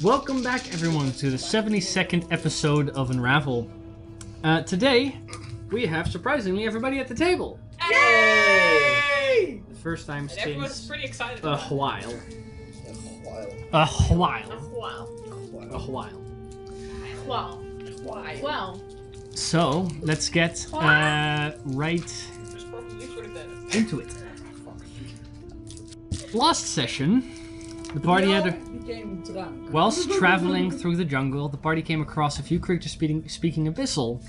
Welcome back everyone to the 72nd episode of Unravel. Today, we have surprisingly everybody at the table. Yay! The first time And everyone's since pretty excited a about it. while. A Wow. Well. So, let's get right There's probably for the dentist. into it. Last session, the party became drunk. whilst traveling through the jungle, the party came across a few creatures speaking abyssal.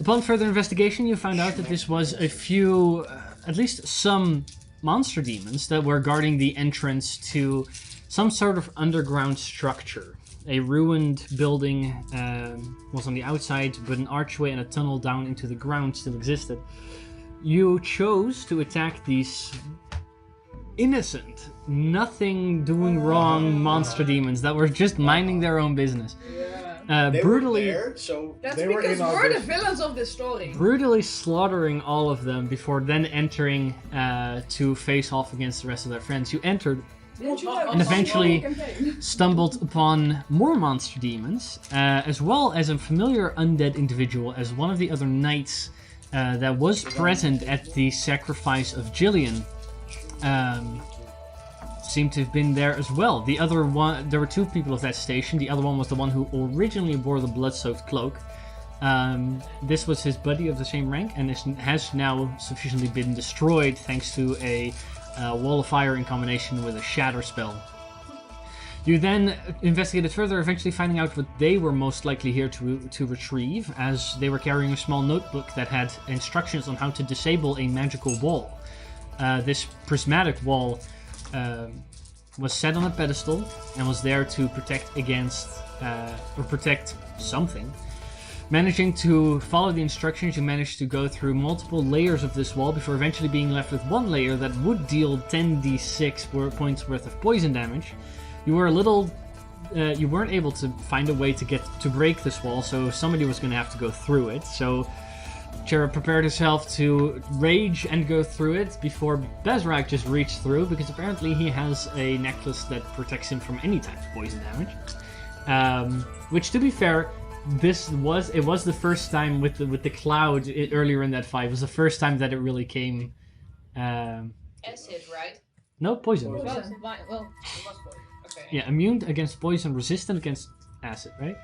Upon further investigation, you found out that this was a few, at least some monster demons that were guarding the entrance to some sort of underground structure. A ruined building was on the outside, but an archway and a tunnel down into the ground still existed. You chose to attack these innocent, nothing doing wrong monster demons that were just minding their own business. They Brutally, were there, so That's they were because in our we're the business. villains of this story. brutally slaughtering all of them before then entering to face off against the rest of their friends. You entered and eventually stumbled upon more monster demons, as well as a familiar undead individual as one of the other knights that was present at the sacrifice of Jillian. Seemed to have been there as well. The other one, there were two people of that station. The other one was the one who originally bore the blood-soaked cloak. This was his buddy of the same rank, and has now sufficiently been destroyed thanks to a wall of fire in combination with a shatter spell. You then investigated further, eventually finding out what they were most likely here to retrieve, as they were carrying a small notebook that had instructions on how to disable a magical wall. This prismatic wall was set on a pedestal and was there to protect against, or protect something. Managing to follow the instructions, you managed to go through multiple layers of this wall before eventually being left with one layer that would deal 10d6 points worth of poison damage. You were you weren't able to find a way to break this wall, so somebody was going to have to go through it. So Chera prepared herself to rage and go through it before Bezrak just reached through, because apparently he has a necklace that protects him from any type of poison damage. Which, to be fair, it was the first time with the cloud earlier in that fight. It was the first time that it really came. Acid, right? No, poison. Well, it was poison. Okay. Yeah, immune against poison, resistant against acid, right?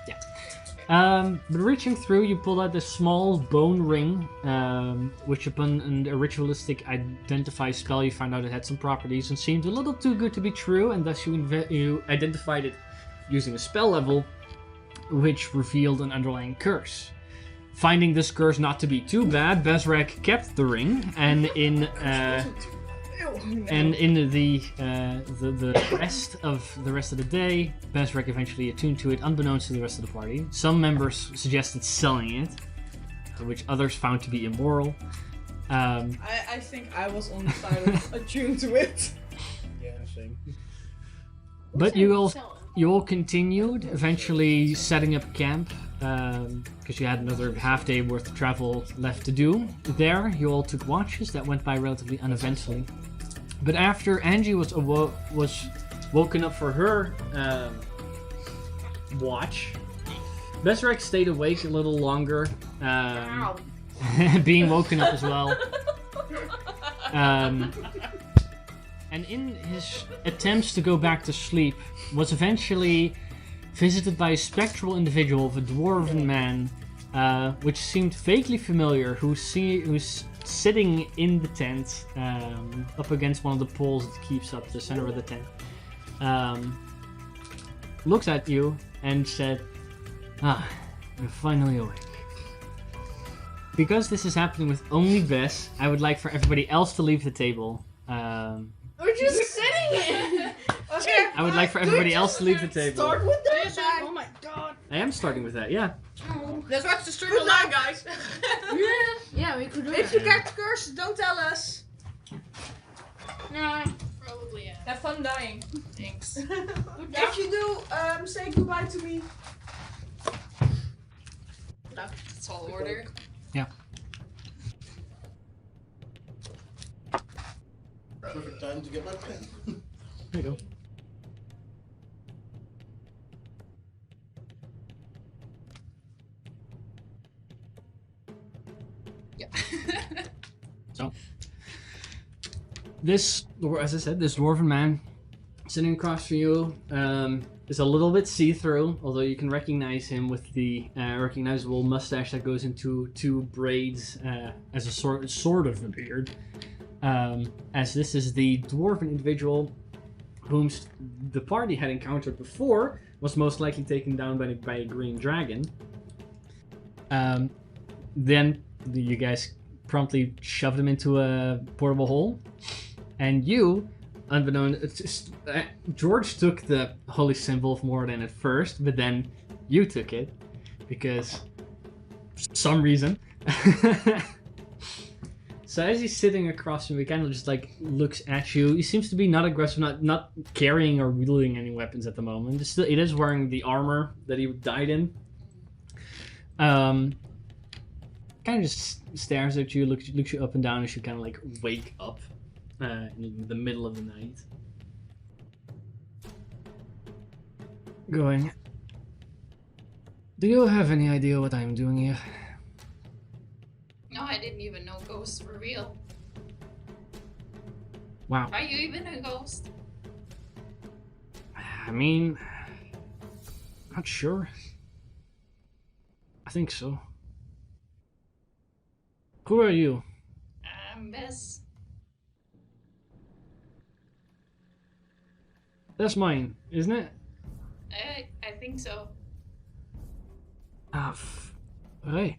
Yeah. But reaching through, you pulled out this small bone ring, which upon a ritualistic identify spell, you found out it had some properties and seemed a little too good to be true, and thus you identified it using a spell level, which revealed an underlying curse. Finding this curse not to be too bad, Bezrak kept the ring, and in the rest of the day, Bezrak eventually attuned to it, unbeknownst to the rest of the party. Some members suggested selling it, which others found to be immoral. I think I was on the side of attuned to it. Yeah, same. But you all continued, eventually setting up camp, because you had another half day worth of travel left to do. There, you all took watches that went by relatively uneventfully. But after Angie was woken up for her watch, Bezrak stayed awake a little longer, being woken up as well. And in his attempts to go back to sleep, was eventually visited by a spectral individual of a dwarven man, which seemed vaguely familiar, who's sitting in the tent, up against one of the poles that keeps up the center of the tent. Looks at you and said, you're finally awake. Because this is happening with only Bess, I would like for everybody else to leave the table. We're just sitting here. Okay. I would like for everybody else to leave the table. Start with that. Oh my god. I am starting with that, yeah. Let's watch the stream online, guys. Yeah, we could do If you get cursed, don't tell us. No. Probably, yeah. Have fun dying. Thanks. If you do, say goodbye to me. That's all order. Yeah. Perfect time to get my pen. There you go. Yeah. So, this, as I said, this dwarven man sitting across from you is a little bit see-through, although you can recognize him with the recognizable mustache that goes into two braids as a sort of a beard. As this is the dwarven individual whom the party had encountered before, was most likely taken down by a green dragon. Then you guys promptly shoved him into a portable hole, and you, unbeknownst, George took the holy symbol of Moradin at first, but then you took it because for some reason. So as he's sitting across from you, he kind of just like looks at you. He seems to be not aggressive, not carrying or wielding any weapons at the moment. It is wearing the armor that he died in. Kind of just stares at you, looks you up and down as you kind of like wake up in the middle of the night. Going, do you have any idea what I'm doing here? No, I didn't even know ghosts were real. Wow. Are you even a ghost? I mean, not sure. I think so. Who are you? Bess. That's mine, isn't it? I think so. Right.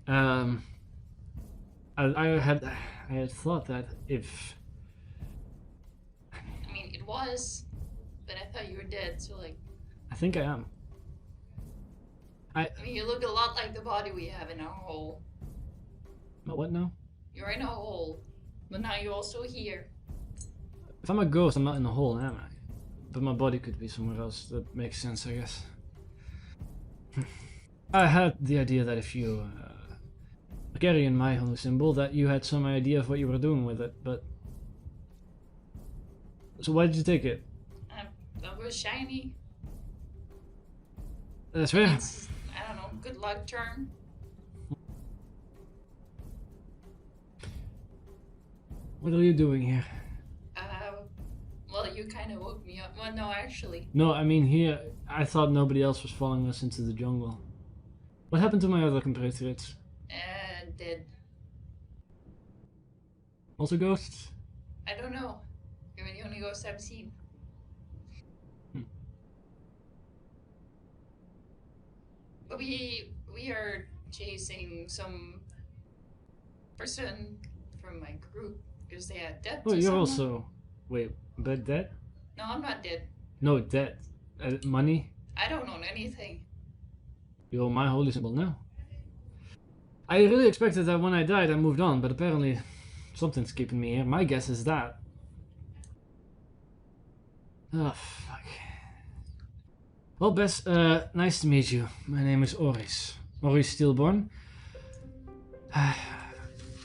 I had thought that if... I mean, it was, but I thought you were dead, so like... I think I am. I mean, you look a lot like the body we have in our hole. What now? You're in a hole, but now you're also here. If I'm a ghost, I'm not in the hole, am I? But my body could be somewhere else. That makes sense, I guess. I had the idea that if you carry in my holy symbol, that you had some idea of what you were doing with it, but... So why did you take it? That was shiny. That's right. It's, I don't know, good luck charm. What are you doing here? Well, you kind of woke me up. Well, no, actually. No, I mean here, I thought nobody else was following us into the jungle. What happened to my other compatriots? Dead. Also ghosts? I don't know. You're the only ghost I've seen. But we are chasing some person from my group because they had debt. Oh, you're also... Wait, but dead? No, I'm not dead. No, dead. Money? I don't own anything. You own my holy symbol now. I really expected that when I died I moved on, but apparently something's keeping me here. My guess is that. Oh, fuck. Well, Bess, nice to meet you. My name is Oris. Oris Steelborn.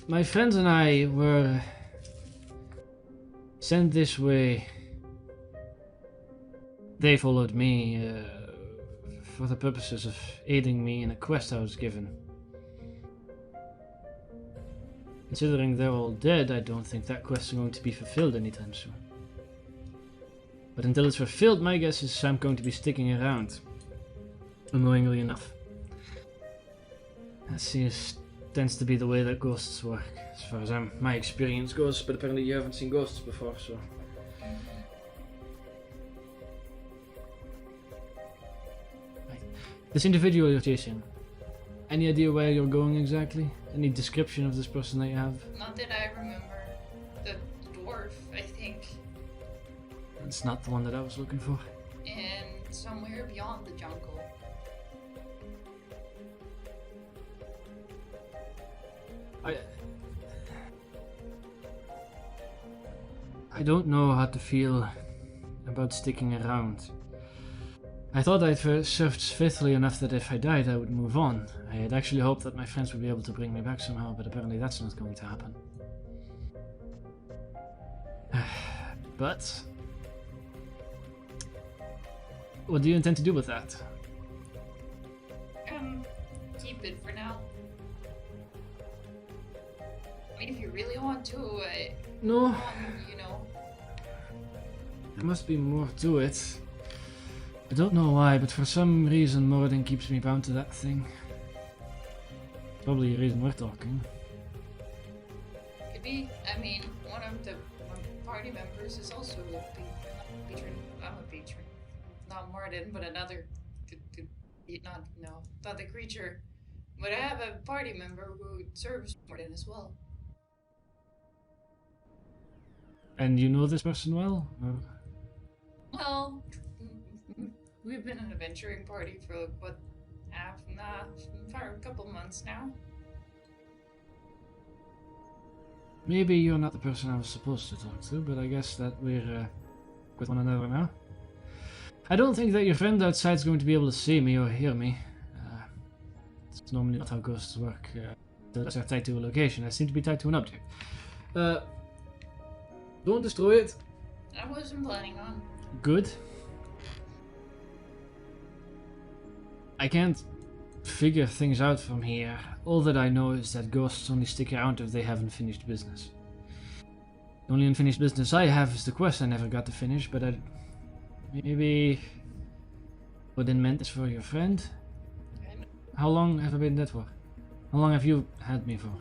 My friends and I were sent this way. They followed me for the purposes of aiding me in a quest I was given. Considering they're all dead, I don't think that quest is going to be fulfilled anytime soon. But until it's fulfilled, my guess is I'm going to be sticking around. Annoyingly enough. That tends to be the way that ghosts work, as far as my experience goes, but apparently you haven't seen ghosts before, so... Right. This individual you're chasing, any idea where you're going exactly? Any description of this person that you have? Not that I remember. The dwarf, I think. It's not the one that I was looking for. And somewhere beyond the jungle. I don't know how to feel about sticking around. I thought I'd served faithfully enough that if I died I would move on. I had actually hoped that my friends would be able to bring me back somehow, but apparently that's not going to happen. But... what do you intend to do with that? Keep it for now. I mean, if you really want to, No, you know. there must be more to it. I don't know why, but for some reason Moradin keeps me bound to that thing. Probably the reason we're talking. Could be. I mean, one of the party members is also a patron. I'm a patron. Not Moradin, but another. Not the creature. But I have a party member who serves Moradin as well. And you know this person well? Or? Well, we've been an adventuring party for what, for a couple months now. Maybe you're not the person I was supposed to talk to, but I guess that we're with one another now. I don't think that your friend outside is going to be able to see me or hear me. It's normally not how ghosts work. They're tied to a location. I seem to be tied to an object. Don't destroy it. I wasn't planning on. Good. I can't figure things out from here. All that I know is that ghosts only stick around if they have unfinished business. The only unfinished business I have is the quest I never got to finish, but maybe Odin meant this for your friend? How long have I been dead for? How long have you had me for?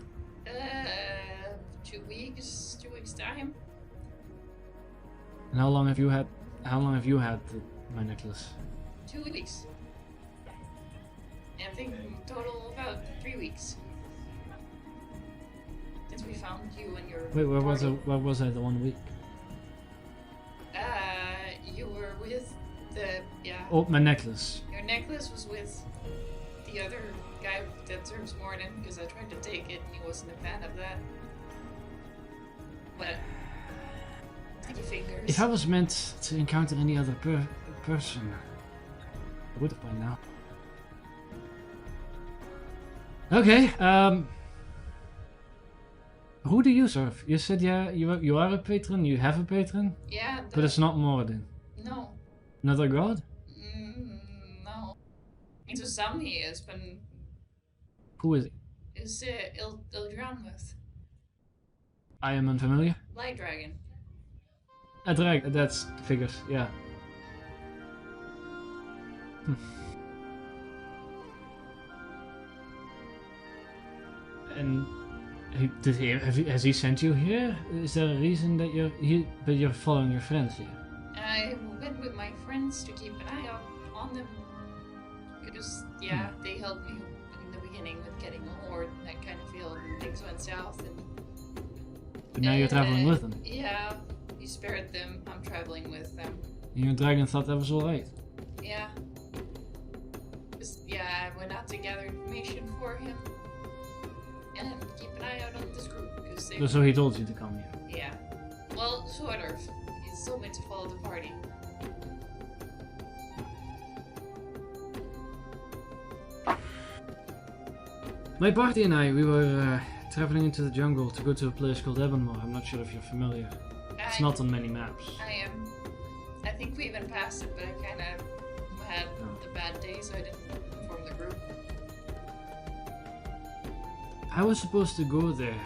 2 weeks, 2 weeks time. And how long have you had my necklace? 2 weeks. I think in total about 3 weeks. Since we found you and your Wait, where party. was I the 1 week? You were with the, Oh, my necklace. your necklace was with the other guy that serves Morden, because I tried to take it and he wasn't a fan of that. But, sticky fingers. If I was meant to encounter any other person, I would have by now. Okay, who do you serve? You said you are a patron, you have a patron? Yeah, But it's not Moradin. No. Another god? No. Into some he is, but Who is it? is Ildranmuth. I am unfamiliar. Light Dragon. A drag, that's figures, yeah. And has he sent you here? Is there a reason that you're following your friends here? I went with my friends to keep an eye out on them. Because, they helped me in the beginning with getting a horde and that kind of feel, and things went south. But now you're traveling with them. Yeah, we spared them. I'm traveling with them. You and Dragon thought that was alright. Yeah. I went out to gather information for him. And keep an eye out on this group. So he told you to come here. Yeah. Well, sort of. He's still meant to follow the party. My party and I, we were traveling into the jungle to go to a place called Ebonmore. I'm not sure if you're familiar. It's not on many maps. I am. I think we even passed it, but I kind of had a bad day, so I didn't inform the group. I was supposed to go there.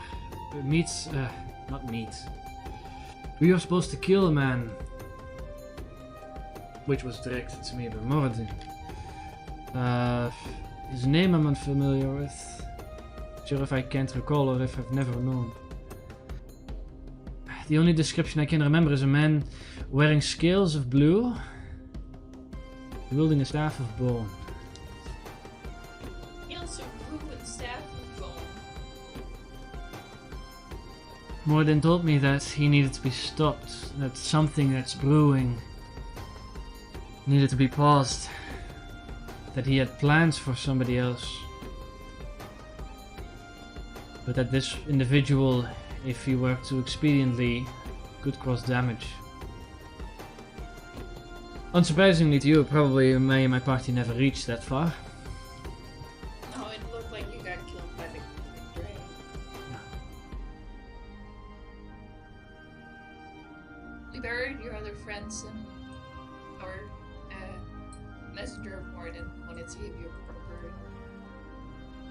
We were supposed to kill a man, which was directed to me by Moradin. His name I'm unfamiliar with. Sure if I can't recall or if I've never known. The only description I can remember is a man wearing scales of blue, wielding a staff of bone. Scales of blue and staff of bone. Moradin told me that he needed to be stopped, that something that's brewing needed to be paused, that he had plans for somebody else, but that this individual, if he were to expediently, could cause damage. Unsurprisingly to you, probably me and my party never reached that far. No, it looked like you got killed by the dragon. We buried your other friends and our messenger of Morden wanted to give you a proper.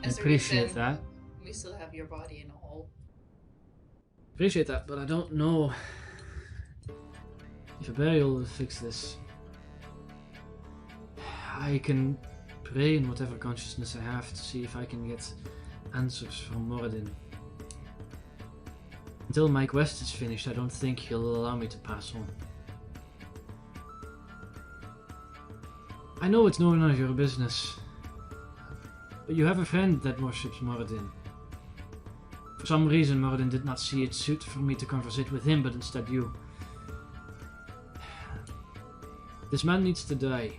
I appreciate that. We still have your body in a hole. Appreciate that, but I don't know if a burial will fix this. I can pray in whatever consciousness I have to see if I can get answers from Moradin. Until my quest is finished, I don't think he'll allow me to pass on. I know it's none of your business, but you have a friend that worships Moradin. For some reason, Moradin did not see it suit for me to conversate with him, but instead you. This man needs to die,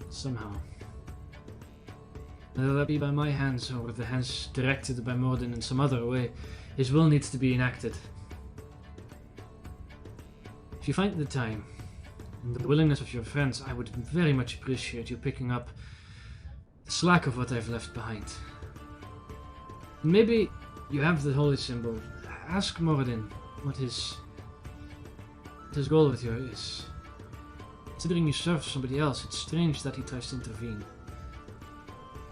somehow. Whether that be by my hands or with the hands directed by Moradin in some other way, his will needs to be enacted. If you find the time and the willingness of your friends, I would very much appreciate you picking up the slack of what I've left behind. Maybe you have the holy symbol. Ask Moradin what his goal with you is. Considering you serve somebody else, it's strange that he tries to intervene.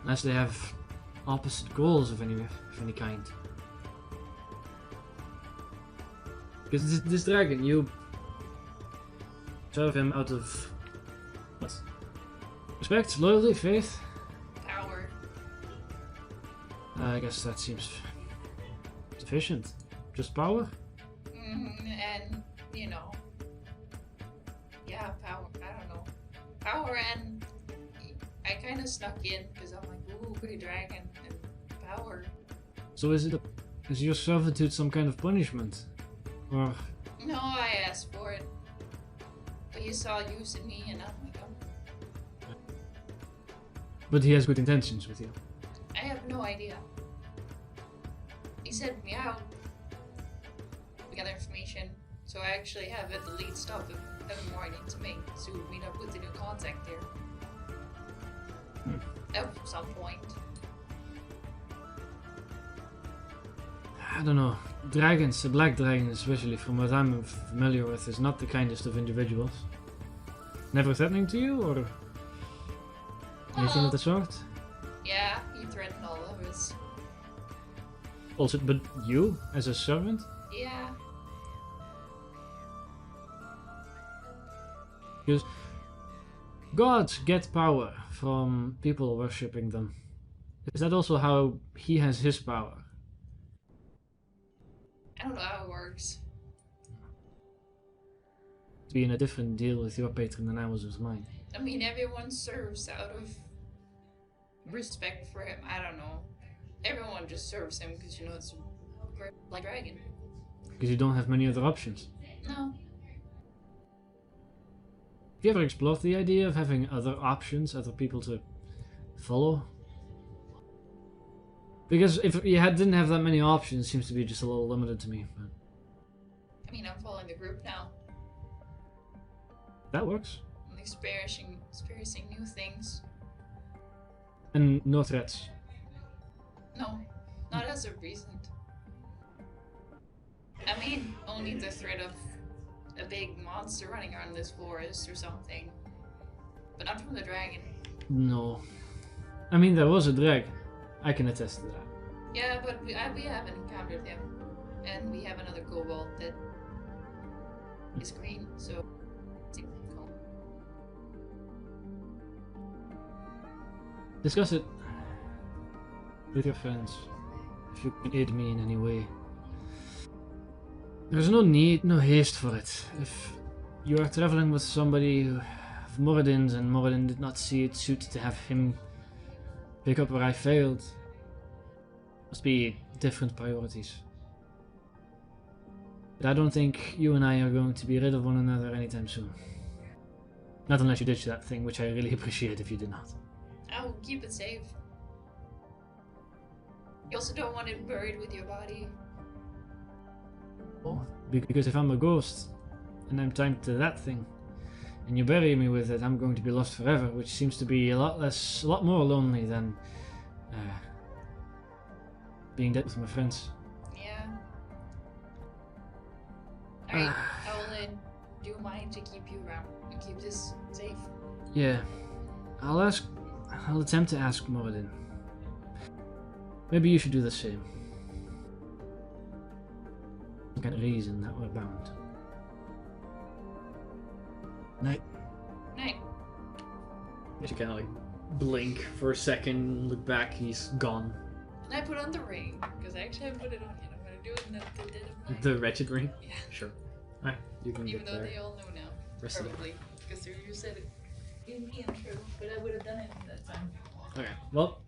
Unless they have opposite goals of any kind. Because this dragon, you serve him out of what? Respect, loyalty, faith? Power. I guess that seems sufficient. Just power? And, you know, yeah, power. I don't know. Power, and I kind of snuck in because I'm like, ooh, pretty dragon and power. So is your servitude some kind of punishment? Or No, I asked for it. But you saw use in me, and I'm like, oh, but he has good intentions with you. I have no idea. He said meow. We got information, so I actually have at the lead stop every morning to make, so we meet up with the new contact there. At some point. I don't know. Dragons, a black dragon especially, from what I'm familiar with, is not the kindest of individuals. Never threatening to you, or anything of the sort? Yeah, he threatened all of us. Also, but you, as a servant? Yeah. Because gods get power from people worshipping them. Is that also how he has his power? I don't know how it works. To be in a different deal with your patron than I was with mine. I mean, everyone serves out of respect for him. I don't know. Everyone just serves him because, you know, it's a great black dragon. Because you don't have many other options. No. Have you ever explored the idea of having other options, other people to follow? Because if you didn't have that many options, it seems to be just a little limited to me. But I mean, I'm following the group now. that works. I'm experiencing new things. And no threats. No, not as of recent. I mean, only the threat of a big monster running around this forest or something. But not from the dragon. No. I mean, there was a dragon. I can attest to that. Yeah, but we haven't encountered him. And we have another kobold that is green, so... Discuss it with your friends, if you can aid me in any way. There's no need, no haste for it. If you are traveling with somebody of Moradin's and Moradin did not see it suit to have him pick up where I failed, must be different priorities. But I don't think you and I are going to be rid of one another anytime soon. Not unless you ditch that thing, which I really appreciate if you did not. I'll keep it safe. You also don't want it buried with your body. Oh, because if I'm a ghost and I'm tied to that thing, and you bury me with it, I'm going to be lost forever, which seems to be a lot more lonely than being dead with my friends. Yeah. Alright, I will do mine to keep you around and keep this safe. Yeah, I'll attempt to ask Moradin. Maybe you should do the same. Got a reason that we're bound. Night. Night. You kind of like blink for a second, look back, he's gone. And I put on the ring, because I actually haven't put it on yet. I'm gonna do it in the dead of night. The wretched ring? Yeah. Sure. Alright, you can Even get though there. they all know now. Rest of it. Probably. Because you said it in the intro, but I would have done it in that time. Okay, well,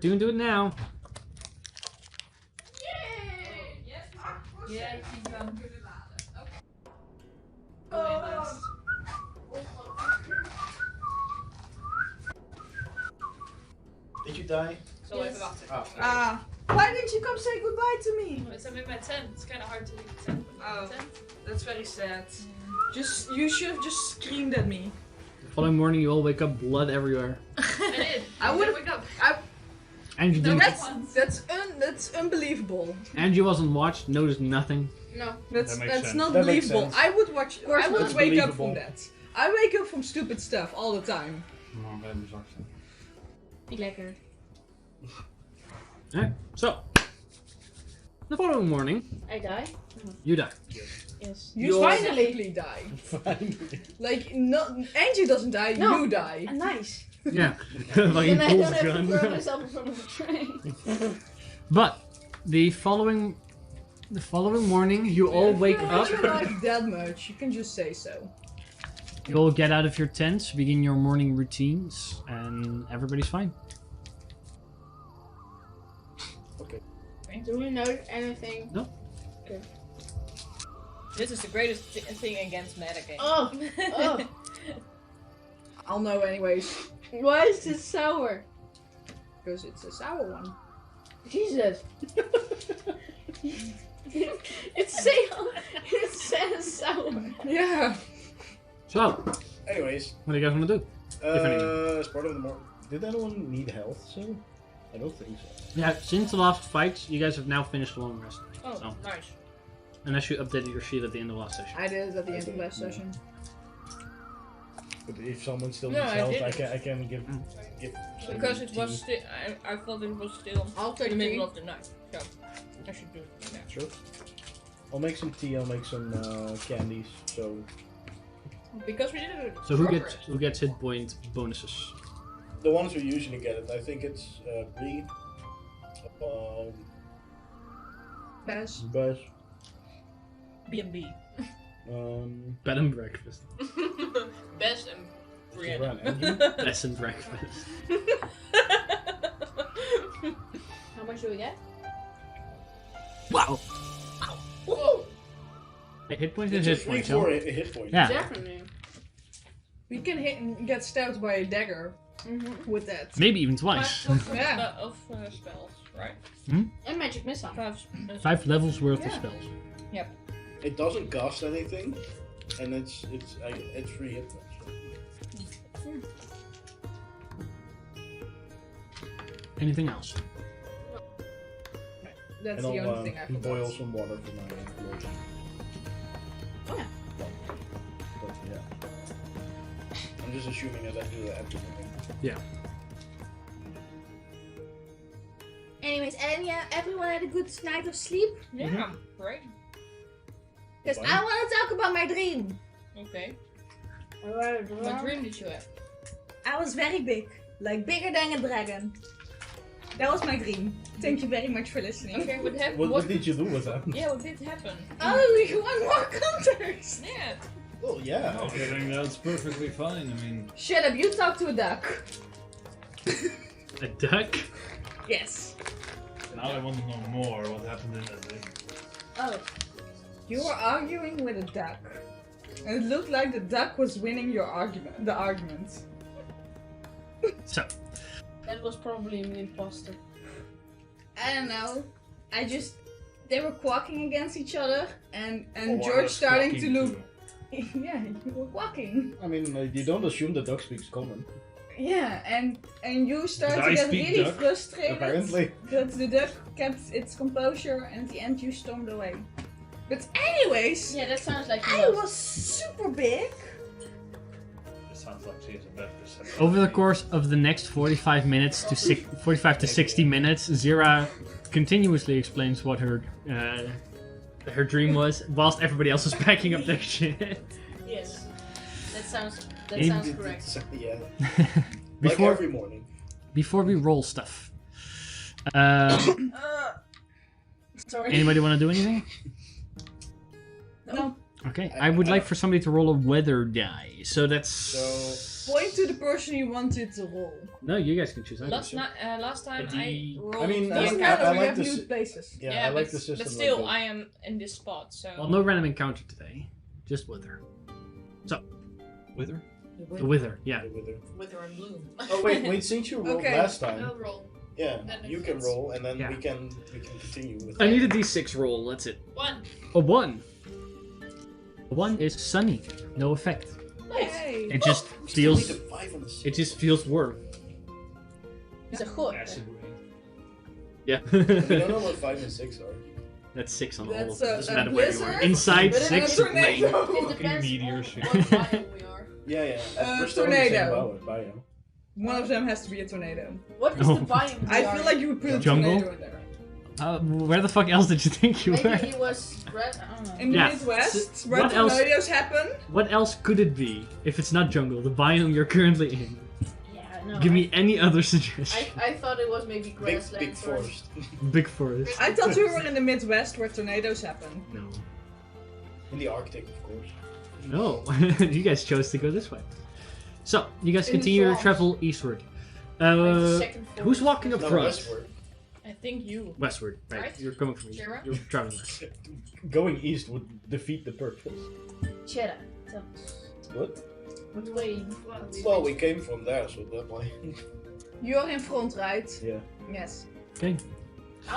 we're doing now. Yeah, you can come. Did you die? So Yes. I've got it. Ah. Why didn't you come say goodbye to me? Because I'm in my tent. It's kind of hard to leave the tent when you're in the tent. That's very sad. You should have just screamed at me. The following morning, you all wake up, blood everywhere. I did. I I would've- would wake up. And you No, didn't. That's unbelievable. Angie wasn't watched, noticed nothing. No. That's That makes that's sense. not That makes believable. sense. I would watch. I would That's wake up from believable. that. I wake up from stupid stuff all the time. Lekker. Alright, so. The following morning, I die? you die. Yes. You You're- finally die. Finally. Like no, Angie doesn't die. No. You die. Nice. Yeah. Like Then he I pulls don't have to gun. throw myself in front of a train. But the following morning, you all wake If up. you like that much, you can just say so. You all get out of your tents, begin your morning routines, and everybody's fine. Do we know anything? This is the greatest thing against metagame. Oh! Oh! I'll know anyways, Why is this sour? because it's a sour one. Jesus. It says sour. Yeah. So, Anyways, what do you guys want to do? as part of the morning, did anyone need health? So, I don't think so. Yeah, since the last fight, you guys have now finished the long rest. Oh, So. nice. Unless you updated your sheet at the end of last session. I did it at the end of last session. But if someone still No, needs I health, didn't. I can give. some Because it was tea. still, I thought it was still I'll in take the middle tea. of the night. So, I should do it now. Sure. I'll make some tea. I'll make some candies. So Because we did it. So who gets hit point bonuses? the ones we usually get it, I think it's Bree, Pass. Buzz, B&B. Bed and breakfast. Best and Brianna. Brianna. Best and breakfast. How much do we get? Wow! Whoa! Hit points It's is just hit points, 3-4 huh? hit points. Yeah. Definitely. We can hit and get stabbed by a dagger with that. Maybe even twice. Yeah. Of spells, right? And magic missile. 5 levels worth of Yeah. spells. It doesn't cost anything, and it's free hit points. Anything else? That's And the I'll only thing I forgot. boil some water for my employees. Oh yeah. But yeah. I'm just assuming that I do that after the Anyways, and yeah, everyone had a good night of sleep. Yeah, right. Because Fine. I want to talk about my dream. Okay. What What dream did you have? I was very big. Like bigger than a dragon. That was my dream. Thank you very much for listening. Okay, what happened? What did you do with that? Yeah, what did happen? Oh, we want more context. Yeah. Oh yeah. I think that's perfectly fine. I mean, Shut up, you talk to a duck. A duck? Yes. now I want to know more what happened in that day. Oh. You were arguing with a duck. And it looked like the duck was winning your argument. The argument. So, That was probably an imposter. I don't know. They were quacking against each other, and Oh, George starting to look. To. Yeah, you were quacking. I mean, you don't assume the duck speaks common. Yeah, and you started But to I get speak really duck, frustrated. Apparently. That the duck kept its composure, and at the end you stormed away. But anyways, Yeah, that sounds like I was super big. It sounds like she has a bad perception. over the course of the next 45 minutes to 45 to 60 minutes, Zira continuously explains what her her dream was, whilst everybody else was packing up their shit. Yes. That sounds In- correct. Yeah. Like Before every morning. before we roll stuff, Sorry. anybody want to do anything? No. Okay, I would like for somebody to roll a weather die. So that's So Point to the person you wanted to roll. no, you guys can choose. I Last time I D- rolled I mean, the that's- Doesn't encounter. matter, I we like have this- new places. yeah, I like but, the system. but still, like I am in this spot, so. Well, no random encounter today, just weather. Wither? The wither, yeah. that. Wither. Wither and bloom. Oh wait, since you rolled Okay. last time, I'll roll. yeah, Then you if can it's- roll, and then Yeah. we can continue with. I need a d6 roll. That's it. 1. A 1. A 1 is sunny, no effect. Yay! It just Still need feels. a 5 on the six. It just feels warm. It's a goed. Acid rain. Yeah. We don't know what 5 and 6 are. That's 6 on all of That's them. a Doesn't matter where you are. blizzard, Inside but then a 6 rain. tornado. It depends meteor on shit. what biome we are. Yeah. We're still in the same Tornado. biome. One of them has to be a tornado. What is Oh. the biome we I are feel like you would put a Jungle? tornado in there. Where the fuck else did you think you Maybe were? it was red. I don't know. In the Yeah. Midwest, So, where what else- tornadoes happen. What else could it be if it's not jungle? The biome you're currently in. Yeah, no. Give me any other suggestion. I thought it was maybe Big grassland. or- forest. Big forest. I thought we were in the Midwest where tornadoes happen. No. In the Arctic, of course. No. You guys chose to go this way. So, you guys In the continue to swamps. travel eastward. Like the second Who's forest. walking up No, front? westward. I think you. Westward, right. Right. You're coming from east. Kira? You're traveling west. Going east would defeat the purpose. Cheddar. Tell us. What? What way? What? Well, we came from there, so that might. You're in front, right? Yeah. Yes. Okay.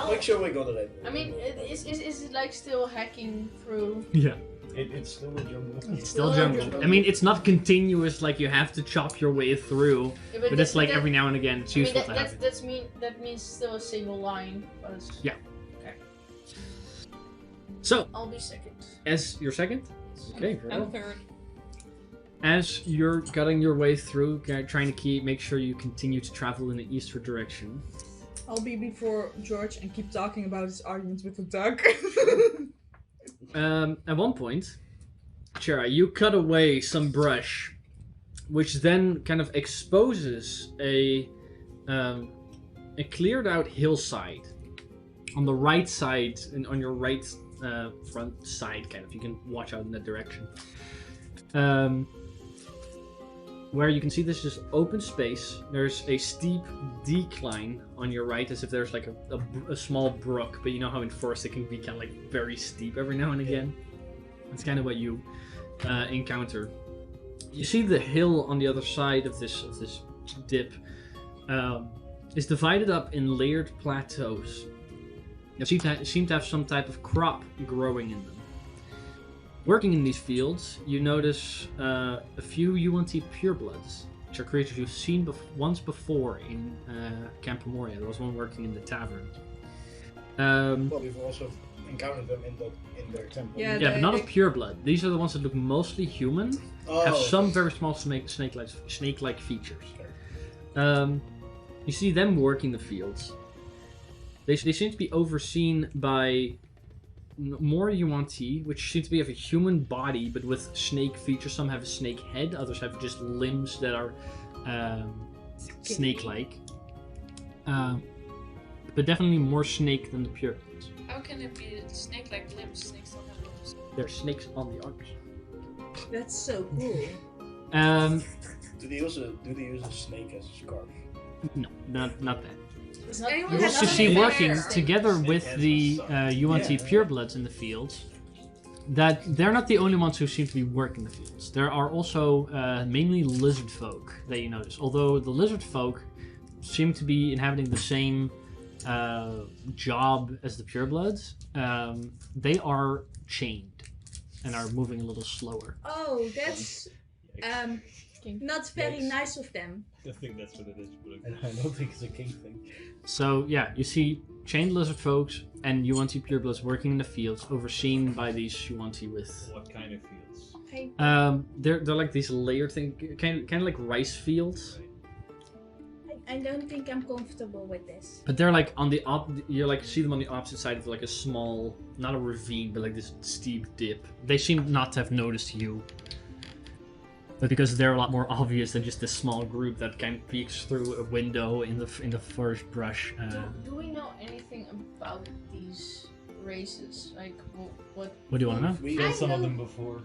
Make sure we got it right. I mean, is it like still hacking through? Yeah. It's still a jungle. It's still jungle. I mean, it's not continuous, like you have to chop your way through, Yeah, but it's like every now and again it's I mean, useful to have it. that means still a single line, but it's, Yeah. So, I'll be second. as your second? Okay, very I'm well. third. As you're cutting your way through, trying to make sure you continue to travel in the eastward direction. I'll be before George and keep talking about his arguments with the duck. At one point, Chera, you cut away some brush, which then kind of exposes a cleared out hillside on the right side, and on your right front side, kind of. You can watch out in that direction. Where you can see this is open space. There's a steep decline on your right, as if there's like a small brook, but you know how in forest it can be kind of like very steep every now and again. That's kind of what you encounter. You see the hill on the other side of this dip is divided up in layered plateaus. You seem to have some type of crop growing in them. Working in these fields, you notice a few UNT purebloods, which are creatures you've seen once before in Camp Pomoria. There was one working in the tavern. Well, we've also encountered them in their temple. Yeah, Yeah, but not they- of pureblood. These are the ones that look mostly human, have Oh. some very small snake-like features. You see them working the fields. They seem to be overseen by more UNT, which seem to be of a human body, but with snake features. Some have a snake head, others have just limbs that are snake-like. But definitely more snake than the purebloods. How can it be snake-like limbs? Snakes don't have limbs. They're snakes on the arms. That's so cool. Do they use a snake as a scarf? No, not that. It's not Anyone You has also nothing see to working wear. together with the UNT Yeah. purebloods in the fields that they're not the only ones who seem to be working the fields. There are also mainly lizard folk that you notice. Although the lizard folk seem to be inhabiting the same job as the purebloods, they are chained and are moving a little slower. Oh, that's not very Yikes. nice of them. I think that's what it is. I don't think it's a king thing. So yeah, you see chained lizard folks and UNT purebloods working in the fields, overseen by these UNT with. What kind of fields? They're like these layered things, kind of like rice fields. I don't think I'm comfortable with this. But they're like on the you like see them on the opposite side of like a small, not a ravine, but like this steep dip. They seem not to have noticed you. But because they're a lot more obvious than just this small group that kind of peeks through a window in the forest brush. Do we know anything about these races? Like, what? What do you want to know? We Killed some of them before.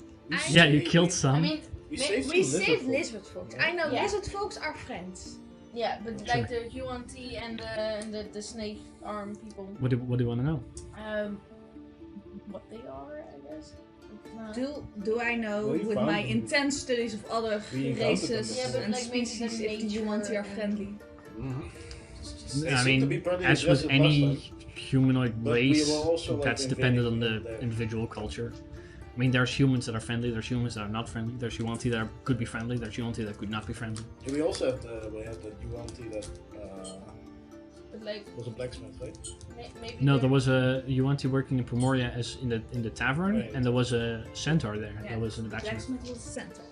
Yeah, you killed some. I mean, We We some saved folk. lizard folks. I know Yeah. lizard folks are friends. yeah, but like the UNT and the snake arm people. What do you want to know? What they are, I guess. Do I know Well, you with found my them. intense studies of other We encountered races them. Yeah, but and like maybe species the if the nature UNT are and- friendly? They I seem to mean, be pretty as with aggressive any last time. humanoid But we race, were also, like, that's dependent on invading the them there. individual culture. I mean, there's humans that are friendly, there's humans that are not friendly, there's UNT that could be friendly, there's UNT that could not be friendly. Yeah, we also had we had the UNT that But like, was a blacksmith, right? maybe. No, they're- there was a UNT working in Primoria as in the tavern, Right. and there was a centaur there. Yeah. That was in the blacksmith. Blacksmith was the center.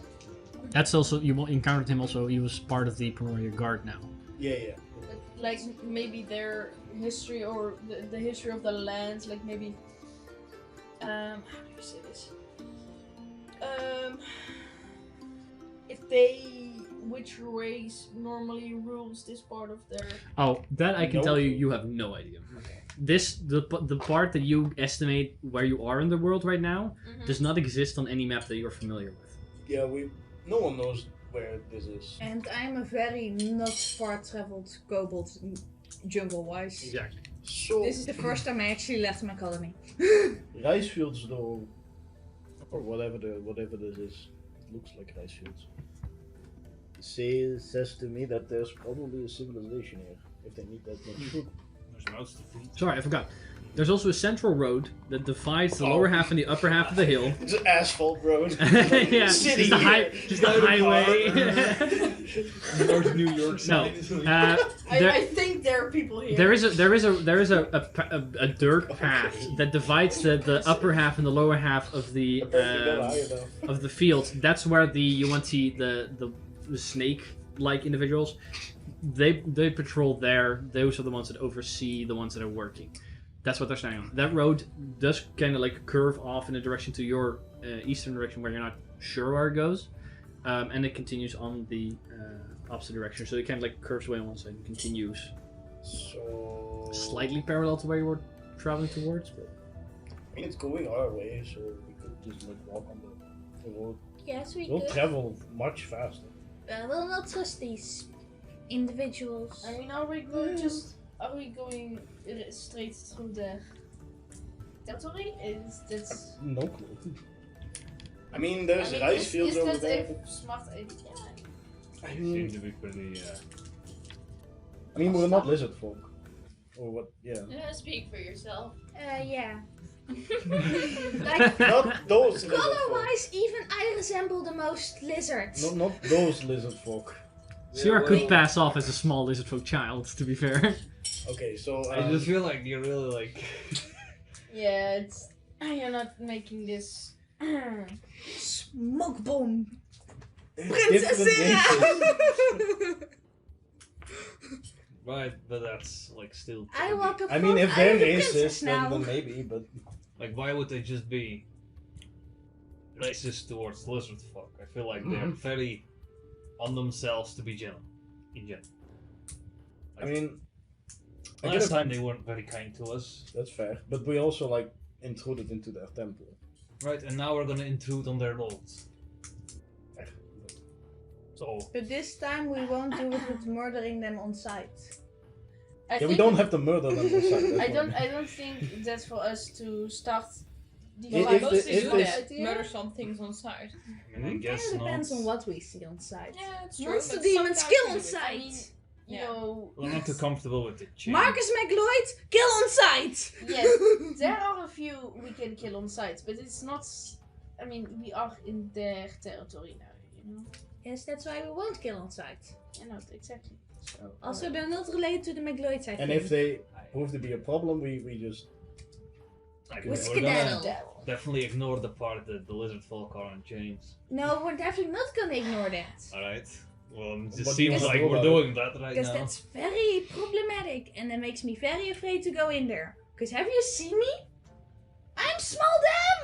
That's also you encountered him. Also, he was part of the Primoria guard now. Yeah. Like maybe their history or the history of the lands, like maybe how do you say this? Which race normally rules this part of their Oh, that I can No tell you. clue. You have no idea. The part that you estimate where you are in the world right now does not exist on any map that you're familiar with. Yeah, no one knows where this is. And I'm a very not far traveled kobold jungle wise. Exactly. So This is the first time I actually left my colony. rice fields though, or whatever this is, it looks like rice fields. Says to me that there's probably a civilization here if they need that much food. There's mouths to feed. Sorry, I forgot. There's also a central road that divides the Oh. lower half and the upper half of the hill. It's an asphalt road. Yeah, City just the, here. just the highway. North New York No, side. there, I think there are people here. there is a dirt path that divides the upper half and the lower half of the Apparently not high enough. of the field. That's where the UNT the snake-like individuals they patrol there. Those are the ones that oversee the ones that are working. That's what they're standing on. That road does kind of like curve off in a direction to your eastern direction where you're not sure where it goes, and it continues on the opposite direction. So it kind of like curves away on one side and continues So slightly parallel to where you were traveling towards. But I mean, it's going our way, so we could just like walk on the road. Yes, we We'll could. travel much faster. I will not trust these individuals. I mean, are we going straight through the territory? That's. No clue. I mean, there's rice fields is over that there. a smart idea? I Seem mean, to be pretty. we're not lizard folk. Or what? Yeah. Yeah, speak for yourself. Yeah. Like, Not those lizard folk. color-wise, even I resemble the most lizards. Not those lizard folk. Sierra well- could pass off as a small lizard folk child, to be fair. Okay, so I just feel like you're really like. Yeah, it's. You're not making this. Smoke bomb. Princess Right, but that's like still. I walk up. I mean, if they're I'm the princess racist, now. then maybe, but Like, why would they just be racist towards lizard folk? I feel like they're very on themselves to be gentle. In general. I mean, I Last guess time they weren't very kind to us. that's fair. But we also like intruded into their temple. Right, and now we're gonna intrude on their lords. So, But this time we won't do it with murdering them on sight. I Yeah, we think- don't have to murder them on sight. I don't think that's for us to start. If dividing. the- Mostly if do this- that. Murder some things on site. I mean, I guess It not. depends on what we see on sight. Yeah, it's true. Monster but demons sometimes kill we on do it. I mean, sight. you Yeah. know, I'm not too comfortable with the change. Marcus McLeod, kill on sight. yes, there are a few we can kill on sight, but it's not. I mean, we are in their territory now, you know. Yes, that's why we won't kill on sight. Yeah, no, exactly. Also, they're not related to the McLeods, I And think. if they prove to be a problem, we just Like, We we're skedaddle. gonna definitely ignore the part that the lizard folk are on chains. No, we're definitely not gonna ignore that. Alright? Well, it What just do you seems wanna like do we're about it? doing that right Because now. that's very problematic and that makes me very afraid to go in there. Because have you seen me? I'm small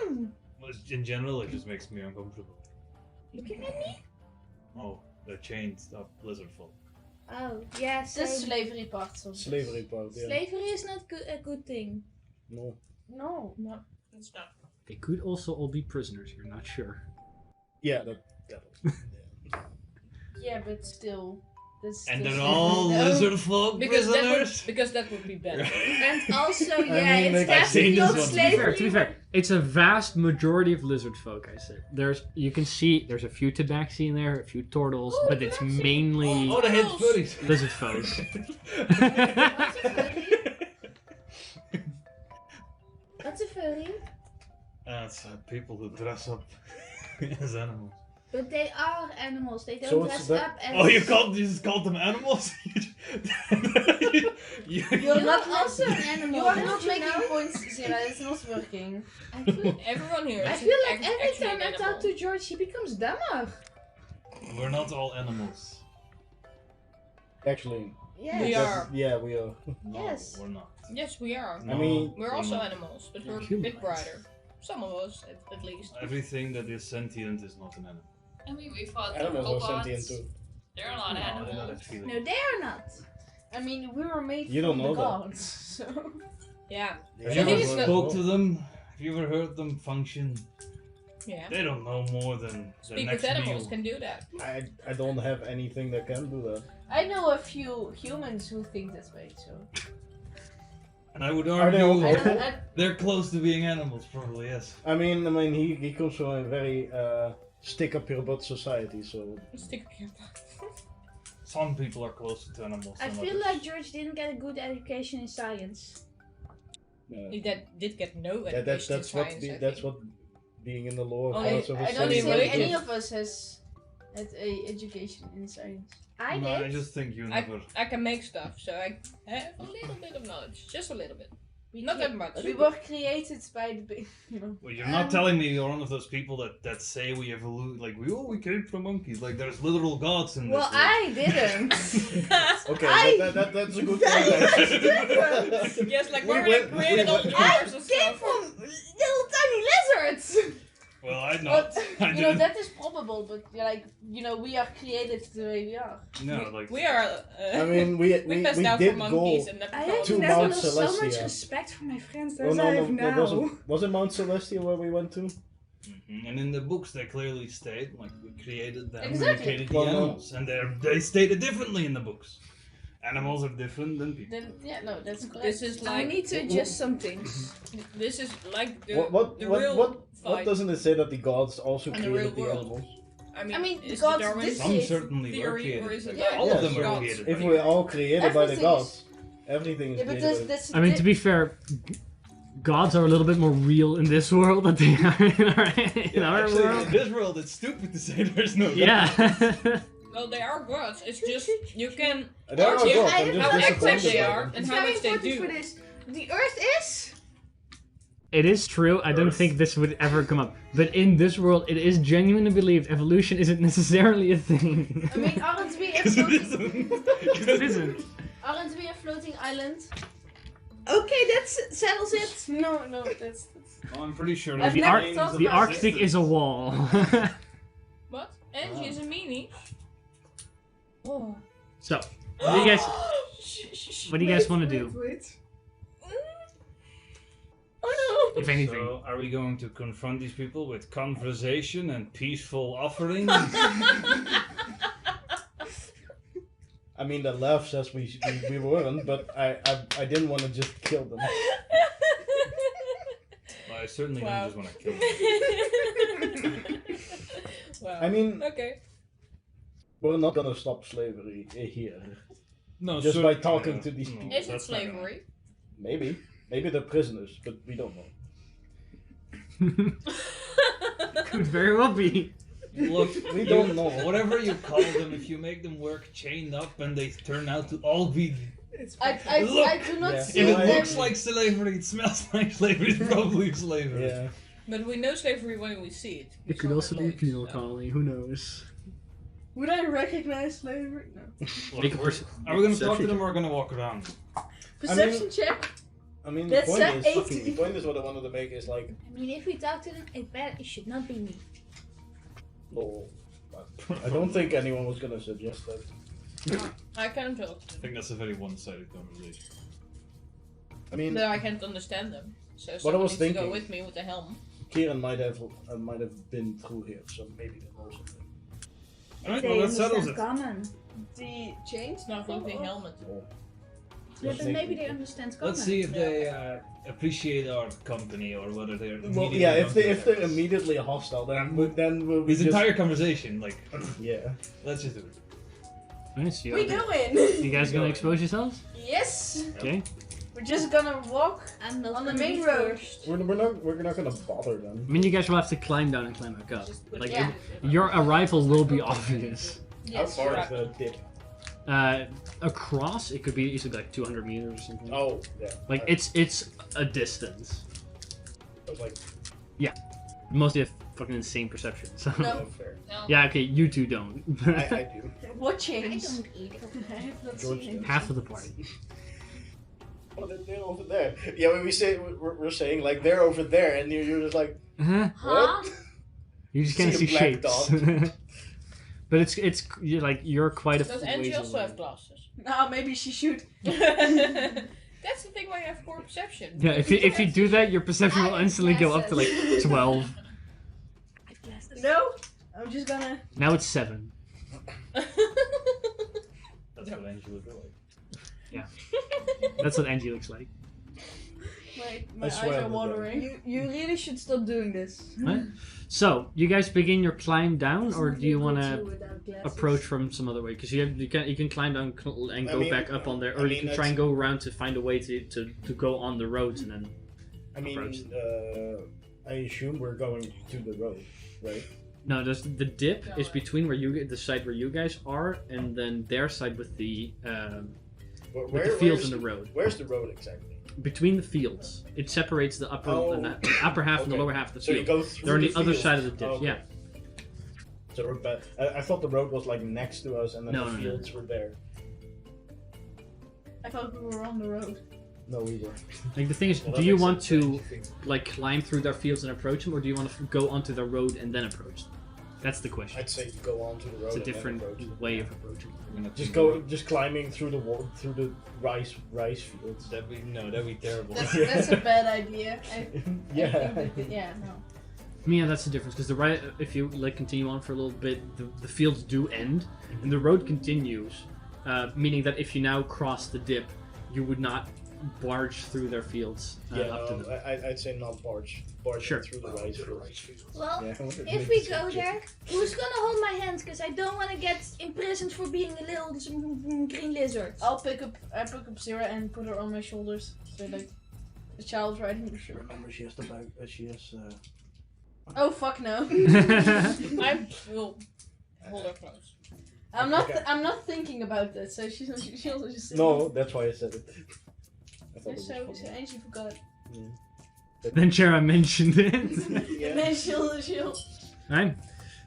damn! Well, in general, it just makes me uncomfortable. Looking at me? Oh, the chained up lizard folk. Oh, yes. The slavery part. So. Slavery part, yeah. Slavery is not a good thing. No. No. No, it's not. They could also all be prisoners, you're not sure. Yeah, that Yeah, but still. And that's they're all no, lizard folk because prisoners? that would be better. And also, mean, yeah, it's like, I've seen definitely not this one. slavery. To be fair, it's a vast majority of lizard folk, I said. You can see there's a few tabaxi in there, a few turtles, but it's mainly Oh, the head furries! lizard folk. What's a furry? That's people who dress up as animals. But they are animals. They don't So it's dress that- up as. Oh, you just called them animals? You're not also an animal. You are don't not you making know? points, Zira. It's not working. I feel, Everyone here. I is feel like actually every time an I talk animal. to George, he becomes dumber. We're not all animals. actually. Yes. We are. Yeah, we are. No, Yes. we're not. Yes, we are. I mean- We're also animals, but we're a Humanoids. bit brighter. Some of us, at least. Everything that is sentient is not an animal. I mean, we fought Animals are robots. sentient too. They're not No, they're not animals. actually. No, they are not. I mean, we were made You from don't know the that. gods, so... Yeah. Have So you these ever are- spoke to them? Have you ever heard them function? Yeah. They don't know more than the Speak next with animals meal. can do that. I don't have anything that can do that. I know a few humans who think that way, so... And I would Are they argue all I local? don't, I, they're close to being animals, probably, yes. I mean, he comes from a very stick up your butt society, so Stick your Some people are closer to animals I than feel others. like George didn't get a good education in science. He did get no that, education that's in what science, I that's think. what being in the lower Oh, parts of I a don't Sorry, think what city is any it? of us has had a education in science. I No, did. I just think you never. I can make stuff, so I have a little bit of knowledge. Just a little bit. We Not cre- that much. We were created by the big, you know. Well, you're not telling me you're one of those people that say we evolved, like we came from monkeys. Like there's literal gods in Well, this. world. I didn't. Okay, that's a good point. Yes, like We we're went- created we all went- universe and Came stuff. from little tiny lizards. Well, I know. But, I you know, didn't. that is probable, but like, you know, we are created the way we are. No, like We are. I mean, we passed down did from go. monkeys and I have To never Mount lost so much Celestia. respect for my friends Oh as I have now. was it Mount Celestia where we went to? Mhm. And in the books they clearly state like we created them, Exactly. we created the Well, no. animals, and they stated differently in the books. Animals are different than people. Then, yeah, no, that's correct. This is I like. need to adjust some things. This is like the What the real what fight. doesn't it say that the gods also And the created real the world. animals? I mean, the is gods the Darwin did Some create certainly were theory, created. or is it but Yeah, all of yes. them were gods? created. If by we're God. all created by the Everything gods, everything is Yeah, but created by that's I mean, to be fair, gods are a little bit more real in this world than they are in our Actually, world. in this world, it's stupid to say there's no God. Yeah. Well, they are gods. It's just you can There are argue gods, I I'm have just how no active disappointed they by are them. and It's how very much they important do. for this. The Earth is. It is true. I don't think this would ever come up. But in this world, it is genuinely believed evolution isn't necessarily a thing. I mean, aren't we a 'Cause it floating, isn't. it isn't. aren't we a floating island? Okay, that settles it. No, that's Well, I'm pretty sure I've there's never names thought of The about it. Arctic is a wall. What? Angie is a meanie. oh. So, what do you guys? What do you guys want to do? Wait. Oh If anything, So, are we going to confront these people with conversation and peaceful offerings? I mean, the laugh says we weren't, but I didn't want to just kill them. Well, I certainly Wow. don't just want to kill them. no. Wow. I mean, Okay. we're not gonna stop slavery here. No, Just by certainly talking not. to these No, people. Is it that's not gonna- slavery? Maybe they're prisoners, but we don't know. could very well be. Look, We don't know. Whatever you call them, if you make them work chained up and they turn out to all be. I do not Yeah. see If it them. looks like slavery, it smells like slavery, it's probably slavery. Yeah. But we know slavery when we see it. It could also be a penal colony. Who knows? Would I recognize slavery? No. Make a Are we gonna talk to them or are we gonna walk around? Perception check. I mean, That's the point is, 80. the point is what I wanted to make is like, I mean, if we talk to them, it should not be me. lol. I don't think anyone was gonna suggest that. I can't talk to I them. think that's a very one-sided conversation. I mean, No, I can't understand them. So What I someone was needs to thinking- go with me with the helm. Kieran might have been through here, so maybe they know something. Alright, They well that settles understand it. common. The chains? No, with the helmet. Yeah, but maybe they understand common. Let's see if they appreciate our company or whether they're Well, immediately yeah, if they're unprepared. immediately hostile, then we'll be This just, entire conversation, like, yeah. let's just do it. Nice. We go in! You guys gonna expose yourselves? Yes! Okay. We're just gonna walk I'm not on the gonna main be road. first. We're not gonna bother them. I mean, you guys will have to climb down and climb back up. Like, Yeah. your arrival will be obvious. Yes, How far right. is the dip? Across, it could be easily like 200 meters or something. Oh, yeah. Like, it's a distance. I was like, Mostly a fucking insane perception. So. No. oh, fair. No. Yeah, okay, you two don't. I do. What I chains? don't either. I have not George seen it. Half of the party. Oh, they're over there. Yeah, when we say we're saying like they're over there, and you're just like, Uh-huh. Huh? You just can't See see a black shapes. But you're quite a Does ways Angie also away. have glasses? No, maybe she should. That's the thing why you have poor perception. Yeah, if you do that, your perception will I have instantly go up to like glasses. 12. I have glasses. No, I'm just gonna. Now it's 7. That's what Angie would go like. That's what Angie looks like. My I eyes swear are to watering. You really should stop doing this. Right? So, you guys begin your climb down, or do you want to approach from some other way? Because you can climb down and I go mean, back up on there, or I you mean, can try and go around to find a way to go on the roads and then. I mean, Approach. I assume we're going to the road, right? No, the dip is between the side where you guys are, and then their side with the with the fields and the road. Where's the road exactly? Between the fields, it separates the upper and the upper half and the Okay. lower half of the So you field. go through They're on the other fields. side of the dip. Oh, okay. Yeah. So we're back. I thought the road was like next to us, and then No, the no, no. fields were there. I thought we were on the road. No, we were. Like the thing is, Well, do that you makes want sense. to like climb through their fields and approach them, or do you want to go onto the road and then approach them? That's the question. I'd say go on to the road. It's a and then different approach. way of approaching. Just climbing through the wall, through the rice fields. That'd be terrible. That's a bad idea. I Yeah. think that, yeah, no. Yeah, that's the difference. Because if you like continue on for a little bit, the fields do end, and the road continues. Meaning that if you now cross the dip, you would not barge through their fields up to them. I'd say not barge Sure. through the rice fields. Well, Yeah, if we go there, who's gonna hold my hand? Because I don't want to get imprisoned for being a little green lizard. I pick up Sarah and put her on my shoulders. So like a child riding the shoulder. Remember, she has the bag. She has. Oh fuck no. I will hold her close. I'm not thinking about that. So she'll just sit No, that's why I said it. I thought So it was funny. Angie forgot. Then Shara mentioned it. And Yeah. then she'll Right.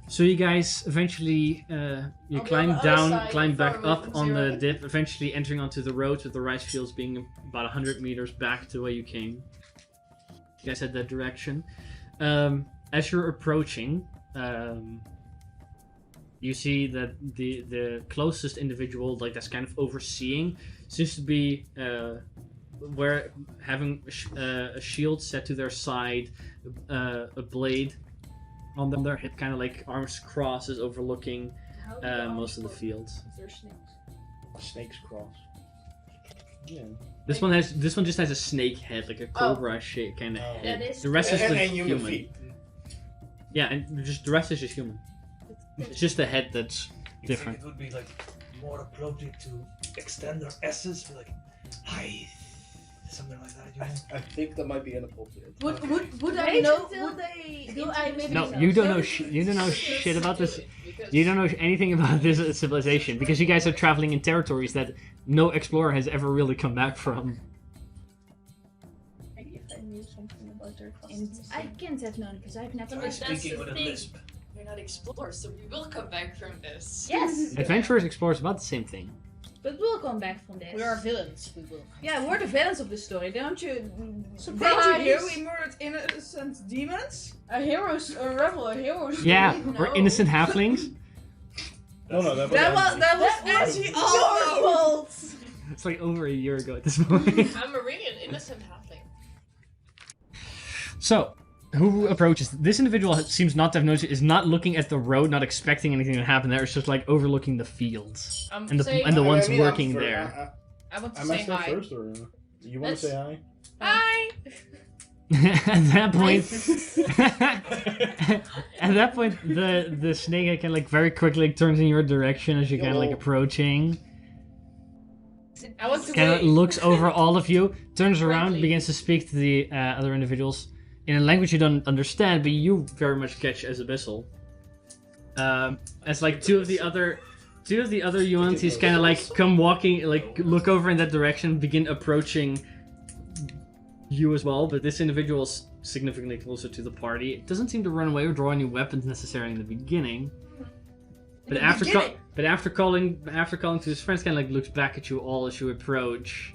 So you guys eventually you I'll be climb on the other down, side, climb far back away up from on the Zero. dip, eventually entering onto the road with the rice fields being about 100 meters back to where you came. You guys head that direction. As you're approaching, you see that the closest individual, like that's kind of overseeing, seems to be where having a shield set to their side, a blade on their hip, kind of like arms crosses, overlooking most of the fields. They're snakes. Snake's cross. Yeah. This one just has a snake head, like a cobra shape kind of Oh. head. That is The rest is And, like and human feet. Yeah, and just the rest is just human. It's just the head that's You different. think it would be like more appropriate to extend our S's, be like, hi, something like that, you know? I think that might be inappropriate. Would I Wait know? until they do I maybe No, themselves. you don't know. You don't know shit about this. You don't know anything about this civilization because you guys are traveling in territories that no explorer has ever really come back from. Maybe if I knew something about their And customs. I can't have known because I've never Try lived. speaking with a lisp. we're not explorers, so we will come back from this. Yes, Adventurers, explorers, about the same thing. but we'll come back from this. We are villains. We will. Yeah, we're the villains of the story, don't you? Did you hear we murdered innocent demons? A hero's a rebel. A hero's. Yeah, story? we're No. innocent halflings. No, that was That was That's actually your fault. It's like over a year ago at this point. I'm a really innocent halfling. So, who approaches? This individual seems not to have noticed, is not looking at the road, not expecting anything to happen there. It's just like overlooking the fields I'm and the saying, and the ones I mean, working I'm there. I want to Am I say still hi. first, or you want Let's- to say hi? Hi! At that point, at that point, the snake kind of like very quickly turns in your direction as you're kind of like Yo. approaching. I want to Kind of wait. looks over all of you, turns around, Friendly. begins to speak to the other individuals in a language you don't understand, but you very much catch as abyssal. As like two of the other UNTs kind of like come walking, like look over in that direction, begin approaching you as well. But this individual is significantly closer to the party. It doesn't seem to run away or draw any weapons necessarily in the beginning. But after calling to his friends, kind of like looks back at you all as you approach,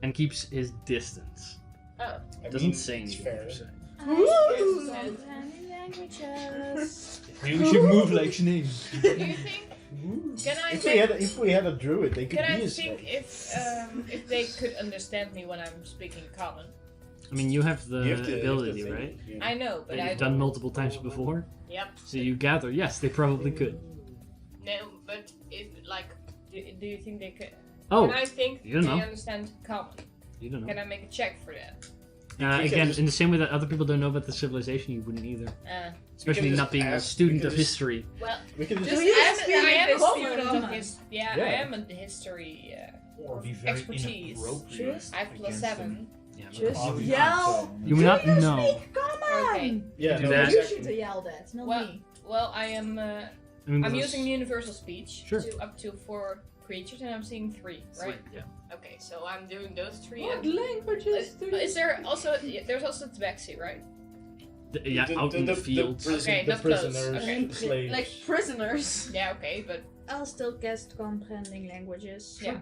and keeps his distance. Oh. Doesn't say it's anything. fair. per se. Languages. Maybe we should move like Sinead. Do you think? Can I If we had a druid, they could Can I be a think snake. if they could understand me when I'm speaking common? I mean, you have the You have to ability, think, right? yeah. I know, but That I you've done multiple times before. Yep. So you gather, yes, they probably could. No, but if like, do you think they could? Oh, Can I think you don't they know. understand common? you don't know. Can I make a check for that? Again, just- in the same way that other people don't know about the civilization, you wouldn't either. Especially just not being a ask- student we can of just- history. Well, We can just. just you I speak am a common? student of Common. his. Yeah, I Yeah. am a history. Or be very Expertise. inappropriate. I have against +7. them. Yeah, but Just Obviously, yell. so- you would not know. Come on! Okay. Yeah, do no, that. You exactly. should yell that, not Well, me. well, I am. I mean, I'm there's- using universal speech Sure. to up to 4 creatures, and I'm seeing 3, right? Yeah. Okay, so I'm doing those 3. What And, languages do you is there also? There's also tabaxi, right? Yeah, out in the fields. Okay, the not close. prisoners, Okay. the slaves. like prisoners? Yeah, okay, but I'll still cast comprehending languages. Yeah.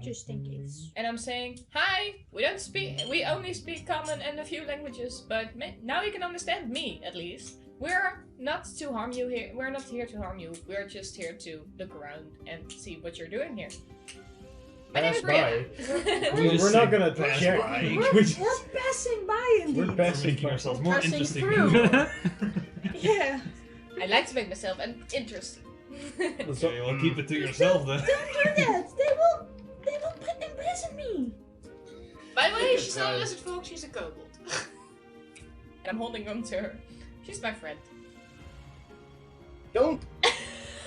Just in case. and I'm saying, hi. We only speak common and a few languages, but now you can understand me at least. We're not to harm you here. We're not here to harm you. We're just here to look around and see what you're doing here. My name Pass is Brianna. We're not gonna pass check. by. We're passing by indeed. We're We're passing making by. ourselves more Passing interesting. through. Yeah. I like to make myself interesting. Okay, well, keep it to yourself then. Don't do that. They will imprison me. By the way, Think she's it's not a right. lizard folk, she's a kobold. And I'm holding on to her. She's my friend. Don't.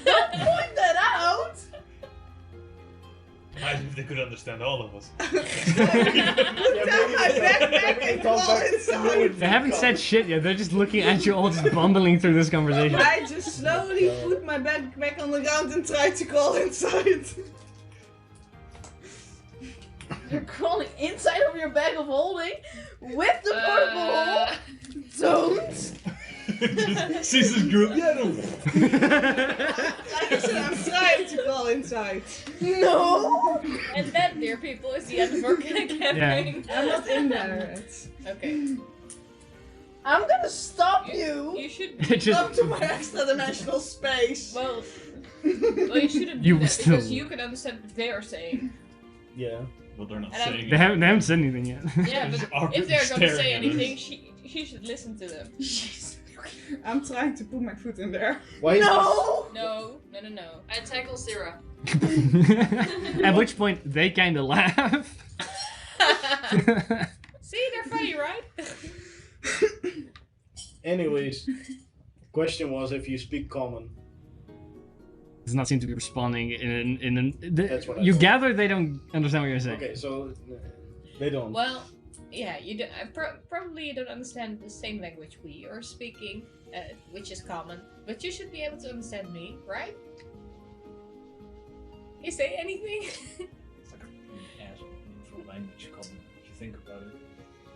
Don't point that out! Imagine if they could understand all of us. Put down my backpack and crawl inside. They haven't said shit yet. They're just looking at you all, just bumbling through this conversation. I just slowly put my backpack on the ground and try to crawl inside. You're crawling inside of your bag of holding with the portable hole. Don't! Sees this group. Yeah, no. Like I said, I'm trying to crawl inside. No! And that, dear people, is the end of our campaign. I'm not in there yet. Okay. I'm gonna stop you! You should It be. just- Up to my extra dimensional space. Well, you shouldn't do You that still- because you can understand what they are saying. Yeah. Well, they're not And I'm- saying They haven't said anything yet. Yeah, Just but if they're going to say staring at us. anything, she should listen to them. I'm trying to put my foot in there. Why is No! No. I tackle Zira. At which point they kind of laugh. See, they're funny, right? Anyways, question was if you speak common. Does not seem to be responding That's what I you thought. gather they don't understand what you're saying. Okay, so they don't. Well, yeah, you don't. Probably you don't understand the same language we are speaking, which is common. But you should be able to understand me, right? You say anything? It's like a neutral language common, if you think about it.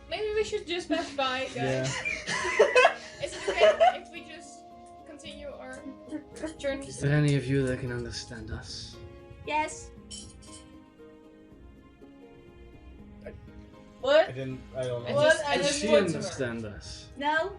Maybe we should just pass by, guys. Yeah. Is it okay if we just Turn Is there any of you that can understand us? Yes. What? I don't know. What? I Does just she want to understand us? No.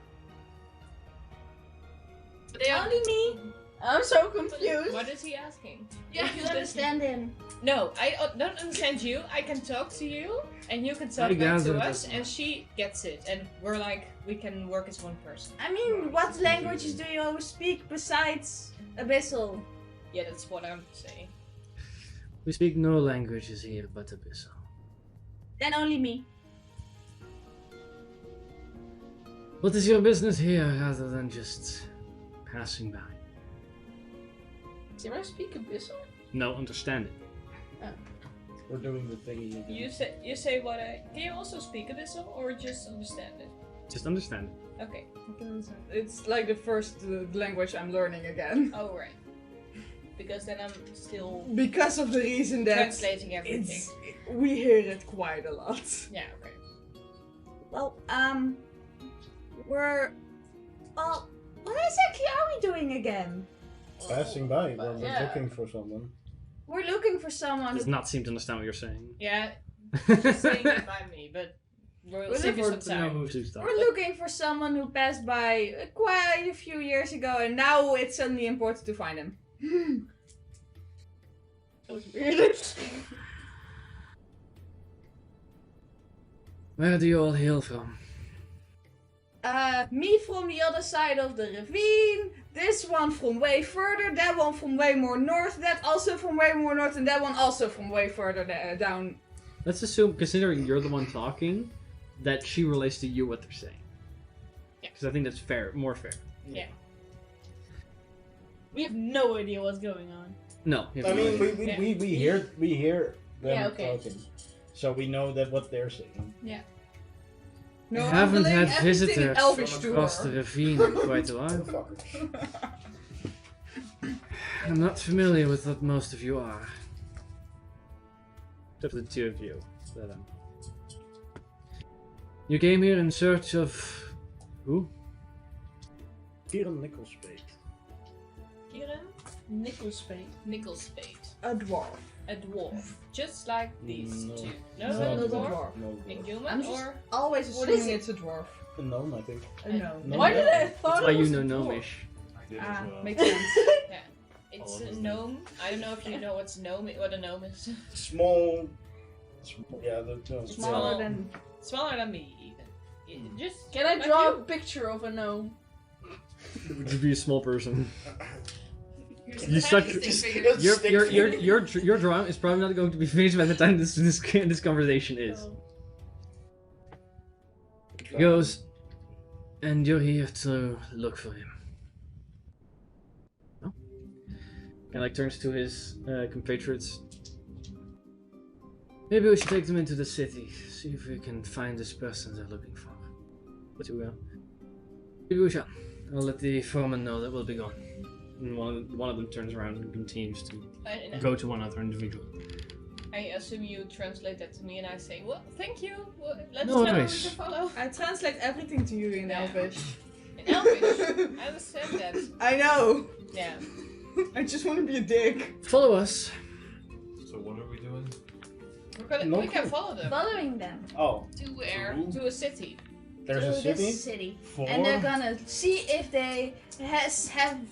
They are Only me. I'm so confused. What is he asking? Yeah, You understand him. No, I don't understand you. I can talk to you, and you can talk I back to gathered us, that- and she gets it, and we're like, we can work as one person. I mean, what languages do you always speak besides Abyssal? Yeah, that's what I'm saying. We speak no languages here but Abyssal. Then only me. What is your business here rather than just passing by? Zero speak Abyssal? No, understand it. We're doing the thingy again. You say what I... Can you also speak Abyssal, or just understand it? Just understand it. Okay. It's like the first language I'm learning again. Oh, right. Because then I'm still Because of the reason that translating everything. we hear it quite a lot. Yeah, okay. Well, we're... Well, what exactly are we doing again? Passing by, we're Yeah. looking for someone. We're looking for someone Does who... not seem to understand what you're saying. Yeah, just saying it by me, but we'll We're save you some looking to know time. who to start. We're looking for someone who passed by quite a few years ago, and now it's suddenly important to find him. That was weird. Where do you all hail from? Me from the other side of the ravine, this one from way further, that one from way more north, that also from way more north, and that one also from way further down. Let's assume, considering you're the one talking, that she relates to you what they're saying. Yeah. Because I think that's fair, more fair. Yeah. We have no idea what's going on. No. I mean, Yeah. we hear them Yeah, okay. talking, so we know that what they're saying. No, I I'm haven't relaying had everything in visitors Elvish from to across her. the ravine in quite a while. Fuckers. I'm not familiar with what most of you are. Except for the two of you. But, you came here in search of... who? Kieran Nicholspade. Kieran? Nickelspade. Nickelspade. A dwarf. A dwarf. Just like these No. two. No, No, not no a dwarf? dwarf. No, A dwarf. human I'm just or... always What is assuming it? it's a dwarf. A gnome, I think. No. No. Why did I thought That's why it you was know a dwarf? gnomish. I did Ah, as well. makes sense. Yeah. It's Oh, a that's gnome. I don't know if you know what a gnome is. Small. Yeah, the Smaller than. Smaller than me, even. Yeah, just Can I like draw you. a picture of a gnome? Would you be a small person? Here's You the suck- tiny just- stick just- figure. Your drawing is probably not going to be finished by the time this conversation is. He goes, and you're here to look for him. Oh. And like turns to his compatriots. Maybe we should take them into the city, see if we can find this person they're looking for. But you will. Maybe we shall. I'll let the foreman know that we'll be gone. And one of them turns around and continues to go to one other individual. I assume you translate that to me and I say, well, thank you. Well, let's No know who worries. to follow. I translate everything to you in Yeah. Elvish. In Elvish. I understand that. I know. Yeah. I just want to be a dick. Follow us. So what are we doing? No We can clue. follow them Following them Oh, To where? to a city. there's to a city. this city. Four. And they're gonna see if they have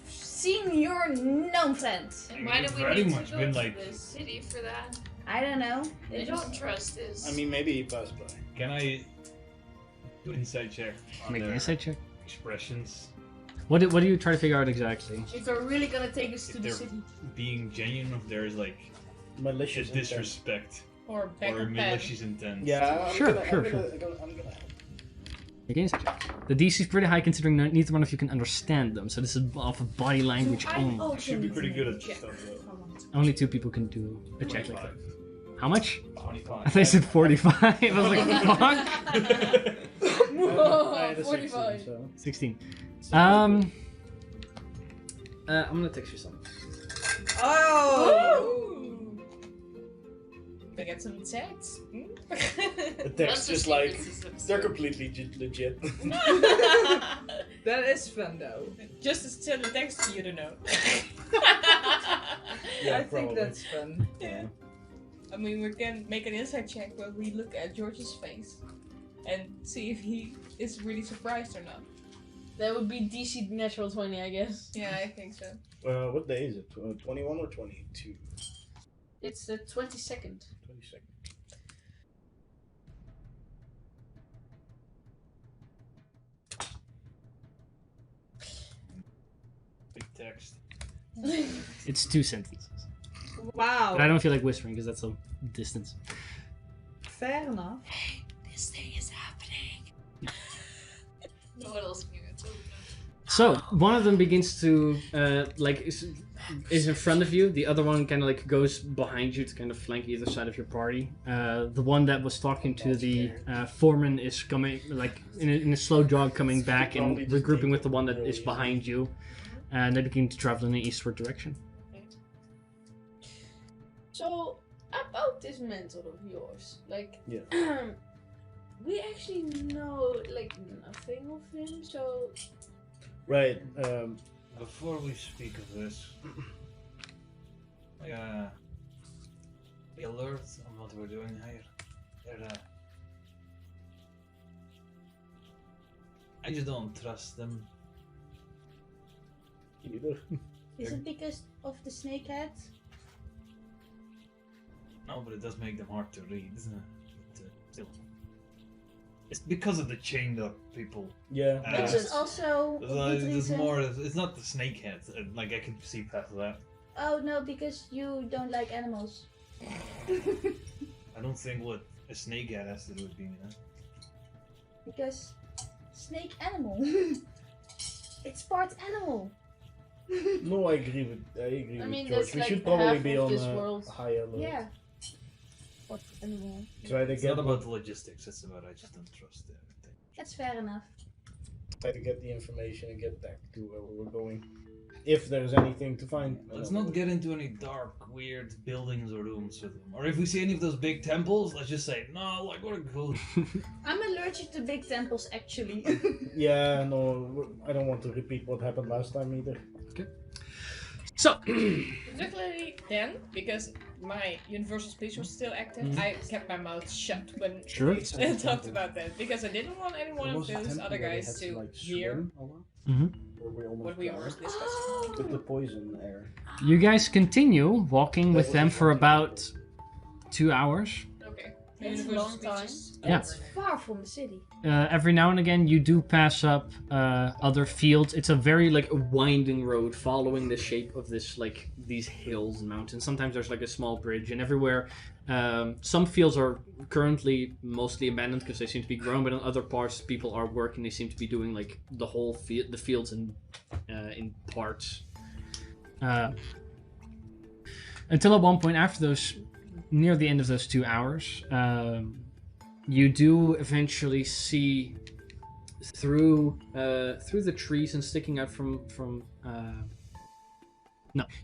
seen your gnome friend. And why do we Pretty need much to go been to like- the city for that? I don't know. They They just don't trust this. I mean, maybe he passed by. Can I do an insight check on Make an their insight check. expressions? What do you try to figure out exactly? If they're really gonna take us to If the they're city. being genuine, if there's like Malicious a intent. disrespect Or back or of pen. malicious intent. Yeah, I'm Sure, gonna, sure, I'm sure. gonna, I'm gonna help. Make an insight check. The DC is pretty high considering neither one of you can understand them, so this is off of body language only. Should be pretty good at this stuff though. Only two people can do a check like that. 25. How much? 25. I thought you said 45. I was like, fuck. I had a 45. 16, so. 16. I'm gonna text you something. Oh! They get some chats. The text That's is the like, secret system. they're completely legit. That is fun though. Just to send a text to you to know. Yeah, I think probably. that's fun. Yeah. I mean, we can make an insight check where we look at George's face and see if he is really surprised or not. That would be DC natural 20, I guess. Yeah, I think so. What day is it? 21 or 22? It's the 22nd. 22nd. Big text. It's 2 sentences. Wow. But I don't feel like whispering because that's a distance. Fair enough. This thing is happening. No one else knew it. So one of them begins to is in front of you. The other one kind of like goes behind you to kind of flank either side of your party. The one that was talking to the foreman is coming like in a slow jog, coming back and regrouping with the one that is behind you. And they begin to travel in the eastward direction. So, about this mentor of yours, like, Yeah. we actually know, like, nothing of him, so... Right. Before we speak of this, be alert on what we're doing here. I just don't trust them. Either. Is it because of the snakehead? No, but it does make them hard to read. Still. It's because of the chained up people. Yeah. Which is also a good It's reason. more. It's not the snakeheads. Like I can see past that. Oh no, because you don't like animals. I don't think what a snakehead has to do with being that. Because snake animal. It's part animal. No, I agree with mean, George. that's We like should probably half be of on this a world. high alert. Yeah. Part animal. Try to It's get not about the logistics. It's about I just don't trust everything. That's fair enough. try to get the information and get back to where we're going. If there's anything to find. Let's not get into any dark, weird buildings or rooms with them. Or if we see any of those big temples, let's just say, no, like what a cool. I'm allergic to big temples actually. Yeah, no, I don't want to repeat what happened last time either. So, Particularly then, because my universal speech was still active, I kept my mouth shut when Sure. we talked about that. Because I didn't want any one of those other guys to hear what we were discussing. With the poison air. you guys continue walking with them for about 2 hours. Okay. That's a Universal long speech time. is- Yeah. It's far from the city. Every now and again, you do pass up other fields. It's a very winding road following the shape of these hills and mountains. Sometimes there's a small bridge, and everywhere. Some fields are currently mostly abandoned because they seem to be grown, but in other parts, people are working. They seem to be doing the whole the fields in parts. Until at one point, near the end of those 2 hours. You do eventually see through the trees and sticking out from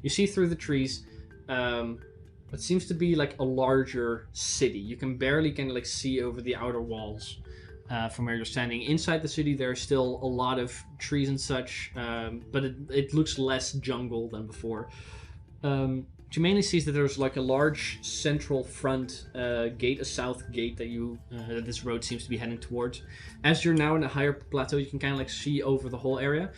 you see through the trees what seems to be a larger city. You can barely see over the outer walls from where you're standing. Inside the city there are still a lot of trees and such, but it looks less jungle than before. What you mainly see is that there's a large central front gate, a south gate that this road seems to be heading towards. As you're now in a higher plateau, you can kind of see over the whole area.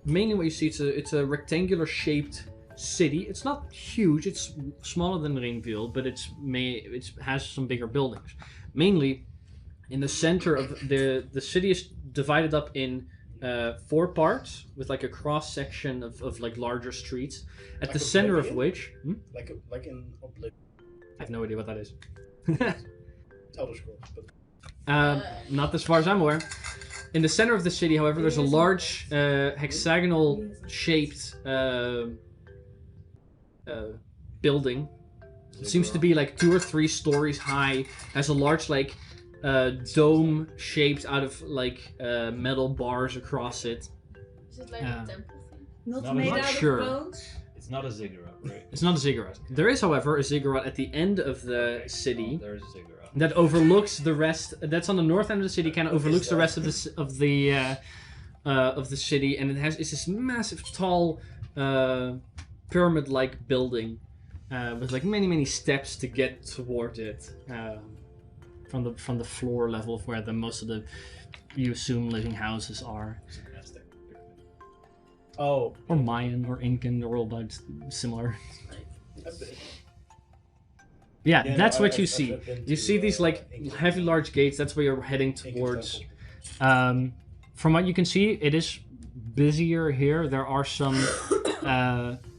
Mainly what you see, it's a rectangular shaped city. It's not huge, it's smaller than Ringville, but it has some bigger buildings. Mainly in the center of the city is divided up in 4 parts with a cross section of larger streets. At the center of which, Like in Oblivion. I have no idea what that is. Elder Scrolls, but Not as far as I'm aware. In the center of the city, however, there's a large hexagonal shaped building. It seems to be 2 or 3 stories high. Has a large dome shaped out of metal bars across it. Is it like Yeah. a temple thing? Not Not made not out sure. of bones? It's not a ziggurat, right? It's not a ziggurat. There is, however, a ziggurat at the end of the city Oh, there's a ziggurat. that overlooks the rest. That's on the north end of the city. Kind of overlooks the rest of of the city, and it's this massive, tall, pyramid-like building with like many steps to get toward it from the floor level of where most of the, you assume, living houses are. Oh. Or Mayan or Incan, they're all about similar. Yeah, that's what you see. You see these like heavy, large gates. That's where you're heading towards. From what you can see, it is busier here. There are some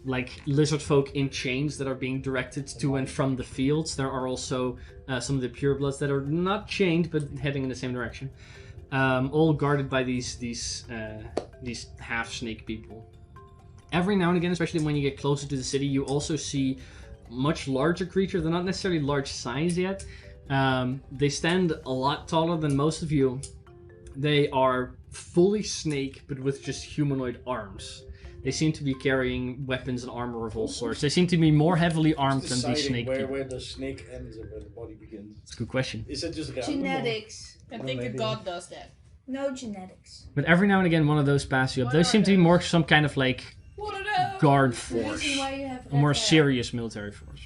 like lizard folk in chains that are being directed to and from the fields. There are also some of the purebloods that are not chained but heading in the same direction. All guarded by these half snake people. Every now and again, especially when you get closer to the city, you also see much larger creatures. They're not necessarily large size yet. They stand a lot taller than most of you. They are fully snake, but with just humanoid arms. They seem to be carrying weapons and armor of all sorts. They seem to be more heavily armed than these snake people. Where the snake ends and where the body begins. It's a good question. Is it just random? Genetics. I think a god does that. No genetics. But every now and again, one of those pass you up. Those seem to be more some kind of like guard force, a more serious military force.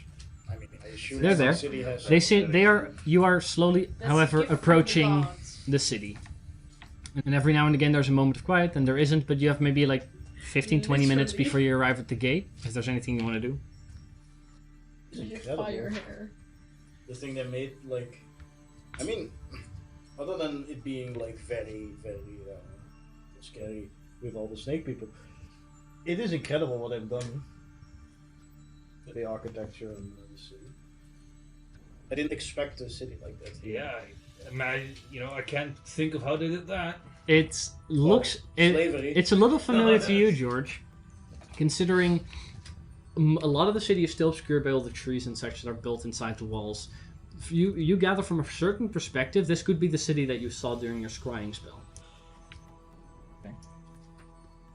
I mean, I assume They're there. the city has They see they are. You are slowly, however, approaching the city. And every now and again, there's a moment of quiet, and there isn't. But you have maybe like 15-20 minutes before you arrive at the gate. If there's anything you want to do. It's incredible. Fire here. The thing that made like, I mean, other than it being like very scary with all the snake people, it is incredible what they've done. The architecture and the city. I didn't expect a city like that. Yeah, I can't think of how they did that. It looks. Slavery. It's a little familiar to you, George, considering a lot of the city is still obscured by all the trees and such that are built inside the walls. You gather from a certain perspective, this could be the city that you saw during your scrying spell.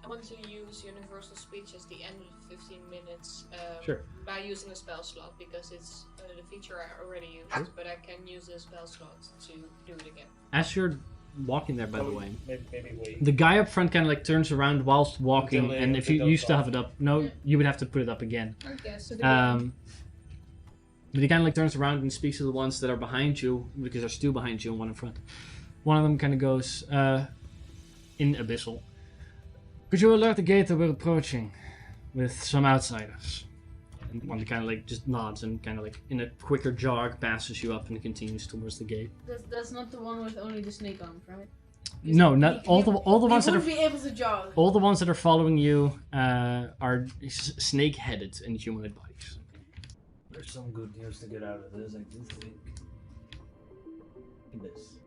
I want to use Universal Speech as the end of the 15 minutes Sure. by using a spell slot because it's the feature I already used, Sure. but I can use a spell slot to do it again. As you're walking there, by the way, Maybe wait. the guy up front kind of like turns around whilst walking, Until they- and if they you don't still have talk. it up, no, you would have to put it up again. Okay, so But he kind of like turns around and speaks to the ones that are behind you, because there's two behind you and one in front. One of them kind of goes, in Abyssal. Could you alert the gate that we're approaching with some outsiders? And one kind of like just nods and kind of like in a quicker jog passes you up and continues towards the gate. That's not the one with only the snake arms, right? No, not all the ones that You are would be able to jog. all the ones that are following you are snake-headed and humanoid bodies. There's some good news to get out of this, I do think. This.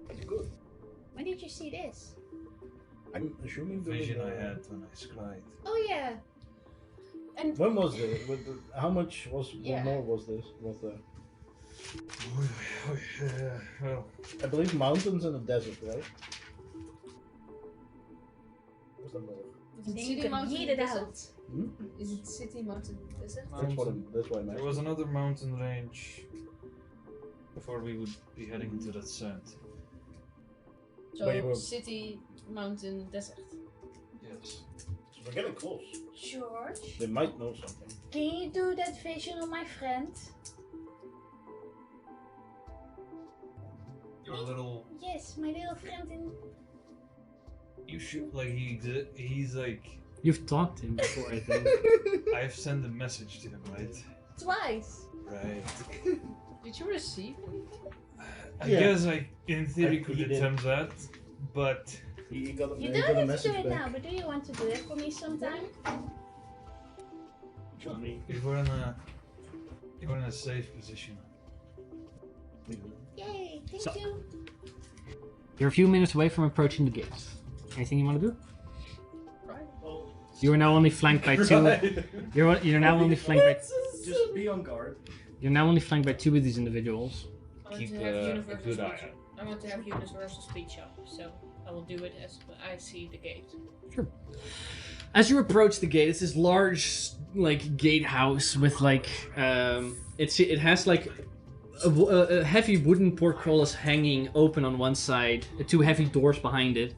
It's good. When did you see this? I'm assuming the Vision I had when I scried. Oh yeah. And When was it? How much was? Yeah. What more was this? Was there? Well, I believe mountains and a desert, right? Was there more? Is then it you city, can mountain, heat it desert? out. Is it city, mountain, desert? That's what I'm there asking. was another mountain range before we would be heading into that sand. But you So were- city, mountain, desert. Yes. We're getting close. George, They might know something. can you do that vision on my friend? Your little. Yes, my little friend in. You should like he's like. You've talked to him before, I think. I've sent a message to him, right? Twice. Right. Did you receive anything? I Yeah. guess I, in theory, could He did. attempt that, but He got a, You he don't got a have to message do it back. now, but do you want to do it for me sometime? Me. you're in a safe position. Yay, thank So- you. You're a few minutes away from approaching the gates. Anything you want to do? Well, You are now only flanked by two. right. You're now only flanked by. Just be on guard. You're now only flanked by two of these individuals. I want Keep to have a universal good eye speech. out. I want to have universal speech up, so I will do it as I see the gate. As you approach the gate, it's this large, like, gatehouse with like, it has like a heavy wooden portcullis hanging open on one side, two heavy doors behind it,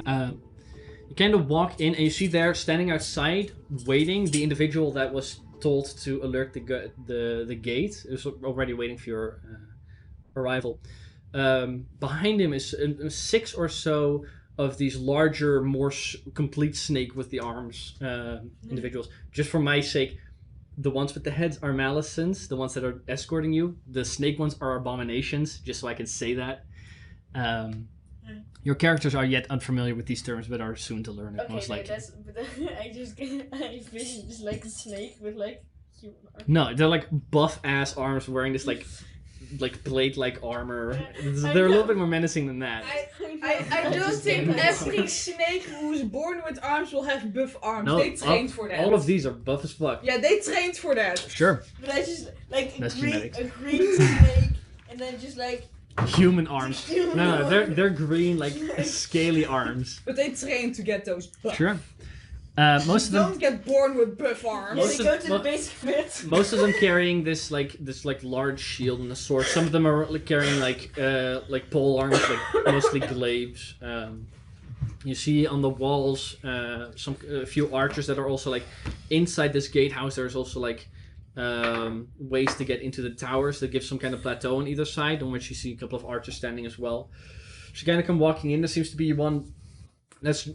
You kind of walk in and you see there, standing outside, waiting, the individual that was told to alert the gate. Is already waiting for your arrival. Behind him is 6 or so of these larger, more complete snake with the arms individuals. Just for my sake, the ones with the heads are Malicens. The ones that are escorting you, the snake ones are abominations. Just so I can say that. Your characters are yet unfamiliar with these terms, but are soon to learn it, Okay, most likely. but I envision just like a snake with like human arms. No, they're like buff ass arms wearing this like blade-like armor. They're a little bit more menacing than that. I don't think every snake who's born with arms will have buff arms. No, They trained for that. all of these are buff as fuck. Yeah, they trained for that. Sure. But I just like That's a genetics. green snake, and then just like Human arms. Human No, arms. they're green, like scaly arms. But they trained to get those buff. Sure. Most of them. Don't get born with buff arms. Most they of- go to the basic fit. Most of them carrying this large shield and a sword. Some of them are like carrying like pole arms, like mostly glaives. You see on the walls a few archers that are also like inside this gatehouse. There's also like ways to get into the towers that give some kind of plateau on either side, on which you see a couple of archers standing as well. So you kind of come walking in. There seems to be one that's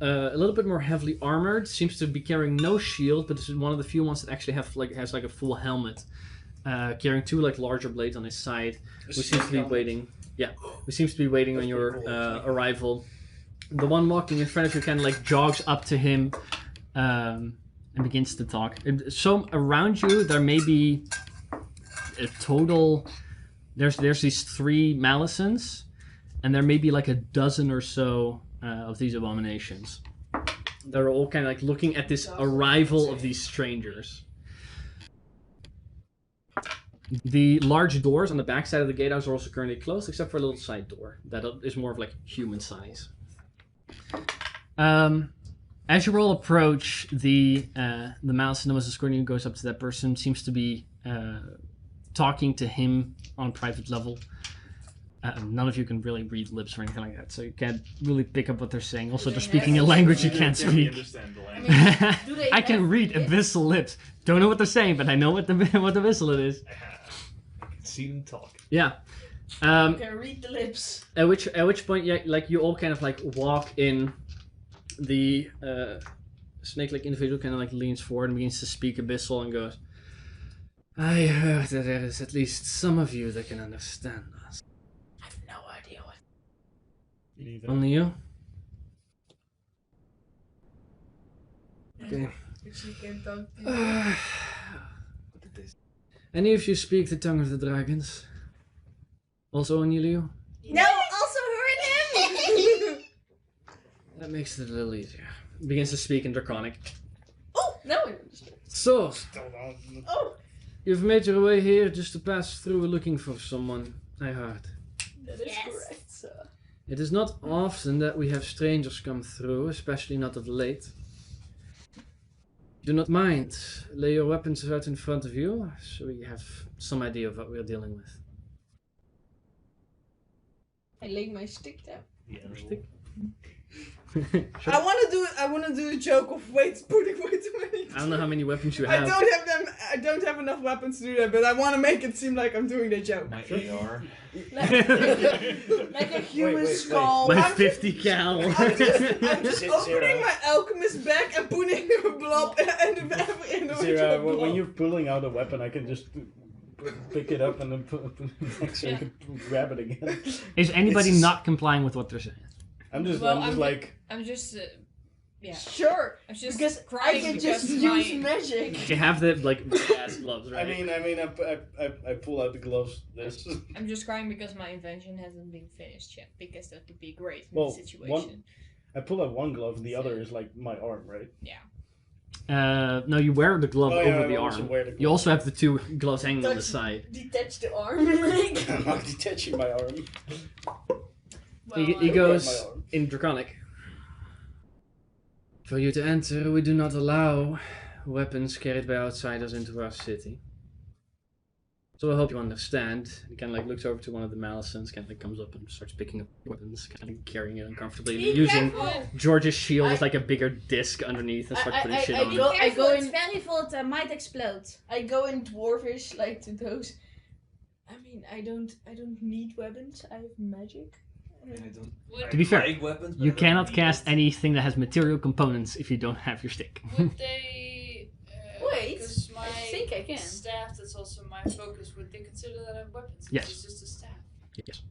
a little bit more heavily armored. Seems to be carrying no shield, but this is one of the few ones that actually has a full helmet, carrying 2 like larger blades on his side. Who seems to be waiting. Yeah, who seems to be waiting on your arrival. The one walking in front of you kind of like jogs up to him and begins to talk. So around you, there may be a total. There's these 3 Malicens, and there may be like a dozen or so of these abominations. They're all kind of like looking at this arrival of these strangers. The large doors on the back side of the gatehouse are also currently closed, except for a little side door that is more of like human size. As you all approach, the Malicen that was escorting you goes up to that person, seems to be talking to him on a private level. None of you can really read lips or anything like that, so you can't really pick up what they're saying. Also, they're speaking a language you can't speak. Understand the language. Do they I can have read lips? abyssal lips. Don't know what they're saying, but I know what the abyssal it is. I can see them talk. Yeah. You can read the lips. At which point, yeah, like you all kind of like walk in. The snake-like individual kind of like leans forward and begins to speak abyssal and goes, "I heard that there is at least some of you that can understand us. I have no idea what. Neither. Only you? Okay. She can talk to you. Any of you speak the tongue of the dragons? Also Onyilio? No, also her and him! That makes it a little easier. Begins to speak in Draconic. Oh, now I understand. So, Oh, you've made your way here just to pass through looking for someone, I heard. that is Yes. correct, sir. It is not often that we have strangers come through, especially not of late. Do not mind. Lay your weapons out in front of you, so we have some idea of what we're dealing with. I lay my stick down. Yeah, Stick. I want to do a joke of putting way too many. I don't know how many weapons you I have. don't have enough weapons to do that, but I want to make it seem like I'm doing the joke. my AR. Like a human wait. skull. My I'm 50 cal. I'm just Zero. opening my alchemist bag and putting a blob in the Zira, blob. when you're pulling out a weapon, I can just pick it up and then put it back so you can grab it again. Is anybody It's- not complying with what they're saying? I'm just Well, like, I'm just, yeah. Sure, I'm just because I crying can because just my- use magic. You have the like ass gloves, I right? mean, I pull out the gloves. This. I'm just crying because my invention hasn't been finished yet, because that would be great in Well, this situation. I pull out one glove, and the other is like my arm, right? No, you wear the glove Oh, yeah, over I the also arm. wear the You glove. also have the 2 gloves hanging on the Touch- side. Detach the arm. Like. I'm not detaching my arm. He I goes wear my arm. in Draconic. For you to enter, we do not allow weapons carried by outsiders into our city. So I hope you understand. He kind of like looks over to one of the Malisons, kind of like comes up and starts picking up weapons, kind of carrying it uncomfortably, Be using careful. George's shield as like a bigger disc underneath and start putting shit on Be it. I careful, go it's in- very volatile, might explode. I go in dwarvish like to those. I mean, I don't need weapons. I have magic. I don't To be fair, like weapons, but You I don't cannot need cast it. anything that has material components if you don't have your stick. Would they? Wait, Because my I think I can. staff, that's also my focus. Would they consider that a weapon? Since Yes. It's just a staff. Yes.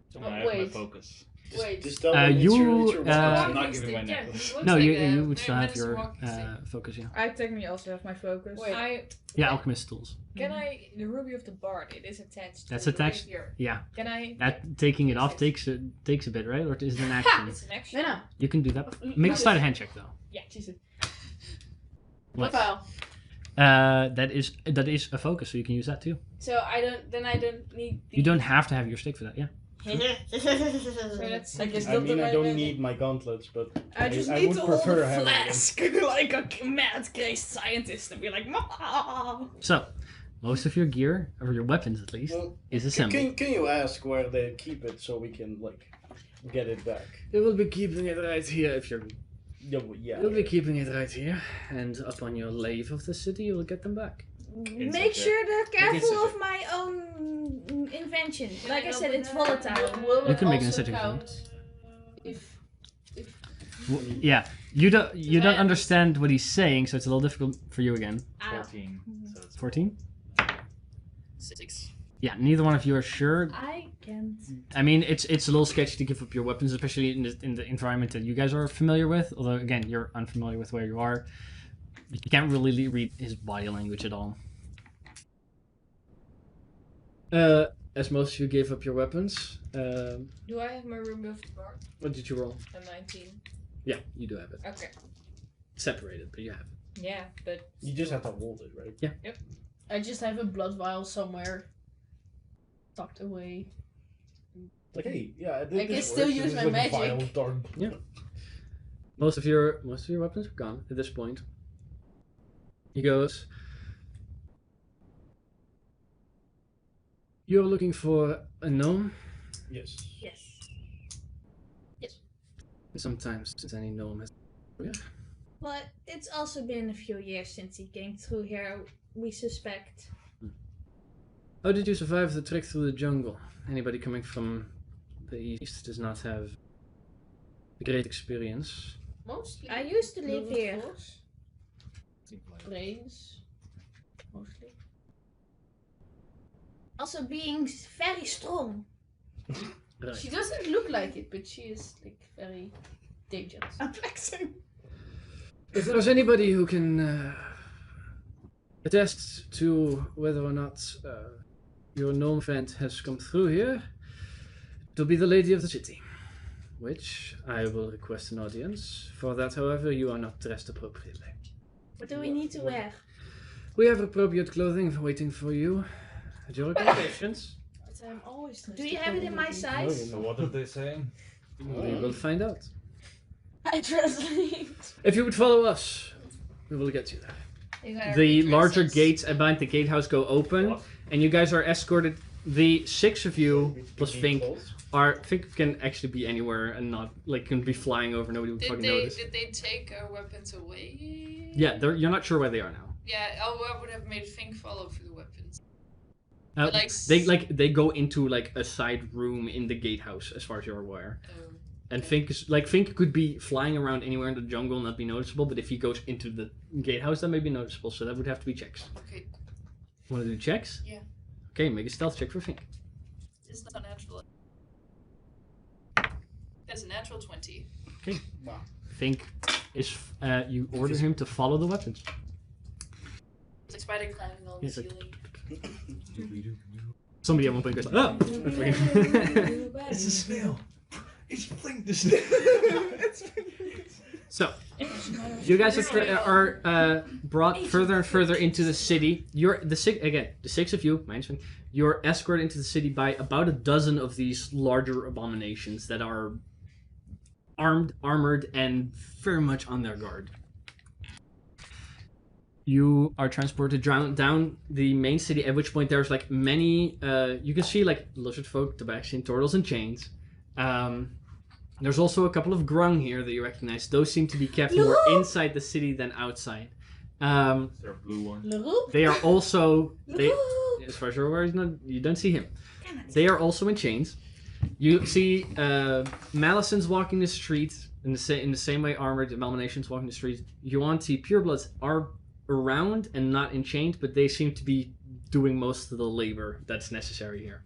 So Oh, I have my wait. focus. Wait. Just tell them it's you, your weapon. I'm not Walking giving my stick, yeah, necklace. it looks No, like you a would still have medicine your walking stick. focus, yeah. I technically also have my focus. Wait. Yeah, alchemist tools. Can I? The ruby of the bard. It is attached. That's to the attached? rapier. Yeah. Can I? That taking it off takes a bit, right? Or is it an action? It's an action. No. You can do that. Make a sleight of hand check though. Yeah, Jesus. What? Profile. That is a focus, so you can use that too. So I don't need. You don't have to have your stick for that, yeah. So that's. I guess I mean, I don't need my gauntlets, but I just I need would to hold prefer a having them. flask like a mad crazed scientist and be like, "Ma." So, most of your gear, or your weapons at least, Well, is assembled. Can you ask where they keep it so we can like get it back? They will be keeping it right here if you're... Yeah, well, yeah. You'll be keeping it right here, and upon your leave of the city, you will get them back. Make sure they're careful Insect of my own invention. Can Like I I open said, it's it? volatile. Will You it can make an also initiative count if Yeah, you don't I- understand what he's saying, so it's a little difficult for you again. Ow. 14. So it's 14? 6. Yeah, neither one of you are sure. I can't. I mean, it's a little sketchy to give up your weapons, especially in the environment that you guys are familiar with. Although again, you're unfamiliar with where you are. You can't really read his body language at all. As most of you gave up your weapons, Do I have my ruby of the bard? what did you roll? A 19. Yeah, you do have it. Okay. Separated, but you have it. Yeah, but You just have to hold it, right? I just have a blood vial somewhere tucked away. Like, hey, yeah, I this can works. still This use is my like a vial magic. of dark Yeah. blood. Most of your weapons are gone at this point. He goes, "You're looking for a gnome? Yes. Yes. Sometimes since any gnome has... But it's also been a few years since he came through here, we suspect. How did you survive the trek through the jungle? Anybody coming from the east does not have a great experience. Mostly. I used to live Little here. dwarves, brains. Mostly. Also being very strong. Right. She doesn't look like it, but she is like very dangerous. I'm flexing. If there's anybody who can attest to whether or not your gnome friend has come through here, it'll be the lady of the city. Which I will request an audience. For that, however, you are not dressed appropriately. What do we need to wear? We have appropriate clothing waiting for you at your accommodations. But I'm always Do you have it in my size? So what are they saying? We will find out. I translate. If you would follow us, we will get you there. You gotta The retrace larger this. gates behind the gatehouse go open, and you guys are escorted. The 6 of you plus Fink Fink can actually be anywhere and not like can be flying over. Nobody would fucking notice. Did they take our weapons away? Yeah, you're not sure where they are now. Yeah, I would have made Fink follow for the weapons. Like They go into like a side room in the gatehouse, as far as you're aware. And Fink could be flying around anywhere in the jungle and not be noticeable, but if he goes into the gatehouse, that may be noticeable. So that would have to be checks. Okay, Want to do checks? Yeah. Okay, make a stealth check for Fink. it's not natural. That's a natural 20. Okay. Wow. Fink is. You order him to follow the weapons. It's like spider climbing on the He's like- ceiling. Somebody at one point goes, "Oh!" It's a snail. It's Flink the snail. So, you guys are brought further and further into the city. The 6 of you, minus Fink, you're escorted into the city by about a dozen of these larger abominations that are armed, armored, and very much on their guard. You are transported down the main city, at which point there's like many, you can see like lizard folk, tabaxi, turtles in chains. There's also a couple of grung here that you recognize. Those seem to be kept more inside the city than outside. Is there a blue one? They are also, as far as you're aware, you don't see him. They are also in chains. You see Malisons walking the street in the same way armored Abominations walking the street. Yuan-Ti purebloods are around and not enchained, but they seem to be doing most of the labor that's necessary here.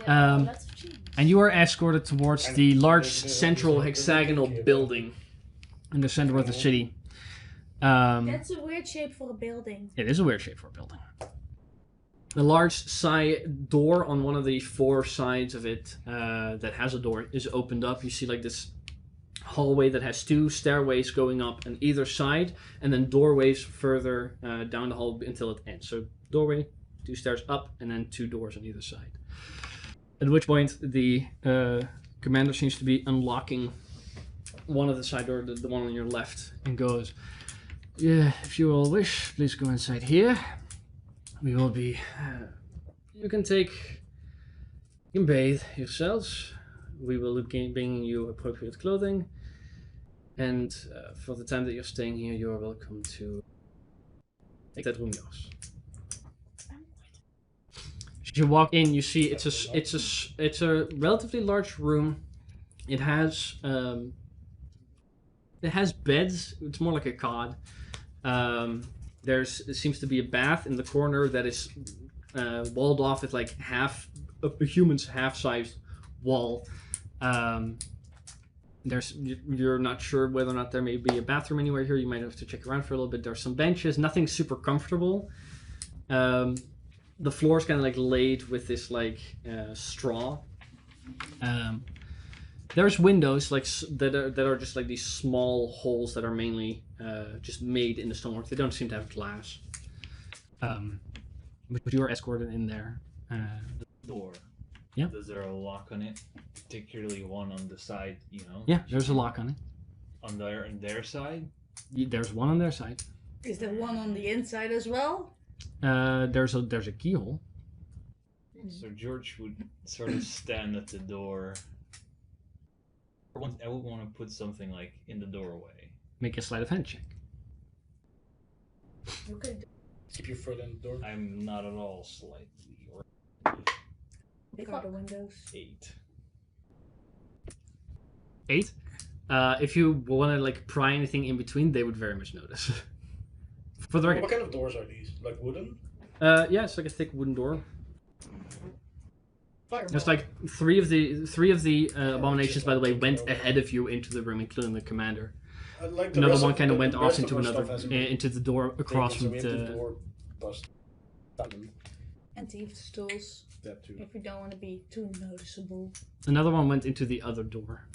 And you are escorted towards the large central hexagonal building in the center of the city. That's a weird shape for a building. It is a weird shape for a building. A large side door on one of the four sides of it that has a door is opened up. You see like this hallway that has two stairways going up on either side, and then doorways further down the hall until it ends. So doorway, two stairs up, and then two doors on either side. At which point the commander seems to be unlocking one of the side doors, the one on your left, and goes, "Yeah, if you all wish, please go inside here. We will be. You can bathe yourselves. We will be bringing you appropriate clothing. And for the time that you're staying here, you are welcome to make that room yours." As you walk in, you see it's a relatively large room. It has beds. It's more like a cot. There seems to be a bath in the corner that is walled off with like half a human's half-sized wall. You're not sure whether or not there may be a bathroom anywhere here. You might have to check around for a little bit. There's some benches, nothing super comfortable. The floor is kind of like laid with this like straw. There's windows like that are just like these small holes that are mainly just made in the stonework. They don't seem to have glass. But you are escorted in there. Door. Yeah. Is there a lock on it? Particularly one on the side, you know? Yeah, there's a lock on it. On their side? There's one on their side. Is there one on the inside as well? There's a keyhole. So George would sort of stand at the door. I would want to put something like in the doorway. Make a sleight of hand check. Okay. Keep your foot in the door. I'm not at all slightly. Big are the windows. 8. 8. If you want to like pry anything in between, they would very much notice. For the record. What kind of doors are these? Like wooden? Yeah, it's like a thick wooden door. There's like three of the abominations, by the way, went ahead of you into the room, including the commander. Like the Another one kind of went the off rest into of our another, stuff hasn't into the door across so from we have the the. door bust. And thieves' tools. That too. If we don't want to be too noticeable. Another one went into the other door,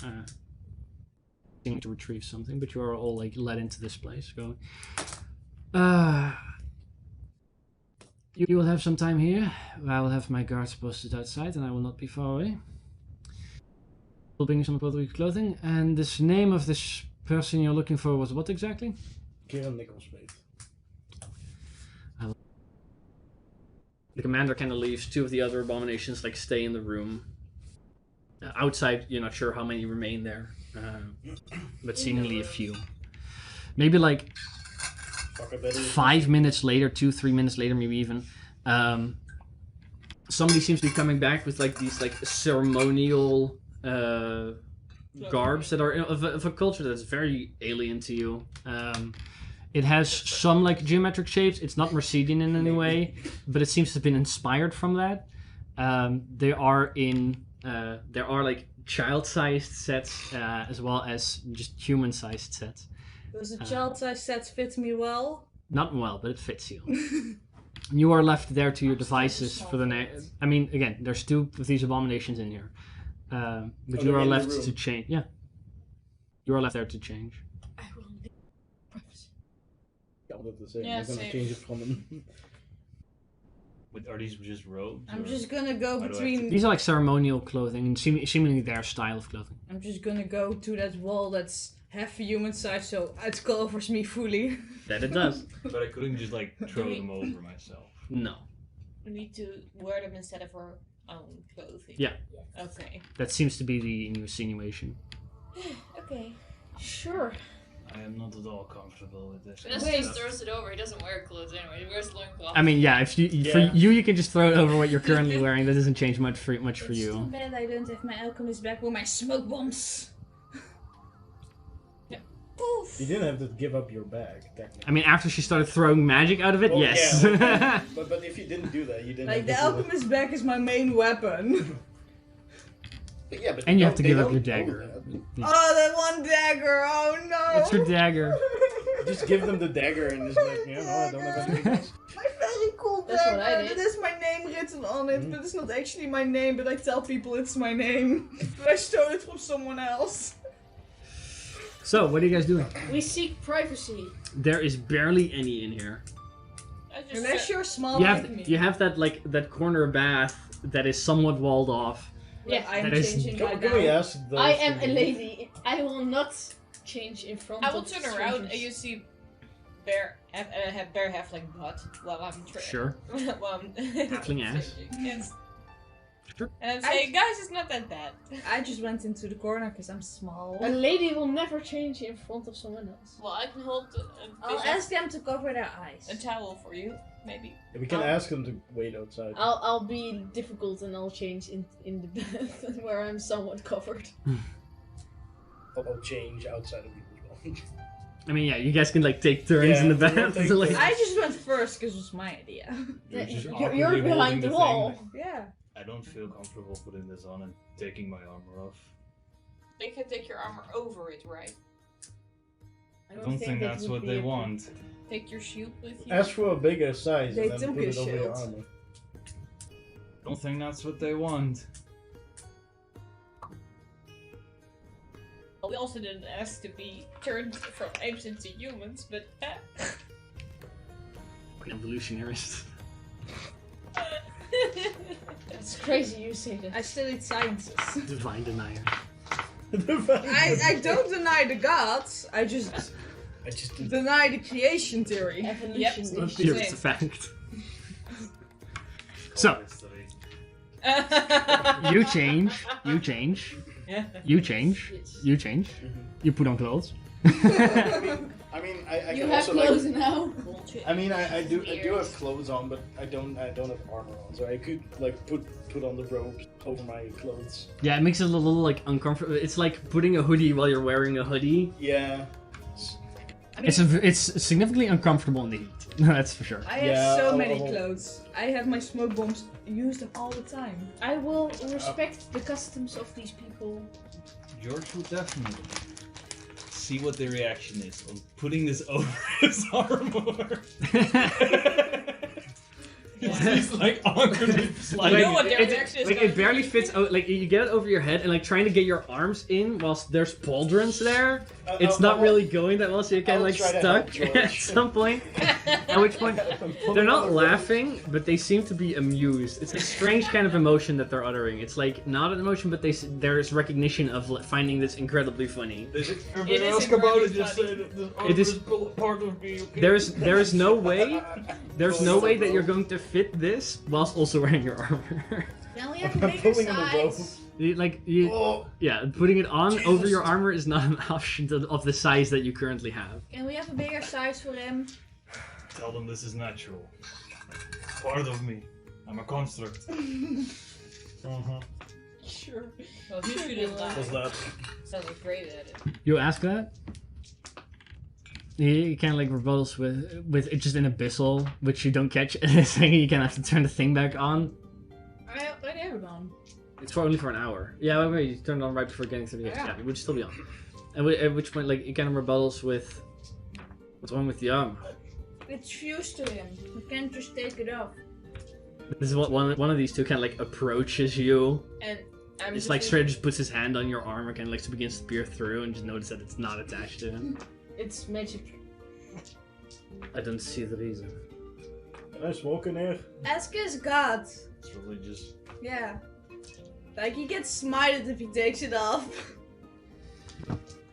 to retrieve something, but you are all like led into this place, going. You will have some time here. I will have my guards posted outside, and I will not be far away. We'll bring you some appropriate clothing. And this name of this person you're looking for was what exactly? Kieran Nicholsmith. The commander kind of leaves. Two of the other abominations like stay in the room. Outside, you're not sure how many remain there, but seemingly a few. Maybe like 5 minutes later, 2-3 minutes later, maybe even. Somebody seems to be coming back with like these like ceremonial garbs that are of a culture that's very alien to you. It has some like geometric shapes. It's not Mercedian in any way, but it seems to have been inspired from that. There are like child-sized sets as well as just human-sized sets. Does the child-sized sets fit me well? Not well, but it fits you. You are left there to your devices for the next. I mean, again, there's 2 of these abominations in here, but you are left to change. Yeah, you are left there to change. I will leave. I wanted to say, Yeah, I'm gonna same. change it from them. Are these just robes? I'm or- just gonna go How do I between. These are like ceremonial clothing and seemingly their style of clothing. I'm just gonna go to that wall that's half a human size, so it covers me fully. That it does. But I couldn't just like throw them over myself. No. We need to wear them instead of our own clothing. Yeah. Okay. That seems to be the insinuation. Okay. Sure. I am not at all comfortable with this. Vanessa just throws it over. He doesn't wear clothes anyway. He wears loincloth. I mean, yeah. If for you can just throw it over what you're currently wearing. That doesn't change much for It's too you. bad I don't have my alchemist back with my smoke bombs. Poof. You didn't have to give up your bag, technically. I mean, after she started throwing magic out of it, Well, yes. yeah, but if you didn't do that, you didn't. Like, the have to do it. alchemist bag is my main weapon. But yeah, but And you have to they give up don't your know dagger. that. Oh, that one dagger! Oh no! It's your dagger. Just give them the dagger and just like, yeah, no, I don't have anything else. My very cool That's what I dagger! did. That has my name written on it, but it's not actually my name, but I tell people it's my name. But I stole it from someone else. So, what are you guys doing? We seek privacy. There is barely any in here. I just Unless you're small You like have me. you have that corner bath that is somewhat walled off. Yeah, I'm that is- changing my Can we gown. ask those I am who- a lady. I will not change in front I of will turn around and strangers. you see Bear have like butt while I'm Sure. while I'm Halfling ass. Yes. Sure. And I'm saying, guys, it's not that bad. I just went into the corner because I'm small. A lady will never change in front of someone else. Well, I can hold I'll ask them to cover their eyes. a towel for you, maybe. We can ask them to wait outside. I'll be difficult and I'll change in the bed where I'm somewhat covered. I'll change outside of people's walls. I mean, yeah, you guys can like take turns Yeah, in the we'll bath. take So, like, turns. I just went first because it was my idea. You're just You're awkwardly behind holding the thing. wall. Yeah. I don't feel comfortable putting this on and taking my armor off. You can take your armor over it, right? I don't think that that's would what be they a- want. Take your shield with you. Ask for a bigger size They and then took put his it over your shield. armor. I don't think that's what they want. Well, we also didn't ask to be turned from apes into humans, but evolutionarist. It's crazy you say that. I still eat sciences. Divine denier. I don't deny the gods, I just I just did. deny the creation theory. Evolution Yep. is It's Here, the it's a same. fact. So, you change, you change, you change, you change, you put on clothes. I mean, I You can have also clothes like. now. Bullshit. I mean, I do have clothes on, but I don't have armor on, so I could like put on the robes over my clothes. Yeah, it makes it a little like uncomfortable. It's like putting a hoodie while you're wearing a hoodie. Yeah. It's significantly uncomfortable in the heat. That's for sure. I have Yeah, so I'll- many I'll- clothes. I have my smoke bombs, use them all the time. I will respect the customs of these people. George would definitely see what the reaction is on putting this over his armor. He's like awkwardly You sliding. know what their it, reaction is like going it barely to be. fits out. Like you get it over your head and like trying to get your arms in whilst there's pauldrons there. It's not really going that well, so you're kind of I'll like try to stuck help at George. some point. At which point they're not laughing, but they seem to be amused. It's a strange kind of emotion that they're uttering. It's like not an emotion, but there's recognition of finding this incredibly funny. It is incredibly funny. It is- part of me. Okay? There's no way that you're going to fit this whilst also wearing your armor. Can we have a I'm bigger pulling on the rope. size? Oh, Yeah, putting it on over your Jesus. armor is not an option of the size that you currently have. Can we have a bigger size for him? Tell them this is natural. Part of me. I'm a construct. Sure. Well, he shouldn't lie. what's that? Sounds like great at it. You ask that? He kind of like rebuttals with it just an abyssal, which you don't catch, saying you kind of have to turn the thing back on. I have it on. It's only for an hour. Yeah, wait, you turn it on right before getting to the Yeah. yeah, it would still be on. At which point, like, it kind of rebuttals with, what's wrong with the arm? It's fused to him. We can't just take it off. This is what one of these two kind of like approaches you. And I'm It's just like straight just puts his hand on your arm and kind of like begins to peer through and just notice that it's not attached to him. It's magic. I don't see the reason. Can I smoke in here? Ask his god. It's religious. Yeah. Like, he gets smited if he takes it off.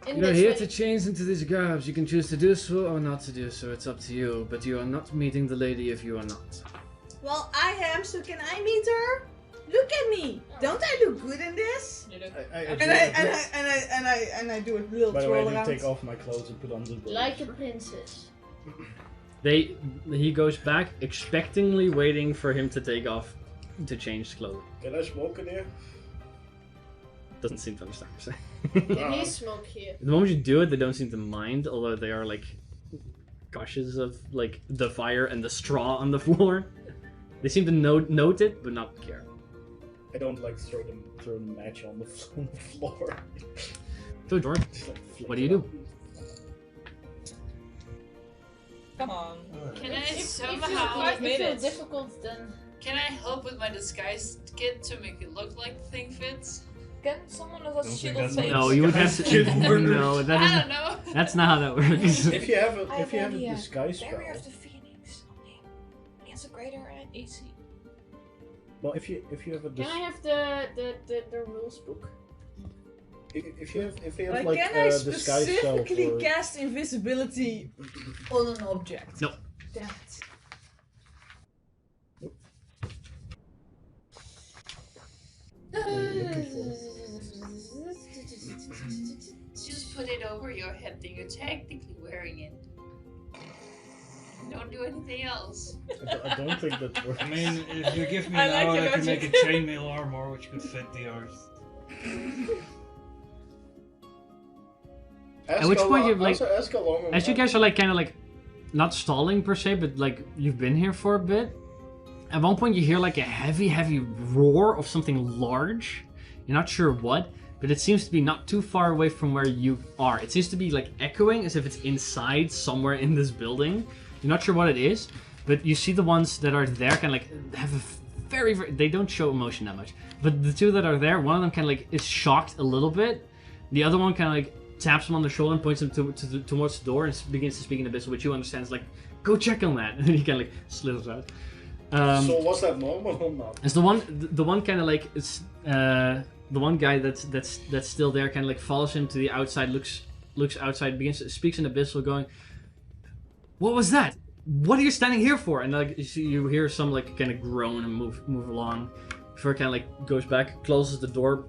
In You're this here way. to change into these garbs. You can choose to do so or not to do so. It's up to you. But you are not meeting the lady if you are not. Well, I am, so can I meet her? Look at me! Don't I look good in this? You look And I do a little By the way, I twirl do around. take off my clothes and put on the robes. like a princess. He goes back, expectingly waiting for him to take off to change clothes. Can I smoke in here? Doesn't seem to understand what you're saying. Can he smoke here? The moment you do it, they don't seem to mind, although they are like gushes of like the fire and the straw on the floor. They seem to note it, but not care. I don't like throw the match on the floor. So George, Just, like, flick what do it you up. do? Come on. Can I If you somehow... find it feel minutes. difficult, then Can I help with my disguise kit to make it look like the thing fits? Can someone of Don't us think shield that's face? No, you would have Disguise to. kit works. No, that I is. don't know. That's not how that works. If you have I a have an idea. disguise spell, Barrier of the Phoenix. Against a greater AC. well, if you have a can I have the rules book? if you have Like, like can a I disguise spell specifically for cast invisibility on an object? No. Damn it. Just put it over your head, then you're technically wearing it. Don't do anything else. I don't think that works. I mean, if you give me I an like hour, your I can make logic. a chainmail armor which could fit the earth. Ask At which how point long- you, like- also ask how long As you guys are like kind of like not stalling per se, but like you've been here for a bit. At one point you hear like a heavy roar of something large. You're not sure what, but it seems to be not too far away from where you are. It seems to be like echoing as if it's inside somewhere in this building. You're not sure what it is, but you see the ones that are there kind of like have a very they don't show emotion that much. But the two that are there, one of them kind of like is shocked a little bit. The other one kind of like taps him on the shoulder and points him towards the door and begins to speak in Abyssal, which you understand is like, go check on that. And he kind of like slithers out. So was that normal or not? It's the one kind of like it's the one guy that's still there, kind of like follows him to the outside, looks outside, speaks in Abyssal, going, "What was that? What are you standing here for?" And like you hear some like kind of groan and move along. Before it kind of like goes back, closes the door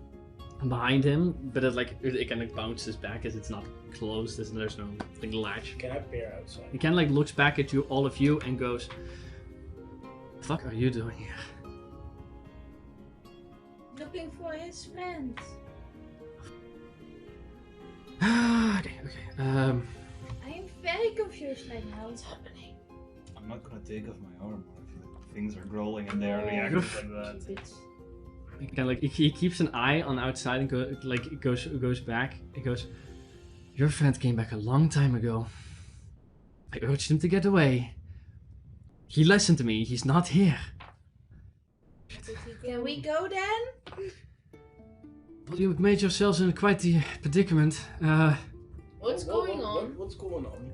behind him, but it kind of bounces back as it's not closed, as there's no like latch. Can I peer outside? He kind of like looks back at all of you, and goes, "The fuck are you doing here?" Looking for his friend. Okay. I am very confused right now. What's happening? I'm not gonna take off my armor if things are growling and they are reacting like that. Keep it. Kind of like he keeps an eye on outside and goes back. He goes, "Your friend came back a long time ago. I urged him to get away. He listened to me. He's not here." Can we go then? Well, you've made yourselves in quite the predicament. What's going on? What's going on?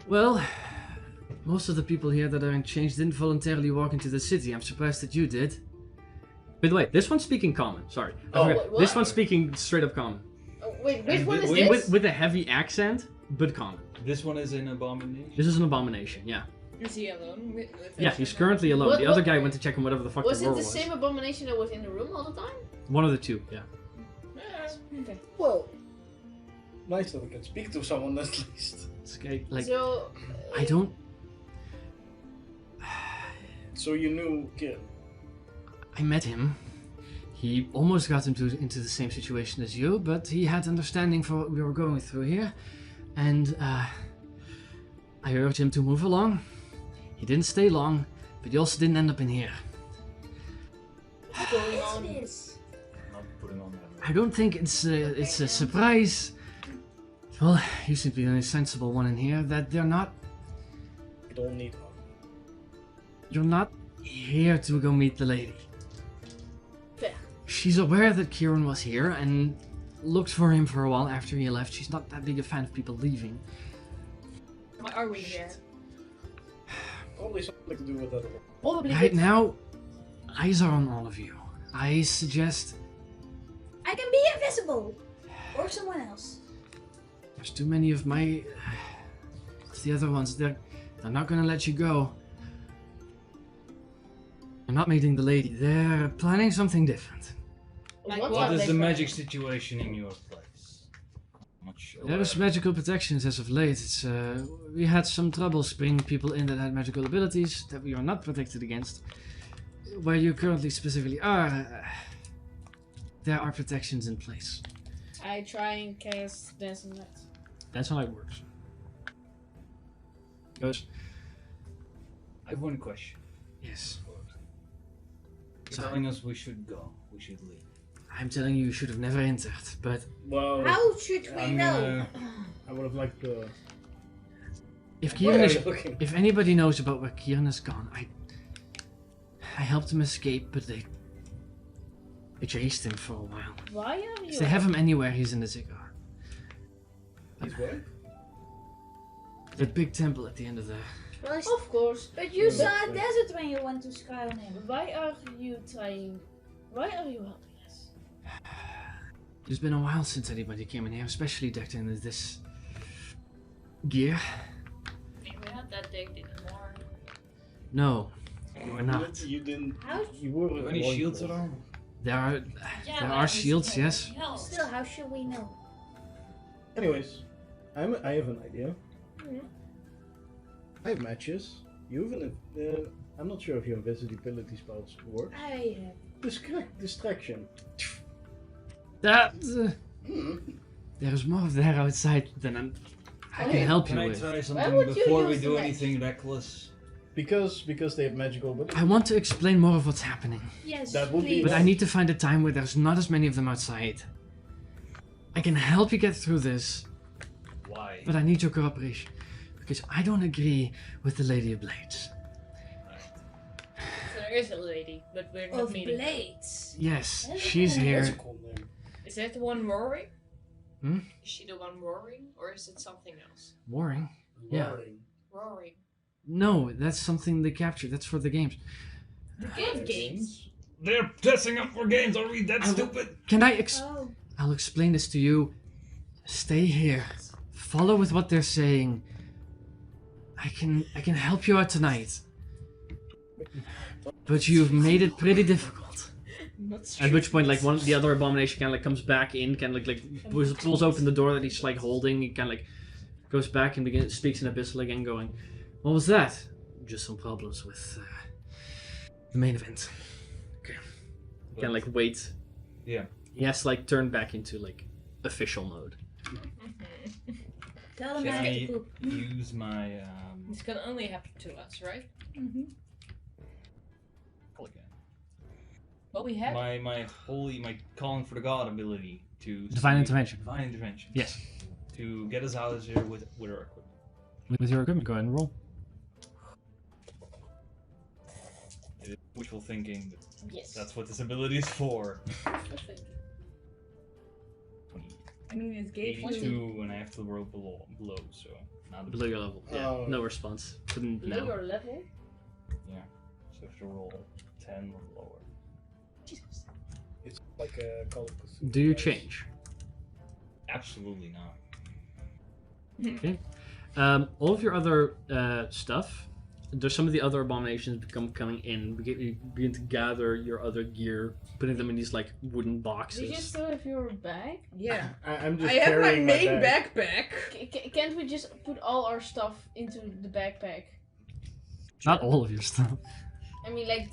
Well, most of the people here that are in change didn't voluntarily walk into the city. I'm surprised that you did. By the way, this one's speaking common. Sorry. I forgot. wait, what? This one's speaking straight up common. Oh, wait, which And one is wait, this? With a heavy accent, but common. This one is an abomination. This is an abomination, yeah. Is he alone? With Yeah, he's currently alone. What- the other what- guy went to check on whatever the fuck Was the it roar the was. same abomination that was in the room all the time? One of the two, yeah. Okay. Well, nice that we can speak to someone at least. It's okay, like, So. I don't... So you knew Kieran. I met him. He almost got into the same situation as you, but he had understanding for what we were going through here. And, I urged him to move along. He didn't stay long, but he also didn't end up in here. What's going on? This. Not putting on that. I don't think it's a surprise. Well, you seem to be the only sensible one in here, that they're not... You don't need one. You're not here to go meet the lady. Fair. She's aware that Kieran was here and looked for him for a while after he left. She's not that big a fan of people leaving. Why are we here? Probably something to do with that. Probably. Right now, eyes are on all of you. I suggest... I can be invisible. Or someone else. There's too many of my... the other ones, they're not gonna let you go. They're not meeting the lady. They're planning something different. Like What What are is they the planning? magic situation in your place? Not sure. There's magical protections as of late. It's, we had some troubles bringing people in that had magical abilities that we are not protected against. Where you currently specifically are, there are protections in place. I try and cast Dancing Light. That's how it works. Goes. I have one question. Yes. You're So- telling us we should go. We should leave. I'm telling you, you should have never entered, but Well, How should we I'm know? I would have liked to. if Where Kieran are is, you looking? if anybody knows about where Kieran has gone, I helped him escape, but they chased him for a while. Why are If you? they have him anywhere, he's in the Ziggler. He's where? That big temple at the end of the... Well, Of course. but you Yeah. saw a desert when you went to Skyrim. Why are you trying? Why are you helping us? It's been a while since anybody came in here, especially decked in this gear. We're not that decked anymore. No, you are not. You didn't. How? You were. Do any shields at all? There are Yeah, there but are it's shields, nobody yes. else. Still, how should we know? Anyways, I have an idea. Mhm. I have matches. You have an. I'm not sure if your invisibility spells work. I Distraction. That Hmm. there's more there outside than I can help you Can I with. try Why something would you before we use do the anything reckless? Because they have magical abilities. I want to explain more of what's happening, yes, That would be please. but I need to find a time where there's not as many of them outside. I can help you get through this, Why? but I need your cooperation because I don't agree with the Lady of Blades. So there is a lady, but we're not Of meeting. her. blades. Yes, she's That's a here. cool name. Is that the one roaring? Hmm? Is she the one roaring, or is it something else? Warring? Yeah. Roaring. Roaring. No, that's something they captured. That's for the games. The games. They're dressing up for games. Are we that I will- stupid? Can I Oh, I'll explain this to you. Stay here. Follow with what they're saying. I can help you out tonight. But you've made it pretty difficult. At which point, like, the other abomination kind of like comes back in, kind of like pulls open the door that he's like holding. He kind of like goes back and speaks in Abyssal again, going, "What was that?" Just some problems with the main event. Okay. Kind of like wait. Yeah. He has to like turn back into like official mode. tell them Can I I get to poop. use my This can only happen to us, right? Well, we have. my calling for the god ability to Divine intervention. Divine intervention. Yes. To get us out of here with our equipment. With your equipment, go ahead and roll. It is wishful thinking. But Yes. that's what this ability is for. I mean, it's gauge 82, and I have to roll below, so not Below your level. Yeah. Oh. No response. Couldn't Below no. your level. Yeah. So if you roll 10 or lower. It's like a Call of Cthulhu. Do you guys. change? Absolutely not. Okay. All of your other stuff. There's some of the other abominations coming in. You begin to gather your other gear, putting them in these like wooden Do you boxes. still have your bag? Yeah. I'm just I have my carrying main bag. backpack. Can't we just put all our stuff into the backpack? Not all of your stuff. I mean, like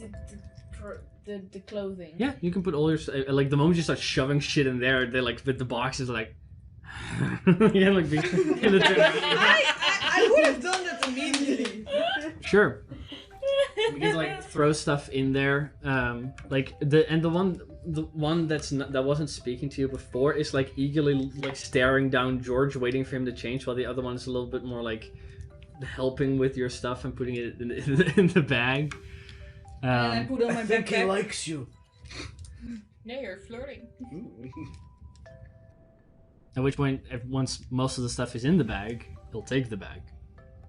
the clothing. Yeah, you can put all your like the moment you start shoving shit in there, they like with the boxes like. Yeah, like I would have done that immediately. Sure. You can like throw stuff in there. Like the one that wasn't speaking to you before is like eagerly like staring down George, waiting for him to change, while the other one is a little bit more like helping with your stuff and putting it in the bag. And I put on my I think he backpack. likes you. No, you're flirting. At which point, once most of the stuff is in the bag, he'll take the bag.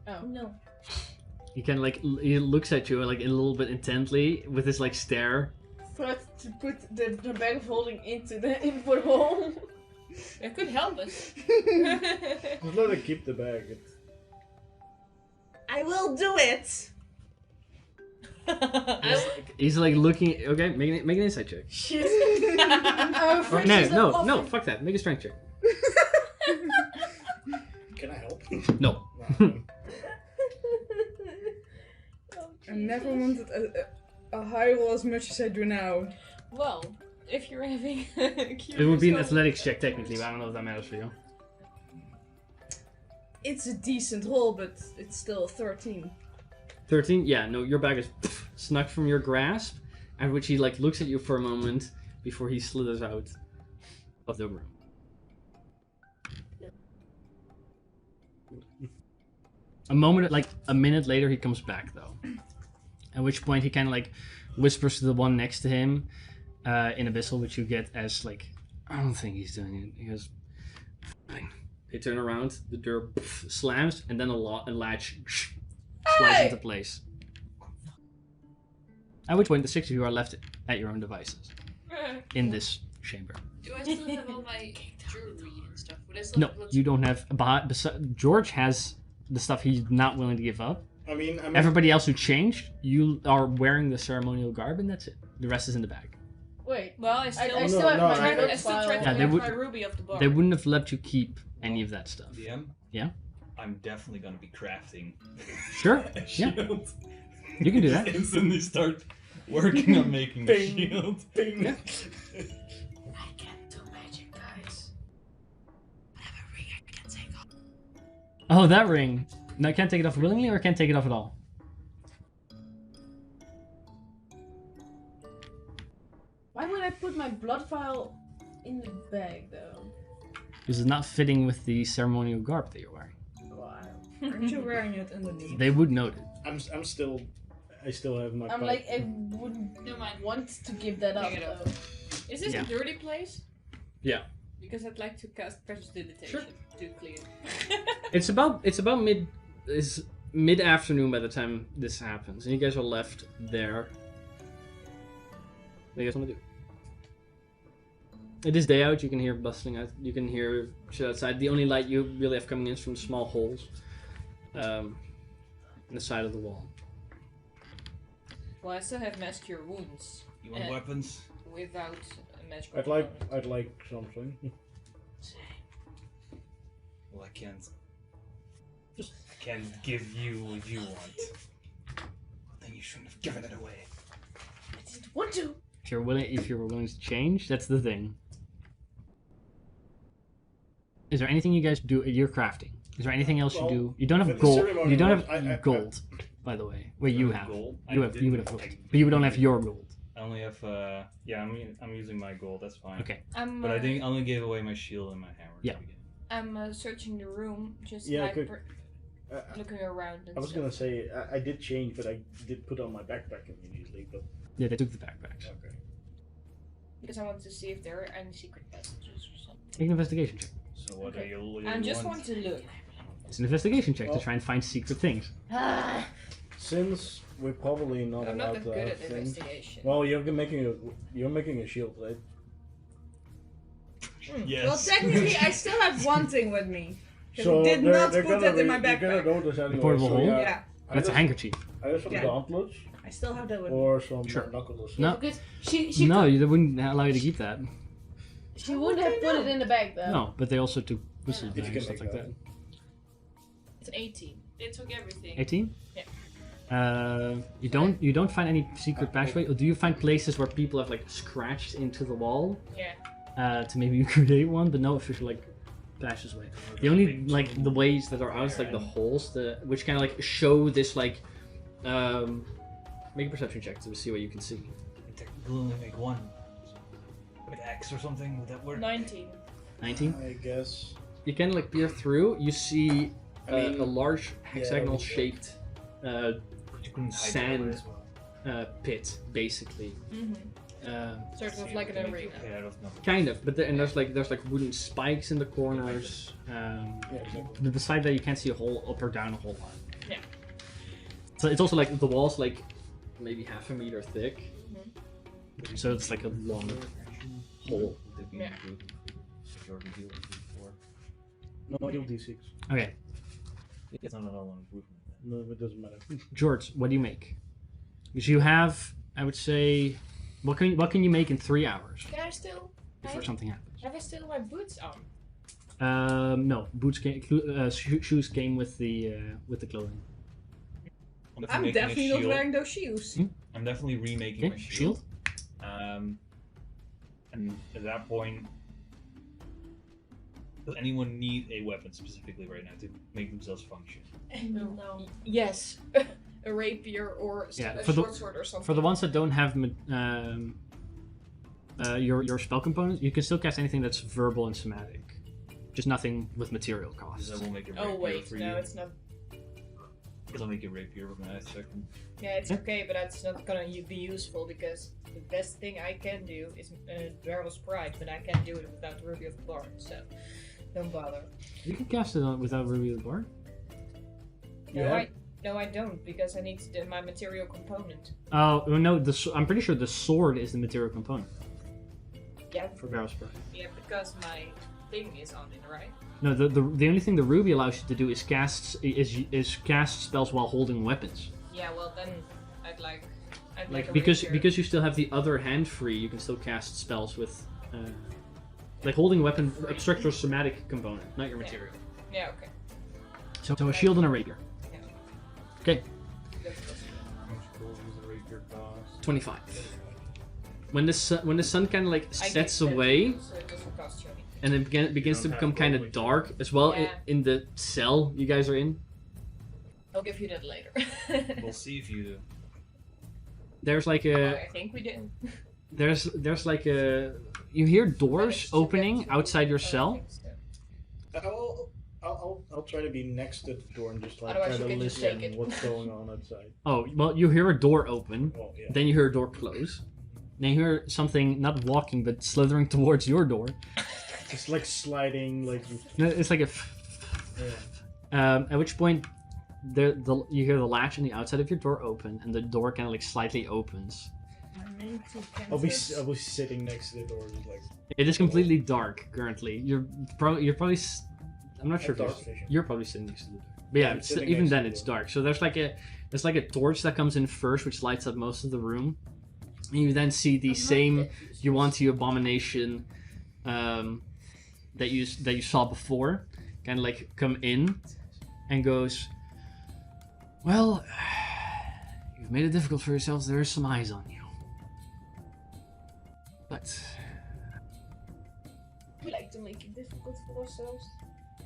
Oh. No. He kind of like he looks at you like a little bit intently with this like stare. Threat to put the bag of holding into the input hole. It could help us. Just let it keep the bag. I will do it. He's like looking. Okay, make an insight check. Shit. Or, I'm afraid she's no, not no, laughing. fuck that. Make a strength check. Can I help? No. I never wanted a high roll as much as I do now. Well, if you're having It would be an athletics check technically, but I don't know if that matters for you. It's a decent roll, but it's still 13. 13? Yeah, no, your bag is snuck from your grasp, at which he like looks at you for a moment before he slithers out of the room. A minute later, he comes back though. At which point he kind of like whispers to the one next to him in Abyssal, which you get as like, I don't think he's doing it. He goes, fine. They turn around, the door slams, and then a latch slides into place. At which point the six of you are left at your own devices in this chamber. Do I still have all my jewelry and stuff? Would I still No, have lots you of- don't have. George has the stuff he's not willing to give up. I mean, Everybody else who changed, you are wearing the ceremonial garb, and that's it. The rest is in the bag. Wait. Well, I still, I still have No, my no, I notebook still file. tried to Yeah, they have would- my ruby off the bar. They wouldn't have let you keep any of that stuff. DM? Yeah? I'm definitely gonna be crafting Sure. a Yeah. shield. You can do that. Just instantly start working on making a Bing. shield. Bing. I can't do magic, guys. I have a ring I can take off. Oh, that ring. No, I can't take it off willingly, or can't take it off at all. Why would I put my blood vial in the bag though? Because it's not fitting with the ceremonial garb that you're wearing. Wow. Aren't you wearing it underneath? They would note it. I still have my. I'm pipe. like, I wouldn't Never mind. want to give that up Pick it up. though. Is this Yeah. a dirty place? Yeah. Because I'd like to cast prestidigitation to clean. It's about mid afternoon by the time this happens, and you guys are left there. What do you guys want to do? It is day out. You can hear bustling out. You can hear shit outside. The only light you really have coming in is from small holes in the side of the wall. Well, I still have mass cure wounds You want weapons? without a magical. I'd like something. Well, I can't give you what you want. Then you shouldn't have given it away. I didn't want to. If you're willing to change, that's the thing. Is there anything you guys do? You're crafting. Is there anything else Well, you do? You don't for have the gold. ceremony, You don't I- have gold, by the way. Well, you have. Gold? You I have. You didn't. would have gold, but you don't have your gold. I only have. I'm using my gold. That's fine. Okay. But I think I only gave away my shield and my hammer. at the Yeah. beginning. I'm searching the room, just Yeah, like good. looking around. And I was stuff. gonna say I did change, but I did put on my backpack immediately. But Yeah, they took the backpacks. okay. Because I want to see if there are any secret passages or something. Make an investigation check. So what Okay. are you? I just want to look. It's an investigation check to Well- try and find secret things. Ah, Since we're probably not I'm not allowed that to good have at things. investigation. Well, you're making a shield, right? Yes. Well, technically, I still have one thing with me. 'Cause So I did they're- not they're put gonna it in my You're gonna backpack. notice anyway. portable so hole? yeah. Yeah, That's a handkerchief. Either some Yeah. gauntlets I still have that with me. or some Sure. knuckles. No. because she No, they wouldn't allow you to keep that. she wouldn't have put it in the bag though. No, but they also took whistle If you bags can and stuff make like that. that. It's an 18. They took everything. 18? Yeah. You don't find any secret passageway, or do you find places where people have like scratched into the wall Yeah. to maybe create one, but no official like passageway. The only like the ways that are out is like the holes, which kind of like show this like make a perception check to see what you can see. Technically only make one. With X or something, would that work? 19. 19. I guess. You can like peer through. You see I mean, a large hexagonal shaped You couldn't hide sand that as well. pit, basically. Sort of like an arena. Yeah, that's not. Kind of, but and there's like wooden spikes in the corners. Yeah, exactly. The side that you can't see a hole up or down a whole lot. Yeah. So it's also like the wall's like maybe half a meter thick. So it's like a long hole. Yeah. If you already deal with D4. No, heal D6. Okay, It's not a whole improvement. No, it doesn't matter. George, what do you make? Because you have, I would say, what can you make in 3 hours Can I still before something happens? have I still my boots on? No, boots shoes came with the clothing. I'm making a definitely not shield. wearing those shoes. I'm definitely remaking Okay, my shield. shield. And at that point, does anyone need a weapon specifically right now to make themselves function? No. Yes. A rapier or Yeah, a for the- short sword or something. For the ones that don't have your spell component, you can still cast anything that's verbal and somatic. Just nothing with material costs. Because I will make a rapier Oh wait, for no, you. it's not. Because I'll make a rapier with my second. Yeah, it's okay, but that's not gonna be useful because the best thing I can do is Barrel Sprite, but I can't do it without the Ruby of the Bard, so don't bother. You can cast it without Ruby of the Bard. No, I don't because I need my material component. Oh no, I'm pretty sure the sword is the material component Yeah, for Barrel Sprite. yeah, because my thing is on it, right? No, the only thing the Ruby allows you to do is cast spells while holding weapons. Yeah, well then I'd like Like a because rapier. because you still have the other hand free, you can still cast spells with like holding weapon obstructs your somatic component, not your material. Yeah, okay. So a shield and a rapier. Yeah. Okay, That's possible. How much gold does a rapier cost? 25. When the sun kind of like I sets get that, away so it doesn't cost you anything. and it begins to don't become have kind gold, of dark as well Yeah. in the cell you guys are in. I'll give you that later. We'll see if you do. There's like I think we did. there's like a you hear doors opening outside your cell. I'll try to be next to the door and just like Otherwise try you to can just listen take it. what's going on outside. Oh, well, you hear a door open, Oh yeah. then you hear a door close. Then you hear something not walking but slithering towards your door. It's like sliding, like No, it's like a. yeah. At which point, you hear the latch on the outside of your door open, and the door kind of like slightly opens. I'll be sitting next to the door, just like It is completely dark currently. You're probably. I'm not sure if dark you're, vision. you're probably sitting next to the door. But yeah, I'm it's, sitting even next to then the it's door. dark. So there's like a torch that comes in first, which lights up most of the room, and you then see the same Yuan-Ti abomination that you saw before, kind of like come in, and goes, "Well, you've made it difficult for yourselves. There is some eyes on you, but." We like to make it difficult for ourselves.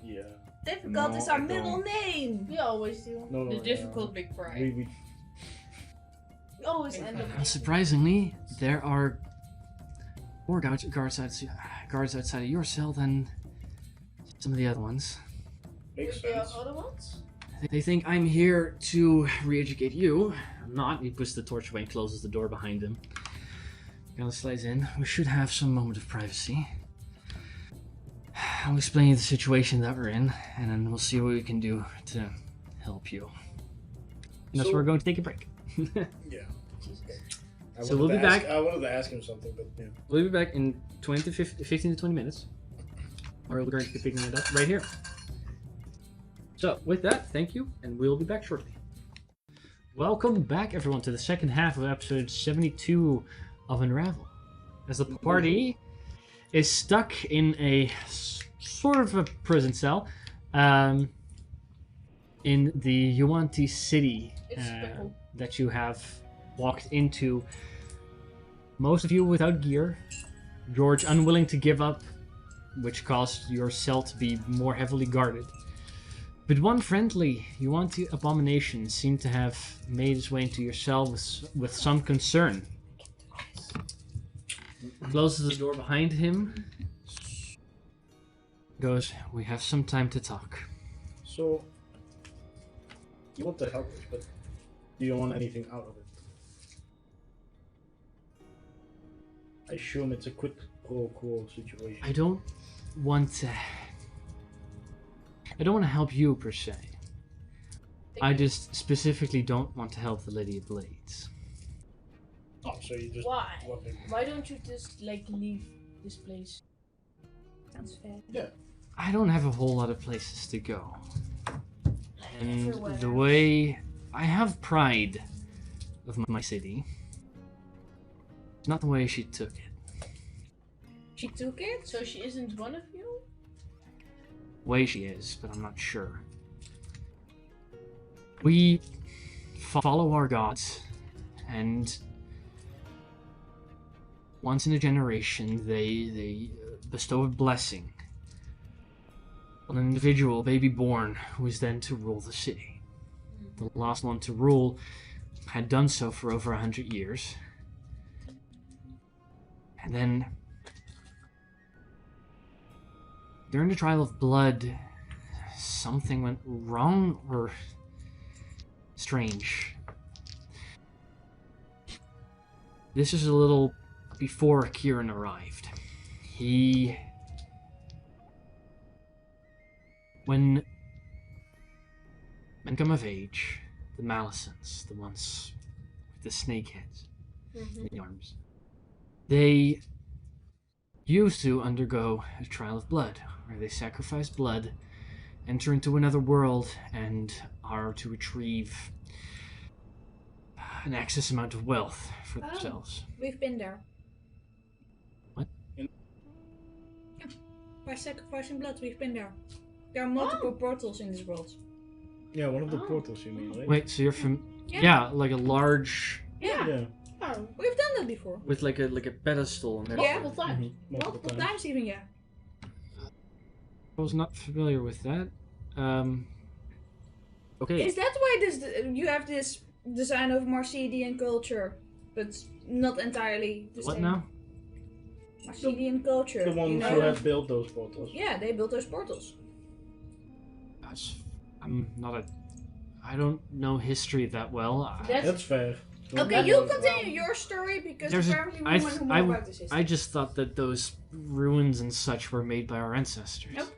yeah. Difficult No, is our I middle don't. name. We always do. No, The difficult big pride. We We always end up. Unsurprisingly, there are more guards outside of your cell than some of the other ones. makes There are sense. other ones. They think I'm here to re-educate you. I'm not. He puts the torch away and closes the door behind him. Gonna slides in. We should have some moment of privacy. I'll explain you the situation that we're in, and then we'll see what we can do to help you. And that's So- where we're going to take a break. Yeah. So we'll be back. I wanted to ask him something, but yeah. We'll be back in 15 to 20 minutes. Or we're going to be picking it up right here. So, with that, thank you, and we'll be back shortly. Welcome back, everyone, to the second half of episode 72 of Unravel. As the party is stuck in a sort of a prison cell in the Yuan-Ti city that you have walked into. Most of you without gear. George unwilling to give up, which caused your cell to be more heavily guarded. But one friendly Yuan-Ti abomination seemed to have made his way into your cell with some concern. Closes the door behind him. Goes, "We have some time to talk." So you want to help us, but you don't want anything out of it. I assume it's a quid pro quo situation. I don't want to help you per se. I just specifically don't want to help the Lady of Blades. Oh, so you just Why? want to- Why don't you just like leave this place? Sounds fair. I don't have a whole lot of places to go. And the way I have pride of my city, it's not the way she took it. She took it? So she isn't one of you? Way she is, but I'm not sure. We follow our gods, and once in a generation they bestow a blessing on an individual baby born who is then to rule the city. The last one to rule had done so for over 100 years. And then during the trial of blood, something went wrong or strange. This is a little before Kieran arrived. When men come of age, the Malisons, the ones with the snake heads, the arms, they used to undergo a trial of blood, where they sacrifice blood, enter into another world, and are to retrieve an excess amount of wealth for themselves. We've been there. What? Yeah. By sacrificing blood, we've been there. There are multiple portals in this world. Yeah, one of the portals you mean, right? Wait, so you're from... Yeah, like a large... Yeah. Oh, we've done that before. With like a pedestal. And Yeah. Multiple times. Multiple times even, yeah. I was not familiar with that. Okay. Is that why you have this design of Marcedian culture, but not entirely the What same? now? Marcedian culture. The ones who have built those portals. Yeah, they built those portals. I'm not a... I don't know history that well. That's fair. Okay, you continue your story because apparently we want to know more about this history. I just thought that those ruins and such were made by our ancestors. Nope.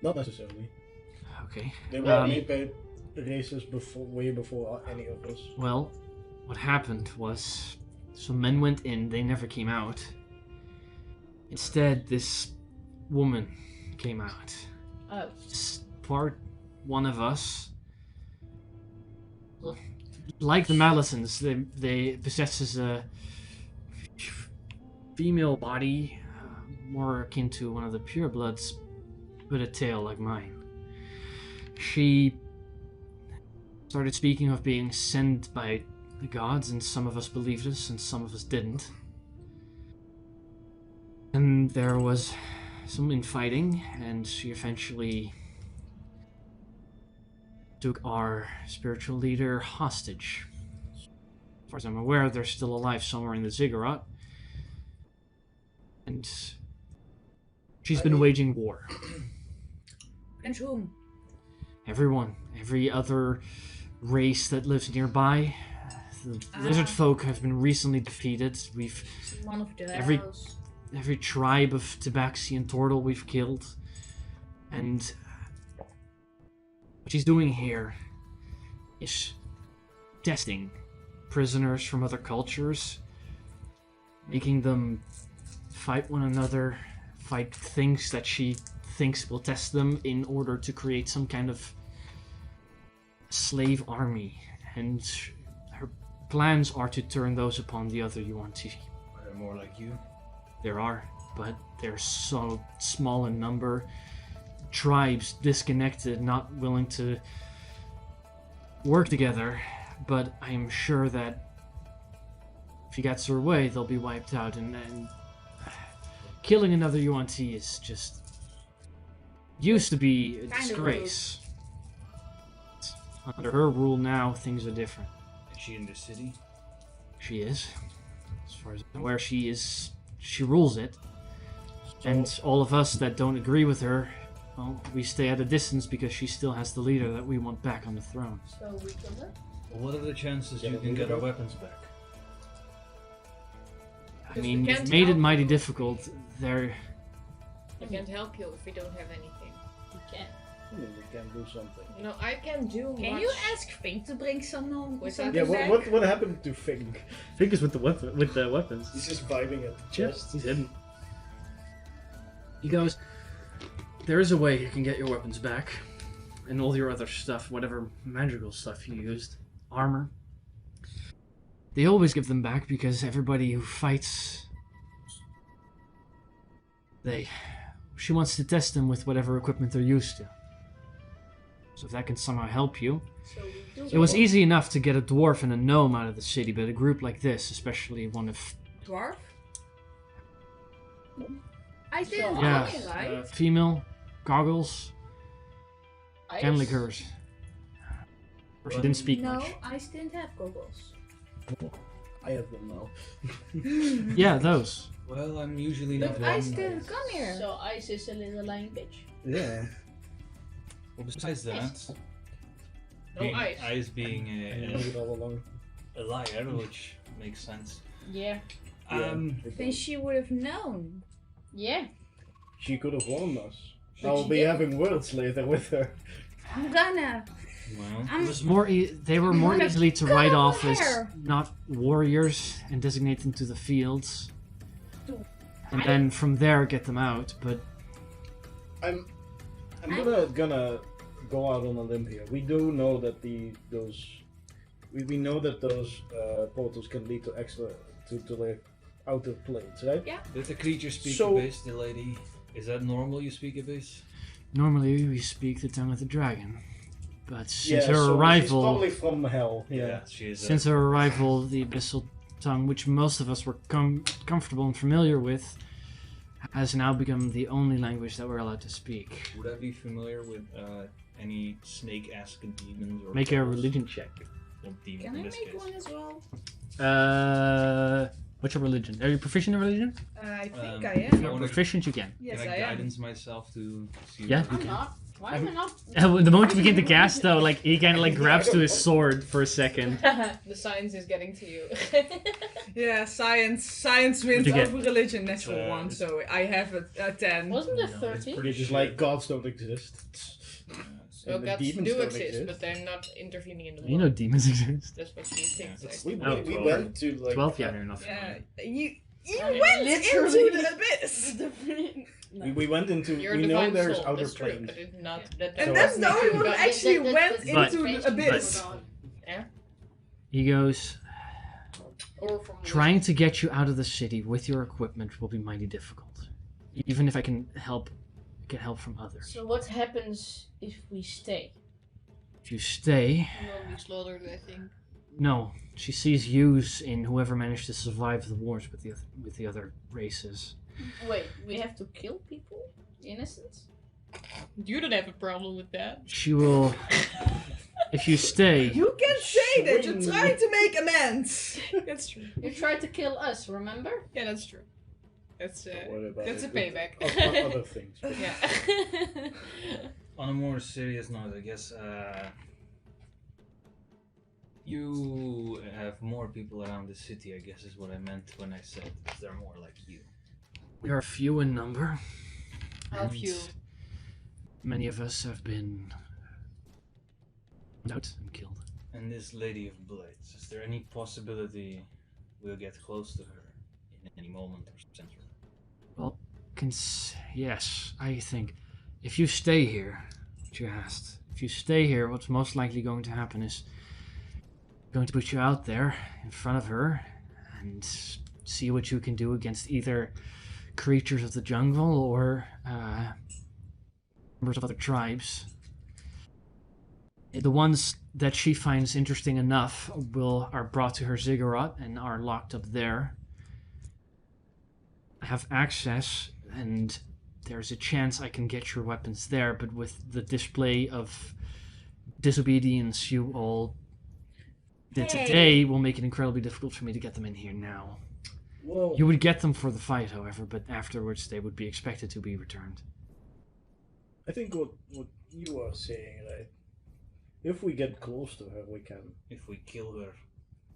Not necessarily. Okay. They were made by races way before any of us. Well, what happened was, some men went in, they never came out. Instead, this woman came out. Oh. One of us. Like the Malisons, they possesses a female body, more akin to one of the purebloods, but a tail like mine. She started speaking of being sent by the gods, and some of us believed us, and some of us didn't. And there was some infighting, and she eventually took our spiritual leader hostage. As far as I'm aware, they're still alive somewhere in the ziggurat. And she's been waging war. And whom? Everyone. Every other race that lives nearby. The lizard folk have been recently defeated. We've... One of the every tribe of Tabaxi and Tortle we've killed. And what she's doing here is testing prisoners from other cultures, making them fight one another, fight things that she thinks will test them in order to create some kind of slave army. And her plans are to turn those upon the other Yuan-Ti. Are there more like you? There are, but they're so small in number. Tribes disconnected, not willing to work together, but I am sure that if she gets her way, they'll be wiped out, and killing another Yuan-Ti is just used to be a disgrace. Under her rule now, things are different. Is she in the city? She is. As far as I'm aware, she rules it. And all of us that don't agree with her, well, we stay at a distance because she still has the leader that we want back on the throne. So we kill her? Well, what are the chances you can get our weapons back? I mean, you've made it mighty difficult. I can't help you if we don't have anything. You can. We can do something. You know, I can do Can much. you ask Fink to bring something Yeah, back? what happened to Fink? Fink is with the weapons. He's just vibing at the chest. He's hidden. He goes, there is a way you can get your weapons back. And all your other stuff, whatever magical stuff you used. Armor. They always give them back because everybody who fights... She wants to test them with whatever equipment they're used to. So if that can somehow help you... So we do It was easy enough to get a dwarf and a gnome out of the city, but a group like this, especially one of... Dwarf? I didn't Yeah, know, right? female, goggles, ice. and liqueurs. Or she didn't speak No, much. I didn't have goggles. I have them now. Yeah, those. Well, I'm usually But not I one. still come here. So Ice is a little lying bitch. Yeah. Well, besides that, No being, ice. being I knew it all along. a liar, which makes sense. Yeah. Then she would have known. Yeah. She could have warned us. But I'll she be didn't. having words later with her. I'm gonna. Well, It was more. They were more gonna easily to cut write off off as hair. not warriors and designate them to the fields, and then from there get them out. But I'm gonna go out on a limb here. We do know that we know that those portals can lead to extra to like outer planes, right? Yeah. did the creature speak So- Abyss, the lady? Is that normal you speak Abyss? normally we speak the tongue of the dragon. But since Yeah, her so she's arrival, probably from hell. Yeah. she is. since her arrival, the abyssal tongue, which most of us were comfortable and familiar with, has now become the only language that we're allowed to speak. Would I be familiar with any snake-esque demons or Make a devils? religion check. Or demons Can in I this make case. one as well? What's your religion? Are you proficient in religion? I think Um, I If am. you're wanna- proficient, you can. Yes, Can I I am. guidance myself to see? Yeah. what- I'm not. Why am I not? The moment you begin to cast, though, like he kind of like grabs to his sword for a second. The science is getting to you. Yeah, science wins you get? over religion, natural It's, one, so I have a 10. Wasn't it No, it's 13? pretty It's just sure. like gods don't exist. Well, And the gods demons do don't exist, exist. but they're not intervening in the You know world. demons exist. That's what she thinks. it's- We, Oh, we 12. went to like 12, yeah, fair enough. Yeah, you I mean, went literally. into the abyss! No. we went into. You're we a know divine there's soul, outer that's true, planes. but it's not that. And So- that's the only one who But actually that- went that's into strange. the abyss. He goes, Or from trying to get you out of the city with your equipment will be mighty difficult. Even if I can get help from others. So what happens if we stay? If you stay, will be slaughtered, I think. no, she sees use in whoever managed to survive the wars with the other races. Wait, we have to kill people? Innocents? You don't have a problem with that. She will, if you stay, You can say that you're Swing. trying to make amends! That's true. You tried to kill us, remember? Yeah, that's true. That's Don't worry about that's a it. payback. Other things. Yeah. On a more serious note, I guess you have more people around the city. I guess is what I meant when I said they're more like you. we are few in number. How and few? Many of us have been out and killed. And this Lady of Blades, is there any possibility we'll get close to her in any moment or center? Well, yes, I think if you stay here, what you asked, if you stay here, what's most likely going to happen is going to put you out there in front of her and see what you can do against either creatures of the jungle or members of other tribes. The ones that she finds interesting enough are brought to her ziggurat and are locked up there. Have access, and there's a chance I can get your weapons there, but with the display of disobedience you all did Hey. today will make it incredibly difficult for me to get them in here now. Well, You would get them for the fight, however, but afterwards they would be expected to be returned. I think what you are saying, right? If we get close to her, we can. If we kill her,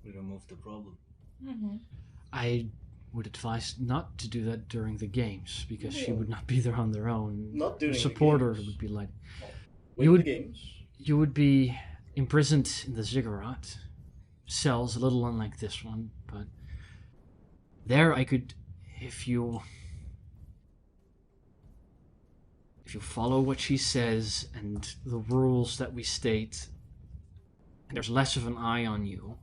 we remove the problem. I would advise not to do that during the games, because she would not be there on their own. Not during the Supporters games. would be like... With would- the games. You would be imprisoned in the ziggurat. Cells, a little unlike this one, but there I could, if you if you follow what she says and the rules that we state, and there's less of an eye on you,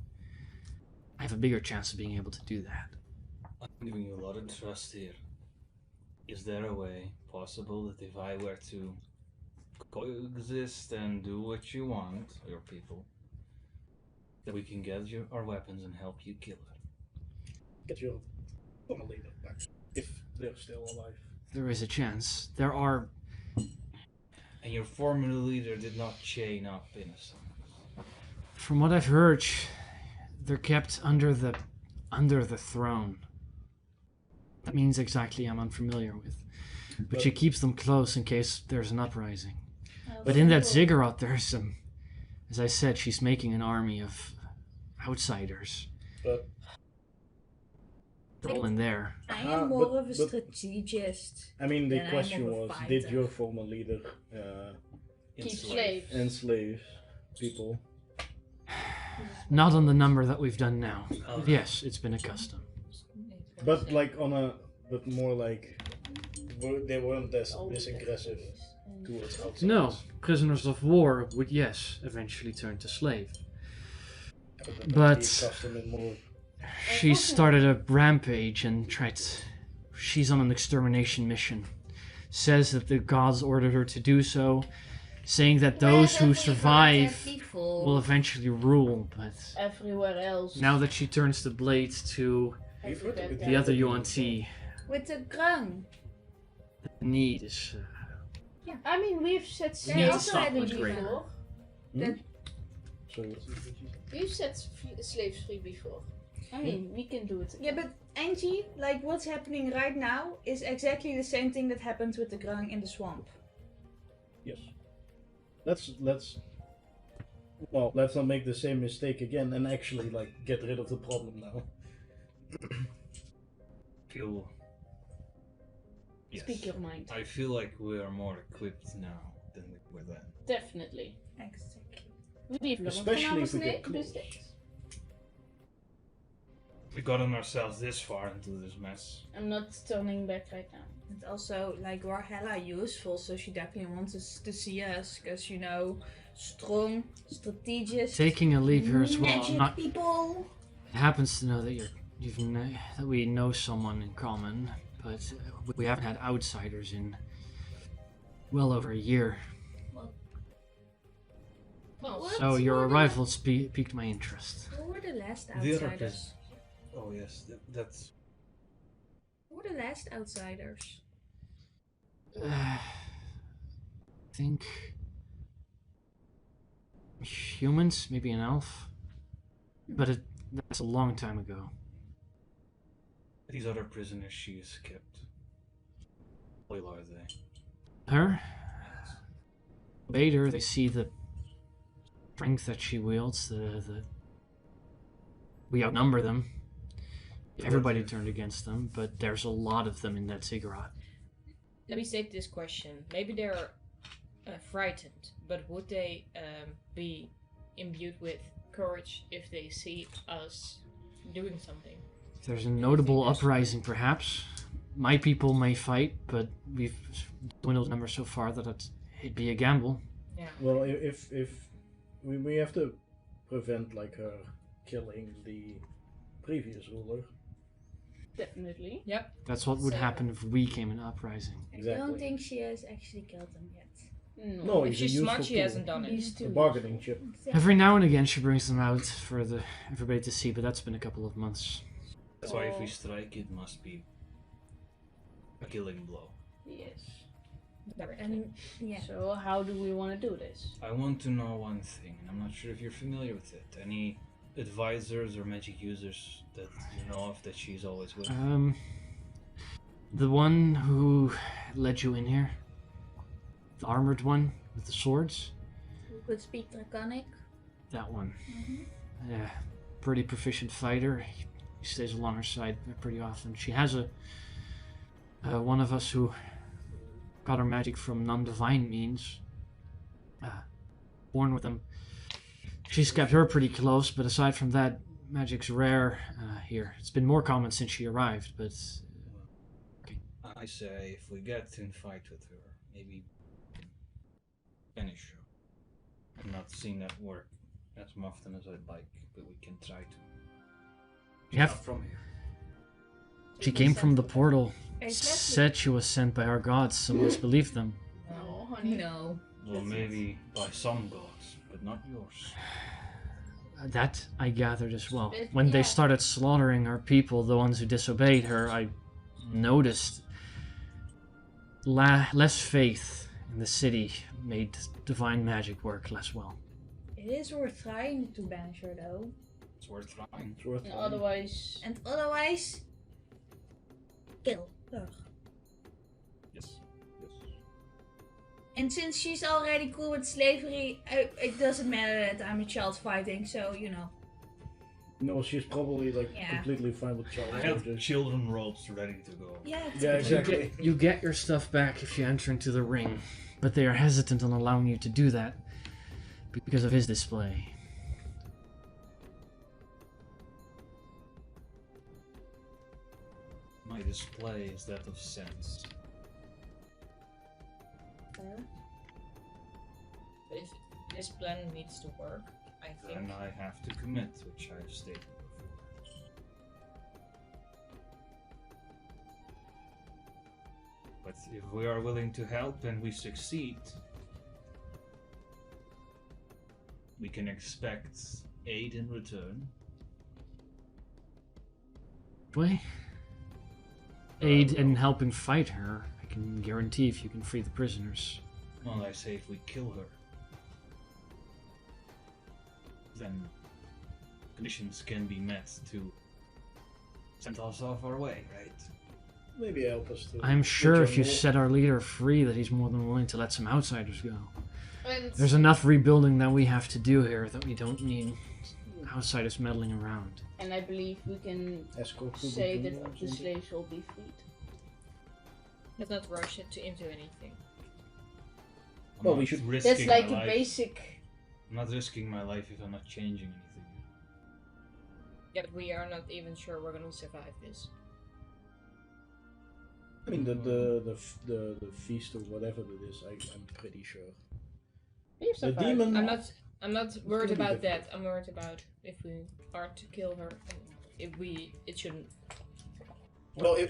I have a bigger chance of being able to do that. I'm giving you a lot of trust here. Is there a way possible that if I were to coexist and do what you want, your people, that we can get our weapons and help you kill her? Get your former leader back, if they're still alive. There is a chance. There are... And your former leader did not chain up innocents. From what I've heard, they're kept under the throne. That means exactly I'm unfamiliar with. But she keeps them close in case there's an uprising. But in that ziggurat, there's some... As I said, she's making an army of outsiders. But they're all in there. I am more of a strategist. I mean, the than question I'm of a was, did fighter. your former leader Keep slaves. enslave people? Not on the number that we've done now. Oh. Yes, it's been a custom. But like but more like, they weren't this aggressive towards outsiders. No, prisoners of war would, yes, eventually turn to slave. But Custom and more. she started a rampage and she's on an extermination mission. Says that the gods ordered her to do so, saying that those who survive will eventually rule, but Everywhere else. now that she turns the blade to the other UNT, With the gun. the need is... I mean, we've set We need to slaves stop free what's great. before. So, We've set slaves free before. I mean, we can do it. Yeah, but Angie, like what's happening right now is exactly the same thing that happened with the grung in the swamp. yes. Let's not make the same mistake again and actually like get rid of the problem now. Feel... Yes. Speak your mind. I feel like we are more equipped now than we were then. Definitely. Exactly. We've learned Especially from our if we get close. mistakes. We gotten ourselves this far into this mess. I'm not turning back right now. And also, like, we're hella useful, so she definitely wants us to see us, because, you know, strong, strategic, Taking a leave here as well. magic Not, people. it happens to know that that we know someone in common, but we haven't had outsiders in well over a year. Well, So your arrival piqued my interest. Who were the last The other outsiders? Oh yes, that's... Who were the last outsiders? I think humans, maybe an elf, but that's a long time ago. These other prisoners she has kept. How loyal are they? Her? Later, they see the strength that she wields. We outnumber them. Everybody turned against them, but there's a lot of them in that ziggurat. Let me state this question. Maybe they're frightened, but would they be imbued with courage if they see us doing something? If there's a notable uprising, perhaps. My people may fight, but we've dwindled numbers so far that it'd be a gamble. Yeah. Well, if we have to prevent like her killing the previous ruler. definitely. Yep. That's what would So- happen if we came in an uprising. I Exactly. don't think she has actually killed them yet. No, If he's a she's smart, useful she tool. hasn't done it. He's The too bargaining chip. Every now and again, she brings them out for everybody to see, but that's been a couple of months. That's why if we strike, it must be a killing blow. Yes. And yeah. So how do we want to do this? I want to know one thing, and I'm not sure if you're familiar with it. Any advisors or magic users that you know of that she's always with? The one who led you in here, the armored one with the swords, Who could speak Draconic? that one. Yeah, pretty proficient fighter. He stays along her side pretty often. She has one of us who got her magic from non-divine means, born with them. She's kept her pretty close, but aside from that, magic's rare here. It's been more common since she arrived, but I say if we get in fight with her, maybe finish her. I've not seen that work as often as I'd like, but we can try to. You have- Not from here. She came from the portal. Exactly. Said she was sent by our gods, so let's believe them. No, honey. No. Well, maybe by some gods, but not yours. That I gathered as well. But, When they yeah. started slaughtering our people, the ones who disobeyed her, I noticed less faith in the city made divine magic work less well. It is worth trying to banish her though. It's worth trying. It's worth And trying. otherwise, And otherwise, kill her. Yes. Yes. And since she's already cool with slavery, it doesn't matter that I'm a child fighting, so you know. No, she's probably like Yeah. completely fine with child I have soldiers. children ropes ready to go. Yeah. Yeah, exactly. You get your stuff back if you enter into the ring, but they are hesitant on allowing you to do that because of his display. My display is that of sense. but if this plan needs to work, I think Then I have to commit, which I've stated before. But if we are willing to help and we succeed, we can expect aid in return. Way? Aid in helping fight her, I can guarantee if you can free the prisoners. Well, I say if we kill her, then conditions can be met to send us off our way, right? Maybe help us to. I'm sure if you jungle. set our leader free that he's more than willing to let some outsiders go. and There's enough rebuilding that we have to do here that we don't need outsiders meddling around. and I believe we can Escort to the say that jungle or the something. slaves will be freed. Let's not rush it into anything. I'm Well, not we should- risking That's like my a life. basic. I'm not risking my life if I'm not changing anything. Yeah, but we are not even sure we're gonna survive this. I mean, the feast or whatever it is, I'm pretty sure. We've The survived. demon. I'm not worried gonna be about that. difficult. I'm worried about if we are to kill her, and if it shouldn't. Well, if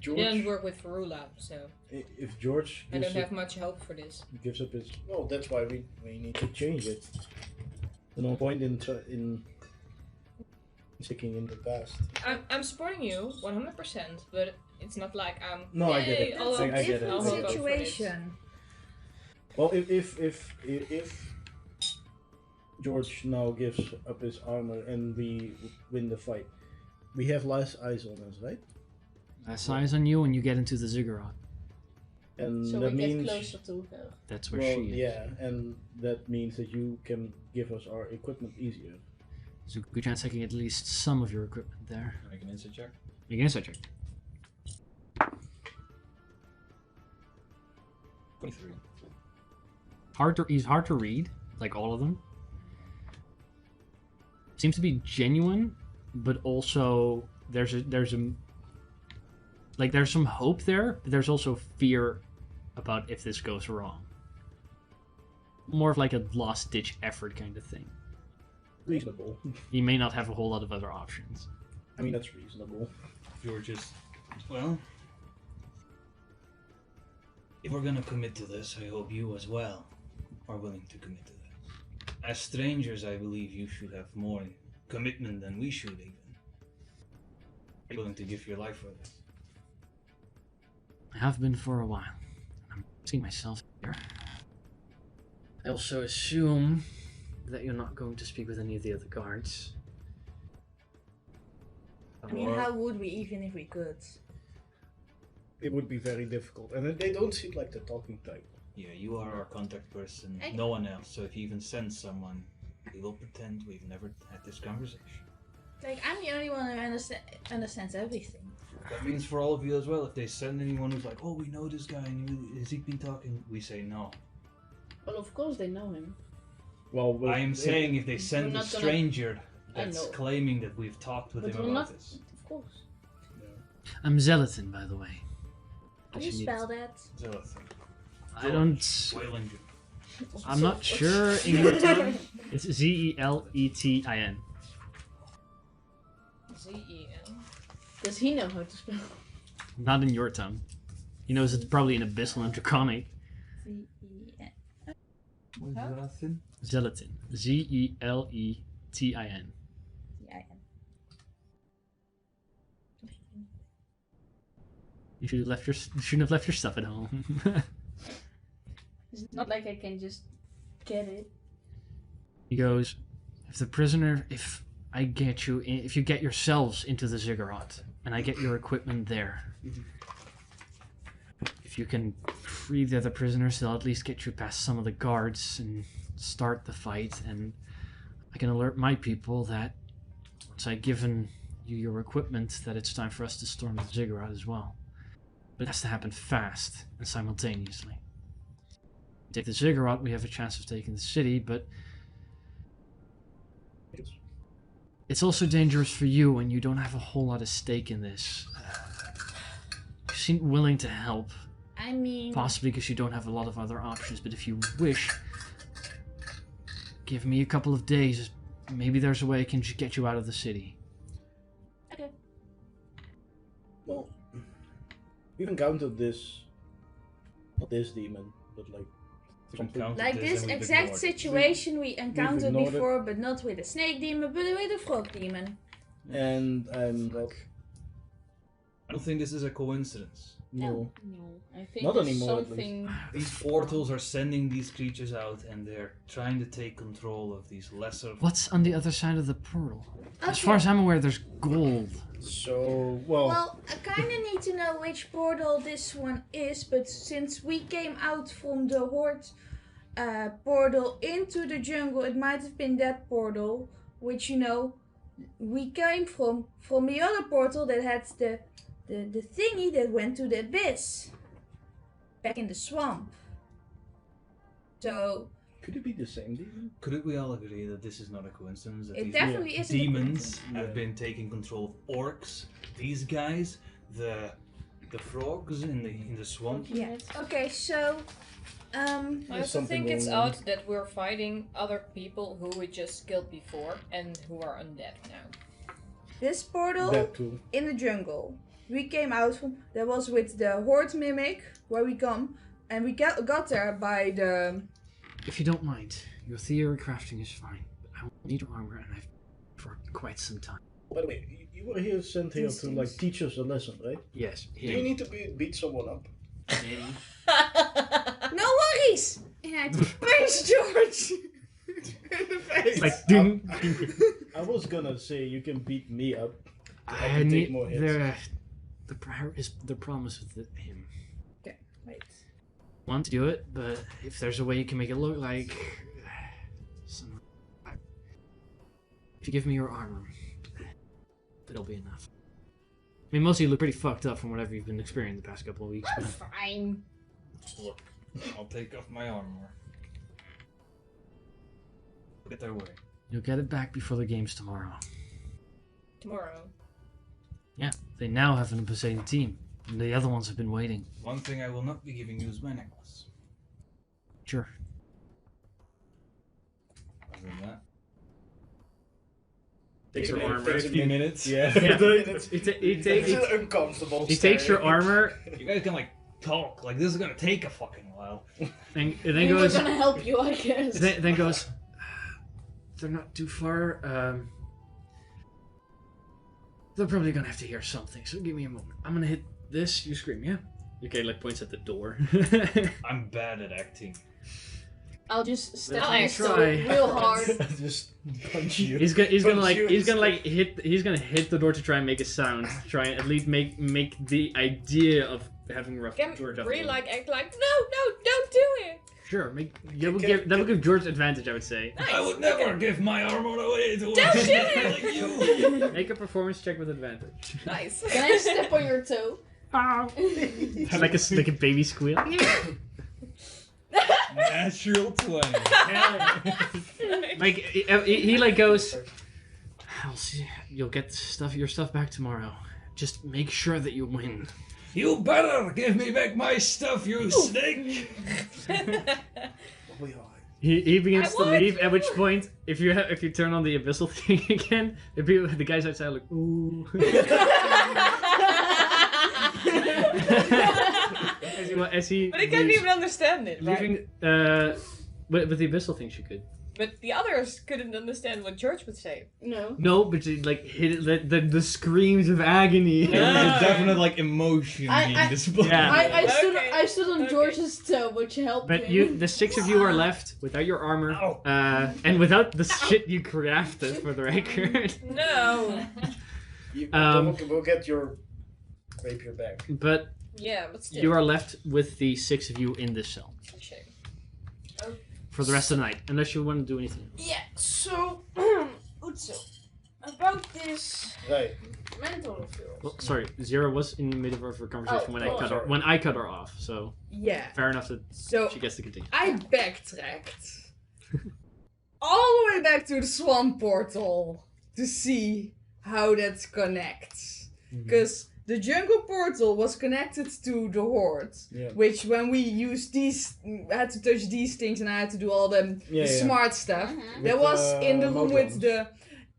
George, It didn't work with Farula, so if George I gives don't up, have much hope for this. gives up his, well, that's why we need to change it. There's no point in sticking in the past. I'm supporting you 100%, but it's not like I'm. No, I get "Yay, it. I'll I get it. I'll I hook get up it. for this." Situation. Well, if George now gives up his armor and we win the fight, we have less eyes on us, right? Less eyes on you and you get into the ziggurat. And So that we get means, closer to her. That's where well, she is. yeah, and that means that you can give us our equipment easier. There's a good chance I can get at least some of your equipment there. Make an insight check. Make an insight check. 23. He's hard to read, like all of them. Seems to be genuine, but also there's some hope there, but there's also fear about if this goes wrong. More of like a last ditch effort kind of thing. Reasonable. He may not have a whole lot of other options. I mean, that's reasonable. George is, well, if we're gonna commit to this, I hope you as well are willing to commit to this. As strangers, I believe you should have more commitment than we should even. Are you willing to give your life for this? I have been for a while. I'm seeing myself here. I also assume that you're not going to speak with any of the other guards. I mean, how would we even if we could? It would be very difficult, and they don't seem like the talking type. Yeah, you are our contact person, I- no one else. So if you even send someone, we will pretend we've never had this conversation. Like, I'm the only one who understands everything. That means for all of you as well, if they send anyone who's like, oh, we know this guy, and has he been talking? We say no. Well, of course they know him. Well, I am saying if they send We're a not gonna- stranger I that's know. claiming that we've talked with But him we're about not. this. Of course. I'm Zealotin, by the way. Can you spell that? Zealotin. I don't. Whale engine. I'm not sure in your tongue. It's Zeletin. Z-E-N. Does he know how to spell? Not in your tongue. He knows it's probably an abyssal and draconic. Z-E-N. What is the last thing? Zeletin. Zeletin. Yeah, You shouldn't have left your stuff at home. It's not like I can just get it. He goes, if I get you, if you get yourselves into the ziggurat, and I get your equipment there, if you can free the other prisoners, they'll at least get you past some of the guards and start the fight, and I can alert my people that once I've given you your equipment, that it's time for us to storm the ziggurat as well. But it has to happen fast and simultaneously. Take the ziggurat, we have a chance of taking the city, but it's also dangerous for you when you don't have a whole lot of stake in this. You seem willing to help, I mean, possibly because you don't have a lot of other options, but if you wish, give me a couple of days. Maybe there's a way I can get you out of the city. okay. Well, we've encountered this, not this demon, but like something. encountered Like this and we've exact ignored it. situation we encountered ignored it. before, but not with a snake demon, but with a frog demon. And I'm like, I don't think this is a coincidence. no. No, I think Not there's anymore, at something. These portals are sending these creatures out, and they're trying to take control of these lesser. What's on the other side of the portal? As Okay. far as I'm aware, there's gold. So, well, Well, I kind of need to know which portal this one is, but since we came out from the Horde portal into the jungle, it might have been that portal, which, you know, we came from the other portal that had the thingy that went to the abyss, back in the swamp. So, could it be the same demon? Could we all agree that this is not a coincidence? That it these definitely isn't a demons coincidence. have Yeah. been taking control of orcs. These guys, the frogs in the swamp. Yeah. Okay, so, I There's also something think it's going on. odd that we're fighting other people who we just killed before and who are undead now. this portal That too. in the jungle. We came out from, that was with the Horde Mimic, where we come, and we got there by the, If you don't mind, your theory crafting is fine, but I won't need armor, and I've for quite some time. By the way, you were here sent here to like teach us a lesson, right? Yes, Do you need to beat someone up? no worries! And I punch George in the face. like, ding. I was gonna say you can beat me up. I can take need more hits. the promise with him. Wait. Want to do it, but if there's a way you can make it look like if you give me your armor, it'll be enough. I mean, most of you look pretty fucked up from whatever you've been experiencing the past couple of weeks. I'm But fine. Look, I'll take off my armor. Get their way. you'll get it back before the games tomorrow. Tomorrow. Yeah, they now have an Poseidon team. And the other ones have been waiting. One thing I will not be giving you is my necklace. Sure. Other than that, Takes your armor. 50 minutes. Yeah. He uncomfortable. takes your armor You guys can like talk. Like this is gonna take a fucking while. and then Maybe we're goes. gonna help you, I guess. Then goes. They're not too far. They're probably gonna have to hear something. So give me a moment. I'm gonna hit this. You scream, yeah. Okay, like points at the door. I'm bad at acting. I'll just step Let me next to try. it real hard. Just punch you. He's gonna Punch you he's gonna hit the door to try and make a sound. Try and at least make the idea of having rough Can George off really the- like act like no, don't do it. Sure, that will give George advantage, I would say. I would never give my armor away to Don't do it! like you. Make a performance check with advantage. Nice. Can I step on your toe? like a baby squeal. Natural 20. Like he like goes. I'll see. You'll get your stuff back tomorrow. Just make sure that you win. You better give me back my stuff, you snake. probably alright. He begins to I want leave. At which you. point, if you turn on the abyssal thing again, the guys outside are like, ooh. as he But I couldn't leaves, even understand it, right? leaving, with the abyssal thing she could. But the others couldn't understand what George would say. No. No, but she like hit it, the screams of agony. There's definite like emotion I- being I- displayed. Yeah. I stood on Okay. George's toe, which helped But him. the 6 of you are left without your armor, Ow. and without the shit you crafted, for the record. No. We'll get your rapier back. But Yeah, but still. you are left with the 6 of you in this cell Shame. for the rest of the night, unless you want to do anything. Yeah, so, Utsu, about this Right. mental refill. Well, sorry, Zero was in the middle of her conversation when I cut her off. So Yeah. fair enough that So she gets to continue. I backtracked all the way back to the swamp portal to see how that connects. Because the jungle portal was connected to the horde, Yeah. which when we used these, I had to touch these things and I had to do all the smart stuff. That was in the room with the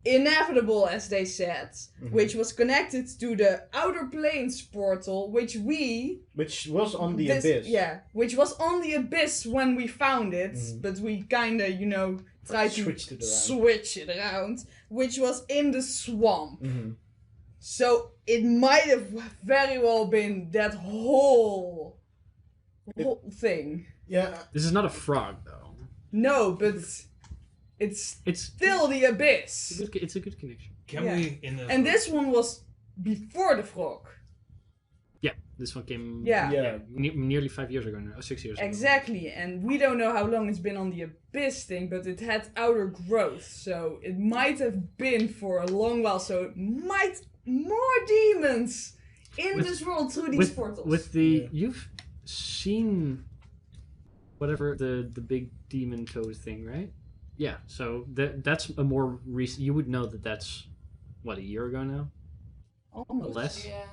inevitable, as they said, which was connected to the outer planes portal, which was on the abyss. Yeah, which was on the abyss when we found it, but we kinda, tried to Switched it around. switch it around, which was in the swamp. Mhm. So it might have very well been that whole thing. Yeah. This is not a frog, though. No, but it's It's still the abyss. it's a good connection. Can Yeah. we in the And this one was before the frog. Yeah, this one came Yeah. nearly 5 years ago now, or 6 years ago. Exactly, and we don't know how long it's been on the abyss thing, but it had outer growth, so it might have been for a long while. So it might more demons in With- this world through these With portals. with the you've seen whatever the big demon toad thing, right? Yeah. So that's a more recent. You would know that that's what, a year ago now, Almost. less. Yeah.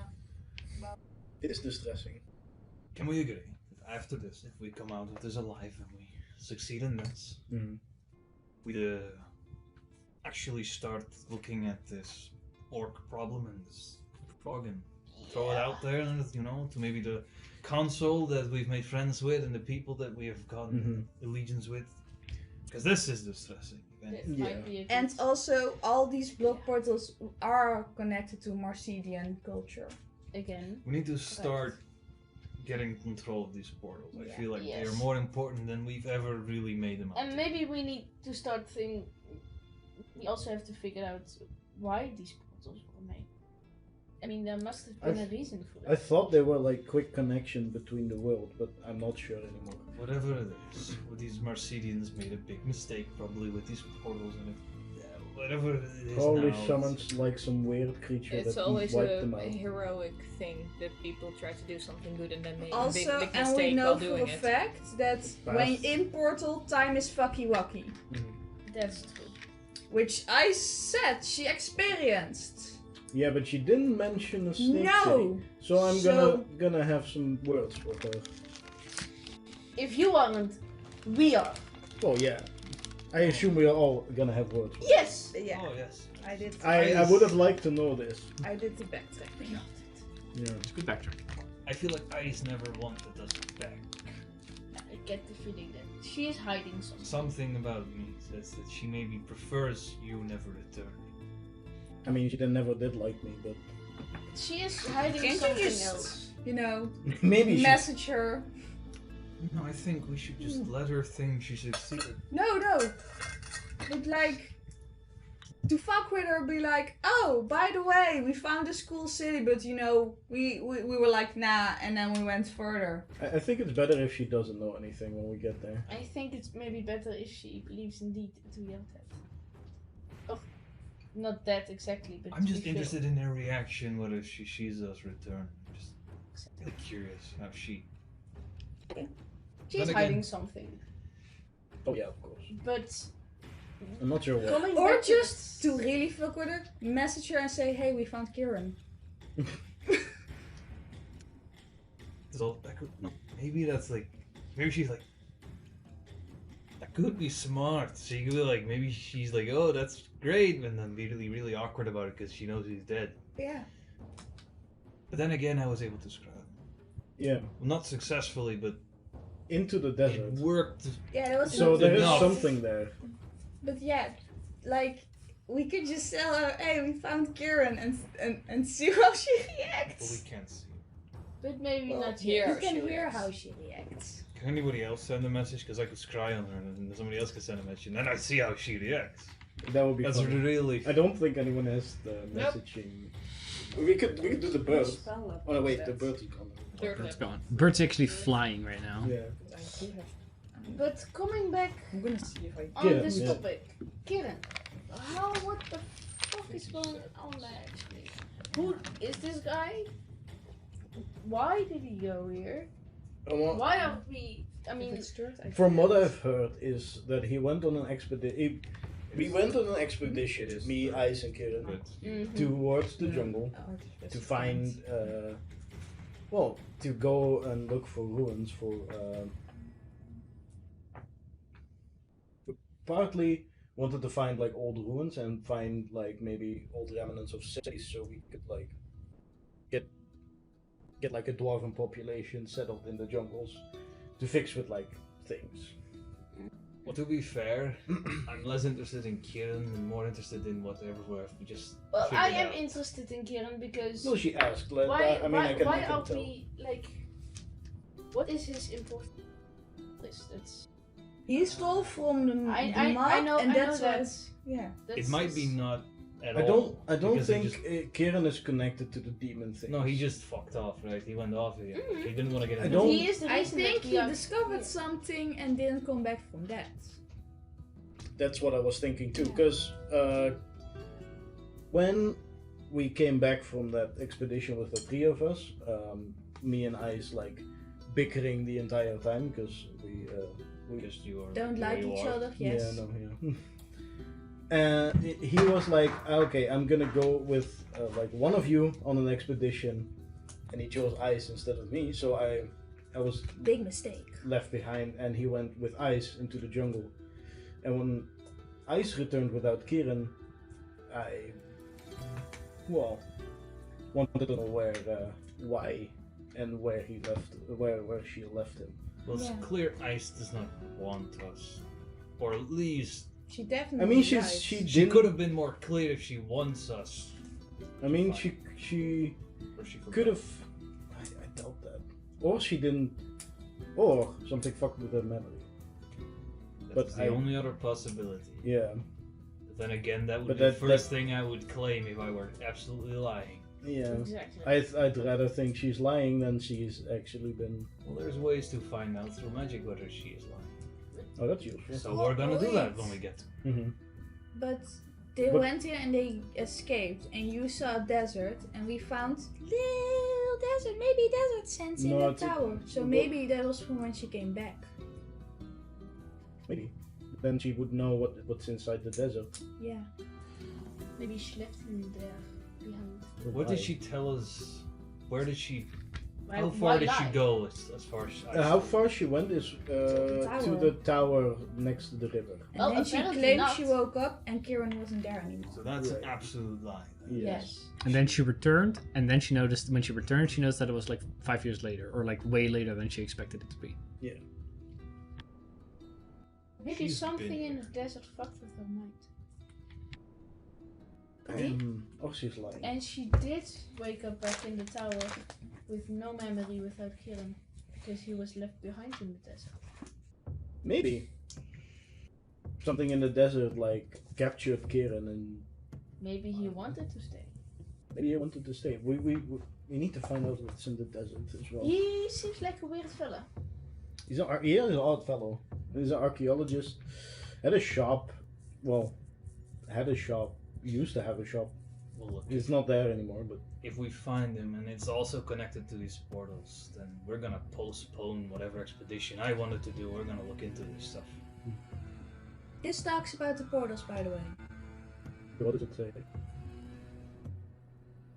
It is distressing. Can we agree that after this, if we come out of this alive and we succeed in this, we actually start looking at this orc problem and this frog and throw it out there, and to maybe the console that we've made friends with and the people that we have gotten allegiance with, because this is distressing. It Yeah. might be a And good- also, all these blood portals are connected to Marcedian culture. again. We need to start getting control of these portals. I feel like they are Yes. more important than we've ever really made them out. And maybe we need to start thinking. We also have to figure out why these portals were made. I mean, there must have been a reason for that. I thought they were like quick connection between the world, but I'm not sure anymore. Whatever it is, these Marcedians made a big mistake probably with these portals, and whatever it is Probably now, summons like some weird creature It's that always wiped them a out. heroic thing that people try to do something good and then make a Also, big and we mistake know while for doing a it. fact that when in Portal, time is fucky wucky. That's true. Which I said she experienced. Yeah, but she didn't mention a snake No! city, so I'm So- gonna have some words with her. If you aren't, we are. Oh yeah, I assume we are all gonna have words. With her. Yes! Yeah, Oh yes. I did. I would have liked to know this. I did the backtracking. Yeah. It's good backtrack. I feel like Ice never wanted us back. I get the feeling that she is hiding something. Something about me says that she maybe prefers you never return. I mean, she never did like me, but She is hiding Can't you something just- else. You know, maybe she. message her. No, I think we should just let her think she succeeded. No. But like, to fuck with her, be like, oh, by the way, we found this cool city, but we were like, nah, and then we went further. I think it's better if she doesn't know anything when we get there. I think it's maybe better if she believes indeed to the that. Oh, not that exactly, but I'm just we feel- interested in her reaction, whether she sees us return. I'm just really curious how she. She's Then again- hiding something. Oh yeah, of course. But I'm not sure what. coming Or back to just the- to really fuck with her, message her and say, hey, we found Kieran. So, no, maybe that's like. Maybe she's like. could be smart. She could be like, maybe she's like, oh, that's great, and then be really, really awkward about it because she knows he's dead. Yeah. But then again, I was able to scrap. Yeah. Well, not successfully, but Into the desert. it worked. Yeah, that was So there is enough. something there. But yeah, like we could just tell her, hey, we found Kieran and see how she But we reacts. can't see. But maybe Well, not here. here. You can she hear reacts. how she reacts. Can anybody else send a message? Because I could scry on her, and then somebody else could send a message, and then I see how she reacts. That would be That's funny. really. I don't think anyone has the messaging. We could do the bird. Oh no, wait, the bird is gone. Third Bird's level. gone. Bird's actually flying right now. Yeah. I do have. But coming back I'm gonna see if I on Kieran, this yeah. topic, Kieran, what the fuck is going on there actually? Who is this guy? Why did he go here? Why are we? I if mean, it's dirt, I From what can't. I've heard is that he went on an expedition. We went on an expedition, me, Ice, and Kieran, But towards the jungle Oh, to find, to go and look for ruins for. Partly wanted to find like old ruins and find like maybe old remnants of cities, so we could like get like a dwarven population settled in the jungles to fix with like things. well, to be fair, I'm less interested in Kieran and more interested in whatever we just. well, I figured am out. interested in Kieran because No, she asked. Like, why? I mean, I can why tell. are we like? What is his importance? That's He stole from the I map, know. and I that's know why. that. Yeah. It might be not at I all. don't because he think just- Kieran is connected to the demon thing. No, he just fucked off, right? He went off again. Mhm. He didn't want to get. I involved. don't- He is the I reason think that we he are. discovered something and didn't come back from that. That's what I was thinking too, because when we came back from that expedition with the three of us, me and Ice like bickering the entire time because we Because you are. Don't where like you each are. other, yes. yeah, no, yeah. He was like, okay, I'm gonna go with like one of you on an expedition, and he chose Ice instead of me, so I was Big mistake. left behind, and he went with Ice into the jungle. And when Ice returned without Kieran, I wanted to know why, and where he left, where she left him. Well, it's Yeah. clear Ice does not want us, or at least She definitely. I mean, lied. she she didn't. could have been more clear if she wants us, I mean, she or she forgot. could have. I doubt that, or she didn't, or something fucked with her memory. That's but the only other possibility. Yeah, But then again, that would But be the that- first thing I would claim if I were absolutely lying. yeah. Exactly. I'd rather think she's lying than she's actually been. Well, there's ways to find out through magic whether she is lying. Oh, that's useful. So we're gonna do that wait. when we get to. Hmm. But they But- went here and they escaped, and you saw a desert, and we found little desert, maybe desert sands in No, the I think- tower. So but- maybe that was from when she came back. Maybe. Then she would know what's inside the desert. Yeah. Maybe she left him there behind. What did she tell us? Where did she? Why- How why far did she lie? go as far as? How far she went is tower. to the tower next to the river. And Well, then she apparently claimed not. she woke up and Kieran wasn't there anymore. So that's Right. an absolute lie. Yes. And then she returned, and then she noticed when she returned, she noticed that it was like 5 years later, or like way later than she expected it to be. Maybe She's something been in here. the desert fucked with her mind. Or she's lying. And she did wake up back in the tower with no memory without Kieran. Because he was left behind in the desert. Maybe. Something in the desert like captured Kieran and Maybe he wanted to stay. maybe he wanted to stay. We need to find out what's in the desert as well. He seems like a weird fella. He's an odd fellow. He's an archaeologist. Had a shop. Well, had a shop. Used to have a shop. Well, look, It's not there anymore, but if we find him and it's also connected to these portals, then we're gonna postpone whatever expedition I wanted to do. We're gonna look into this stuff. This talks about the portals, by the way. what does it say?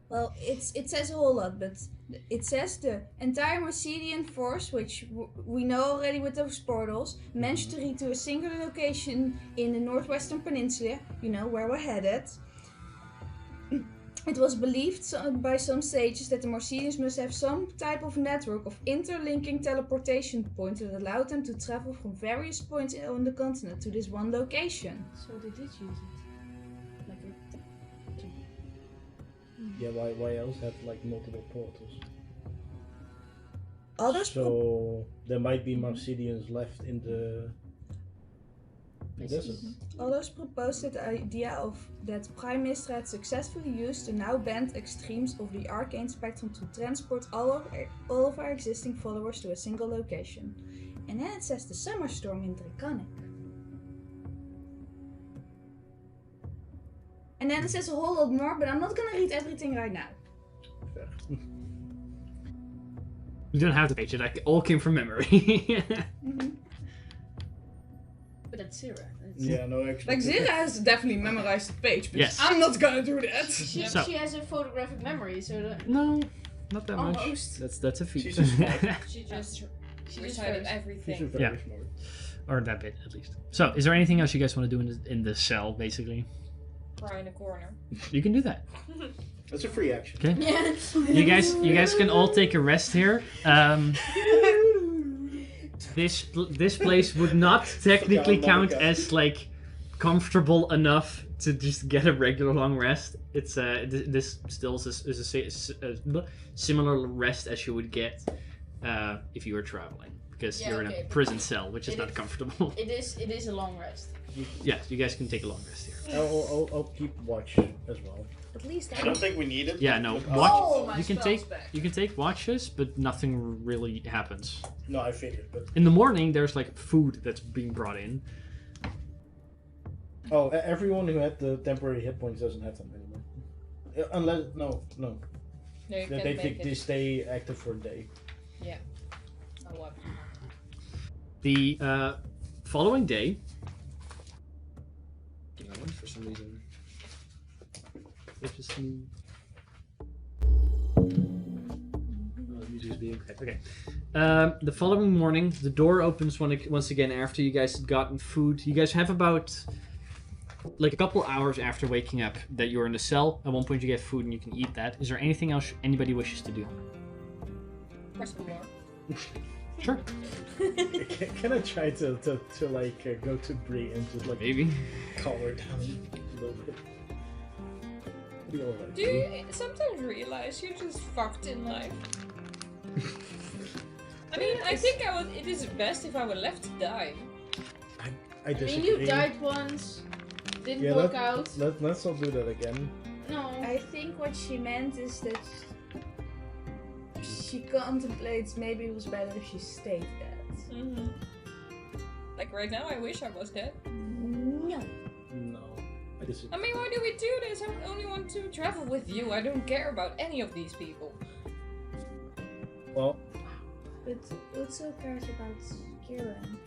Well, it says a whole lot, but it says the entire Marcedian force, which we know already with those portals, managed to reach to a singular location in the northwestern peninsula, you know, where we're headed. It was believed by some sages that the Marcedians must have some type of network of interlinking teleportation points that allowed them to travel from various points on the continent to this one location. So they did use it. Like a... Yeah, why else have like multiple portals? Others So there might be Marcedians left in the desert. Others proposed that the idea of that Prime Minister had successfully used the now banned extremes of the arcane spectrum to transport all of our existing followers to a single location. And then it says the summer storm in Draconic. And then it says a whole lot more, but I'm not gonna read everything right now. Fair. You don't have to page it. It all came from memory. Mm-hmm. But that's Zira. Yeah, no, actually. Like Zira has definitely memorized the page, but Yes. I'm not gonna do that. She So- has a photographic memory, so that No, not that much. Almost. That's a feat. She's just smart. She just she just recited knows. everything. She's very Yeah. smart. Or that bit, at least. So, is there anything else you guys want to do in the cell, basically? Cry in a corner. You can do that. That's a free action. Okay. Yeah. You guys can all take a rest here. This place would not technically count as like comfortable enough to just get a regular long rest. It's this still is a similar rest as you would get if you were traveling, because Yeah, you're in okay, a but prison cell, which is it not is- comfortable. It is a long rest. Yes, you guys can take a long rest here. I'll keep watch as well. At least I don't think we need it. Yeah, no. but Watch. Oh, my You can spell's take back. you can take watches, but nothing really happens. No, I figured, but In the morning, there's like food that's being brought in. everyone who had the temporary hit points doesn't have them anymore. Unless no, No, you they can't they, make they it. stay active for a day. Oh, what? The following day. For some reason. It's just the music's being okay. The following morning, the door opens once again after you guys had gotten food. You guys have about like a couple hours after waking up that you're in the cell. At one point, you get food and you can eat that. Is there anything else anybody wishes to do? Press the floor. Sure. Can I try to go to Bree and just like Maybe. calm her down a little bit? Be alright. Do you sometimes realize you're just fucked in life? I mean, I think it is best if I were left to die. I I mean, disagree. you died once, didn't work out. Let's not do that again. No. I think what she meant is that she contemplates maybe it was better if she stayed dead. Mm-hmm. Like right now, I wish I was dead. No. No, I disagree. I mean, why do we do this? I only want to travel with you. I don't care about any of these people. Well, But also cares about Kieran.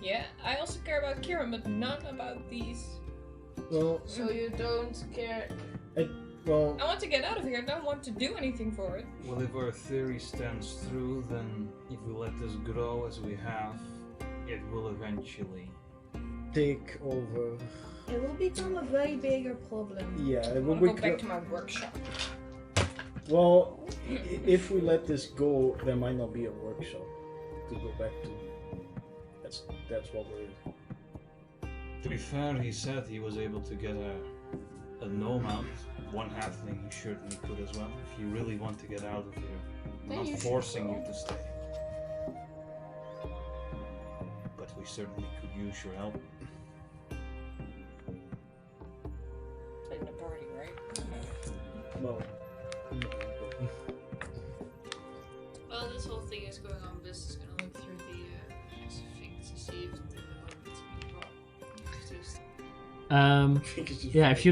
Yeah, I also care about Kieran, but not about these. well, So you don't care. well. I want to get out of here. I don't want to do anything for it. Well, if our theory stands true, then if we let this grow as we have, it will eventually. Take over. It will become a way bigger problem. Yeah, I it want will to go back to my workshop. Well, if we let this go, there might not be a workshop to go back to. That's what we're. To be fair, he said he was able to get a gnome out. One halfling he certainly could as well. If you really want to get out of here, I'm Then not you should forcing go. you to stay. But we certainly could use your help. Like the party, right? Well. Well, this whole thing is going on. This is gonna look through the things to see if the moment's being brought. Yeah, if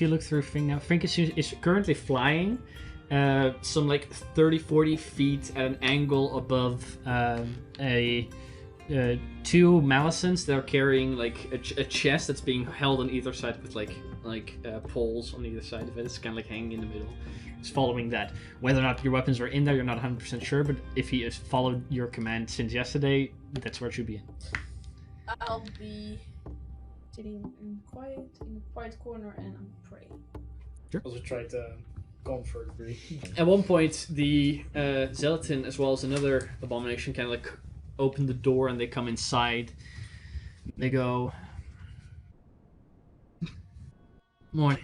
you look through Fink now, Fink is currently flying some like 30-40 feet at an angle above two Malicents that are carrying like a chest that's being held on either side with like like poles on either side of it. It's kind of like hanging in the middle. It's following that. Whether or not your weapons are in there, you're not 100% sure. But if he has followed your command since yesterday, that's where it should be in. I'll be sitting in a quiet corner and I'm praying. Sure. Also try to comfort Bree. At one point, the Zealotin, as well as another abomination, kind of like open the door and they come inside. They go, morning.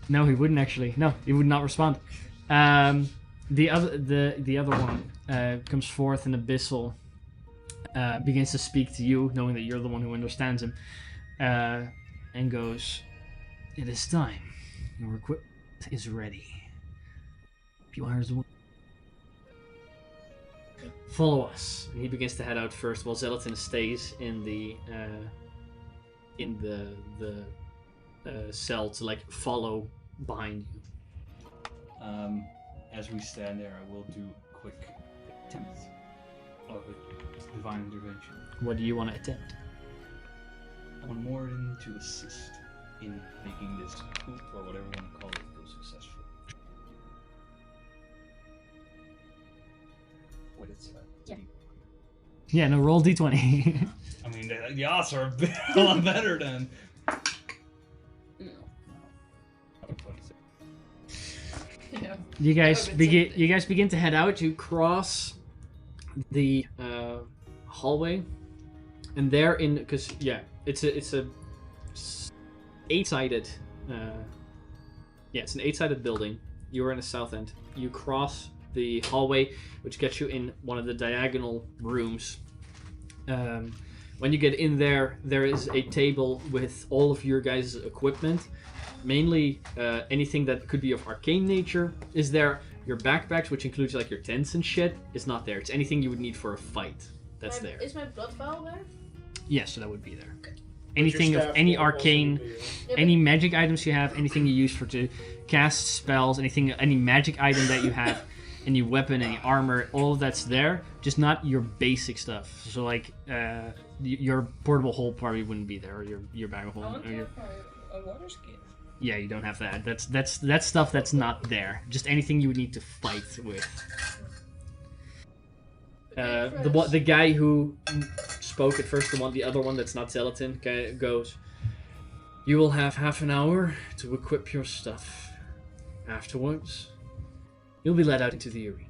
No, he wouldn't actually. No, he would not respond. The other one comes forth in abyssal, begins to speak to you, knowing that you're the one who understands him, and goes, "It is time. Your equipment is ready. You are the one. Follow us." And he begins to head out first, while Zealotin stays in the cell to like follow behind you. As we stand there, I will do a quick attempt of a divine intervention. What do you want to attempt? I want Morden to assist in making this coup, or whatever you want to call it, go successful. What it's Yeah, no, roll d20. I mean, the odds are a lot better than. Yeah. You guys begin to head out. You cross the hallway, and there because it's a 8-sided it's an 8-sided building. You are in the south end. You cross the hallway, which gets you in one of the diagonal rooms. When you get in there is a table with all of your guys' equipment. Mainly anything that could be of arcane nature is there. Your backpacks, which includes like your tents and shit, is not there. It's anything you would need for a fight that's there. Is my blood vial there? Yes, so that would be there. Okay. Anything of any arcane, Yeah, any magic items you have, anything you use to cast spells, any magic item that you have, any weapon, any armor, all of that's there. Just not your basic stuff. So like your portable hole probably wouldn't be there, or your bag of I holding. want to have a water skin. Yeah, you don't have that. That's stuff that's not there. Just anything you would need to fight with. The guy who spoke at first, the other one that's not Zealotin, goes, "You will have half an hour to equip your stuff. Afterwards, you'll be led out into the arena.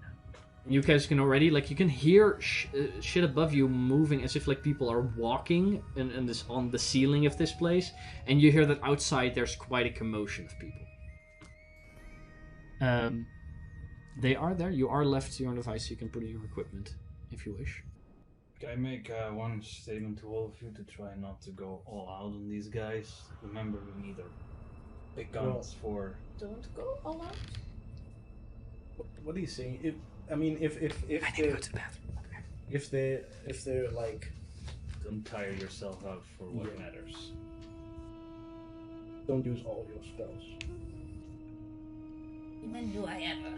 And you guys can already, you can hear shit above you moving as if people are walking on the ceiling of this place, and you hear that outside there's quite a commotion of people. They are there. You are left to your own device, so you can put in your equipment if you wish. Can I make one statement to all of you to try not to go all out on these guys? Remember, we need our big guns for... Don't go all out. What are you saying? If I need to go to the bathroom. If they're like, don't tire yourself out for what matters. Don't use all your spells. When do I ever?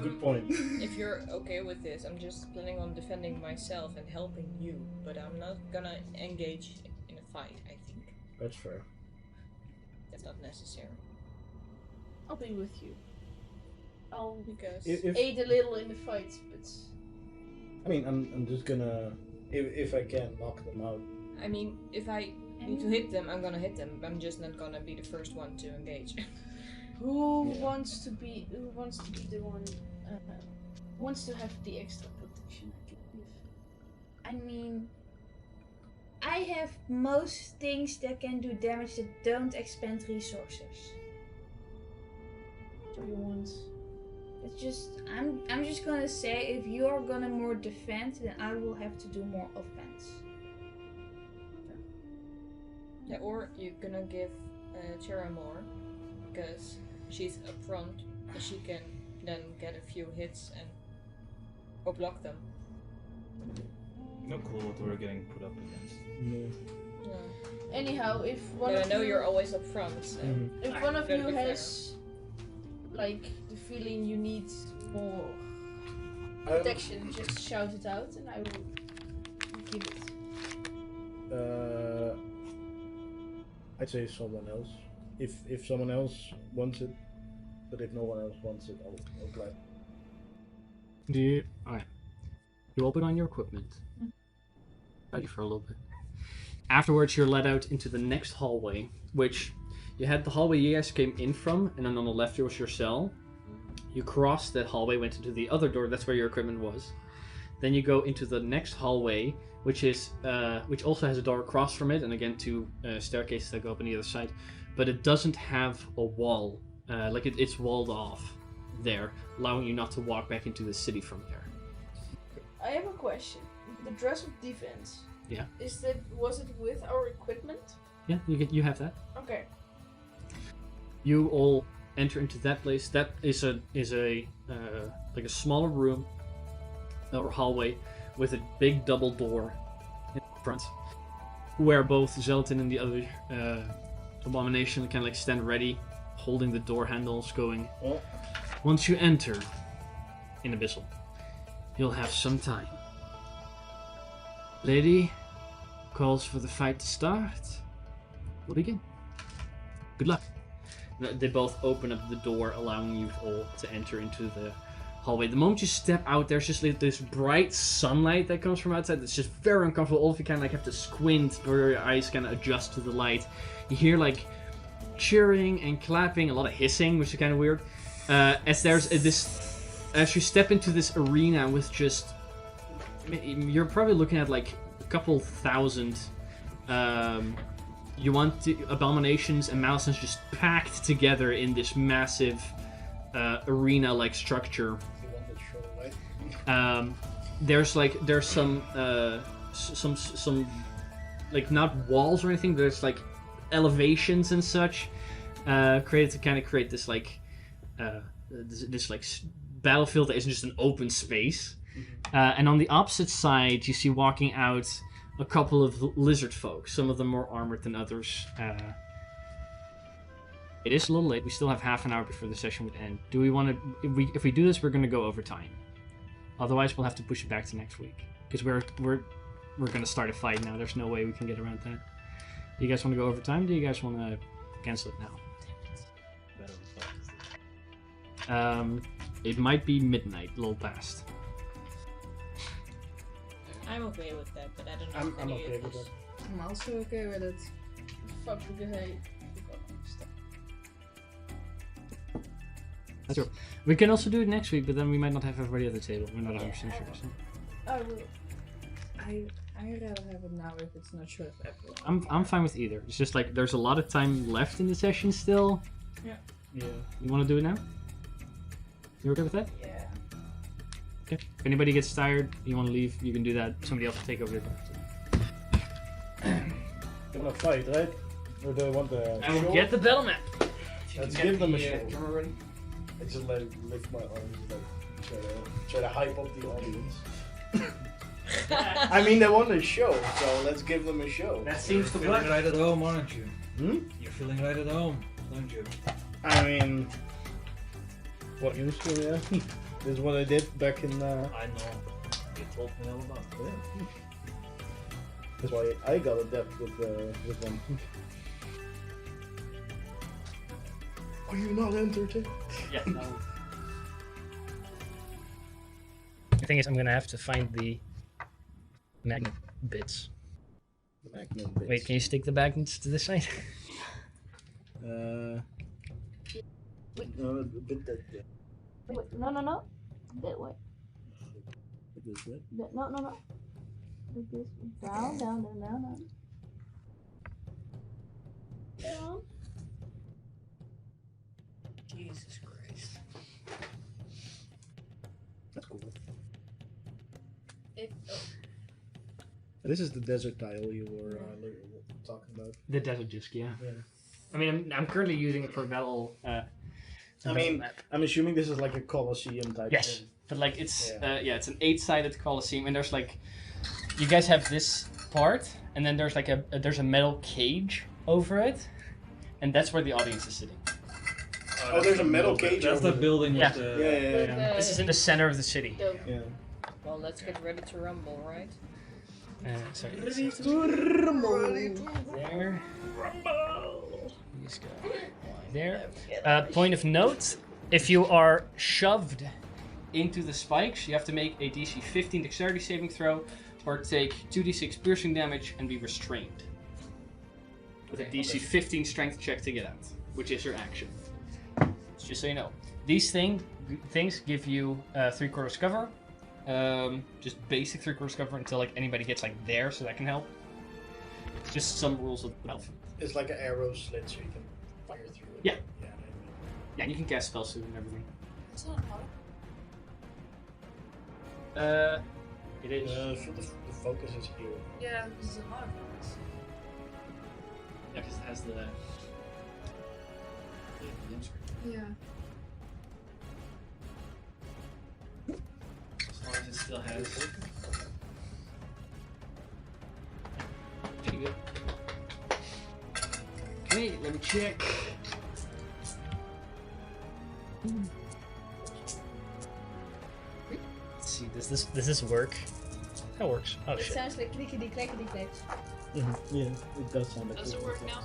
Good point. If you're okay with this, I'm just planning on defending myself and helping you, but I'm not gonna engage in a fight, I think. That's fair. That's not necessary. I'll be with you. I'll Because aid a little in the fight, but... I mean, I'm just gonna... If I can, knock them out. I mean, if I need to hit them, I'm gonna hit them. I'm just not gonna be the first one to engage. Who wants to be the one, wants to have the extra protection I can give? I mean, I have most things that can do damage that don't expend resources. Do you want? It's just, I'm just gonna say, if you are gonna more defend, then I will have to do more offense. Yeah, or you're gonna give Chera more, because she's up front, and she can then get a few hits or block them. No clue what we're getting put up against. No. Yeah. Anyhow, if one But of I know you, you're always up front, so... if one of Gotta you be fair. has like the feeling you need more protection, just shout it out and I will give it. I'd say someone else. If someone else wants it, but if no one else wants it, I'll play. Alright. You open on your equipment. Ready for a little bit. Afterwards, you're led out into the next hallway, which you had the hallway you guys came in from, and then on the left there was your cell. You crossed that hallway, went into the other door. That's where your equipment was. Then you go into the next hallway, which also has a door across from it, and again two staircases that go up on the other side. But it doesn't have a wall. It's walled off there, allowing you not to walk back into the city from there. I have a question. The dress of defense. Yeah. Was it with our equipment? Yeah, you have that. Okay. You all enter into that place. That is a like a smaller room or hallway with a big double door in front, where both Zelatin and the other abomination kind of like stand ready, holding the door handles going. Oh. Once you enter in Abyssal, you'll have some time. Lady calls for the fight to start. We'll begin. Good luck. They both open up the door, allowing you all to enter into the hallway. The moment you step out, there's just like this bright sunlight that comes from outside. It's just very uncomfortable. All of you kind of like have to squint, where your eyes kind of adjust to the light. You hear like cheering and clapping, a lot of hissing, which is kind of weird. As you step into this arena with just, you're probably looking at like a couple thousand. You want the abominations and Malisons just packed together in this massive arena-like structure. There's some like not walls or anything. There's like elevations and such created to kind of create this like this battlefield that isn't just an open space. And on the opposite side, you see walking out a couple of lizard folk, some of them more armored than others. It is a little late. We still have half an hour before the session would end. Do we want to? If we do this, we're going to go over time. Otherwise, we'll have to push it back to next week because we're going to start a fight now. There's no way we can get around that. Do you guys want to go over time? Do you guys want to cancel it now? It might be midnight, a little past. I'm okay with that, but I don't know. I'm okay with that. I'm also okay with it. Fuck because I That's true. We can also do it next week, but then we might not have everybody at the table. We're not 100% sure. So. I will. I'd rather have it now if it's not sure if everyone. I'm fine with either. It's just like there's a lot of time left in the session still. Yeah. Yeah. You want to do it now? You okay with that? Yeah. Okay. If anybody gets tired, you want to leave, you can do that. Somebody else will take over the They're gonna fight, right? Or do they want the I will show? get the battle map. Let's give them a show. I just lift my arms, like try to hype up the audience. I mean, they want a show, so let's give them a show. That seems to You're feeling right at home, aren't you? Hmm? You're feeling right at home, aren't you? I mean, what used to, yeah. This is what I did back in. I know. You told me all about it. That's why I got adept with them. Are you not entertained? Yeah, no. The thing is, I'm gonna have to find the magnet bits. Magnet bits. Wait, can you stick the magnets to the side? No, a bit that. Wait, no. That way. Like this, right? No. Like this. Down. Down. Jesus Christ. That's cool. It, This is the desert tile you were talking about. The desert disc, yeah. Yeah. I mean, I'm currently using it for battle. I'm assuming this is like a Colosseum type Yes, thing. but like it's it's an 8-sided Colosseum, and there's like, you guys have this part, and then there's like there's a metal cage over it, and that's where the audience is sitting. Oh, there's a metal cage That's over the there. building Yeah. with the... Yeah. This is in the center of the city. the, Yeah. Well, let's get ready to rumble, right? Sorry. Ready to rumble. There. These go there. Point of note: if you are shoved into the spikes, you have to make a DC 15 dexterity saving throw, or take 2d6 piercing damage and be restrained. With a DC 15 strength check to get out, which is your action. Just so you know, these things give you 3/4 cover. Just basic 3/4 cover until like anybody gets like there, so that can help. It's just some rules of health. It's like an arrow slit, so you can fire through it. Yeah. Yeah, and you can cast spell suit and everything. It's not hard. It is. So the focus is here. Yeah, this is a lot of focus. Yeah, because it has the Yeah. as long as it still has. Pretty good. Okay, let me check. Let's see, does this work? That works. Oh It shit. sounds like clickety clackety clacks. Yeah, it does sound like Does it work now?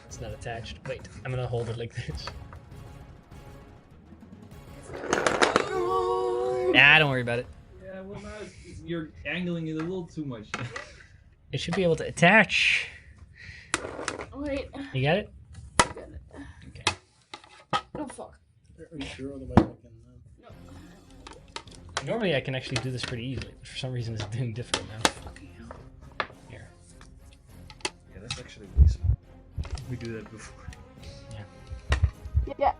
It's not attached. Wait, I'm gonna hold it like this. Nah, don't worry about it. Yeah, well, now you're angling it a little too much. It should be able to attach. Wait. You got it? Okay. Oh fuck. Are you sure? Otherwise I can... Normally I can actually do this pretty easily, but for some reason it's doing difficult now. Here. Yeah, that's actually way smart. We do that before. Yeah.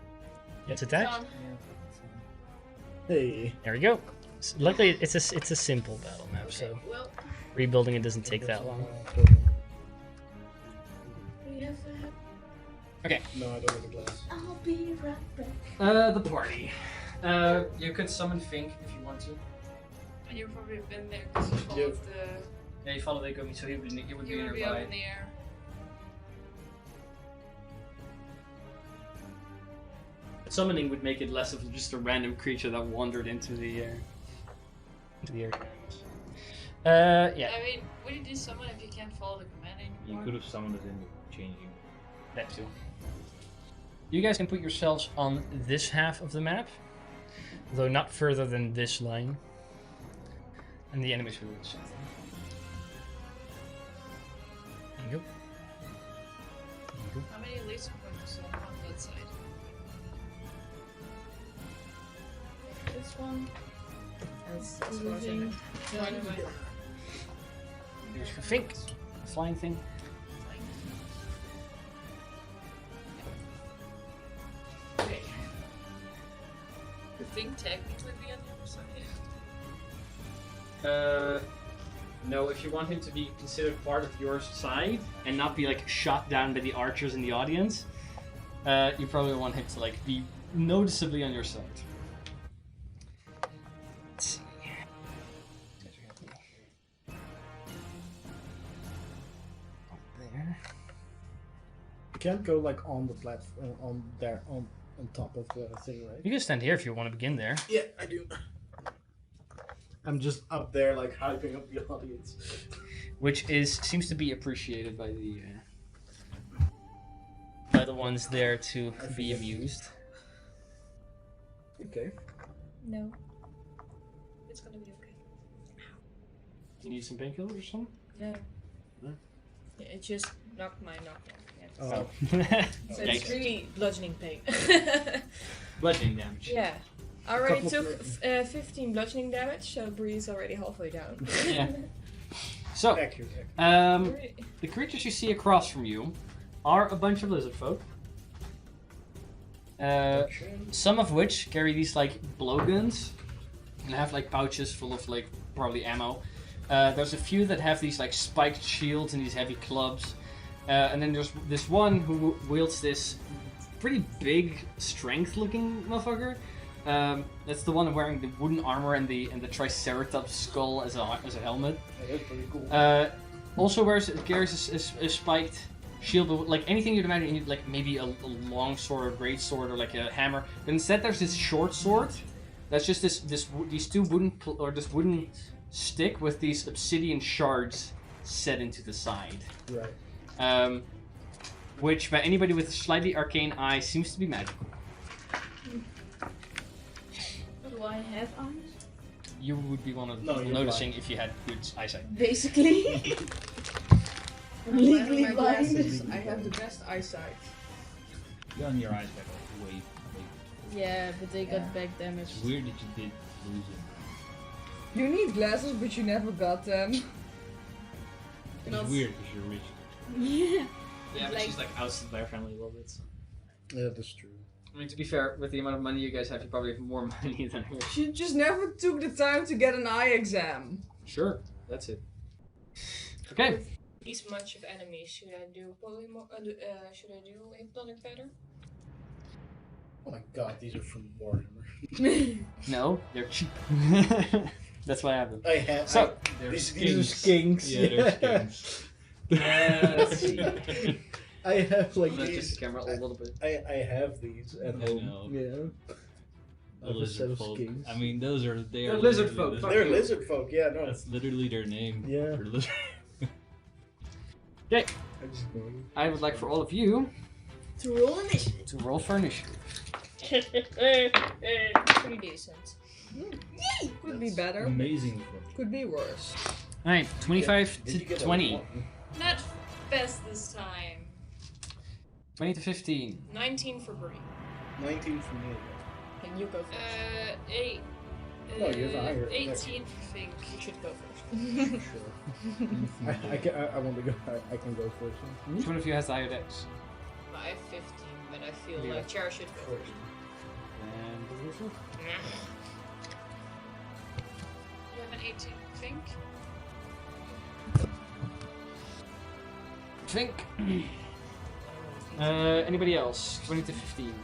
It's attached. Done. Hey. There we go. Luckily it's a simple battle map, so Well, rebuilding it doesn't take that long. we have to have. Okay. No, I don't have a glass. I'll be right back. The party. You could summon Fink if you want to. And you've probably been there because you followed the. Yeah, you follow the Gumi, so he would be You would be up nearby. in the air. Summoning would make it less of just a random creature that wandered into the air. Yeah. I mean, would you do summon if you can't follow the command You anymore? could have summoned it in the changing. That too. You guys can put yourselves on this half of the map, though not further than this line. And the enemies will do the same thing. There you go. There you go. How many laser pointers on that side? This one. That's Moving. Here's for Fink, the flying thing. Okay. The thing technically be on the other side. No, if you want him to be considered part of your side and not be like shot down by the archers in the audience, you probably want him to like be noticeably on your side. Let's see. There. You can't go like on the platform, on top of the thing, right? You can stand here if you want to begin there. Yeah, I do. I'm just up there, like hyping up the audience. Which seems to be appreciated by the ones there to be amused. Okay. No. It's gonna be okay. You need some painkillers or something? No. No? Yeah, it just knocked my knock off. Yeah. Oh. So it's really bludgeoning pain. Bludgeoning damage. Yeah. I already Couple took 15 bludgeoning damage, so Bree's already halfway down. Yeah. So, Accurate. the creatures you see across from you are a bunch of lizard folk. Some of which carry these like blowguns and have like pouches full of like probably ammo. There's a few that have these like spiked shields and these heavy clubs. And then there's this one who wields this pretty big strength-looking motherfucker. That's the one wearing the wooden armor and the Triceratops skull as a helmet. Yeah, that's pretty cool. Also carries a spiked shield, but like anything you'd imagine, you need like maybe a long sword or great sword or like a hammer. But instead there's this short sword That's just these two wooden this wooden stick with these obsidian shards set into the side. Right. Which by anybody with a slightly arcane eye seems to be magical. Do I have eyes? You would be one of the people noticing if you had good eyesight. Basically. I'm Legally legally my blind. glasses, I have the best eyesight. You on your eyes back way. Yeah, but they got back damage. It's weird that you did lose it. You need glasses, but you never got them. It's weird because you're rich. Yeah. Yeah, but Like- she's like ousted by her family a little bit. So. Yeah, that's true. I mean, to be fair, with the amount of money you guys have, you probably have more money than her. She just never took the time to get an eye exam. Sure, that's it. Okay. With this much of enemies, should I do should I do hypnotic pattern? Oh my god, these are from Warhammer. No, they're cheap. That's why I have them. I have. So, These are skinks. Yeah, they're skinks. let's see. I have like Let's these. just camera a little bit. I have these at I home. know. Yeah. The I have a set lizard of folk. skinks. I mean, those are they They're are lizard literally folk. They're lizard folk. Yeah, no. That's literally their name. Yeah. They're lizard. Okay, I just ignore them. I would like for all of you To roll initiative. to roll for initiative. Pretty decent. Could be better. Amazing. For Could be worse. Alright, 25 Did you to get a 20. one? Not best this time. 20 to 15. 19 for Bree. 19 for me. Can you go first? 8. No, you have a higher- 18 for Fink. You should go first. Sure. I want to go. I can go first. Which one of you has the higher dex? I have 15, but I feel Yeah. like Chara should go first. And You have an 18, Fink? Fink. Anybody else? 20 to 15.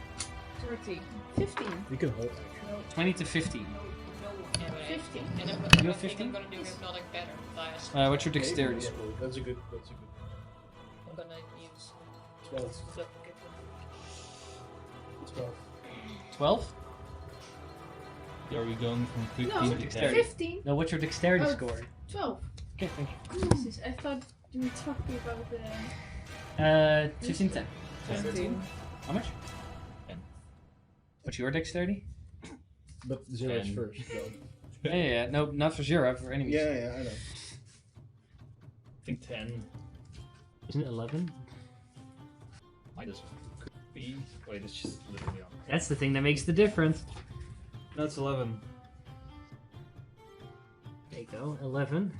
13. 15. You can hold. Actually. 20 to 15. Yeah, but 15. And I'm, You I have think 15? I'm gonna do hypnotic pattern last. What's your dexterity Yeah, score? that's a good. I'm gonna use 12. duplicate. 12. 12? Are we going from 15 No, to 10? 15. No, what's your dexterity Oh. score? 12. Okay, thank you. Jesus, I thought you were talking about the... 15, 10. 15. How much? 10. What's your dexterity? But zero's 10. first. So. Yeah. No, not for zero, for enemies. Yeah, I know. I think 10. Isn't it 11? Why does could be? Wait, it's just literally on. That's the thing that makes the difference. No, it's 11. There you go, 11.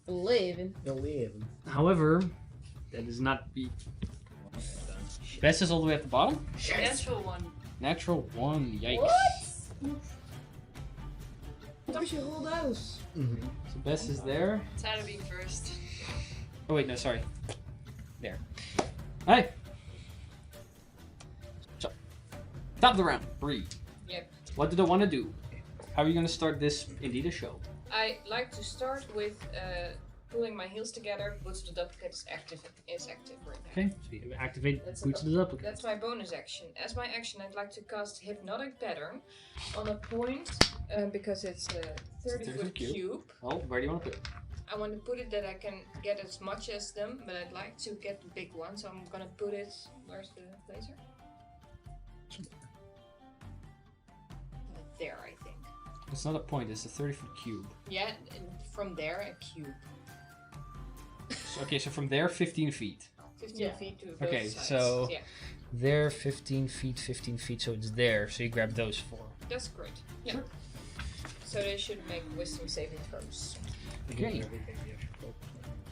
11. 11. However, that does not be. Best is all the way at the bottom? Natural one. Natural 1, yikes. What? We should roll those. Mm-hmm. So Best is there. It's out of being first. Oh wait, no, sorry. There. Alright. So, top of the round, Bree. Yep. What did I want to do? How are you going to start this Indeed a show? I like to start with pulling my heels together. Boots to the duplicate is active right now. Okay, so you activate That's Boots of the Duplicate. That's my bonus action. As my action, I'd like to cast Hypnotic Pattern on a point because it's a 30-foot cube. Oh, where do you want to put it? I want to put it that I can get as much as them, but I'd like to get the big one, so I'm gonna put it. Where's the laser? There, I think. It's not a point, it's a 30-foot cube. Yeah, and from there, a cube. So, okay, so from there, 15 feet. 15 feet to both Okay, sides. so- Yeah, There, 15 feet, so it's there. So you grab those 4. that's great. Yeah. Sure. So they should make wisdom saving throws. Okay.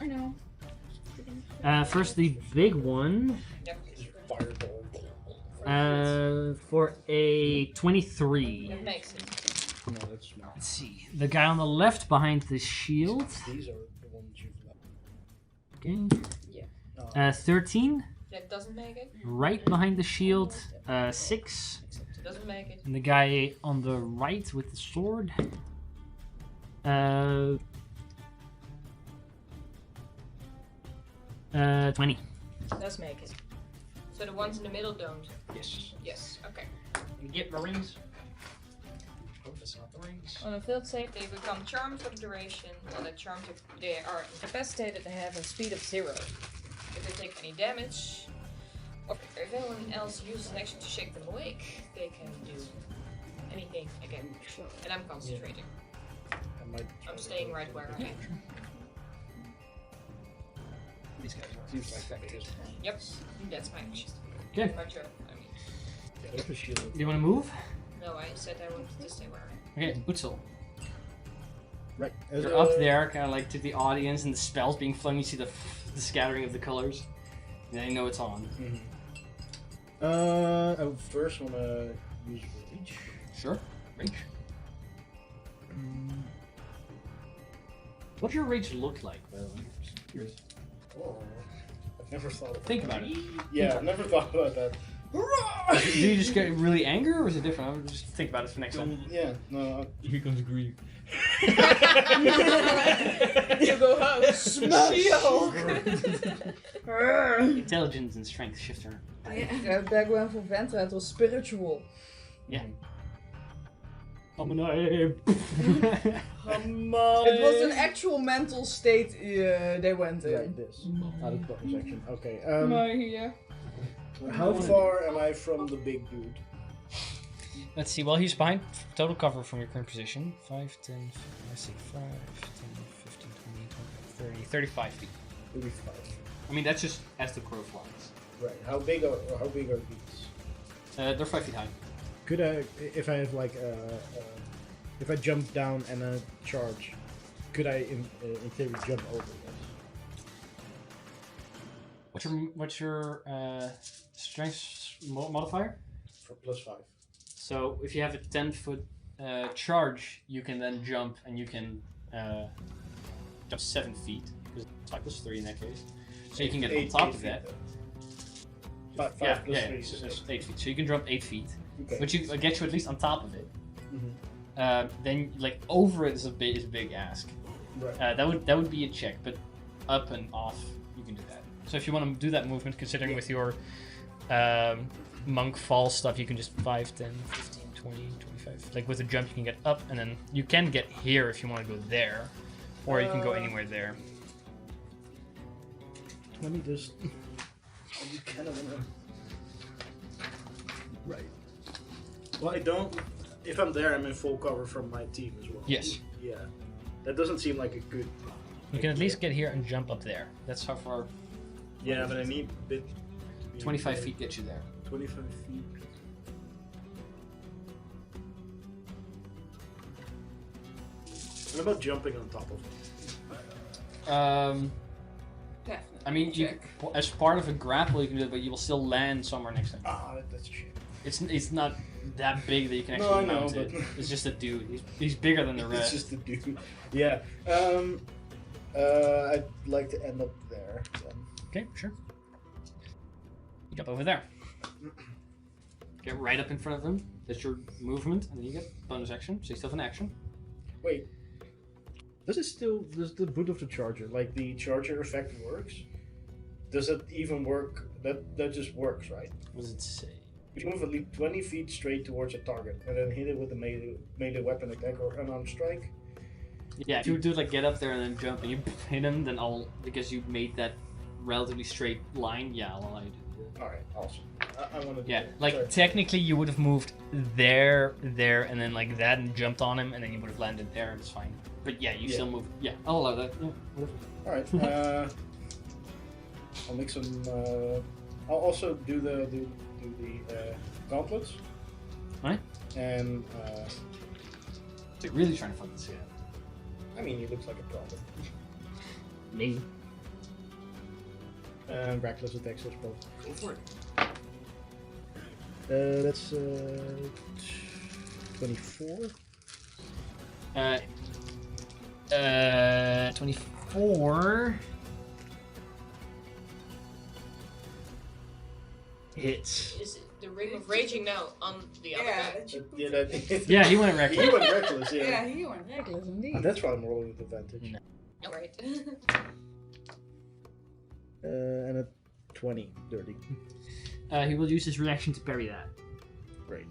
I know. First, the big one. Yep. Fireball. For a 23. That makes it. No, that's small. Let's see. The guy on the left behind the shield. These are the ones you've left. Okay. Yeah. 13. That doesn't make it. Right behind the shield. 6. Doesn't make it. And the guy on the right with the sword. 20. Does make it. So the ones in the middle don't. Yes. Yes. Okay. You get my rings? That's not the rings. On a failed save, they become charmed for the duration. On a charm, they are incapacitated and have a speed of 0. If they take any damage, or if anyone else uses an action to shake them awake, they can do anything again. And I'm concentrating. I'm staying right where I am. These guys are effective. Yep, that's my action. Okay. My turn, I mean. Do you want to move? No, I said I wanted to stay where I am. Okay, Butzel. Right. You're up there, kind of like to the audience, and the spell's being flung. You see the scattering of the colors. And then you know it's on. I first want to use Rage. Sure. Rage. What does your rage look like, by the way? Just curious. Oh, I've never thought of that. Think about it. Yeah, I've never thought about that. Do you just get really angry, or is it different? I would just think about it for next time. Yeah, no. Here comes grief. You go home. Smash! Intelligence and strength shifter. Yeah, back when for Ventra it was spiritual. Yeah. It was an actual mental state they went in. Like this. Out of bonus action. Okay. Here. How far am I from the big dude? Let's see. Well, he's behind total cover from your current position. 5, 10, let's see, 5, 10, 15, 20, 25, 30, 35 feet. 35. I mean, that's just as the crow flies. Right. How big are these? They're 5 feet high. Could I, if I have like if I jump down and charge, could I in theory jump over this? What's your strength modifier? For +5. So if you have a 10-foot charge, you can then jump, and you can jump 7 feet because it's 5 + 3 in that case. So you can get on top of that. 5 yeah, + 3 so 8 feet. So you can jump 8 feet, okay. but you get you at least on top of it. Mm-hmm. Then like over it is a big ask. Right. That would be a check, but up and off you can do that. So if you want to do that movement, considering with your monk fall stuff, you can just 5, 10, 15, 20, 25. Like with a jump, you can get up, and then you can get here if you want to go there, or you can go anywhere there. 20 just. You kind of wanna. Right. Well, I don't. If I'm there, I'm in full cover from my team as well. Yes. Yeah. That doesn't seem like a good. You can at least get here and jump up there. That's how far. Yeah, but I need a bit. 25 feet gets you there. 25 feet. What about jumping on top of it? Definitely. I mean, you, as part of a grapple, you can do it, but you will still land somewhere next to him. Ah, that's shit. It's not that big that you can No, actually I know, mount it. but- It's just a dude. He's bigger than the It's rest. just a dude. Yeah. I'd like to end up there. Then. Okay, sure. You jump over there. Get right up in front of him. That's your movement, and then you get bonus action. So you still have an action. Wait. Does the boot of the charger, like the charger effect works? Does it even work? That just works, right? What does it say? You move at least 20 feet straight towards a target, and then hit it with a melee weapon attack or unarmed strike. Yeah, if you do like get up there and then jump and you hit him, then because you made that relatively straight line, yeah, I'll allow you to do that. Alright, awesome. I want to do Yeah, that. like Sorry. technically you would have moved there, and then like that and jumped on him, and then you would have landed there, and it's fine. But yeah, you still move. Yeah, I'll allow that. Yeah, whatever. Alright, I'll make some. I'll also do the gauntlets. Right? And It's like really trying to fuck this guy up. I mean, he looks like a problem. Me. And reckless attacks, I suppose. Go for it. That's 24. 24 hits. Is it the ring of raging now on the other guy? Yeah, he went reckless. He went reckless, yeah. Yeah, he went reckless indeed. That's why I'm rolling with advantage. No. Alright. And a 20, dirty. He will use his reaction to parry that. Great.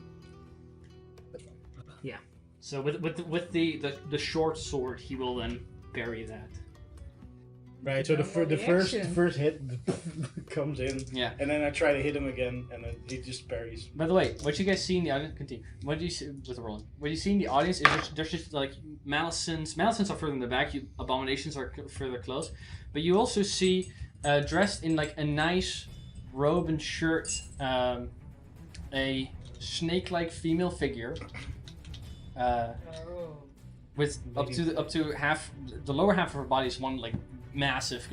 That's fine. So with the short sword, he will then bury that. Right. So the first hit comes in. Yeah. And then I try to hit him again, and then he just buries. By the way, what you guys see in the audience? Continue. What do you see with the rolling? What you see in the audience is there's just like Malicents. Malicents are further in the back. Abominations are further close, but you also see dressed in like a nice robe and shirt, a snake-like female figure. With up to half the lower half of her body is one like massive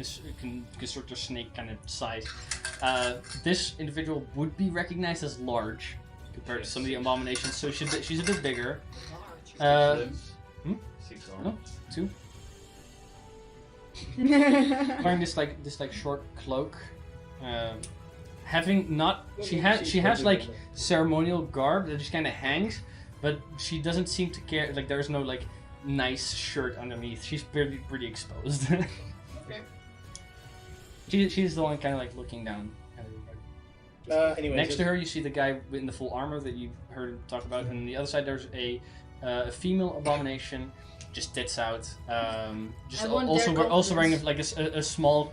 constrictor snake kind of size. This individual would be recognized as large compared to some of the abominations, so she's a bit bigger. 6 arms. 6 arms. No, 2. Wearing this like short cloak. Having not she has like ceremonial garb that just kind of hangs, but she doesn't seem to care. Like there's no like nice shirt underneath. She's pretty exposed. Okay. She's the one kind of like looking down. Anyway, Next to her, you see the guy in the full armor that you heard him talk about, and on the other side there's a female abomination, just tits out. Just also wearing like a small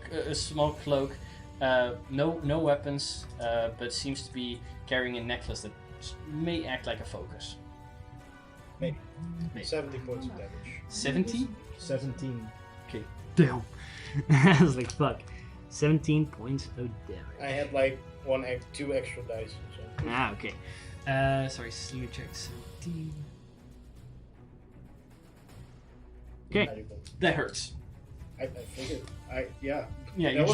cloak. No weapons, but seems to be carrying a necklace that may act like a focus. Maybe. 70 points of damage. 70? 17. Okay. Damn. I was like, fuck. 17 points of damage. I had like 2 extra dice. So. Ah, okay. Sorry, let me check. 17. Okay. That hurts. I figured. Yeah. Yeah, you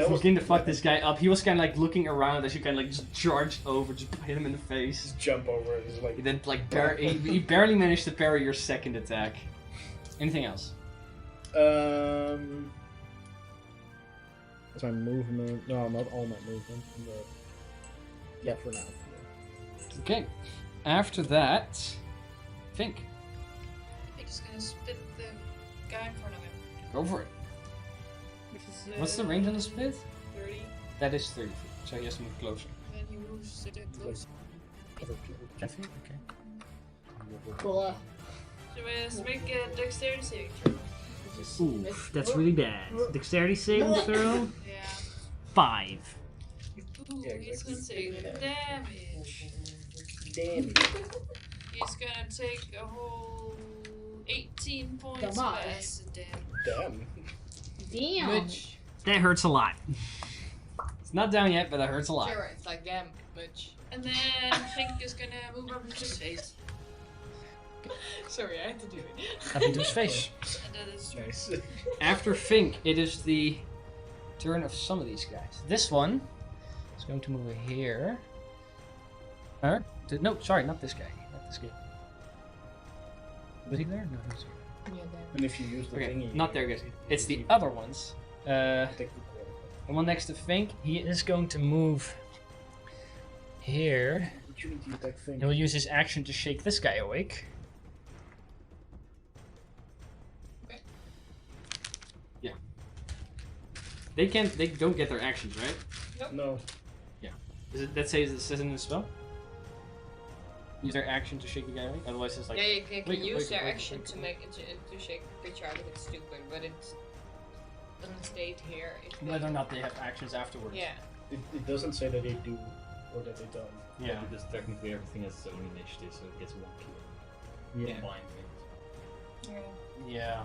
begin to fuck this guy up. He was kind of like looking around as you kind of like just charged over, just hit him in the face. Just jump over it. It's like... He then like he barely managed to parry your second attack. Anything else? That's my movement. No, not all my movement. But yeah, for now. Okay. After that, think. I'm just gonna spit the guy in front of him. Go for it. Which is, What's the range on the spit? 30. That is 30 feet, so he has to move closer. And he moves to the close. Okay. Cool. So let's make a dexterity saving throw. Ooh, that's really bad. Dexterity saving throw? Yeah. 5. Ooh, Yeah, he's gonna take damage. Damn. He's gonna take a whole 18 points of Damage. acid damage. Damn. Damn. Much. That hurts a lot. It's not down yet, but that hurts a lot. Sure, it's like damn much. And then Fink is gonna move up into his face. Sorry, I had to do it. Up into his face. And that is true. Nice. After Fink, it is the turn of some of these guys. This one is going to move here. No, sorry, not this guy. Not this guy. Was he there? No, he was here. Yeah, damn. And if you use the Okay, thingy... not there, guys. It's the other ones. Take the quarter. The one next to Fink, he is going to move here. Opportunity attack thing. He'll use his action to shake this guy awake. Okay. Yeah. They don't get their actions, right? No. That says in the spell? Use their action to shake the guy awake? Otherwise it's like... Yeah, you can wake- use wake- their wake- action wake- to make it to shake the creature out if it's stupid, but it doesn't state here if they... Whether or not they have actions afterwards. Yeah. It doesn't say that they do or that they don't. Yeah. Because technically everything has its own initiative, so it gets 1 kill. Yeah. Blind Yeah.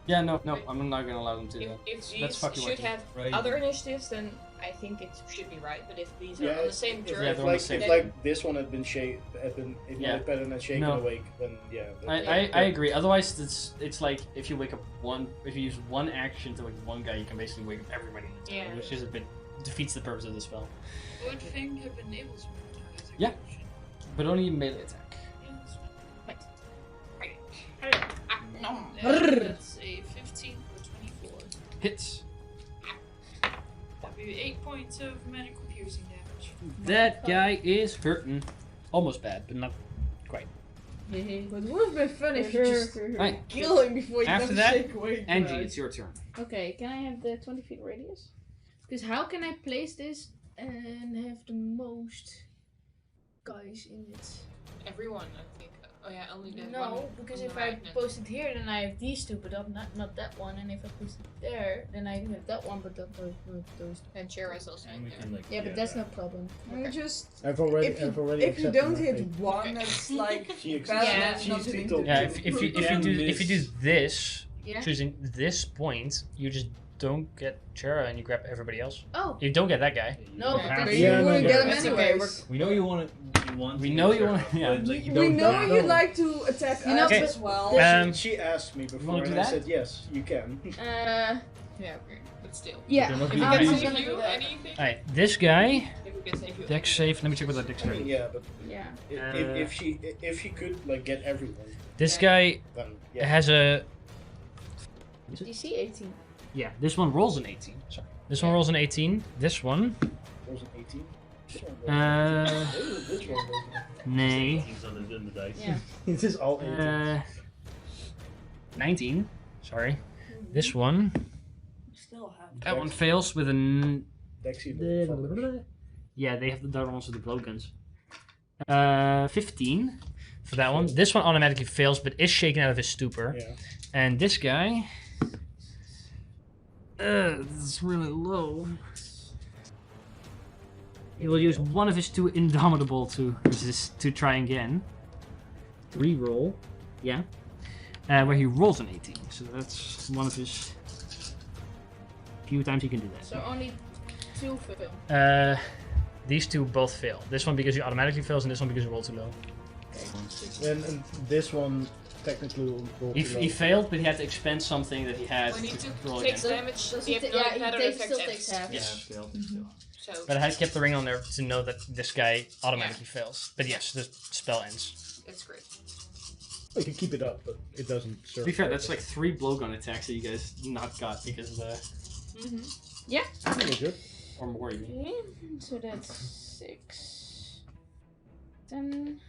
Yeah, no, I'm not gonna allow them to do that. If That's these fucking should wacky. have Right. other initiatives, then I think it should be right. But if these are Yeah, on the same if, turn, Yeah, if they're on the like, same if turn. like this one had been ignited better than shaken No. awake, then yeah. I agree. Otherwise, it's like if you use one action to wake one guy, you can basically wake up everybody in the town, Yeah. which is a bit defeats the purpose of the spell. Would Fink have been able to move now as a Yeah. action? But only in melee attack. Yeah, that's fine. Right. That's a 15 for 24. Hits. That'd be 8 points of magical piercing damage. That guy is hurting. Almost bad, but not quite. It would have been fun if you just Right. kill him before you After can that, shake away. Angie, it's your turn. Okay, can I have the 20 feet radius? Because how can I place this and have the most guys in it? Everyone, I think. Oh yeah, only that one. No, because on if the I right, no. post it here, then I have these two, but not that one. And if I post it there, then I have that one, but not those. And Chera's also And in we there. can like. Yeah, but that's no problem. You just I've already if you accepted don't my hit fate. one, it's like She bad Yeah. luck not hitting two. Yeah, if you do this, Yeah. choosing this point, you just don't get Chera and you grab everybody else. Oh. You don't get that guy. No, but Yeah. that's But Yeah, you no, wouldn't no, get them that's okay, anyways. We know you want it. You want. We to know use you her, want- yeah. but, like, you We don't know have- you'd like to attack You know, us Okay. as well. She asked me before, wanna do and I that? said yes, you can. Yeah, okay, but still. Yeah. You're not If gonna you I'm can use gonna save do you that. anything, Alright, this guy, if we can save you. dex save. Let me check what that dex I mean, save. yeah, but Yeah. if she could like get everyone, This Yeah. guy then yeah. has a. DC 18. Yeah, this one rolls an 18. Sorry. This one rolls an 18. This one. Was it 18? This one This was nay. He's on the dice. Yeah. It is all 18. 19. Sorry. This one. Still have. That one fails with an. Dexy, Yeah, they have the other ones with the blowguns. 15 for that one. This one automatically fails, but is shaken out of his stupor. yeah. And this guy. This is really low. He will use one of his two indomitable to resist to try again. Reroll, yeah. Where he rolls an 18. So that's one of his few times he can do that. So only 2 fail. These two both fail. This one because he automatically fails, and this one because he rolled too low. And this one technically will roll He, too he low. failed, but he had to expend something that he had When he to took roll takes again. damage, Does he he have ta- no yeah, he better takes, effect still takes half. Yeah. Failed. So But I had kept the ring on there to know that this guy automatically fails. But yes, the spell ends. it's great. You can keep it up, but it doesn't serve. To be fair, that's like 3 blowgun attacks that you guys not got because of the. really good. Or more even. Okay, so that's 6. 10.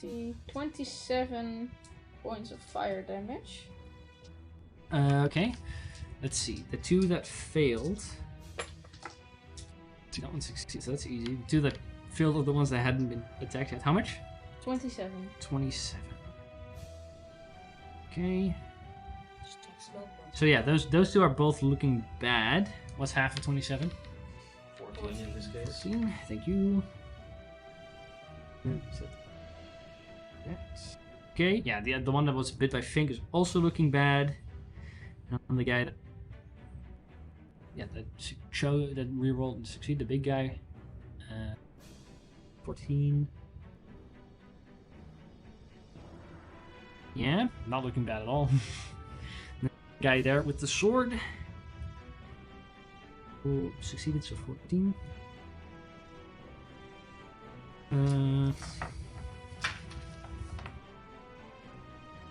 The 27 points of fire damage. Okay. Let's see. The 2 that failed. That one succeeded, so that's easy. The 2 that failed are the ones that hadn't been attacked yet. How much? 27. 27. Okay. Just take slow one. So yeah, those 2 are both looking bad. What's half of 27? 14 in this case. 14. Thank you. Okay, yeah, the one that was bit by Fink is also looking bad. And the guy that that rerolled and succeeded, the big guy. 14. Yeah, not looking bad at all. The guy there with the sword. Who succeeded, so 14.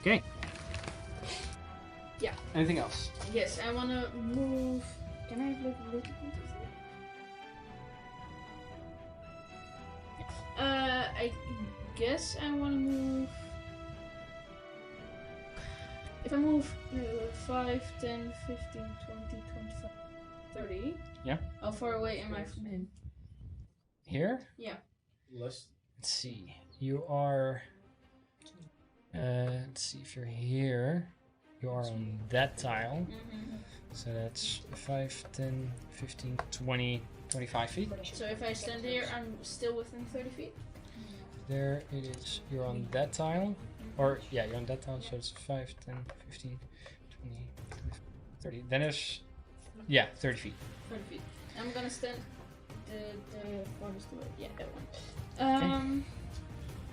Okay. Yeah. Anything else? Yes, I wanna move. Can I look at this? I guess I wanna move. If I move 5, 10, 15, 20, 25, 30. Yeah. How far away am I from him? Here? Less. Let's see. You are. Let's see. If you're here, you are on that tile. Mm-hmm. So that's 5, 10, 15, 20, 25 feet. So if I stand here, I'm still within 30 feet? There it is. You're on that tile. Or, yeah, you're on that tile. So it's 5, 10, 15, 20, 25, 30. Then it's. Yeah, 30 feet. 30 feet. I'm gonna stand the farthest away. Yeah, that one.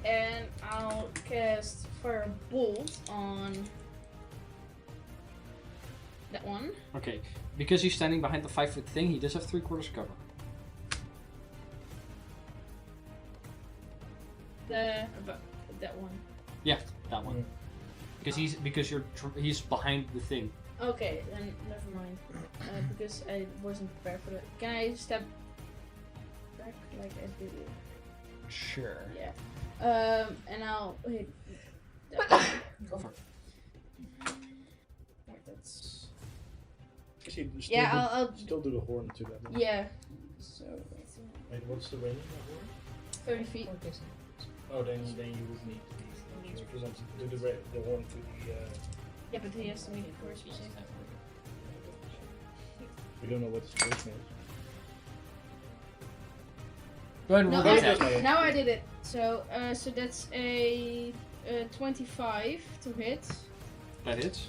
And I'll cast Firebolt on that one. Okay. Because he's standing behind the 5-foot thing, he does have 3/4 cover. That one. Yeah, that one. Because he's behind the thing. Okay, then never mind. Because I wasn't prepared for that. Can I step back like I did it? Sure. Yeah. And I'll hit that one. Go for it. Right, Still Yeah, I'll still do the horn to that one. yeah. So I think Wait, what's the range of that word? 30 feet. Oh, then you would need to be. If you want to do the horn to the. Yeah, but he has to make it for a specific. We don't know what the situation is. Go ahead and No, roll the attack. now I did it. So that's a 25 to hit. That hits.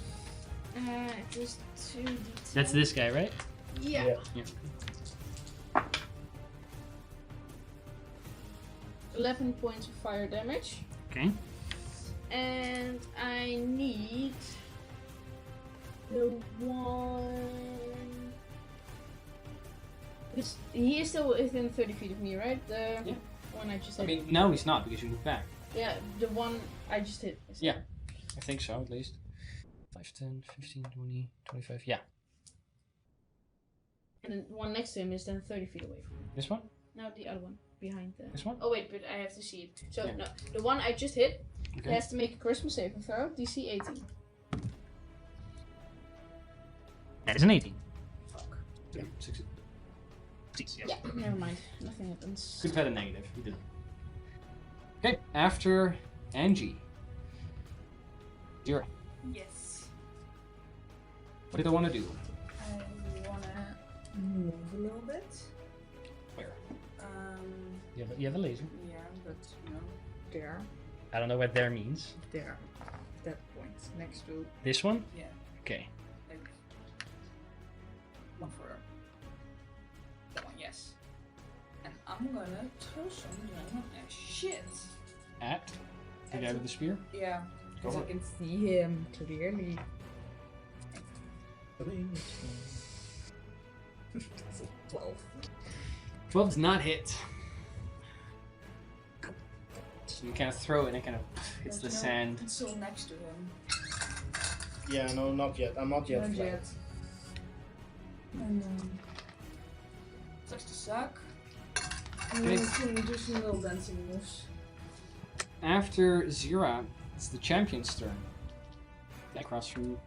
Just 2d10. That's this guy, right? Yeah. Yeah. 11 points of fire damage. Okay. And I need the one. He is still within 30 feet of me, right? The one I just hit. I mean, no, he's not because you moved back. Yeah, the one I just hit. Yeah. I think so, at least. 5, 10, 15, 20, 25. Yeah. And then the one next to him is then 30 feet away from me. This one? No, the other one behind the. This one? Oh wait, but I have to see it. So Yeah. no, the one I just hit Okay. has to make a charisma saving throw, DC 18. That is an 18. Fuck. Yeah. 6. Yeah. Yeah, never mind. Nothing happens. Could have had a negative. You didn't. Okay, after Angie. Jira. Yes. What do I want to do? I wanna move a little bit. Where? Um, You have a laser. yeah, but you know, there, I don't know what there means. there, that point next to, This one? yeah, Okay. like one further. That one, yes. And I'm gonna throw some shit. At the guy with the spear? Yeah, Go because for I it. can see him clearly. 12. 12 does not hit. So you kind of throw it and it kind of hits the sand. It's so next to him. Yeah, no, not yet. I'm not yet. Not flat. yet. And sucks to suck. And then it's gonna do some little dancing moves. After Zira, it's the champion's turn. Across from you.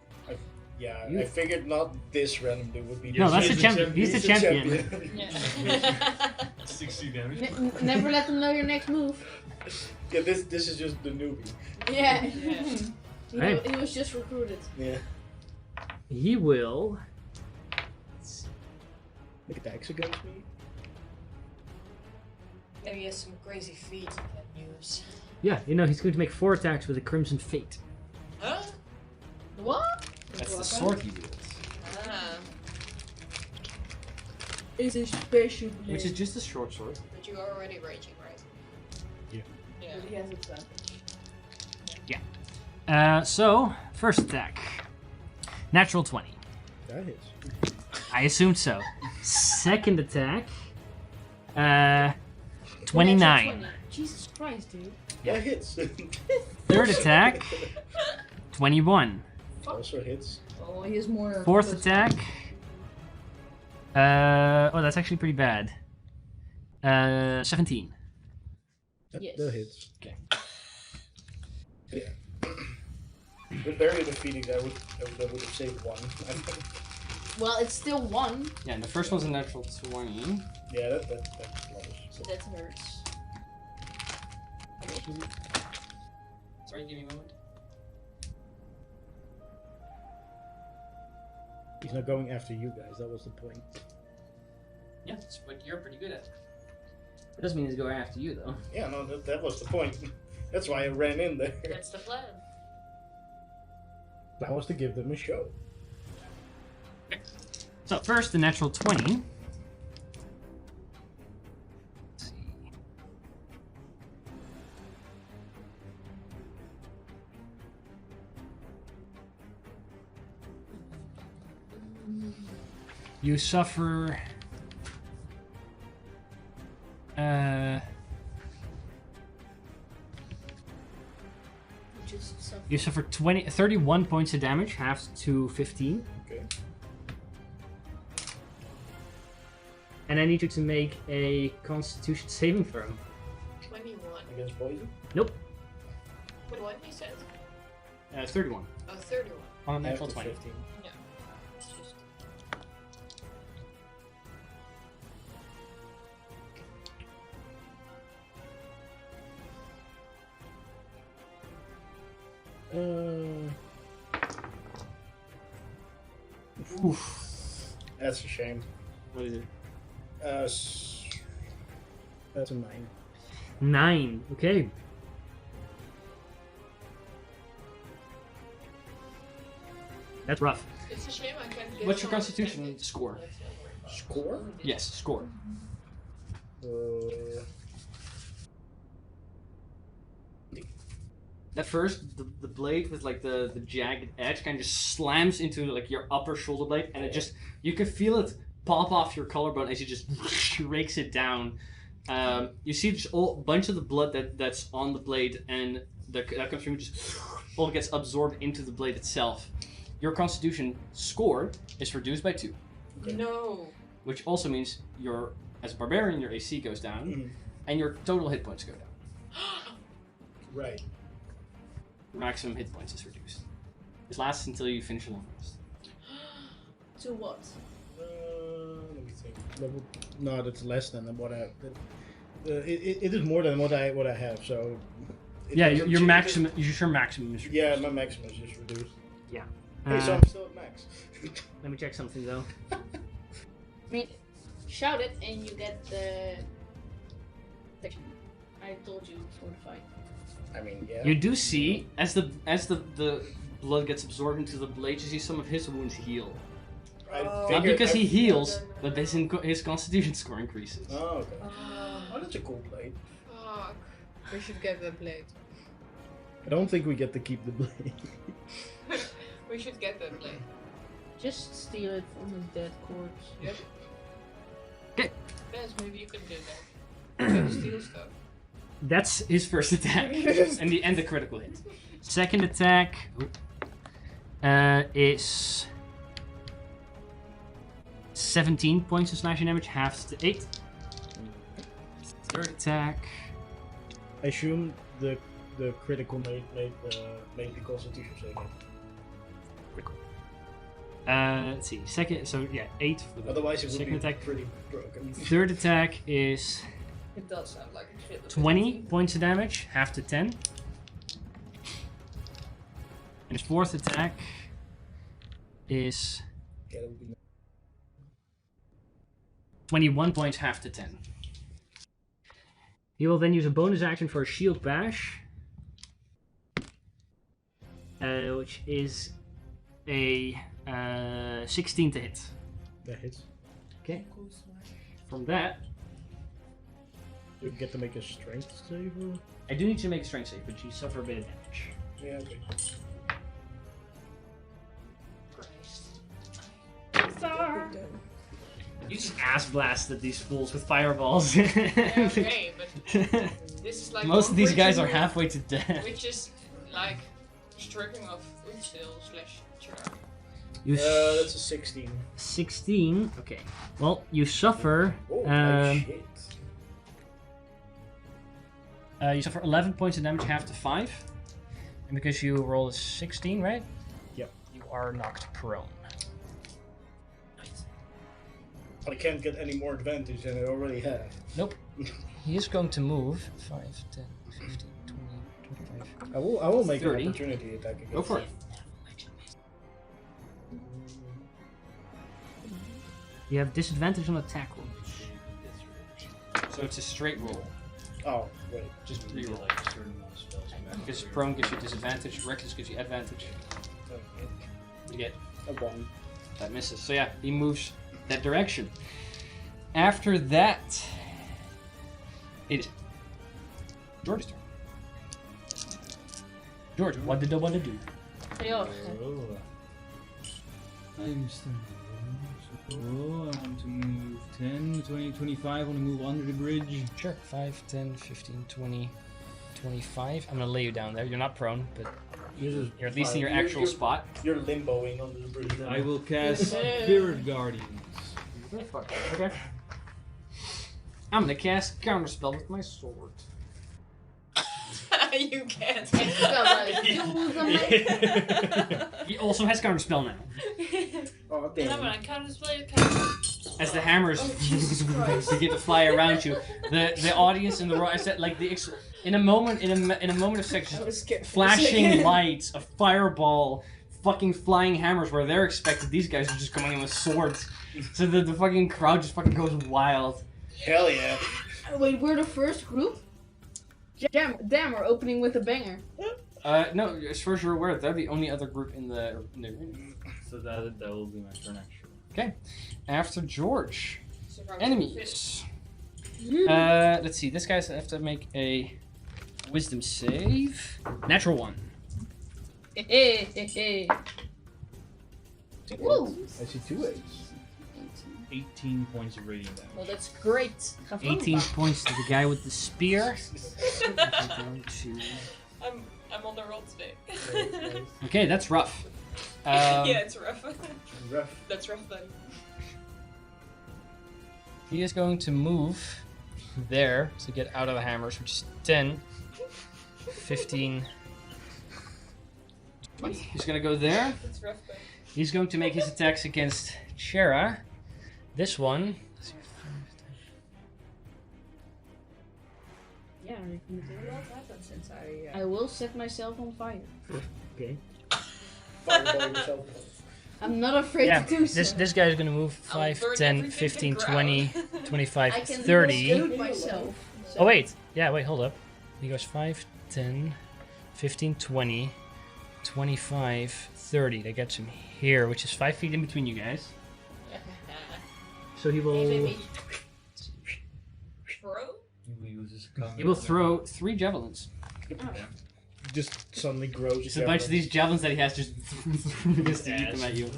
Yeah, You- I figured not this random dude would be. No, that's the champion. He's the champion. Yeah. 60 damage. Never let them know your next move. Yeah, this is just the newbie. Yeah. Right. He was just recruited. Yeah. He will. Make attacks against me. Maybe he has some crazy feet in that news. Yeah, you know, he's going to make 4 attacks with a Crimson Fate. Huh? What? That's the sword he wields. Ah, Is a special Which is just a short sword. but you are already raging, right? Yeah. Yeah. But he has advantage. So, first attack. Natural 20. That hits. I assumed so. Second attack. 29. Jesus Christ, dude. Yeah. That hits. Third attack. 21. Also hits. Oh, he has more. Fourth plus- attack. Oh, that's actually pretty bad. 17. Yes. That hits. Okay. Yeah. With barely defeating that would have saved one. Well, it's still 1, Yeah, and the first one's a natural 20. Yeah, that close. so that hurts. Sorry, give me a moment. He's not going after you guys. That was the point. Yeah, that's what you're pretty good at. It doesn't mean he's going after you, though. Yeah, no, that was the point. That's why I ran in there. That's the plan. That was to give them a show. So, first, the natural 20. Let's see. You suffer. Just suffer. You suffer 31 points of damage, halved to 15. Okay. And I need you to make a Constitution saving throw. 21. Against poison? Nope. What he said? 31. Oh, 31. On a natural After 20. 15. Yeah. It's just... Oof. That's a shame. What is it? That's a 9. 9. Okay. That's rough. It's a shame I can't get What's your more constitution effective. score? Score? Yes, score. At first, the blade with like the jagged edge kind of just slams into like your upper shoulder blade, and it just you can feel it pop off your collarbone as you just rakes it down. You see just a bunch of the blood that's on the blade, and that comes from just all gets absorbed into the blade itself. Your Constitution score is reduced by 2. Okay. No. Which also means as a barbarian, your AC goes down, and your total hit points go down. Right. Maximum hit points is reduced. This lasts until you finish a long rest. To what? Let me think. No, that's less than what I have. It is more than what I have. So. Yeah, your maximum. Your maximum is reduced. Yeah, my maximum is just reduced. Yeah. Hey, so I'm still at max. Let me check something though. I mean, shout it and you get the section. I told you before the fight. I mean, yeah. You do see as the blood gets absorbed into the blade, you see some of his wounds heal. Not because he heals, but his Constitution score increases. Oh, okay. Oh, that's a cool blade. Fuck. We should get that blade. I don't think we get to keep the blade. We should get that blade. Just steal it from his dead corpse. Yep. Okay. Yes, maybe you can do that. You can steal stuff. That's his first attack, and the critical hit. Second attack is 17 points of slashing damage, half to 8. Third attack. I assume the critical made the Constitution save. Let's see. Second, so yeah, 8 for the Otherwise, it would second be attack. pretty broken. Third attack is It does sound like a shit. 20 points of damage, half to 10. And his fourth attack is 21 points, half to 10. He will then use a bonus action for a shield bash, which is a 16 to hit. That hits. Okay. From that, You get to make a strength save? Or? I do need you to make a strength save, but you suffer a bit of damage. Yeah, okay. You just ass blasted these fools with fireballs. Yeah, okay, but this is like Most of these guys are original, halfway to death. Which is like stripping of Unravel/Charm. That's a 16. 16. Okay. Well, you suffer. Oh, my shit. You suffer 11 points of damage, half to 5. And because you roll a 16, right? Yep. You are knocked prone. I can't get any more advantage than I already have. Nope. He is going to move 5, 10, 15, 20, 25. I will make 30. an opportunity attack again. Go for it. You have disadvantage on attack rolls. So it's a straight roll. Oh, wait. Just reroll. Because prone gives you disadvantage, reckless gives you advantage. You get A 1. that misses. So yeah, he moves that direction. After that, it is George's turn. George, what did I want to do? I'm still. So I want to move 10, 20, 25. I want to move under the bridge. Sure. 5, 10, 15, 20, 25. I'm going to lay you down there. You're not prone, but you're at least in your actual spot. You're limboing under the bridge. I will cast Spirit Guardians. Okay. I'm going to cast Counterspell with my sword. You can't. He also has Counterspell now. Oh, And I'm damn. gonna counterspell your counter. as the hammers begin to fly around you. The audience in the room, I said, like in a moment of section, flashing lights, a fireball, fucking flying hammers where they're expected. These guys are just coming in with swords, so the fucking crowd just fucking goes wild. Hell yeah! Wait, we're the first group? Damn, we're opening with a banger. No, as far as you're aware, they're the only other group in the ring. So that will be my turn actually. Okay, after George, enemies. Let's see. This guy's have to make a wisdom save. Natural 1. Woo! I see 2 8s. 18 points of radiant damage. Well, that's great. 18 points to the guy with the spear. I'm on the roll today. Okay, that's rough. Yeah, it's rough. Rough. That's rough then. He is going to move there to get out of the hammers, which is 10, 15. He's going to go there. That's rough then. He's going to make his attacks against Chera. This one. Yeah, we can do a lot happen since I will set myself on fire. Okay. Fireball yourself. I'm not afraid to do so. This guy is going to move I'll 5, burn 10, everything 15, to the ground. 20, 25, I can 30. do myself. So. Oh, wait. Yeah, wait, hold up. He goes 5, 10, 15, 20, 25, 30. That gets him here, which is 5 feet in between you guys. So he will... Hey, baby. Throw? He will throw 3 javelins. Just suddenly grows. Just a bunch of these javelins that he has just to shoot them at you.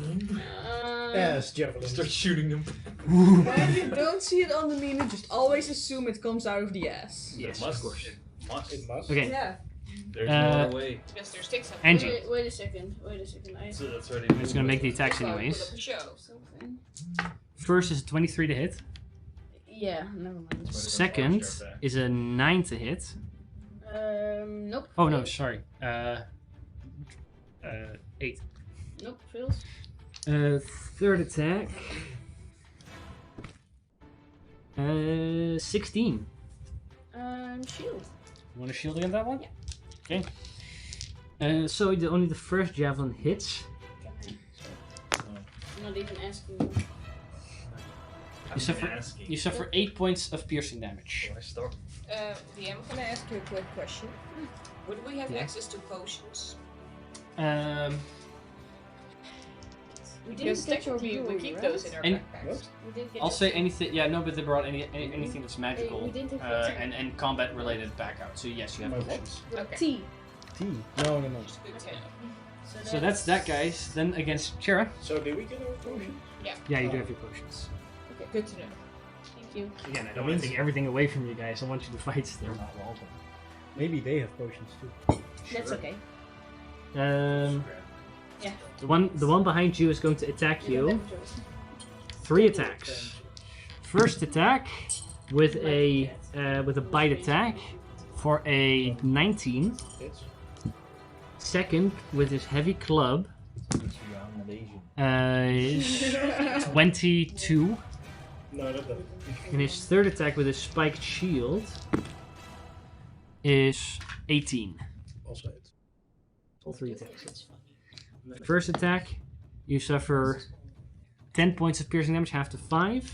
Ass javelin. Start shooting them. When you don't see it on the meme, just always assume it comes out of the ass. Yes, Must. of course. It must. Okay. Yeah. There's no other way. Yes, there's sticks up. Angie. Wait a second. So that's already. I'm just gonna make the attacks Put anyways. up a show. Something. First is a 23 to hit. Yeah, never mind. Second is a 9 to hit. Nope. Oh no, fails. sorry. 8. Nope, fails. Third attack. 16. Shield. You want to shield against that one? Yeah. Okay. So only the first javelin hits. I'm not even asking. You suffer 8 points of piercing damage. I stop. DM, can I ask you a quick question? Would we have access to potions? We Because didn't get your technically we jewelry, keep right? those in our And- backpacks. We didn't get I'll your- say anything. Yeah, no, but they brought anything that's magical we didn't have and combat related back out. So yes, you have My what? potions. Okay. T. Tea. No. Good to know. So that's that, guys. Then against Chera. So did we get our potion? Yeah, you do have your potions. Okay, good to know. Thank you. Again, I don't want to take everything away from you guys. I want you to fight still. Not welcome. Maybe they have potions too. That's okay. Yeah. The one behind you is going to attack you. 3 attacks. First attack with a bite attack for a 19. Hits. Second with his heavy club is 22. No, not that. And his third attack with his spiked shield is 18. Also hits. All 3 attacks. First attack, you suffer 10 points of piercing damage, half to 5.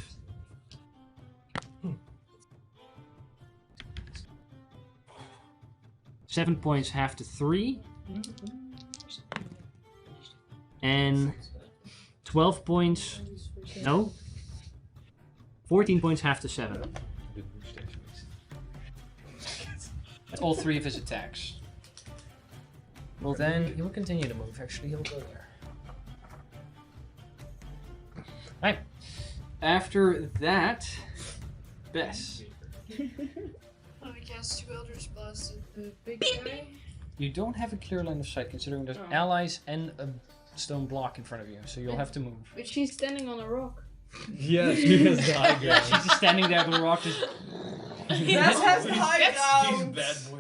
Seven points, half to 3. And 12 points. No. 14 points, half to 7. That's all 3 of his attacks. Well, then he will continue to move. Actually, he'll go there. Alright. After that, Bess. Let me cast 2 Eldritch Blasts at the big guy. You don't have a clear line of sight considering there's allies and a stone block in front of you, so you'll have to move. But she's standing on a rock. Yeah, she has the high ground. She's just standing there with the rock just... That has the high ground.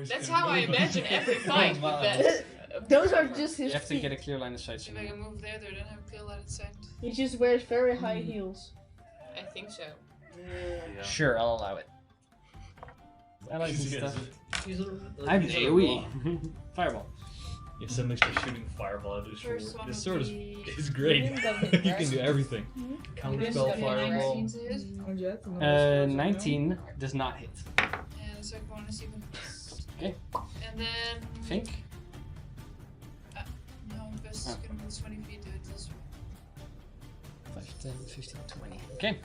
That's how I imagine every fight with that. Those are just his You have to feet. get a clear line of sight. If I can move there, they don't have a clear line of sight. He just wears very high heels. I think so. Yeah. Sure, I'll allow it. I like this Yes, stuff. He's a, I have he's a AoE. robot. Fireball. You suddenly start shooting fireball at his sword. First one His of sword the- is great. Doesn't You can do everything. Counterspell, fireball. 19 to hit. Oh, Jet, and then 19 does not hit. And the second one is even. Okay. And then. Think. No, because it's gonna be 20 feet to it this way. 5, 10, 15, 20. Okay.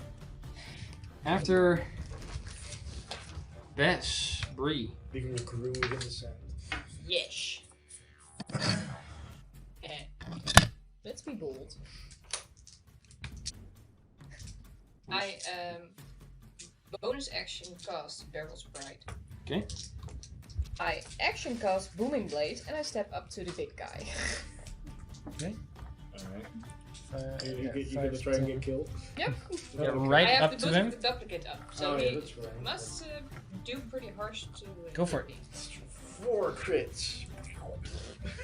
After Bess, Bree. Big old groove in the sand. Yes. Let's be bold. I bonus action cast Barrel's Pride. Okay. I action cast Booming Blade and I step up to the big guy. Okay. Alright. You're gonna try and get killed? Yep. Yeah, Okay. right I have up to to him. the duplicate up, so Oh, he yeah, that's right. must do pretty harsh to. Go for it. me. 4 crits.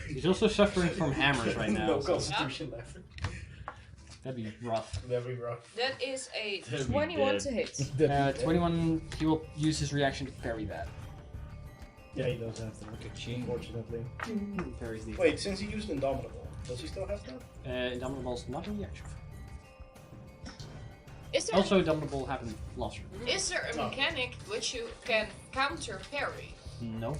He's also suffering from hammers right now. No so constitution left. that'd be rough. That'd be rough. That is a That'd be 21 dead. to hit. 21, he will use his reaction to parry that. Yeah, he does have that. Unfortunately. Parries the. Wait, since he used Indomitable, does he still have that? Indomitable's not a reaction. Is there Also, Indomitable happened last year. is there a mechanic which you can counter parry? No.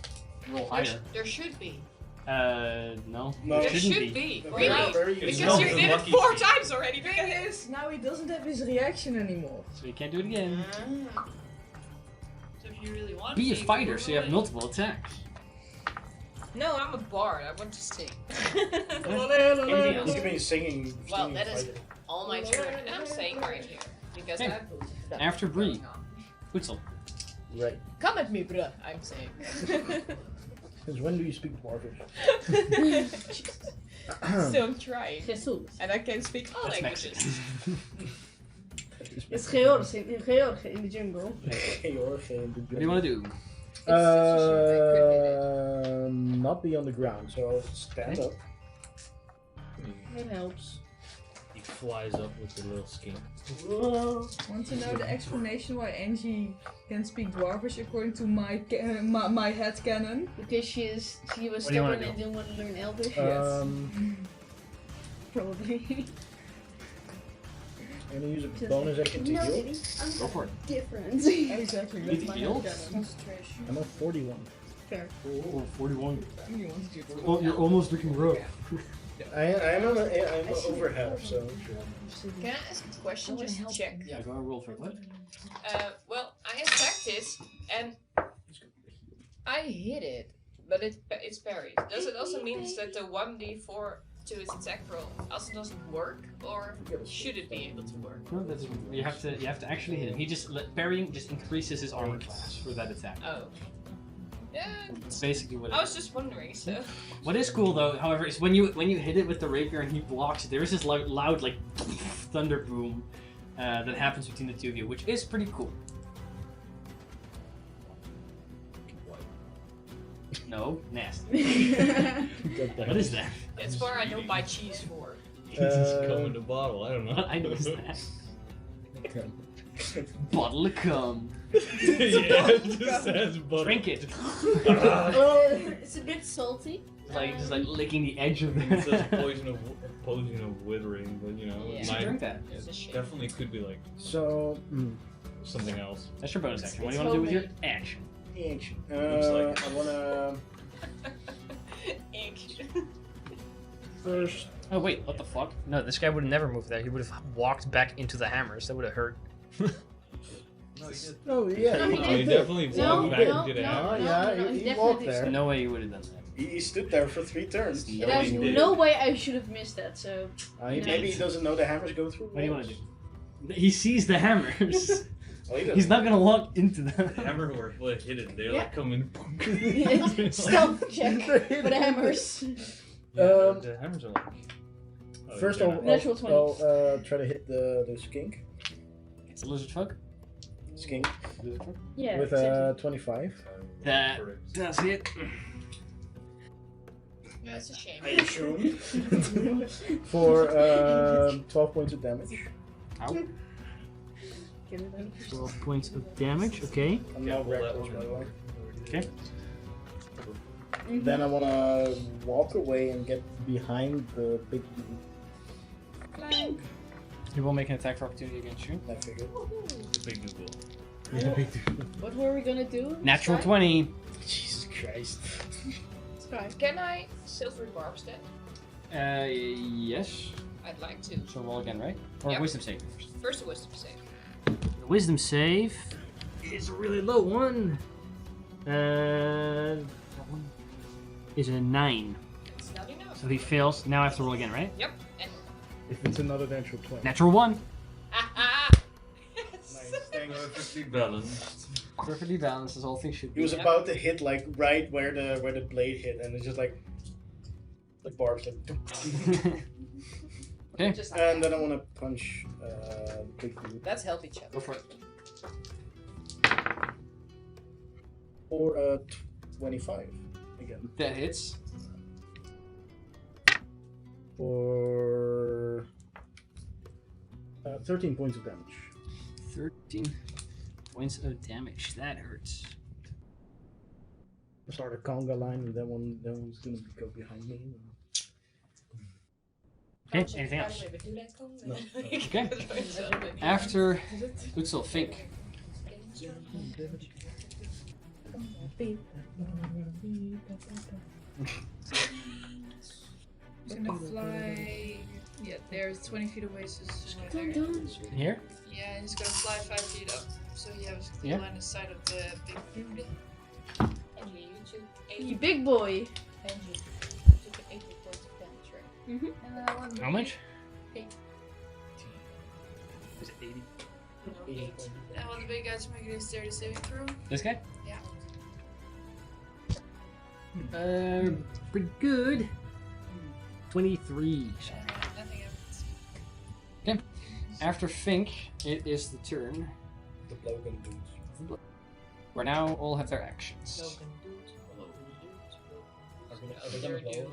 Roll There, higher. there should be. No. No. There shouldn't should be. be. No, Really? very- Because It's not you a did it lucky 4 feat. times already. thing is, now he doesn't have his reaction anymore. So you can't do it again. So if you really want Be a to, fighter, so you have multiple attacks. No, I'm a bard. I want to sing. Anything You else? could be singing. Well, singing that is fighter. all my turn, and I'm staying right here because Okay. I have stuff After Bree. going on. Witzel. Right. Come at me, bruh. I'm saying. Because when do you speak Dwarvish? So I'm trying, Jesus. and I can speak all That's languages. Mexican. It's Georg in the jungle. What What do you want to do? Not be on the ground, so I'll stand Okay. up. That helps. He flies up with the little skink. Want to know the explanation why Angie can speak Dwarvish according to my my headcanon? Because she was What do you stubborn wanna and didn't want to learn Elvish. Probably. I'm gonna use a bonus action to No, heal. I'm Go for it. different. Exactly, Need that's to my heal? headcanon. I'm at 41. Fair. Oh, 41. You want to do Oh, you're almost looking rough. I'm over half, so. Can I ask a question just to check? Yeah, go and roll for what? Well, I attacked it, and I hit it, but it's parried. Does it also mean that the 1d4 to its attack roll also doesn't work, or should it be able to work? No, that's you have to actually hit him. He just parrying just increases his armor class for that attack. Oh. Yeah, It's basically what it I was is. just wondering, so. What is cool though, however, is when you hit it with the rapier and he blocks it, there is this loud like thunder boom that happens between the two of you, which is pretty cool. No, nasty. What is that? That's where I don't buy cheese for. Just come in the bottle. I don't know. I noticed that. Bottle of cum. Yeah, it just says butter. Drink it. It's a bit salty. Like just like licking the edge of It says the. poison of withering, but you know, Yeah. it might, Drink that. It's a shame. definitely could be like So, something else. That's your bonus action. What do you want to do with your action? action. Looks like- I wanna first. Oh wait, what the fuck? No, this guy would have never moved there. He would have walked back into the hammers. That would have hurt. Oh yeah, No, he Oh, did. you definitely No, walked back no, into the no, hammer. he definitely walked did. there. No way you would have done that. He stood there for 3 turns. No There's he way. did. no way I should have missed that, so. Maybe he doesn't know the hammers go through. What do you want to do? He sees the hammers. Oh, he doesn't. He's not gonna walk into The them. hammer where it hit it, they're Yeah. like coming. Stealth check for the hammers. Yeah, the hammers are like. Oh, First they're I'll, not- Natural 20. I'll try to hit the skink. It's a lizard folk. Skink. Yeah. With exactly. 25. That Correct. does it. That's a shame. I assume. For 12 points of damage. Ow. Get it out. 12 points of damage. Okay. I'm now reckless, by the way. Okay. Then I wanna walk away and get behind the big dude. He will make an attack for opportunity against you. I figured. The big noodle. Yeah, big dude. What were we gonna do? Natural Sky? 20. Jesus Christ. Sky. Can I silver barbs that? Yes. I'd like to. So roll again, right? Or Yep. wisdom save first. First a wisdom save. The wisdom save is a really low one. That one is a 9. It's not enough. So he fails. Now I have to roll again, right? Yep. And If it's another natural 20. Natural 1. Nice, thanks. Perfectly balanced. Perfectly balanced as all things should He be. was about to hit like right where the blade hit, and it's just like barbs like. Okay. Just like And that. then I want to punch the big dude That's healthy, Chuck. Go for it. for 25 again. That hits. For 13 points of damage. 13 points of damage. That hurts. I start a conga line, and that one's gonna go behind me. Okay, anything else? No. Okay. After Utsil, Fink. He's gonna fly. Yeah, there's 20 feet away, so it's right there. Here? Yeah, and he's gonna fly 5 feet up, so he has the Yeah. line of sight of the big dude. And you took 80, You big boy. and you took an 80 points of damage, right? Mm-hmm. And I want How much? 8. Is it 80? No, 8. I want the big guy to make a dexterity saving throw. This guy? Yeah. Pretty good. 23. Nothing happens. Okay. After Fink, it is the turn The Logan dudes. where now all have their actions. Logan dude. Are they gonna blow?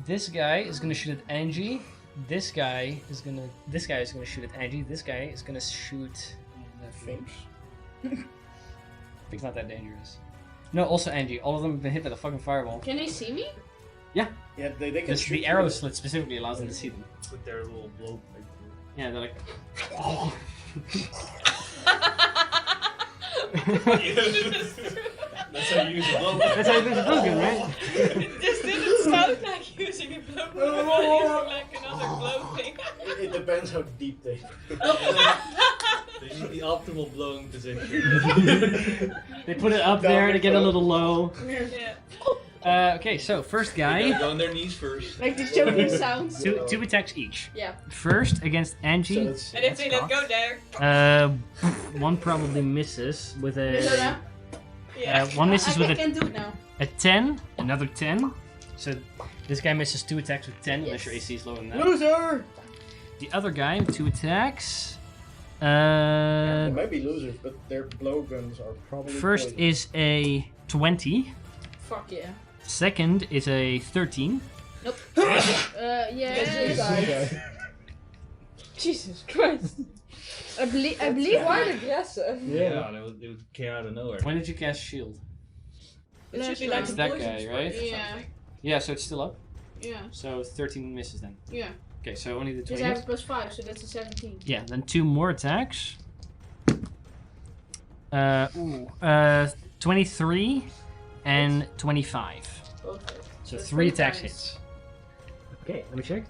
This guy is gonna shoot at Angie. This guy is gonna shoot at Angie. This guy is gonna shoot at Fink. Fink's not that dangerous. No, also Angie. All of them have been hit by the fucking fireball. Can they see me? Yeah, they can This, shoot the you. arrow slit specifically allows them to see them. With their little blow. Yeah, they're like. Oh. That's how you use the blow. That's how you use the blowgun, right? This didn't sound like using a blow gun, but using like another blow thing. It depends how deep they. They need the optimal blowing position. They put it up there to get a little low. Yeah. Okay, so first They gotta guy, go on their knees first. Like the choking sounds. two attacks each. Yeah. First against So Angie, it's, And if they don't go there, one probably misses with a yeah. one misses with I a, can do it now. a 10, another 10. So this guy misses 2 attacks with 10 unless your Yes. AC is lower than that. loser. The other guy with 2 attacks. They might be losers, but their blowguns are probably. First poison. is a 20. Fuck yeah. Second is a 13. Yeah. Okay. Jesus Christ. I believe quite aggressive. Yeah. They would came out of nowhere. When did you cast shield? It should be like It's a that poison guy, spray right? or Yeah. something. Yeah, so it's still up. Yeah. So 13 misses then. Yeah. Okay, so only the Because 20 I hits. have plus 5, so that's a 17. Yeah, then 2 more attacks. 23 and 25. Both hit. So So 3 3 attacks times. hits. Okay, let me check.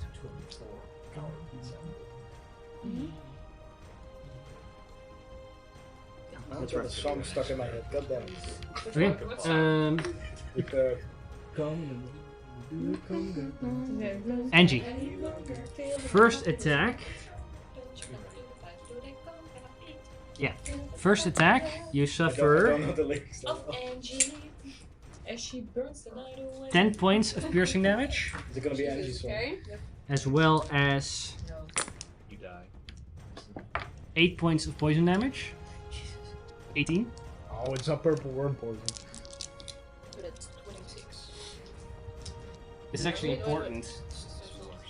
That's right. The song stuck in my head. God damn it. Okay. With come. Angie. First attack. Yeah. First attack, you I don't suffer know the lyrics. Of Angie, as she burns the night away. 10 points of piercing damage, Is it gonna be Angie's song? Okay. as well as You die. 8 points of poison damage. 18. Oh, it's not purple worm poison. But it's 26. This is actually important.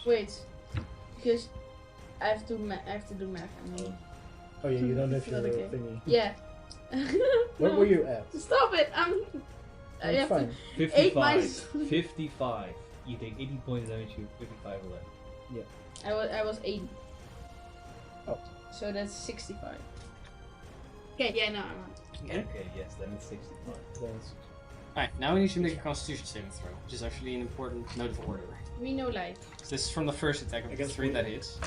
Wait. Because I have to do math. I mean. Oh yeah, you don't have your Okay. thingy. Yeah. What were you at? Stop it! That's fine. 8 minus. 55. You take 80 points damage, you 55 left. I was 80. Oh. So that's 65. Okay, yeah, no, I'm on. Okay. Okay, yes, then it's 65. That's... Alright, now we need to make a Constitution saving throw, which is actually an important note of order. We know light. So this is from the first attack of the Against 3 me? that hits.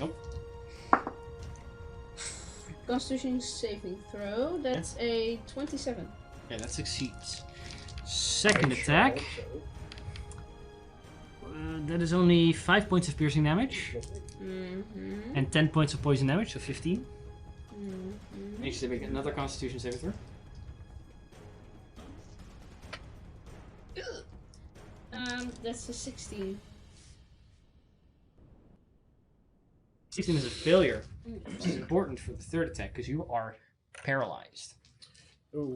Nope. Constitution saving throw. That's a 27. Yeah, that succeeds. Second I sure attack. hope so. That is only 5 points of piercing damage Mm-hmm. and 10 points of poison damage, so 15. Mm-hmm. Needs to make another Constitution saving throw. That's a 16. 16 is a failure, which is important for the third attack because you are paralyzed. Ooh.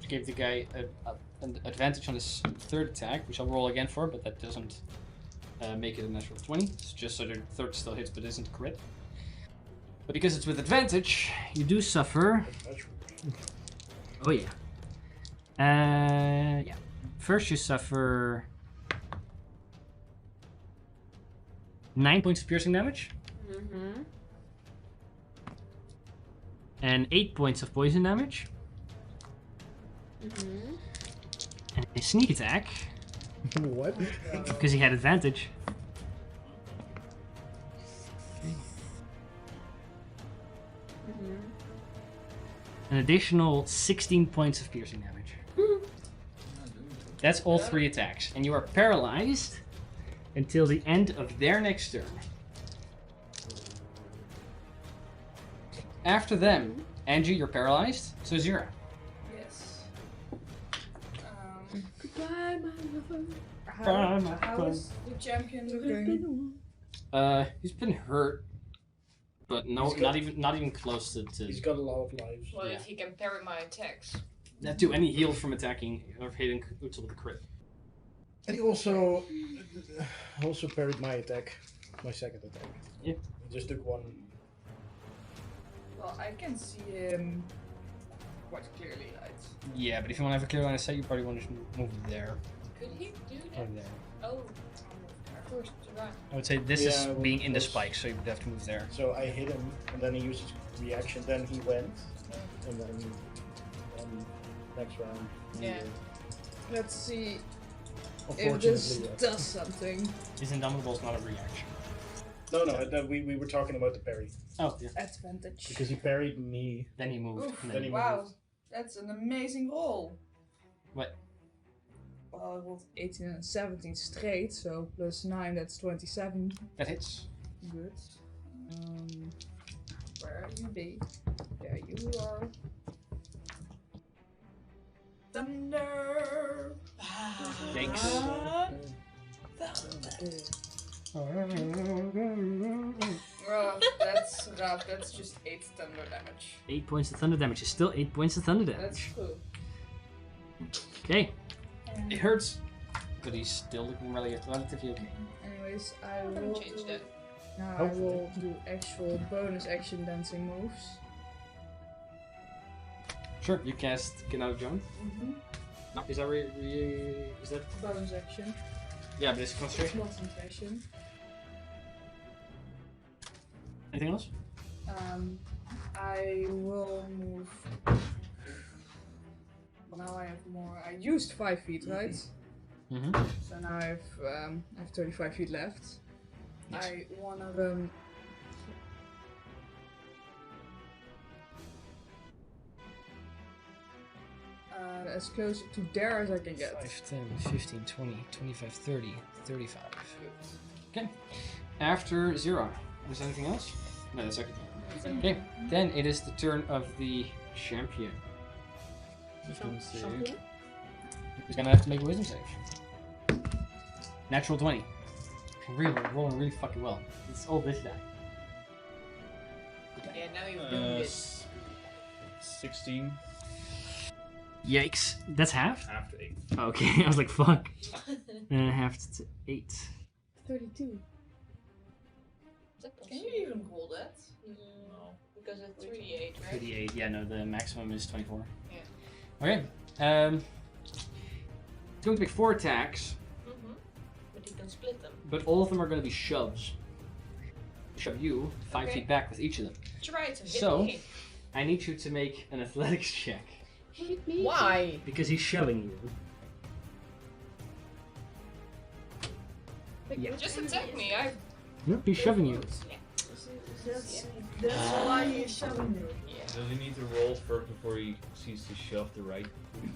Which gave the guy an advantage on his third attack, which I'll roll again for, but that doesn't make it a natural 20. It's just so the third still hits, but isn't crit. But because it's with advantage, you do suffer. Oh yeah. Yeah. First you suffer 9 points of piercing damage Mm-hmm. and 8 points of poison damage. Mm-hmm. And a sneak attack, What? because he had advantage. Mm-hmm. An additional 16 points of piercing damage. That's all 3 attacks. And you are paralyzed until the end of their next turn. After them, Angie, you're paralyzed, so Zira. Yes. Goodbye, my lover. How is the champion looking? He's been hurt, but no, He's got- not even close to He's got a lot of lives. Well, Yeah. if he can parry my attacks. that too. Any heal from attacking or hitting Utsil with a crit. And he also parried my attack, my second attack. Yeah. He just took one. Well, I can see him quite clearly, right? Yeah, but if you want to have a clear line of sight, you probably want to move there Could he do or that? there. Oh, of course, right. I would say this Yeah, is well, being in the close. spike, so you would have to move there. So I hit him, and then he used his reaction. Then he went, and then next round. he, Yeah. Let's see if unfortunately, this does something. His Indomitable is not a reaction. No, we were talking about the parry Oh, yeah. Advantage. because he parried me. Then he moved. Oof, and then then he wow, moved. that's an amazing roll. What? Well, I rolled 18 and 17 straight, so plus 9, that's 27. That hits. Good. Where are you, babe? There you are. Thunder! Thanks. That's rough. That's just 8 thunder damage. 8 points of thunder damage is still 8 points of thunder That's damage. cool. Okay. It hurts, but he's still looking relatively okay. Anyways, I I'm will gonna change do, that. now I Hopefully. will do actual bonus action dancing moves. Sure, you cast Get Out of Joan. Is that is that? Bonus action. Yeah, but it's concentration. Concentration. Anything else? I will move. Now I have more. I used 5 feet, right? Mm-hmm. So now I have 35 feet left. Yes. I wanna as close to there as I can get. 5, 10, 15, 20, 25, 30, 35. Okay. After Zero, is there anything else? No, that's everything. Okay, then it is the turn of the champion. Champion? He's gonna have to make a wisdom save. Natural 20. Rolling really fucking well. It's all this die. Yeah, now you've doing this. 16 Yikes. That's half? after 8. Okay, I was like, fuck. Half to 8. 32. Is that Can possible? you even roll that? No. Because it's 3d8, right? 38. Yeah, no, the maximum is 24. Yeah. Okay. It's going to make 4 attacks, But you can split them. but all of them are going to be shoves. Shove you 5 Okay. feet back with each of them. Try to hit So- me. I need you to make an athletics check Why? because he's shoving you. Yeah. Just attack me. I. Nope, he's shoving you. That's why he's shoving you. Yeah. Does he need to roll first before he sees to shove the right foot?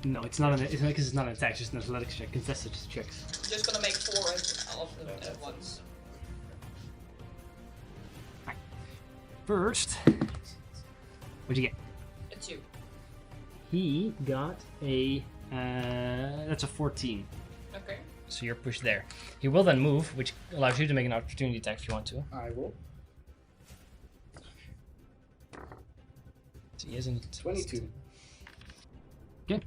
No, it's not an. It's not because it's not an attack. It's just an athletics check. Contested checks. I'm just gonna make 4 of them at once. First, what'd you get? A 2. He got a. That's a 14. Okay. So you're pushed there. He will then move, which allows you to make an opportunity attack if you want to. I will. So he isn't. 22. Okay.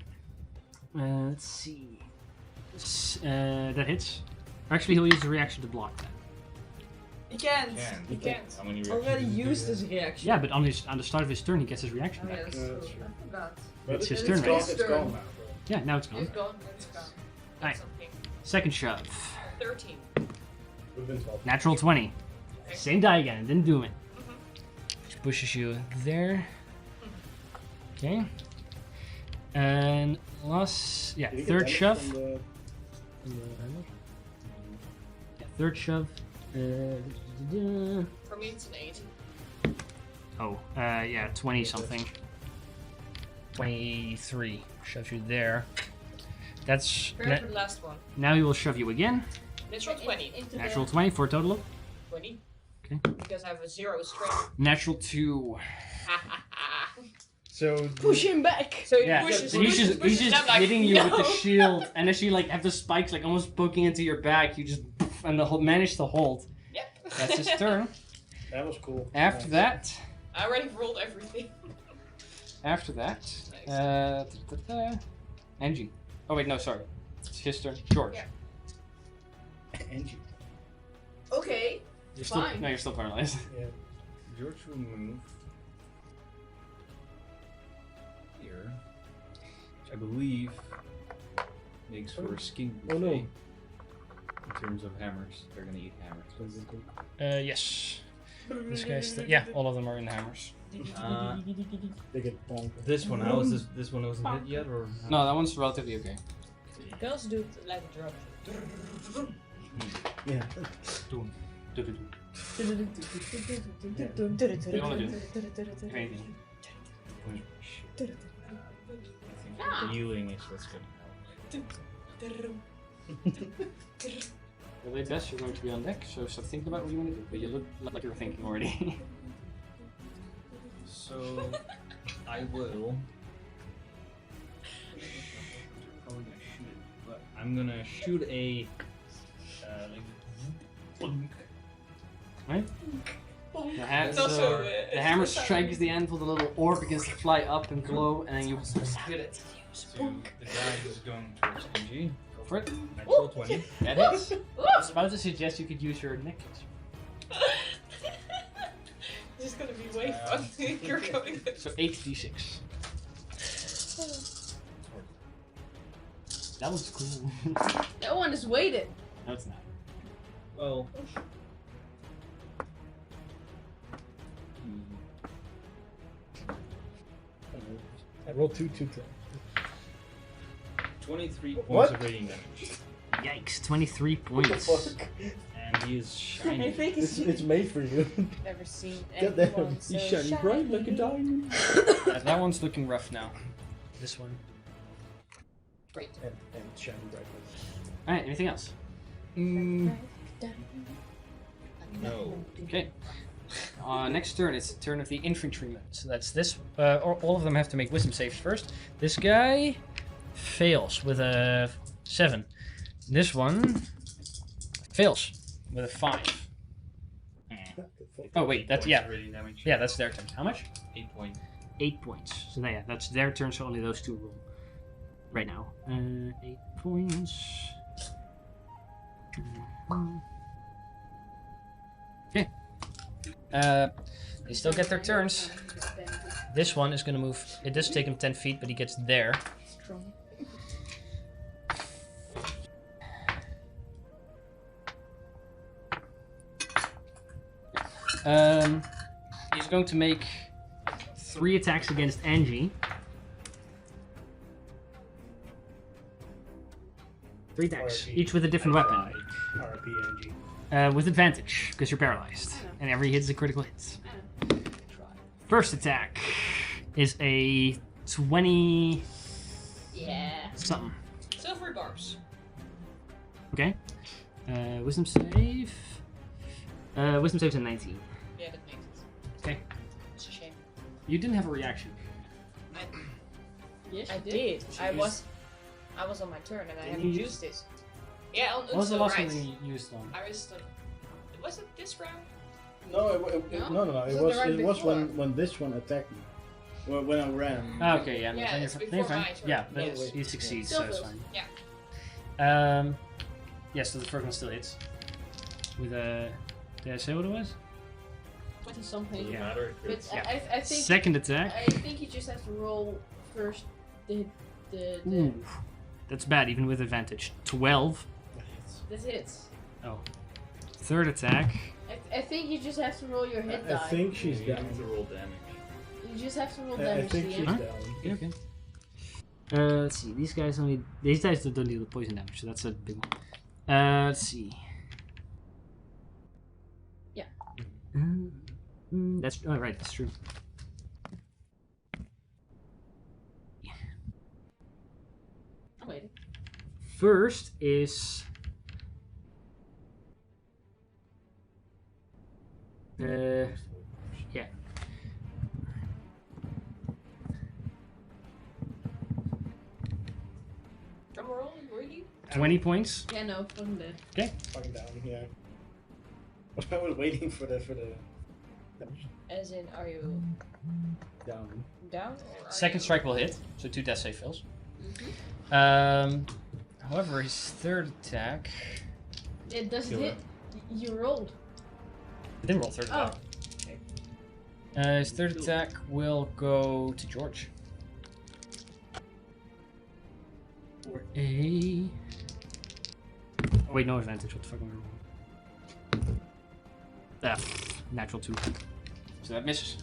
Let's see. That hits. Actually, he'll use a reaction to block that. He can't. You can't. How many Already reactions do you used have? his reaction. Yeah, but on the start of his turn, he gets his reaction Oh, yeah, back. that's Yeah, true. that's true. I forgot. But It's his it's turn, gone, right? it's gone now, bro. Yeah, now it's It's gone. gone. It's gone. Alright. Something. Second shove. 13. We've been 12. Natural 20. Okay. Same die again. Didn't do it. Which pushes you there. Okay. And last, yeah, Did you get third damage shove. from the- Yeah, third shove. For me, it's an 8. Oh, yeah, 20 something. 23 shoves you there. That's Prepare for the last one. now he will shove you again. Natural 20. Natural 20 for a total of 20. Okay. Because I have a 0 strength. natural 2. So Push him back. So he Yeah, pushes so he's pushes just them like, hitting you with the no. shield, and as you like have the spikes like almost poking into your back, you just and manage to hold. Yep. That's his turn. that was cool. After that, I already rolled everything. Angie. Oh wait, no, sorry, it's his turn. George. Yeah. Angie. Okay. You're still Fine. no, you're still paralyzed. Yeah. George will move here, which I believe makes for a skin Oh, no. buffet. In terms of hammers, they're gonna eat hammers. Yes. This guy's yeah, all of them are in hammers. They get bonked. This one, this one wasn't hit yet, or No, that one's relatively okay. You can also do it like a drum. Yeah. You wanna do anything. healing is what's gonna help. The way best, you're going to be on deck, so start thinking about what you want to do. But you look like you're thinking already. So I will. Probably gonna shoot it, but I'm gonna shoot a like. Right? It's also, the hammer strikes the end, the little orb begins to fly up and glow, and then you hit it. So the guy who's going towards NG. Go for it. Natural 20. That hits. I was about to suggest you could use your necklace. This is gonna be way fun. You're going. So 8d6. That was cool. That one is weighted. No, it's not. Well. I rolled 2 2 23 points What? of radiant damage. Yikes, 23 What the points. fuck? And he is I shiny. think It's made for you. Never seen Get that. anyone so He's shiny bright like a diamond. That one's looking rough now. This one. Great. And shiny bright. Alright, anything else? No. Okay. Next turn, it's the turn of the infantryman. So that's this. All of them have to make wisdom saves first. This guy fails with a 7. This one fails with a 5. Oh wait, that's yeah, Radiant damage. yeah, that's their turn. How much? 8 points. 8 points. So yeah, that's their turn. So only those two roll right now. 8 points. Okay. They still get their turns. This one is gonna move. It does take him 10 feet, but he gets there. Strong. He's going to make 3 attacks against Angie. 3 attacks, each with a different weapon. RPG. With advantage, because you're paralyzed. And every hit is a critical hit. First attack is a 20... Yeah. something. Silvery barbs. Okay. Wisdom save. Wisdom save's a 19. Yeah, that makes it. Okay. It's a shame. You didn't have a reaction. Yes, I you did. I Use- was on my turn and I Didn't haven't you used it. Yeah, on What was the last right. one that you used on? I was was it this round? No, no. It was the round it was before. when this one attacked me. When I ran. Ah, okay, yeah. Yeah, then it's you're before fine. my turn. Yeah, but Yes. he succeeds, Still so it's fails. fine. Yeah. Yeah, so the first one still hits. With a... Did I say what it was? 20 something. Doesn't Yeah. matter. But It's I think Second attack. I think you just have to roll first the Ooh. That's bad, even with advantage. 12. that hits. Oh. Third attack. I think you just have to roll your hit I die. think she's you down. have to roll damage. You just have to roll I damage think to the she's end. down. Yeah, okay. Let's see. These guys don't deal with poison damage, so that's a big one. Let's see. Yeah. That's right. That's true. I'm waiting. First is yeah. Drum roll, really? 20 points. Yeah, no, wasn't dead. Fucking down, yeah. I was waiting for the As in, are you down. down? Or are Second you... strike will hit, so 2 death save fails. However, his third attack. It doesn't Kill hit. You rolled. I didn't roll third Oh. attack. His third attack will go to George. For a. Oh, wait, no advantage. What the fuck am I rolling? Natural 2. So that misses.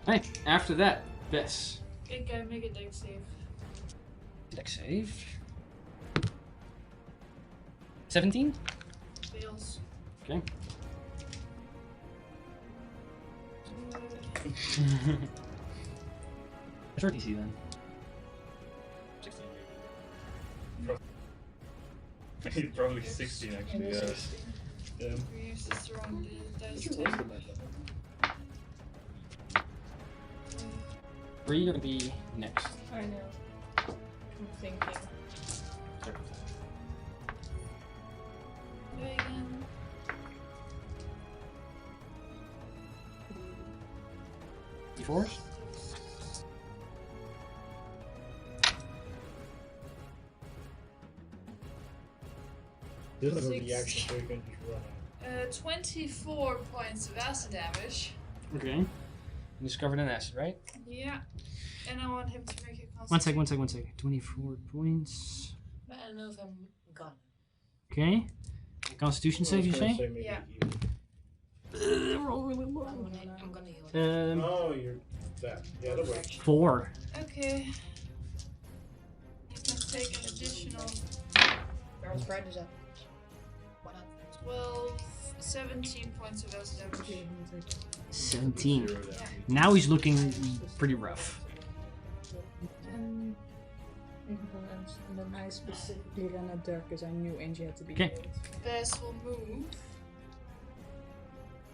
Hey, after that, Bess. Good guy, make a dex save. Dex save. 17? Fails. Okay. Short DC then. 16. It's probably 16 actually, yeah. Yeah. We use this wrong dice It's too. worse than that. 3, you're gonna be next. I know. I'm thinking. Again. D4s? This is a Six. reaction, so you can just run. 24 points of acid damage. Okay. And he's covered in acid, right? Yeah. And I want him to make a constitution. One sec. 24 points. But I don't know if I'm gone. Okay. Constitution save, you say? Yeah. I'm gonna heal it. Oh, you're that. Yeah, that works. 4. Okay. He's gonna take an additional Barrel's bright is up. Why not? 12, 17 points of acid damage. 17. Zero damage. Now he's looking pretty rough. And And then I specifically ran up there because I knew Angie had to be Okay. healed. Bess will move.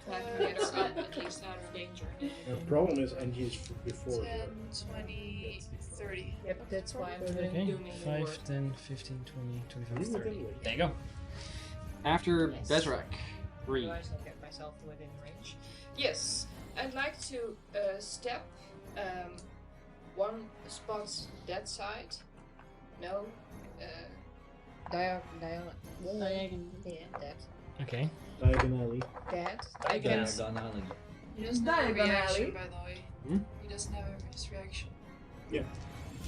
So I can get her at least out of danger. The problem is Angie is before. 10, 20, 30. Yep, that's why I'm Okay. doing more 5, work. 10, 15, 20, 25, Leave it 30. anyway. There you go. After Yes. Bezrak. 3. Otherwise I'll get myself within range. Yes, I'd like to step one spot that side. No. Diagonal. Yeah, that. Okay. Diagonally. That. I I can. Diagonally. He doesn't have a Diagonally. reaction, by the way. Hmm? He doesn't have his reaction. Yeah.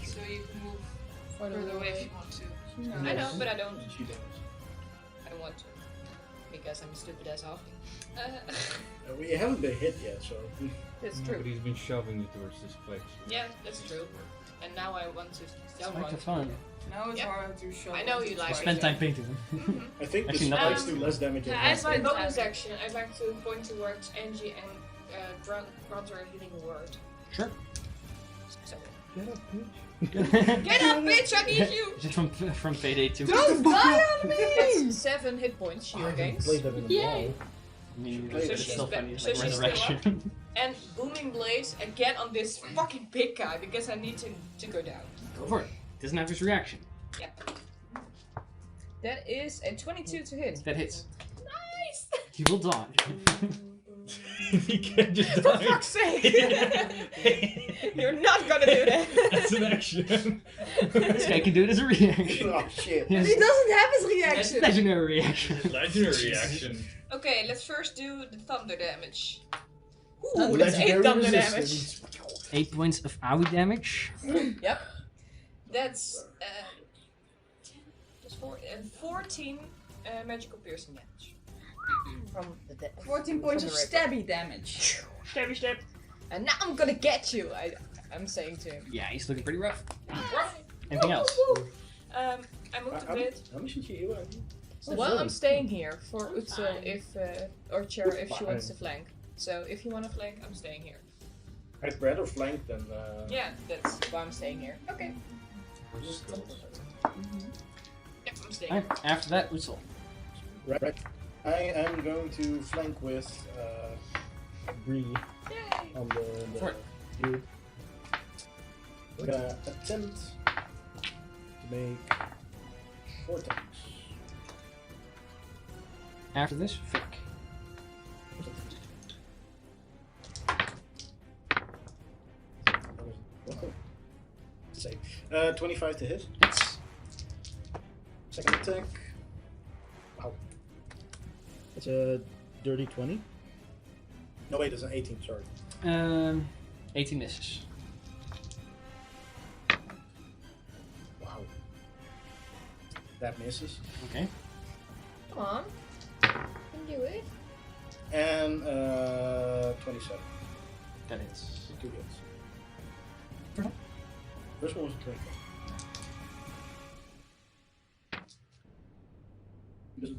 So you can move further away if you want to. I know, but I don't. She does. I don't want to. Because I'm stupid as hell. We haven't been hit yet, so. That's No, true. but he's been shoving you towards this place. Yeah, that's true. And now I want to. It's like the fun. Now it's Yeah. hard to show. I know you like Spend it. time painting them. I think the Actually, not spikes like- do less damage than As my Spend bonus time. action, I'd like to point towards Angie and grant her a healing word. Sure. So. Get up, bitch. Get up, bitch! I need you! Is it from Payday 2? Don't die on me! That's 7 hit points she I haven't regains. played that in a Yay. while. I mean, So it's she's still ba- funny, so like she's still resurrection. And booming blaze again on this fucking big guy because I need to go down. Go for it. Doesn't have his reaction. Yeah. That is a 22 to hit. That hits. Nice! He will dodge. He can't just For die. fuck's sake! You're not gonna do that. That's an action. This guy can do it as a reaction. Oh shit. He has He doesn't have his reaction. legendary reaction. Legendary reaction. Okay, let's first do the thunder damage. Ooh, Ooh, that's 8 thunder damage. resistance. 8 points of AoE damage. Yep. That's 10 plus 4 and 14 magical piercing damage. From the 14 points of stabby damage. Stabby stab. And now I'm gonna get you. I'm saying to him. Yeah, he's looking pretty rough. Ruff. Anything else? I moved a bit. How much did you Well, I'm staying here for Utsil if or Chera if she Fine. wants to flank. So if you want to flank, I'm staying here. I'd rather flank than. Yeah, that's why I'm staying here. Okay. Yep, I'm staying. Alright, after that, Utsil. Right. I am going to flank with Bree Yay! on the For it. dude. We're gonna attempt to make 4 attacks. After this, Fick. Save. 25 to hit. Hits. Second attack. Wow. It's a dirty 20. No, wait, it's an 18, sorry. 18 misses. Wow. That misses. Okay. Come on. You can do it. And 27. That hits. 2 hits. First one was a 24. Does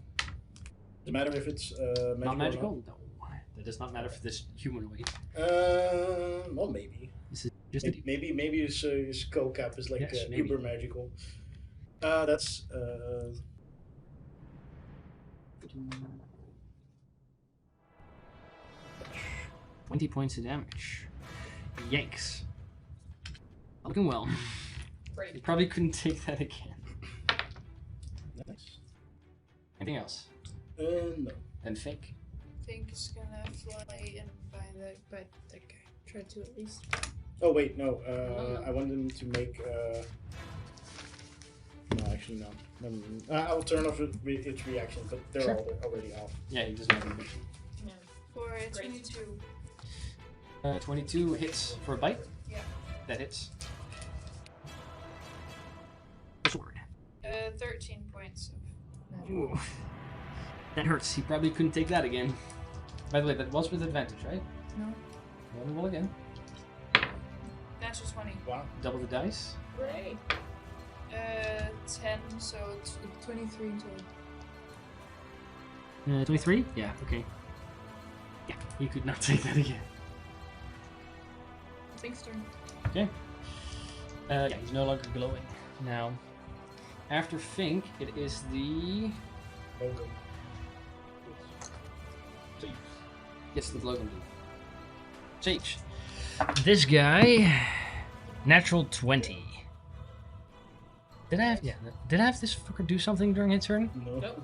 it matter if it's magical? Not magical? No. That does not matter for this humanoid. Well, maybe. This is just a Maybe his co-cap is like Yes, maybe. uber magical. That's 20 points of damage. Yikes. Looking well. You Great. probably couldn't take that again. nice. Anything else? No. Then Fink. I think it's gonna fly in by that guy. Try to at least. Oh wait, no. No. I want them to make. No, actually no. Never mind. I'll turn off its reaction, but they're Sure. already off. Yeah, he doesn't have any mission. For a Great. 22. 22 hits for a bite. Yeah. That hits. Sword. 13 points of Ooh. That hurts. He probably couldn't take that again. By the way, that was with advantage, right? No. Roll again. natural 20. Wow. Double the dice. Great. 10, so it's 23 in total. 23? Yeah, okay. Yeah, he could not take that again. Think's turn. Okay. Yeah, he's no longer glowing. Now, after Fink, it is the... Logan. Yes, the Logan dude. Sage. This guy... Natural 20. Did I have... Yeah, did I have this fucker do something during his turn? No. Nope.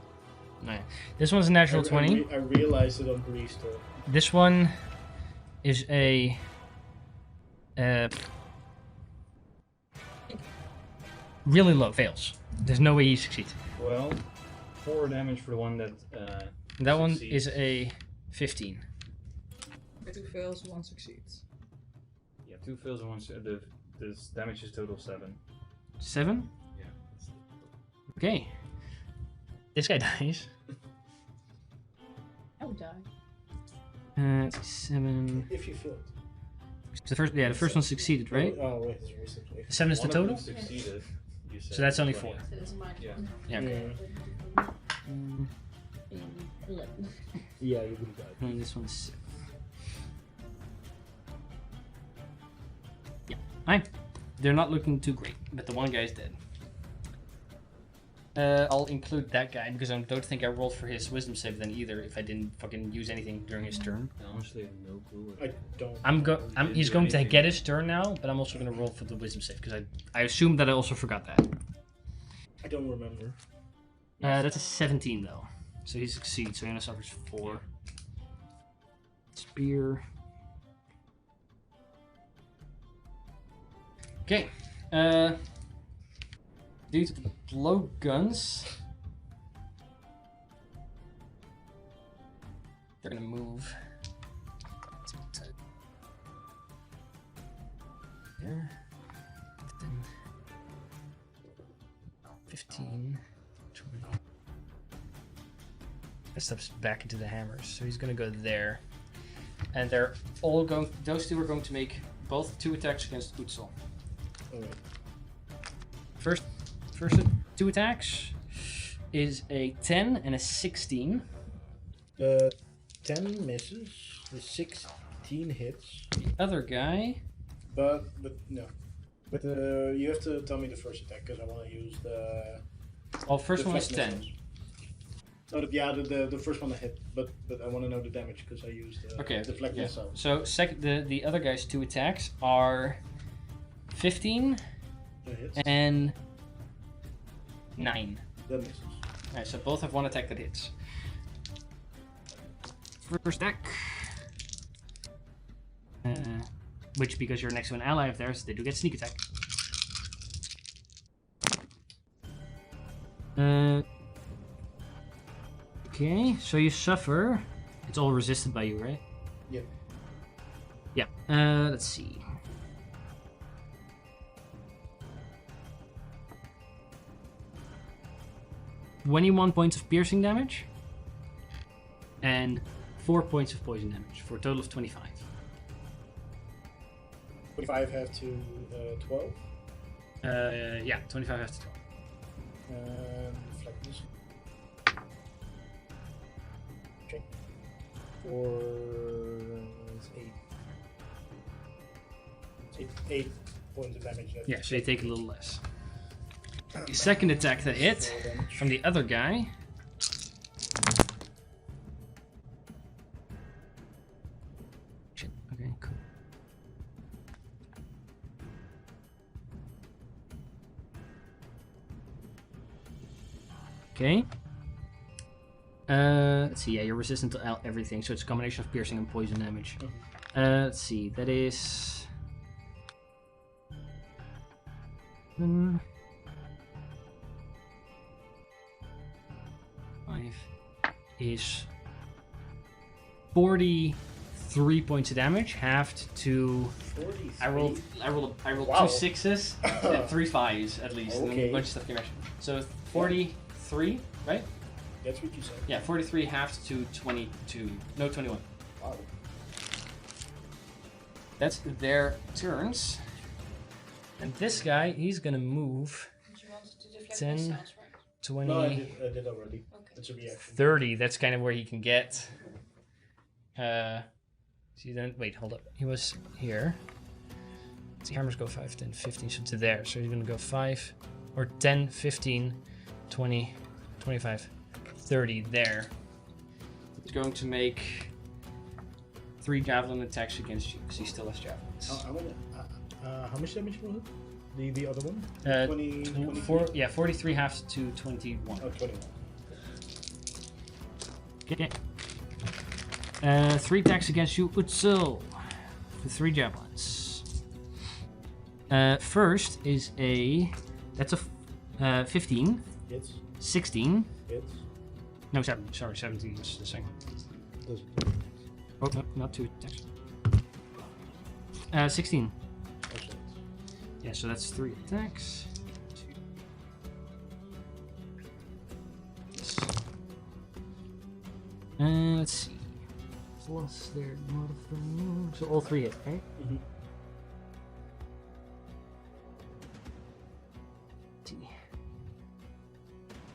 No. This one's a natural 20. I realized it on Breeze too. This one is a... really low. Fails. There's no way he succeeds. Well, 4 damage for the one that. That one Succeeds. is a 15. 2 fails, 1 succeeds. Yeah, 2 fails and 1. This damage is total 7. 7? Yeah. Okay. This guy dies. I would die. 7. If you failed. The first one succeeded, right? Oh, wait. 7 is the One of total? them succeeded. You said So that's only 20. 4. So that's mine. Yeah. Yeah, okay. Yeah. 11. Yeah, you would die. And this one's 6. Yeah, fine. They're not looking too great, but the one guy's dead. I'll include that guy because I don't think I rolled for his wisdom save then either if I didn't fucking use anything during his turn. I honestly have no clue. I don't. He's going to get his turn now, but I'm also going to roll for the wisdom save because I assumed that I also forgot that. I don't remember. That's a 17 though, so he succeeds. So he only suffers 4. Spear. Okay. Due to the blow guns, they're gonna move. There. 15, 20. That steps back into the hammers, so he's gonna go there. And they're all going. Those two are going to make both 2 attacks against Utzel. Alright. First 2 attacks is a 10 and a 16. 10 misses, the 16 hits. The other guy. But no. But you have to tell me the first attack because I want to use the. Oh, first the one is flat 10. missiles. No, the first one I hit, but I want to know the damage because I used the flat missile. So the other guy's 2 attacks are 15 That hits. and 9. That misses. Alright, so both have 1 attack that hits. First attack. Which, because you're next to an ally of theirs, they do get sneak attack. Okay, so you suffer. It's all resisted by you, right? Yeah. Yeah. Let's see. $21 points of piercing damage and 4 points of poison damage for a total of 25. 25 have to 12. Yeah, 25 has to 12. Flat missile. Okay. For 8 points of damage. Yeah, so you take a little less. The second attack that hit from the other guy. Shit, okay, cool. Okay. Let's see, yeah, you're resistant to everything, so it's a combination of piercing and poison damage. Let's see, that is... 5 is 43 points of damage, halved to... 43? I rolled Wow. 2 6s and 3 5s at least, and then Okay. a bunch of stuff came out. So 43, right? That's what you said. Yeah, 43 halved to 22. No, 21. Wow. That's their turns. And this guy, he's gonna move But you wanted to deflect 10, missiles, right? 20, No, I did already. Okay. That's a reaction. 30. That's kind of where he can get. See then, wait, hold up. He was here. The hammers go 5, 10, 15, so to there. So he's gonna go 5, or 10, 15, 20, 25, 30 there. He's going to make 3 javelin attacks against you, because he still has javelins. How much damage was it? The other one? 20, 4, yeah, 43 halves to 21. Oh, 21. Okay. 3 attacks against you, Utzel, for 3 javelins. First is that's a 15, Hits. 16, Hits. no, 7, sorry, 17 is the second. Oh, no, not 2 attacks. 16. Yeah, so that's 3 attacks. 2. Let's see. Plus their modifier. So all 3 hit, right? Mm-hmm.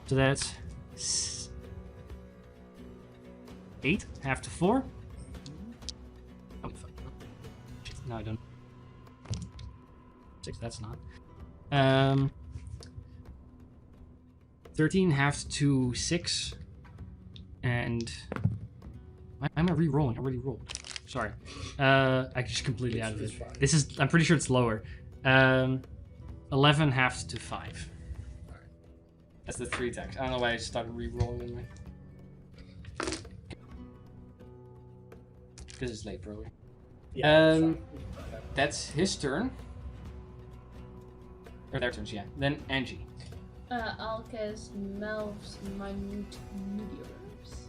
So that's 8, half to 4. Oh, fuck. No, I don't. 6, that's not. 13, half to 6. And why am I re-rolling? I already rolled. Sorry. I just completely out of it. This is, I'm pretty sure it's lower. 11, half to 5. That's the 3 attacks. I don't know why I started re-rolling anyway. Because it's late, probably. Yeah, that's his turn. Or their turns, yeah. Then Angie. I'll cast Melv's Minute Meteors.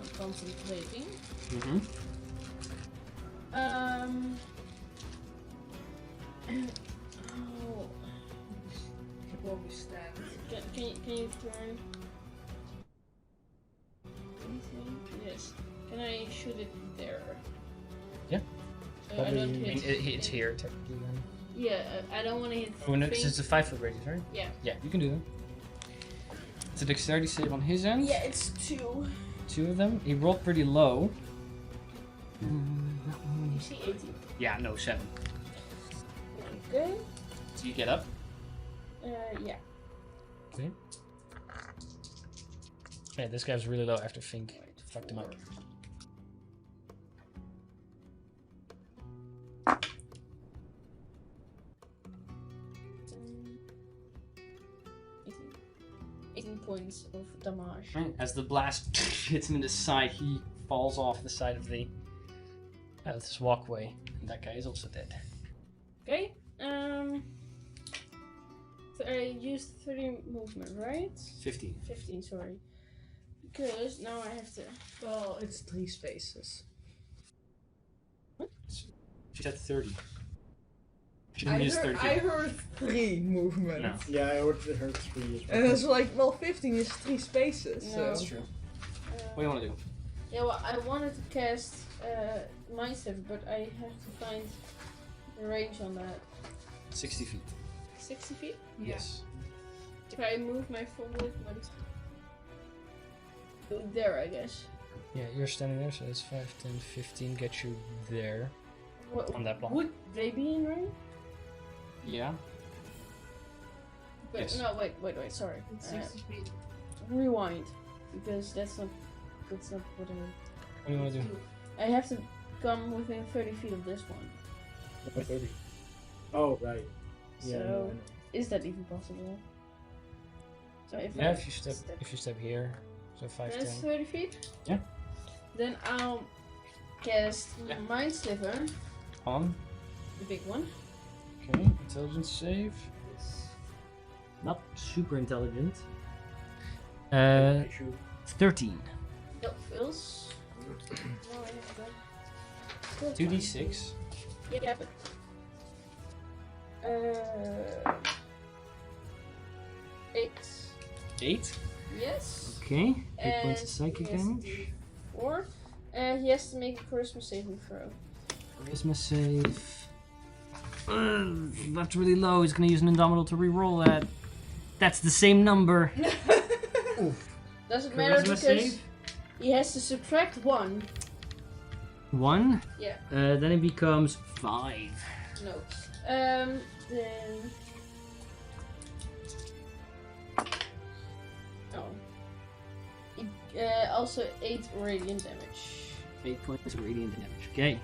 I'm concentrating. Mm-hmm. Oh. Won't be stand. Can you turn? Anything? Yes. Can I shoot it there? Yeah. So I don't hit. It's here, technically, then. Yeah, I don't want to hit. Oh, no, it's a 5-foot radius, right? Yeah. Yeah, you can do that. It's a dexterity save on his end. Yeah, it's 2. 2 of them. He rolled pretty low. You see 18. Yeah, no, 7. Okay. So you get up. Yeah. Okay. Yeah, this guy was really low after Fink fucked him up. Points of damage. Right. As the blast hits him in the side, he falls off the side of this walkway. And that guy is also dead. Okay. So I used 30 movement, right? 15. 15, sorry. Because now I have to. Well, it's 3 spaces. What? She said 30. She I didn't use 30. heard 3 movement. No. Yeah, I heard 3 as well. And it's like, well, 15 is 3 spaces. No. So. That's true. What do you want to do? Yeah, well, I wanted to cast Mind Sliver, but I have to find the range on that. 60 feet. 60 feet? Yes. If I move my full movement. There, I guess. Yeah, you're standing there, so that's 5, 10, 15 gets you there. What, On that block. would they be in range? Yeah. But Yes. no, wait, sorry. It's 60 feet. Rewind, because that's not what I. What do you want to do? I have to come within 30 feet of this one. 30. Oh, right. Yeah, So, no, I know. is that even possible? So if Yeah, I if you step here, so 5, that's 10. 30 feet. Yeah. Then I'll cast Yeah. Mind Sliver, On. the big one. Okay, intelligence save. Not super intelligent. I shoot. 13. That fails. No, I have that. Still 2d6. fine. Yeah, but. 8. 8. Yes. Okay. 8 And points of psychic he has to damage. do 4. He has to make a charisma saving throw. Charisma save. That's really low. He's gonna use an Indomitable to re-roll that. That's the same number. Doesn't matter Charisma because save. he has to subtract 1. 1. Yeah. Then it becomes 5. No. Then. Oh. Also 8 radiant damage. 8 points of radiant damage. Okay.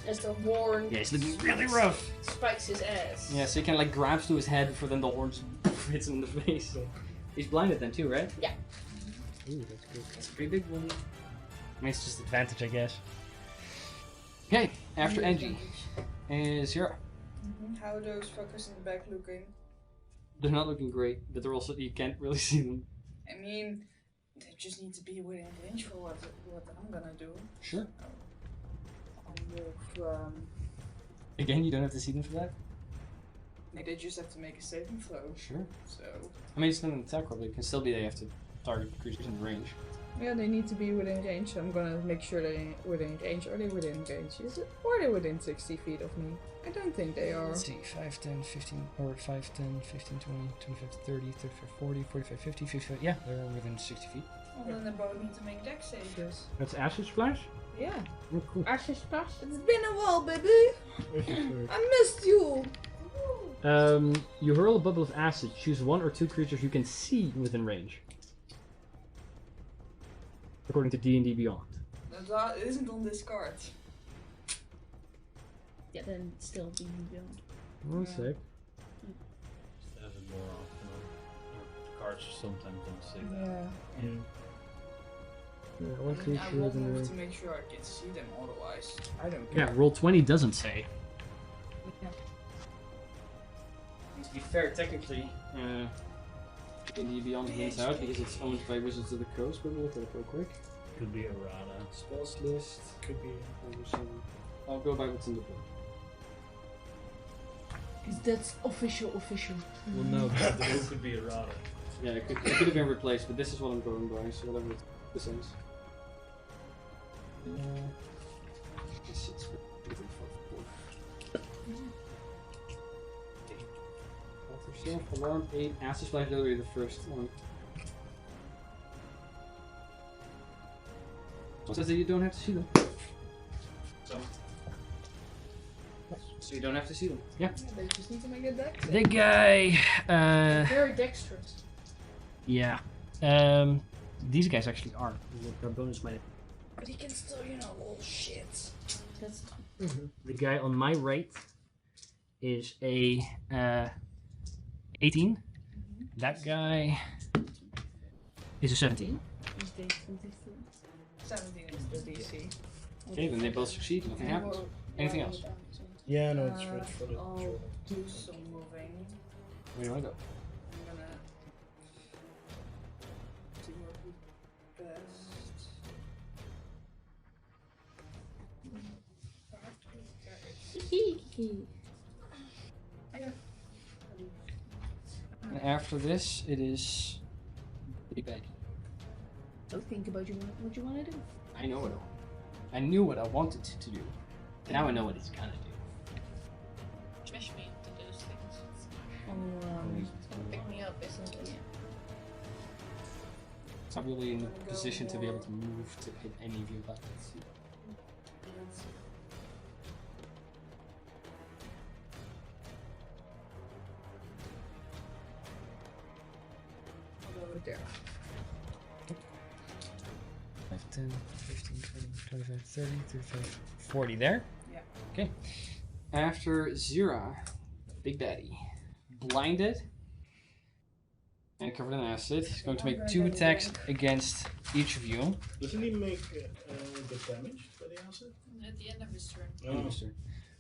As the horn. Yeah, he's looking really rough. Spikes his ass. Yeah, so he kind of like grabs to his head before then the horns hits him in the face. He's blinded then too, right? Yeah. Ooh, that's good. That's a pretty big one. I mean, it's just advantage, I guess. Okay, after Angie is Yura. How are those fuckers in the back looking? They're not looking great, but they're also, you can't really see them. I mean, They just need to be within range for what I'm gonna do. Sure. I'll move, Again, you don't have to see them for that? they just have to make a saving throw. Sure. So. I mean, it's not an attack roll, but it can still be they have to target creatures in range. Yeah, they need to be within range, so I'm gonna make sure they're within range. Are they within range? Is it? Or are they within 60 feet of me? I don't think they are. Let's see, 5, 10, 15, or 5, 10, 15, 20, 25, 30, 35, 40, 45, 50, 55. Yeah, they're within 60 feet. Well, then they both need to make dex saves. That's Acid Splash? Yeah. Oh, cool. Ashes Splash. It's been a while, baby. I missed you. You hurl a bubble of acid. Choose 1 or 2 creatures you can see within range. According to D&D Beyond. That isn't on this card. Yeah, then still be beyond. One sec. Have it more often. Or cards sometimes don't say that. Yeah. One I creature will within move range. to make sure I can see them, otherwise I don't care. Yeah, roll 20 doesn't say. Yeah. To be fair, technically, D&D Beyond wins out because it's owned by Wizards of the Coast, but we'll look at it real quick. Could be errata. Spells list. Could be. I'll go by what's in the book. Because that's official. Well, no, because the book could be errata. Yeah, it could have been replaced, but this is what I'm going by, so whatever this is. Alarm 8, Acid Splash, that'll be the first one. It says that you don't have to see them. So you don't have to see them. Yeah. They just need to make a dex save. The guy, Very dexterous. yeah. These guys actually are. Their bonus might. But he can still, roll shit. That's The guy on my right is a 18. That guy is a 17. 17 is the DC. Okay, then they both succeed. Nothing happens. Anything else? Yeah, no, it's right for the I'll journal. do some moving. Where do you want to go? I'm gonna do my best. And after this, it is Big Bag. Don't think about what you want to do. I know what I knew what I wanted to do. Now I know what it's gonna do. Smash me into those things. It's gonna pick me up, isn't it? It's not really in a position to be able to move to hit any of your buttons. I'll go there. 5, 10, 15, 20, 25, 30, 35, 40 there? Yeah. Okay. After Zira, Big Baddie, blinded and covered in acid, he's going to make 2 attacks against each of you. Doesn't he make good damage by the acid? At the end of his turn. Oh.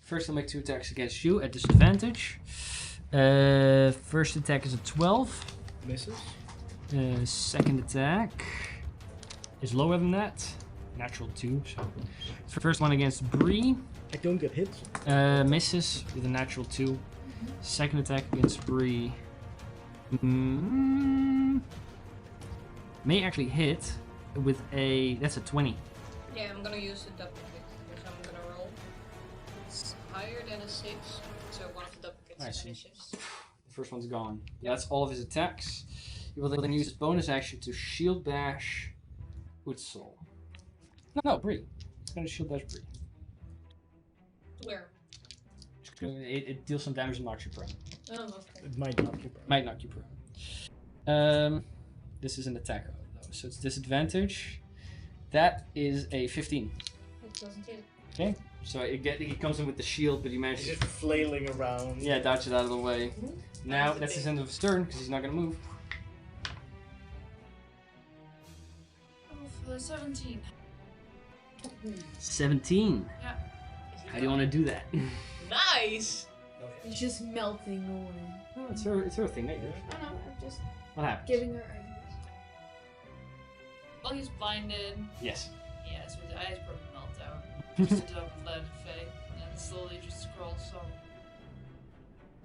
First, he'll make 2 attacks against you at disadvantage. First attack is a 12. Misses. Second attack is lower than that. Natural 2. So first one against Bree. I don't get hit. Misses with a natural 2. Second attack against Bree. May actually hit with a. That's a 20. Yeah, I'm gonna use the duplicate because I'm gonna roll. It's higher than a 6, so one of the duplicates I see. finishes. The first one's gone. That's all of his attacks. He will then use his bonus action to shield bash Utsul. No, Bree. He's gonna shield bash Bree. Where? It deals some damage and knocks you prone. Oh, okay. It might knock you prone. Might knock you prone. This is an attack though, so it's disadvantage. That is a 15. It doesn't hit. Okay, so he comes in with the shield, but he He's manages just flailing around. yeah, dodge it out of the way. Now that's his end of his turn because he's not gonna move. Oh, 17. 17. Yeah. How do you want to do that? Nice! It's just melting away. Oh, it's her thing, not yours. I know, I'm just What happens? giving her ideas. while he's blinded, Yes. yeah, so his eyes probably melt down. Just a double lead fade, and then slowly just scroll some.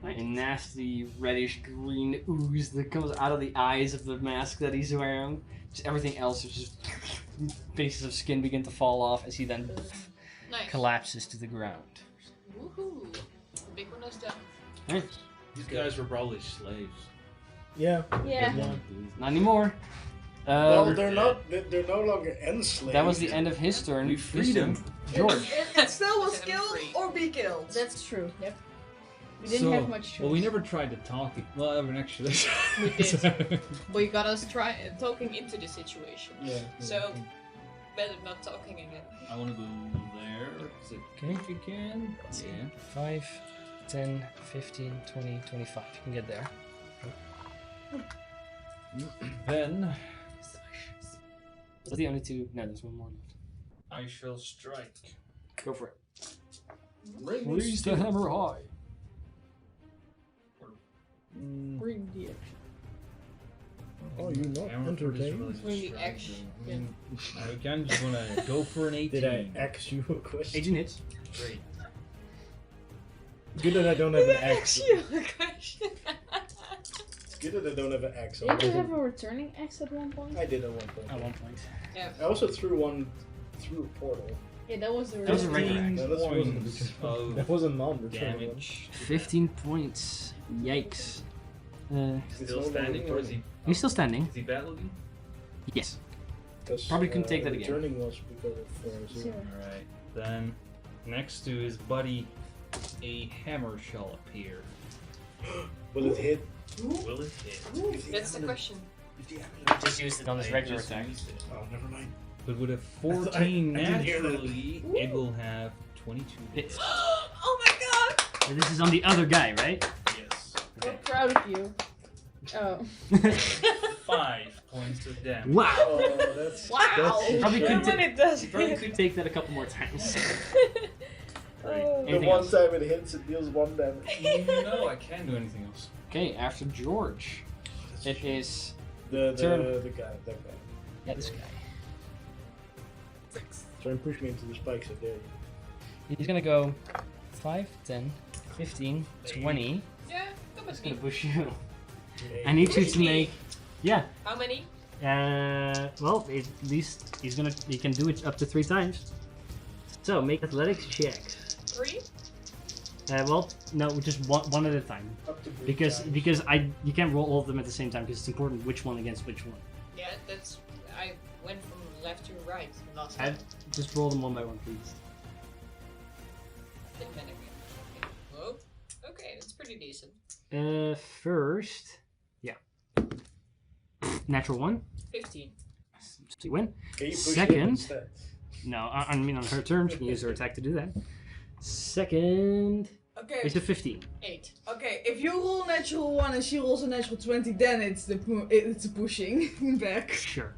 A nasty reddish green ooze that comes out of the eyes of the mask that he's wearing. Just everything else is just pieces of skin begin to fall off as he then Nice. collapses to the ground. Woohoo! The big one is done. Right. These guys were probably slaves. Yeah. Yeah. Not anymore. Well, they're not. They're no longer enslaved. That was the end of his turn. We freed him. George. It still was Set him killed free. or be killed. That's true. Yep. We didn't have much choice. Well, we never tried to talk. Well, actually. We did. We got us talking into the situation. Yeah. So, better not talking again. I want to go there. Is it Okay. if you can? Yeah. 5, 10, 15, 20, 25. You can get there. Then That's the only two. No, there's one more left. I shall strike. Go for it. Raise the hammer high. Bring the Oh, you not entertained? Really action. I again just want to go for an 18. Did I ask you a question? 18 hits. Great. It's good that I don't have an axe. Question. It's good that I don't have an axe. Did you have a returning axe at one point? I did at one point. At one point. I also threw one through a portal. Yeah, that was the That was a regular axe. No, that wasn't Points a of That was a non-return damage. 15 points. Yikes. Still standing, or is he? He's still standing. Is he bad looking? Yes. one. Probably couldn't take that again. Returning was because of zero. All right. Then, next to his buddy, a hammer shall appear. Will it hit? Will it hit? That's the question. Just used it on his I regular just attack. used it. Oh, never mind. But with a I 14 didn't hear that. naturally, it will have 22 hits. Oh my god! And this is on the other guy, right? Yes. We're proud of you. Oh. 5 points of damage. Wow. Oh, that's Wow. That's Probably shit. could When it does You probably hit. could take that a couple more times. Oh. The Anything one else? time it hits, it deals 1 damage. No, I can't do anything else. Okay, after George, it is The Turn. guy, that guy. this guy. Try and push me into the spikes, I dare you. He's gonna go 5, 10, 15, 20. Yeah, come He's with gonna me. push you. I need you to make. Yeah. How many? Well, at least he can do it up to 3 times. So make athletics checks. 3? Well, no, just one at a time. Up to 3 Because times. you can't roll all of them at the same time because it's important which one against which one. Yeah, that's. I went from left to right last I time. just roll them one by one, please. Didn't matter. Okay. Whoa. Okay, that's pretty decent. First, yeah, natural 1, 15. so you win. Can you push Second. him instead? No, I mean on her turn, she can use her attack to do that. Second Okay. is a 15. 8. Okay, if you roll a natural 1 and she rolls a natural 20, then it's it's a pushing back. Sure.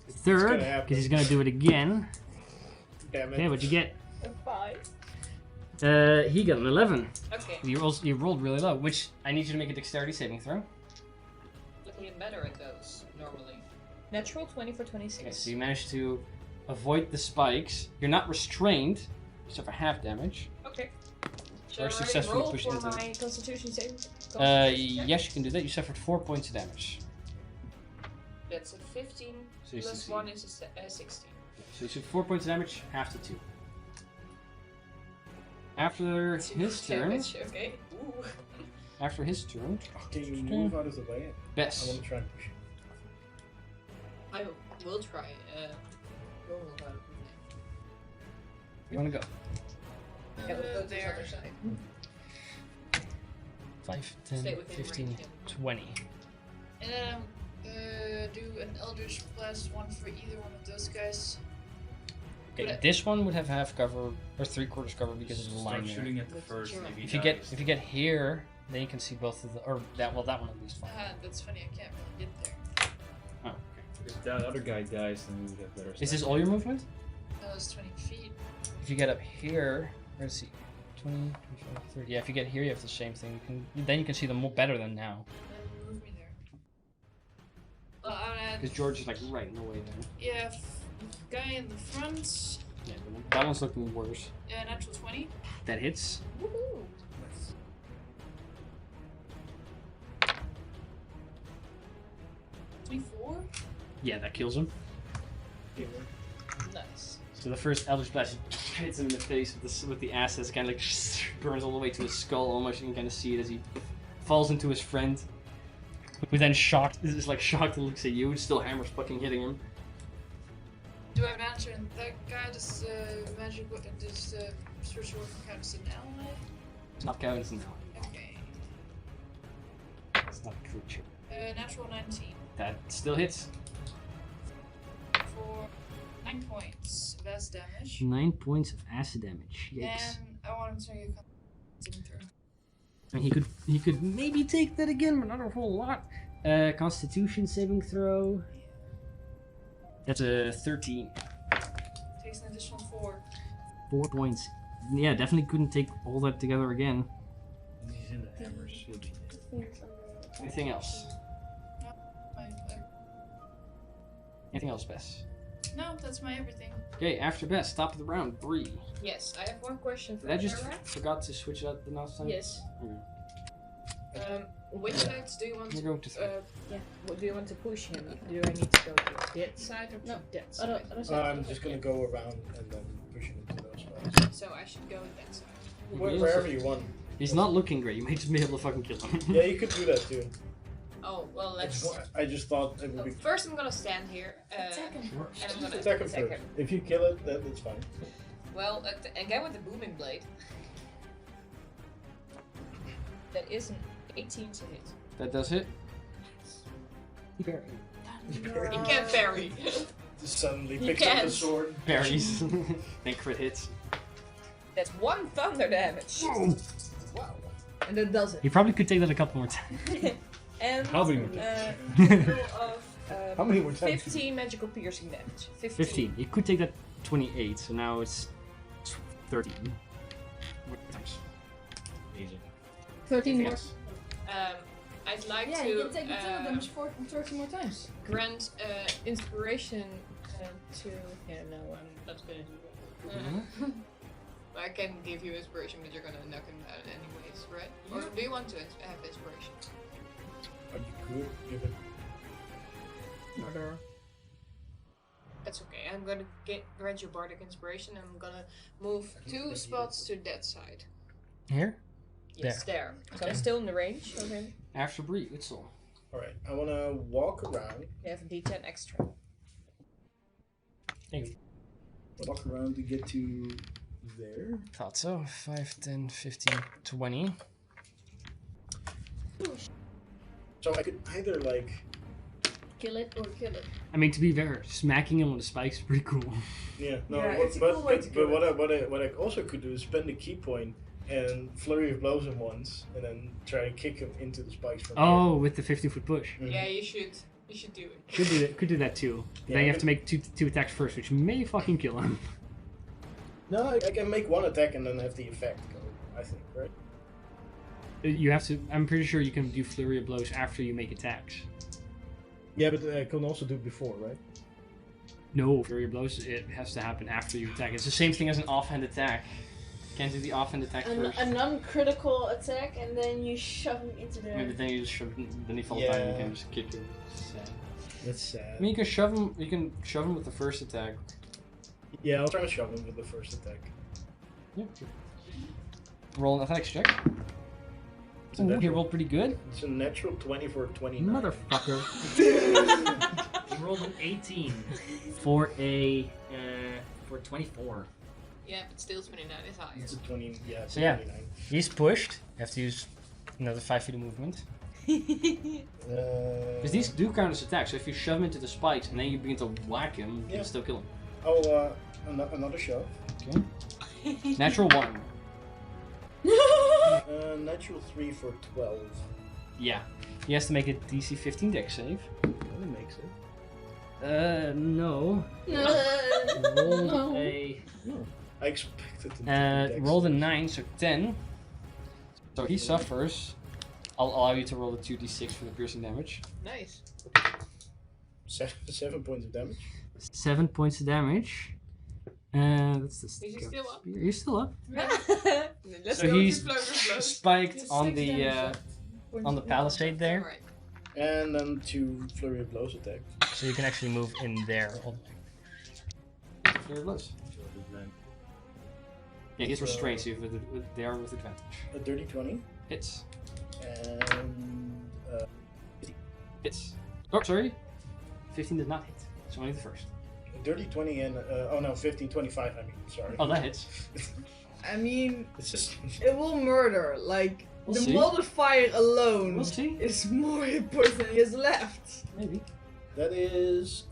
It's Third, gonna happen. because he's gonna do it again. Damn it. Okay, what'd you get? A 5. He got an 11. Okay, You rolled really low, which I need you to make a dexterity saving throw. looking better at those normally. Natural 20 for 26. Okay, so you managed to avoid the spikes. You're not restrained, you suffer half damage. Okay. Or Shall I successfully roll pushed for into my Constitution saving. Yes, you can do that. You suffered 4 points of damage. That's a 15 So you plus succeed. 1 is a 16. So you took 4 points of damage, half to 2. After his turn, Damage, okay. Ooh. after his turn, Can you move out of the way? I Bess. want to try and push him. I will try. Roll about it. You wanna go? Yeah, we'll go there. Other side. 5, Stay 10, within 15, range, yeah. 20. And then do an Eldritch Blast 1 for either one of those guys. Okay, this one would have half cover or 3/4 cover because of the line Start there. shooting at the first. Sure. Maybe If you get here, then you can see both of the that one at least fine. That's funny, I can't really get there. Oh, okay. If that other guy dies, then we would have better. Is this all your movement? That was 20 feet. If you get up here, let's see, 20, 25, 30. Yeah, if you get here, you have the same thing. Then you can see them more better than now. Then move me there. Well, I'm gonna Because George is like right in the way there. Yeah, guy in the front. Yeah, that one's looking worse. Natural 20. That hits. Woohoo! 24. Yeah, that kills him. Nice. So the first Eldritch Blast hits him in the face with the acid that kind of like burns all the way to his skull almost. You can kind of see it as he falls into his friend. Who then shocked, is like shocked and looks at you. Still hammers fucking hitting him. Do I have an answer? And that guy just magic weapon, just spiritual weapon counts as an ally? It's not counting now. Okay. It's not a creature. Natural 19. That still hits. For 9 points of acid damage. 9 points of acid damage. Yikes. And I want him to make a saving throw. And he could maybe take that again, but not a whole lot. Constitution saving throw. That's a 13. Takes an additional 4. 4 points. Yeah, definitely couldn't take all that together again. He's in the hammers. He'll be dead. Anything else? My, Anything else, Bess? no, that's my everything. Okay, after Bess, top of the round, 3. Yes, I have one question for Did I just Sarah. forgot to switch it up the last time? Yes. Which sides do you want We're to? going to 3. What do you want to push him? Do I need to go to that side or to that side? I'm just gonna go around and then push him into those spots. So I should go with that side. Wherever you want. He's not looking great. You may just be able to fucking kill him. Yeah, you could do that too. Oh well, let's. I just thought it would be. First, I'm gonna stand here. Attack him. And I'm gonna Attack him first. If you kill it, then it's fine. Well, again with the booming blade. That is an 18 to hit. That does hit. He parries. He can't parry. Just suddenly You picks up the can't. sword. Parries. Then crit hits. That's 1 thunder damage. Wow. And that does it. He probably could take that a couple more times. And How many more total of How many more times? 15 magical piercing damage. 15. He could take that 28, so now it's 13. What times? Easy. 13 more. I'd like Yeah, to you can take the tail damage 13 more times. grant inspiration to. Yeah, no, I'm not gonna do that. I can give you inspiration, but you're gonna knock him out anyways, right? Or do you want to have inspiration? You could give it. Murder. That's okay. I'm gonna grant you bardic inspiration, and I'm gonna move 2 spots to that side. Here? Yes, there. So I'm still in the range. Okay. After Bree, it's all. Alright, I wanna walk around. You have a D10 extra. Thank you. Walk around to get to there. Thought so. 5, 10, 15, 20. So I could either like. Kill it or kill it. I mean, to be fair, smacking him with the spikes is pretty cool. Yeah, no, Yeah, but, it's a cool way to kill what I also could do is spend the key point and flurry of blows him once, and then try to kick him into the spikes from Oh, with the 50-foot push. there. Mhm. Yeah, you should. You should do it. Could do that too. Yeah, then you have but- to make two attacks first, which may fucking kill him. No, I can make one attack and then have the effect go. I think, right? You have to. I'm pretty sure you can do flurry of blows after you make attacks. Yeah, but I can also do it before, right? No, flurry of blows. It has to happen after you attack. It's the same thing as an offhand attack. Can't do the offhand attack first. A non-critical attack, and then you shove him into the. Maybe then you just shove. Then he falls Yeah. down and you can just kick him. Sad. That's sad. I mean, you can shove him. You can shove him with the first attack. Yeah, I'll try to shove him with the first attack. Yeah. Roll an athletics check. It's a Ooh, he natural- rolled pretty good. It's a natural 20 for a 29. Motherfucker. He rolled an 18 for a 24. Yeah, but still 29 is higher. It's a 20, yeah, it's So a yeah. 29. He's pushed. You have to use another 5 feet of movement. Because these do count as attacks. So if you shove him into the spikes and then you begin to whack him, you Yeah. can still kill him. Oh, another shove. Okay. Natural 1. Natural 3 for 12. Yeah. He has to make a DC 15 dex save. That makes it. No. Rolled a I expected him to be dex. rolled a 9, so 10. So he suffers. I'll allow you to roll the 2d6 for the piercing damage. Nice. 7 points of damage. 7 points of damage. That's the Is he still up? You're still up. Let's So go he's to Flurry spiked on the palisade there. Alright. And then 2 flurry of blows attack. So you can actually move in there. Flurry of blows. Yeah, he's restrained, so they are with advantage. A dirty 20. Hits. And Hits. Oh, sorry. 15 does not hit. It's only the first. a dirty 20 and 15, 25. I mean, sorry. Oh, that hits. I mean, It's just it will murder. Like, We'll the see. modifier alone We'll see. is more hit points than he has left. Maybe. that is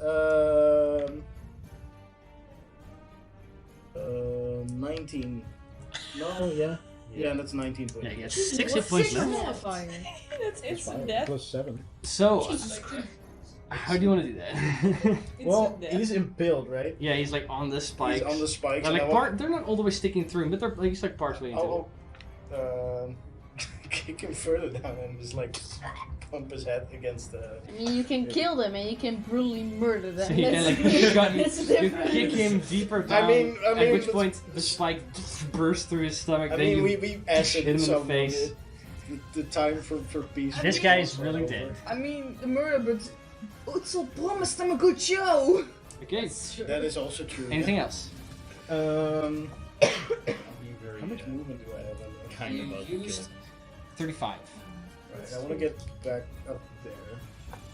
19. No, yeah, that's 19 points. Yeah, he has 6 hit points left. Modifier. That's instant death. Plus 7. So, how do you want to do that? Well, Instant death. he's impaled, right? Yeah, he's like on the spikes. He's on the spikes. They're, and like I want- they're not all the way sticking through, but they're like, he's like partially into it. Kick him further down and just like pump his head against the. I mean, you can kill them and you can brutally murder them. So you can like you kick him deeper down. I mean, at which that's- point the spike bursts through his stomach. I then mean, you we acid hit him in the someone. face. The time for peace. This guy is really dead. I mean, the murder, but Utzel promised him a good show. Okay. That is also true. Anything else? How much movement do I have? Kind of about to kill him. 35. Right, I want to get back up there.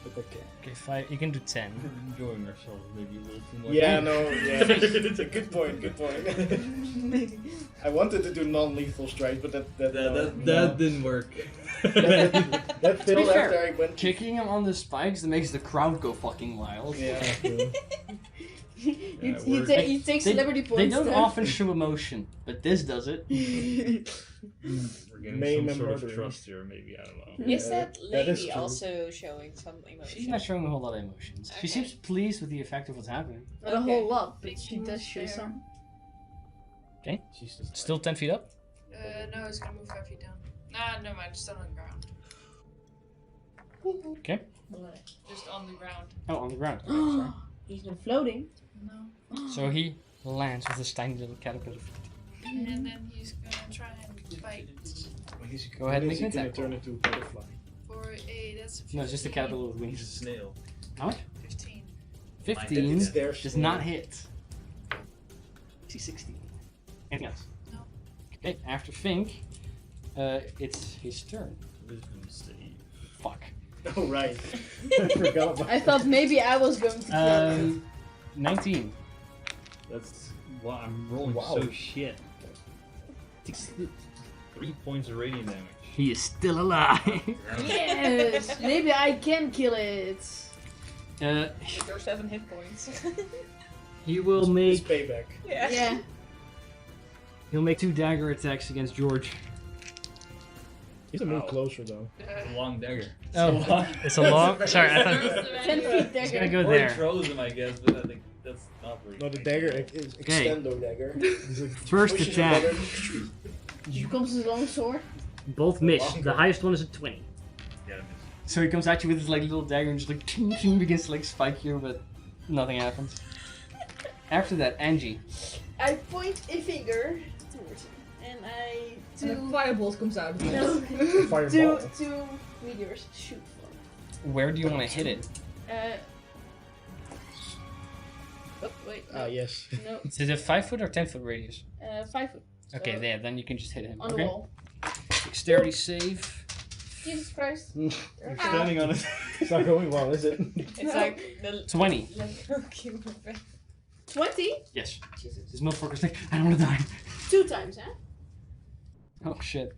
But okay. Okay, 5. You can do 10. We're enjoying ourselves maybe a little too much. Yeah, no, yeah. Good point, good point. I wanted to do non-lethal strike, but that didn't work. that To be failed fair, after I went. kicking him on the spikes that makes the crowd go fucking wild. Yeah. You take celebrity points. They don't then. often show emotion, but this does it. We're getting Maim some and sort of murdering. trust here, maybe, I don't know. Is that that is lady true. also showing some emotion? She's not showing a whole lot of emotions. She Okay. seems pleased with the effect of what's happening. Not a whole lot, but she does show some. She's just Still 10 feet up? No, it's gonna move 5 feet down. Nah, no mind, just on the ground. Okay. Just on the ground. Oh, on the ground. Okay, sorry. He's been floating. No. So he lands with his tiny little caterpillar feet. And then he's gonna try and bite Go ahead and When make is an he attack gonna roll. turn into a butterfly. for a. That's a 15. No, it's just a caterpillar with He's a wings. snail. How much? 15. 15 It's their does snail. not hit. See 16. Anything else? No. Okay, after Fink, it's his turn. Wisdom save. Fuck. Oh right. I forgot about I thought maybe I was going to kill him. 19. That's wow, I'm rolling Wow. so shit. 3 points of radiant damage. He is still alive. Yes! Maybe I can kill it. With your 7 hit points. He will It's make payback. Yeah. he'll make 2 dagger attacks against George. He's a move Ow. closer though. A long dagger. Oh, it's a long. Sorry, I thought 10 feet it's gonna dagger. go Or he there. throws him, I guess, but I think that's not very No, the effective. dagger is extendo dagger. He's like, First pushes attack. another- Here comes his long sword. Both miss. The highest one is a 20. Yeah, I miss. So he comes at you with his like little dagger and just like ting, ting, begins to like spike you, but nothing happens. After that, Angie. I point a finger towards him. And I And a firebolt comes out. No. Fireball. two meteors shoot for Where do you want to hit it? him. Oh, wait. Ah yes. No. Is it a 5-foot or 10-foot radius? 5 foot. Okay, So, there. Then you can just hit him. On Okay. the wall. Dexterity save. Jesus Christ. You're standing on it. It's not going well, is it? It's like the 20. cube effect. 20? Yes. Jesus. This motherfucker's like, I don't want to die. 2 times, huh? Oh shit.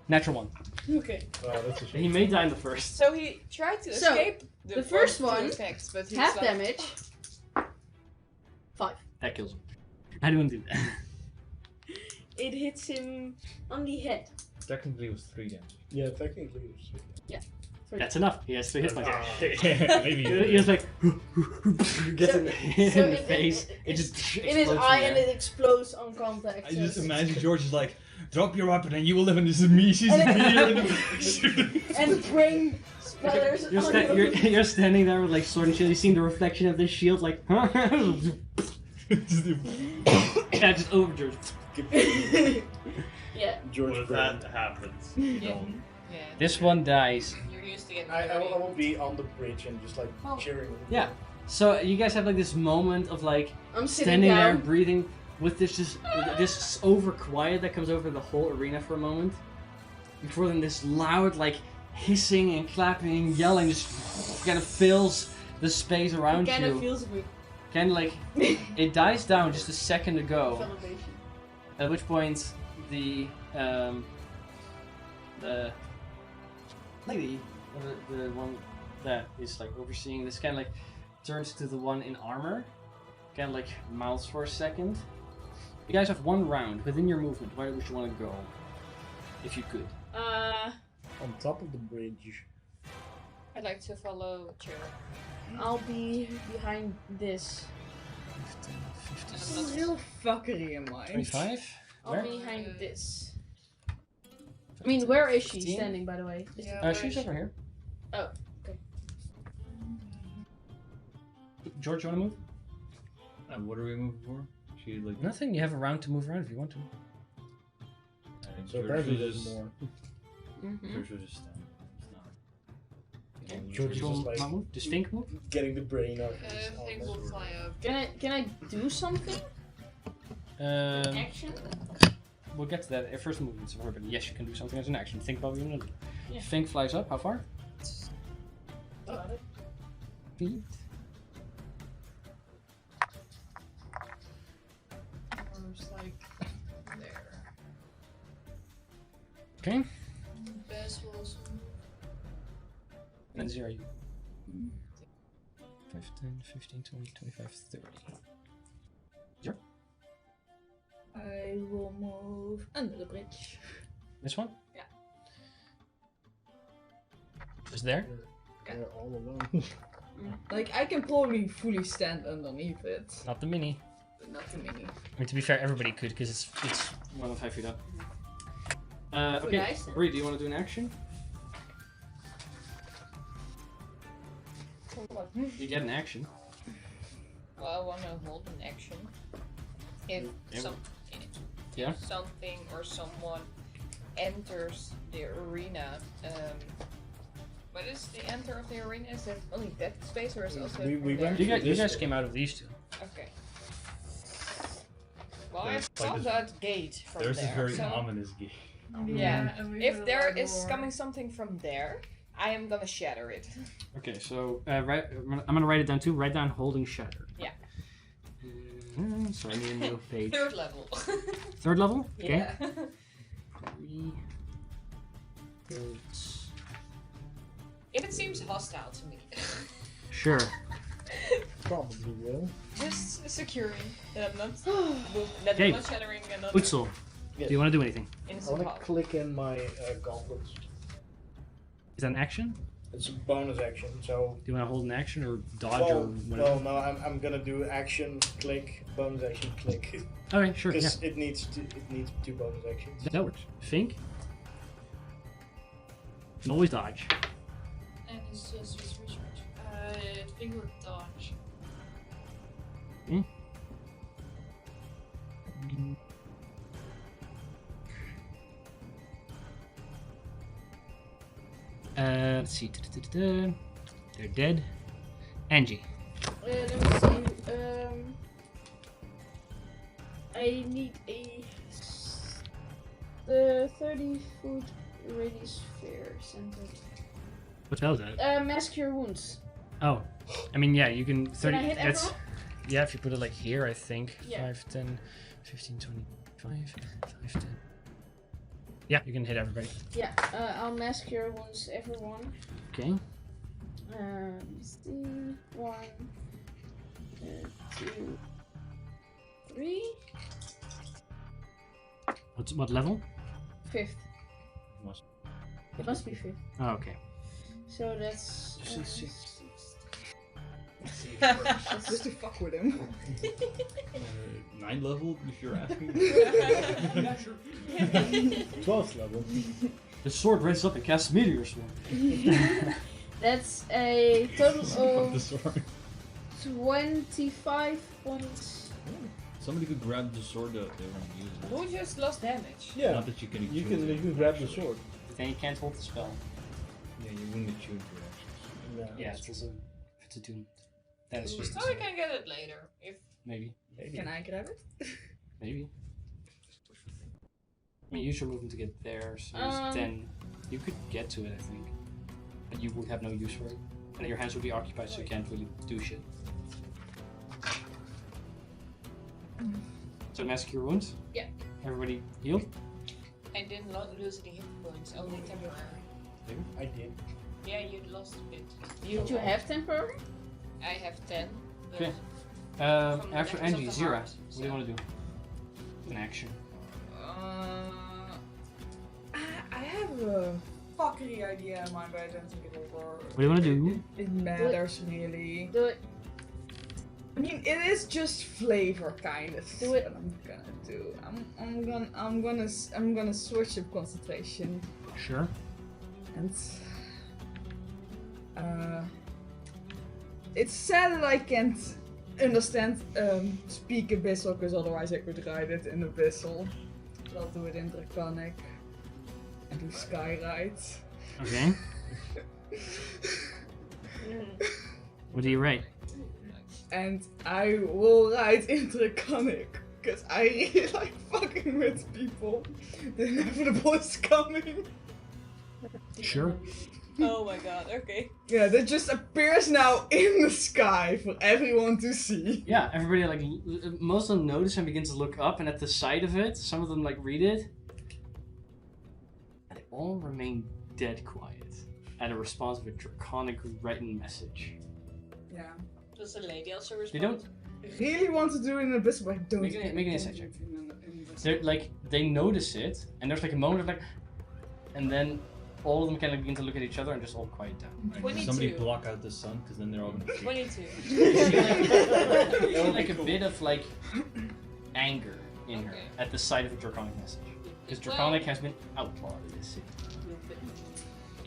Natural 1. Okay. Oh, that's a shame. He may die in the first. So he tried to So, escape the first two one, attacks, but he's Half like, damage. 5. That kills him. How do you want to do that? It hits him on the head. Technically, it was 3 damage. Yeah, technically it's That's enough. He has 3 hit points. Maybe. He was like, gets So- hit so in the it- face. it- It just In his explodes eye, in and there. it explodes on contact. I just so- imagine George is like, drop your weapon and you will live in this species of meteor. and brain Spellers You're standing there with like sword and shield. You see the reflection of this shield, like, huh? Yeah, just overdrive. Yeah. George What Brown. that happens? Yeah. Don't. Yeah. This one dies. You're used to getting I will be on the bridge and just like cheering. Yeah. So you guys have like this moment of like I'm sitting standing there, down. breathing, with this over quiet that comes over the whole arena for a moment. Before then, this loud like hissing and clapping, yelling, just kind of fills the space around Kind of you. feels good. Kind of like it dies down just a second ago. Celebration. At which point the lady, the one that is like overseeing this, kind of like turns to the one in armor, kind of like mouths for a second. You guys have one round within your movement. Where would you want to go, if you could? On top of the bridge. I'd like to follow Chair. I'll be behind this. 15, Some real fuckery in mind. 25. I'll Where? be behind this. I mean, where is she 15? standing, by the way? Is- Yeah, She's over here. Oh, okay. George, you want to move? And what are we moving for? She like. Nothing. You have a round to move around if you want to. I think So George apparently should there's just. more. George should just stand. It's not. George is Will just like not move? Does Fink move? getting the brain out of I his think armor. we'll fly up. Can I do something? Action? We'll get to that at first movements of her, but yes, you can do something as an action. Think about what you want to do. Yeah. Fink flies up. How far? Got it. Feet. Or just like there. Okay. Best was And 0 you. 5, 10, 15, 20, 25, 30. Zero. I will move under the bridge. This one? Yeah. Just there? They're all alone. Like, I can probably fully stand underneath it. Not the mini. But not the mini. I mean, to be fair, everybody could because it's more than 5 feet up. Okay, Nice. Bree, do you want to do an action? You get an action. Well, I want to hold an action. If Yeah. something or someone enters the arena, what is the enter of the arena? Is that only that space or is it also We from went- there? You This guys way. came out of these two. Okay. Well, I There's saw like that gate from There's there. this very so ominous gate. Yeah. and we If heard a there loud is roar. coming something from there, I am gonna shatter it. Okay, so I'm gonna write it down too. Write down holding shatter. Yeah. So I need a new page. Third level. Third level? Okay. Yeah. 3 thirds. If it seems hostile to me, Sure. Probably will. just securing that I'm not, that Okay. I'm not shattering another Utsul, Yes. do you want to do anything? I innocent want pop. to click in my gauntlets. Is that an action? It's a bonus action, so. Do you want to hold an action or dodge or whatever? no, I'm gonna do action, click, bonus action, click. Okay, sure. Yeah. Because it needs 2 bonus actions. That works. Fink? You can always dodge. and it's just research. I think we're dodge. Let's see. They're dead. Angie. Let me see. I need a 30-foot radius sphere centered. What spell is that? Mask Cure Wounds. Oh. I mean, yeah, you can. 30. I hit That's. everyone? Yeah, if you put it like here, I think. Yeah. 5, 10, 15, 25, 5, 10. Yeah, you can hit everybody. Yeah, I'll Mask Cure Wounds everyone. Okay. See, 1, 2, 3. What level? 5th. Must- It must be 5th. Oh, okay. So that's. Just to fuck with him. 9 level, if you're asking. 12th level. The sword raises up and casts Meteor Swarm. That's a total Fuck the of sword. 25 points. Somebody could grab the sword out there and use it. Who just lost damage? Yeah, Not that you can you choose can it, grab the actually. sword. Then you can't hold the spell. Yeah, you wouldn't choose your actions. Yeah, it's also if it's attuned. Then it's just Oh, we can get it later. If maybe. Can I grab it? Maybe. I mean, use your movement to get there, so then you could get to it, I think. But you would have no use for it. And your hands would be occupied, so you can't really do shit. So mask your wounds? Yeah. Everybody healed? I didn't lose any hit points, only temporary. I did. Yeah, you lost a bit. Did you have temporary? I have 10. But Okay. from the After levels of Angie, the Zira, heart, what do you want to do? An action. I have a fuckery idea in mind, but I don't think it will work. What do you want to do? It matters really. Do it. I mean, it is just flavor kind of. Do it. What I'm gonna do. I'm gonna switch up concentration Sure. and. It's sad that I can't understand speak Abyssal, because otherwise I could write it in Abyssal. But I'll do it in Draconic. And do Skyride. Okay. What do you write? And I will write in Draconic, because I really like fucking with people. The inevitable is coming. Sure. Oh my god, okay. Yeah, that just appears now in the sky for everyone to see. Yeah, everybody most of them notice and begin to look up, and at the side of it, some of them read it, and they all remain dead quiet at a response of a draconic written message. Yeah. Does the lady also respond? They don't I really want to do it in Abyss, but I don't. Make an insight check. In they're they notice it, and there's a moment of and then all of them kind of begin to look at each other and just all quiet down. Like, 22. somebody block out the sun, because then they're all gonna freak. 22. A bit of anger in her Okay. at the sight of a draconic message. Because draconic has been outlawed in this city.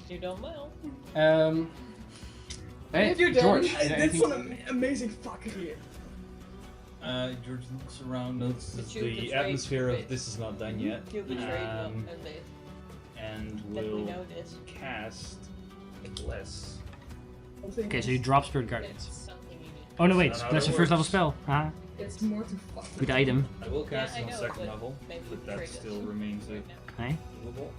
You done well. Hey, If you're done, George, I did anything- some amazing fucking here. George looks around, notices But you the betrayed atmosphere of Brit. this is not done yet, You betrayed Um, them, and they and let me will know this. cast Bless. Okay, so you drop Spirit That's Guardians. something you need. Oh no, wait, That's not that's how a it first level works. spell. Haha. It's more to fuck. Good item. I will cast Yeah, it I on know, second but level, maybe but that trade still it remains right now. Okay. doable.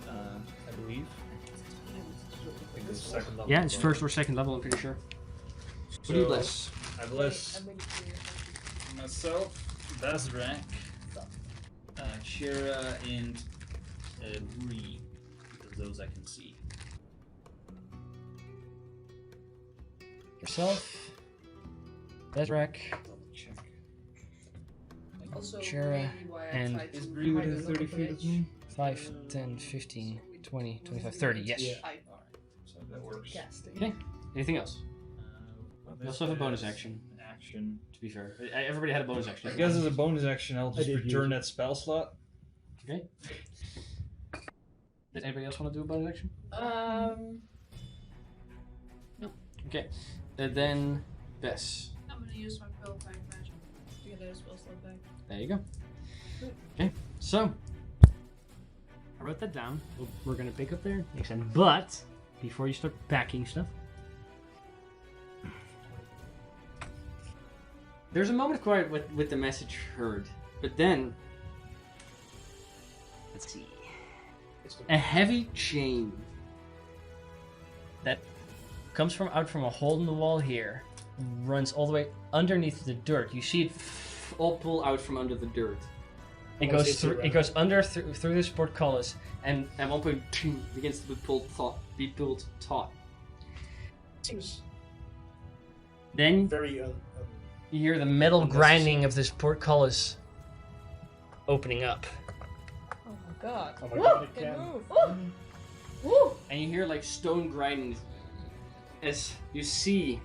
I believe. I think it's second level. Yeah, it's as first well. or second level, I'm pretty sure. What do you So, bless? I bless I'm really curious. myself, Bazrak, Shira, and Ree, because those I can see. Yourself. Bezrak. Double check. Also, Shara maybe why I and- tried to Is Bree within hide a 30 little feet of bit. me? 5, 10, 15, 20, 25, 30, yes. Yeah. I So that works. casting. Okay. Anything else? Well, You also have a this bonus is action. an Action. To be fair. Everybody had a bonus action. I guess as a bonus action, I'll just did use return it. that spell slot. Okay. Did anybody else want to do a bonus action? Okay. Then Bess. I'm gonna use my pill pack magic to get those spells slot back. There you go. Okay, so I wrote that down. We're gonna pick up there next time. But before you start packing stuff, there's a moment of quiet with the message heard. But then, let's see, a heavy chain that comes out from a hole in the wall here, runs all the way underneath the dirt. You see it all pull out from under the dirt. It Oh, goes it's through. around. It goes under through this portcullis, and at one point begins to be pulled taut. Seems Then very you hear the metal grinding of this portcullis opening up, Oh my god. oh my god, it Can can. move. and you hear stone grinding as you see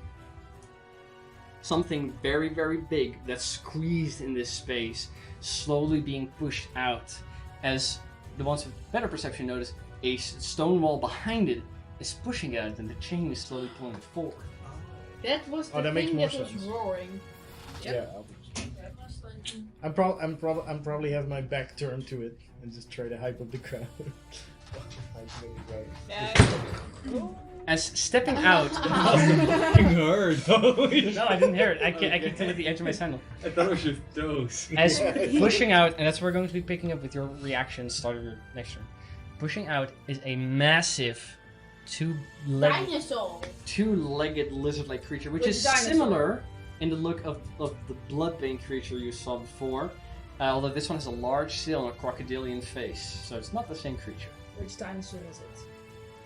something very, very big that's squeezed in this space, slowly being pushed out. As the ones with better perception notice, a stone wall behind it is pushing at it, and the chain is slowly pulling it forward. That was the that makes thing more that was sense. roaring. Yeah. I'm probably have my back turned to it and just try to hype up the crowd. As stepping out, fucking heard. no, I didn't hear it. I kicked it at the edge of my sandal. I thought it was your toes. As pushing out, and that's what we're going to be picking up with your reactions starting your next turn. Pushing out is a massive two-legged lizard-like creature, which is similar in the look of the bloodbane creature you saw before. Although this one has a large seal and a crocodilian face, so it's not the same creature. Which dinosaur is it?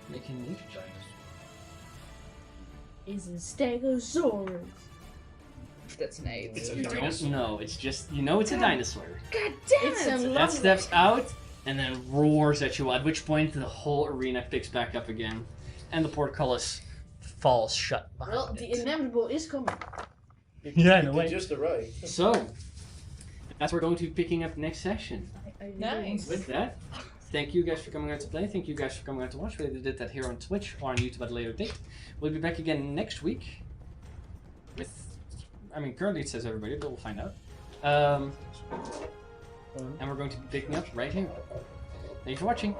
Make a nature check. Is a Stegosaurus. That's an 8. You don't know. It's just it's a dinosaur. God damn It's it! a That steps out and then roars at you. At which point the whole arena picks back up again, and the portcullis falls shut behind Well, the it. inevitable is coming. Yeah, in a way. Just arrived. So that's what we're going to be picking up next session. Nice. With that, thank you guys for coming out to play. Thank you guys for coming out to watch. We did that here on Twitch or on YouTube at a later date. We'll be back again next week with, currently it says everybody, but we'll find out. And we're going to be picking up right here. Thank you for watching.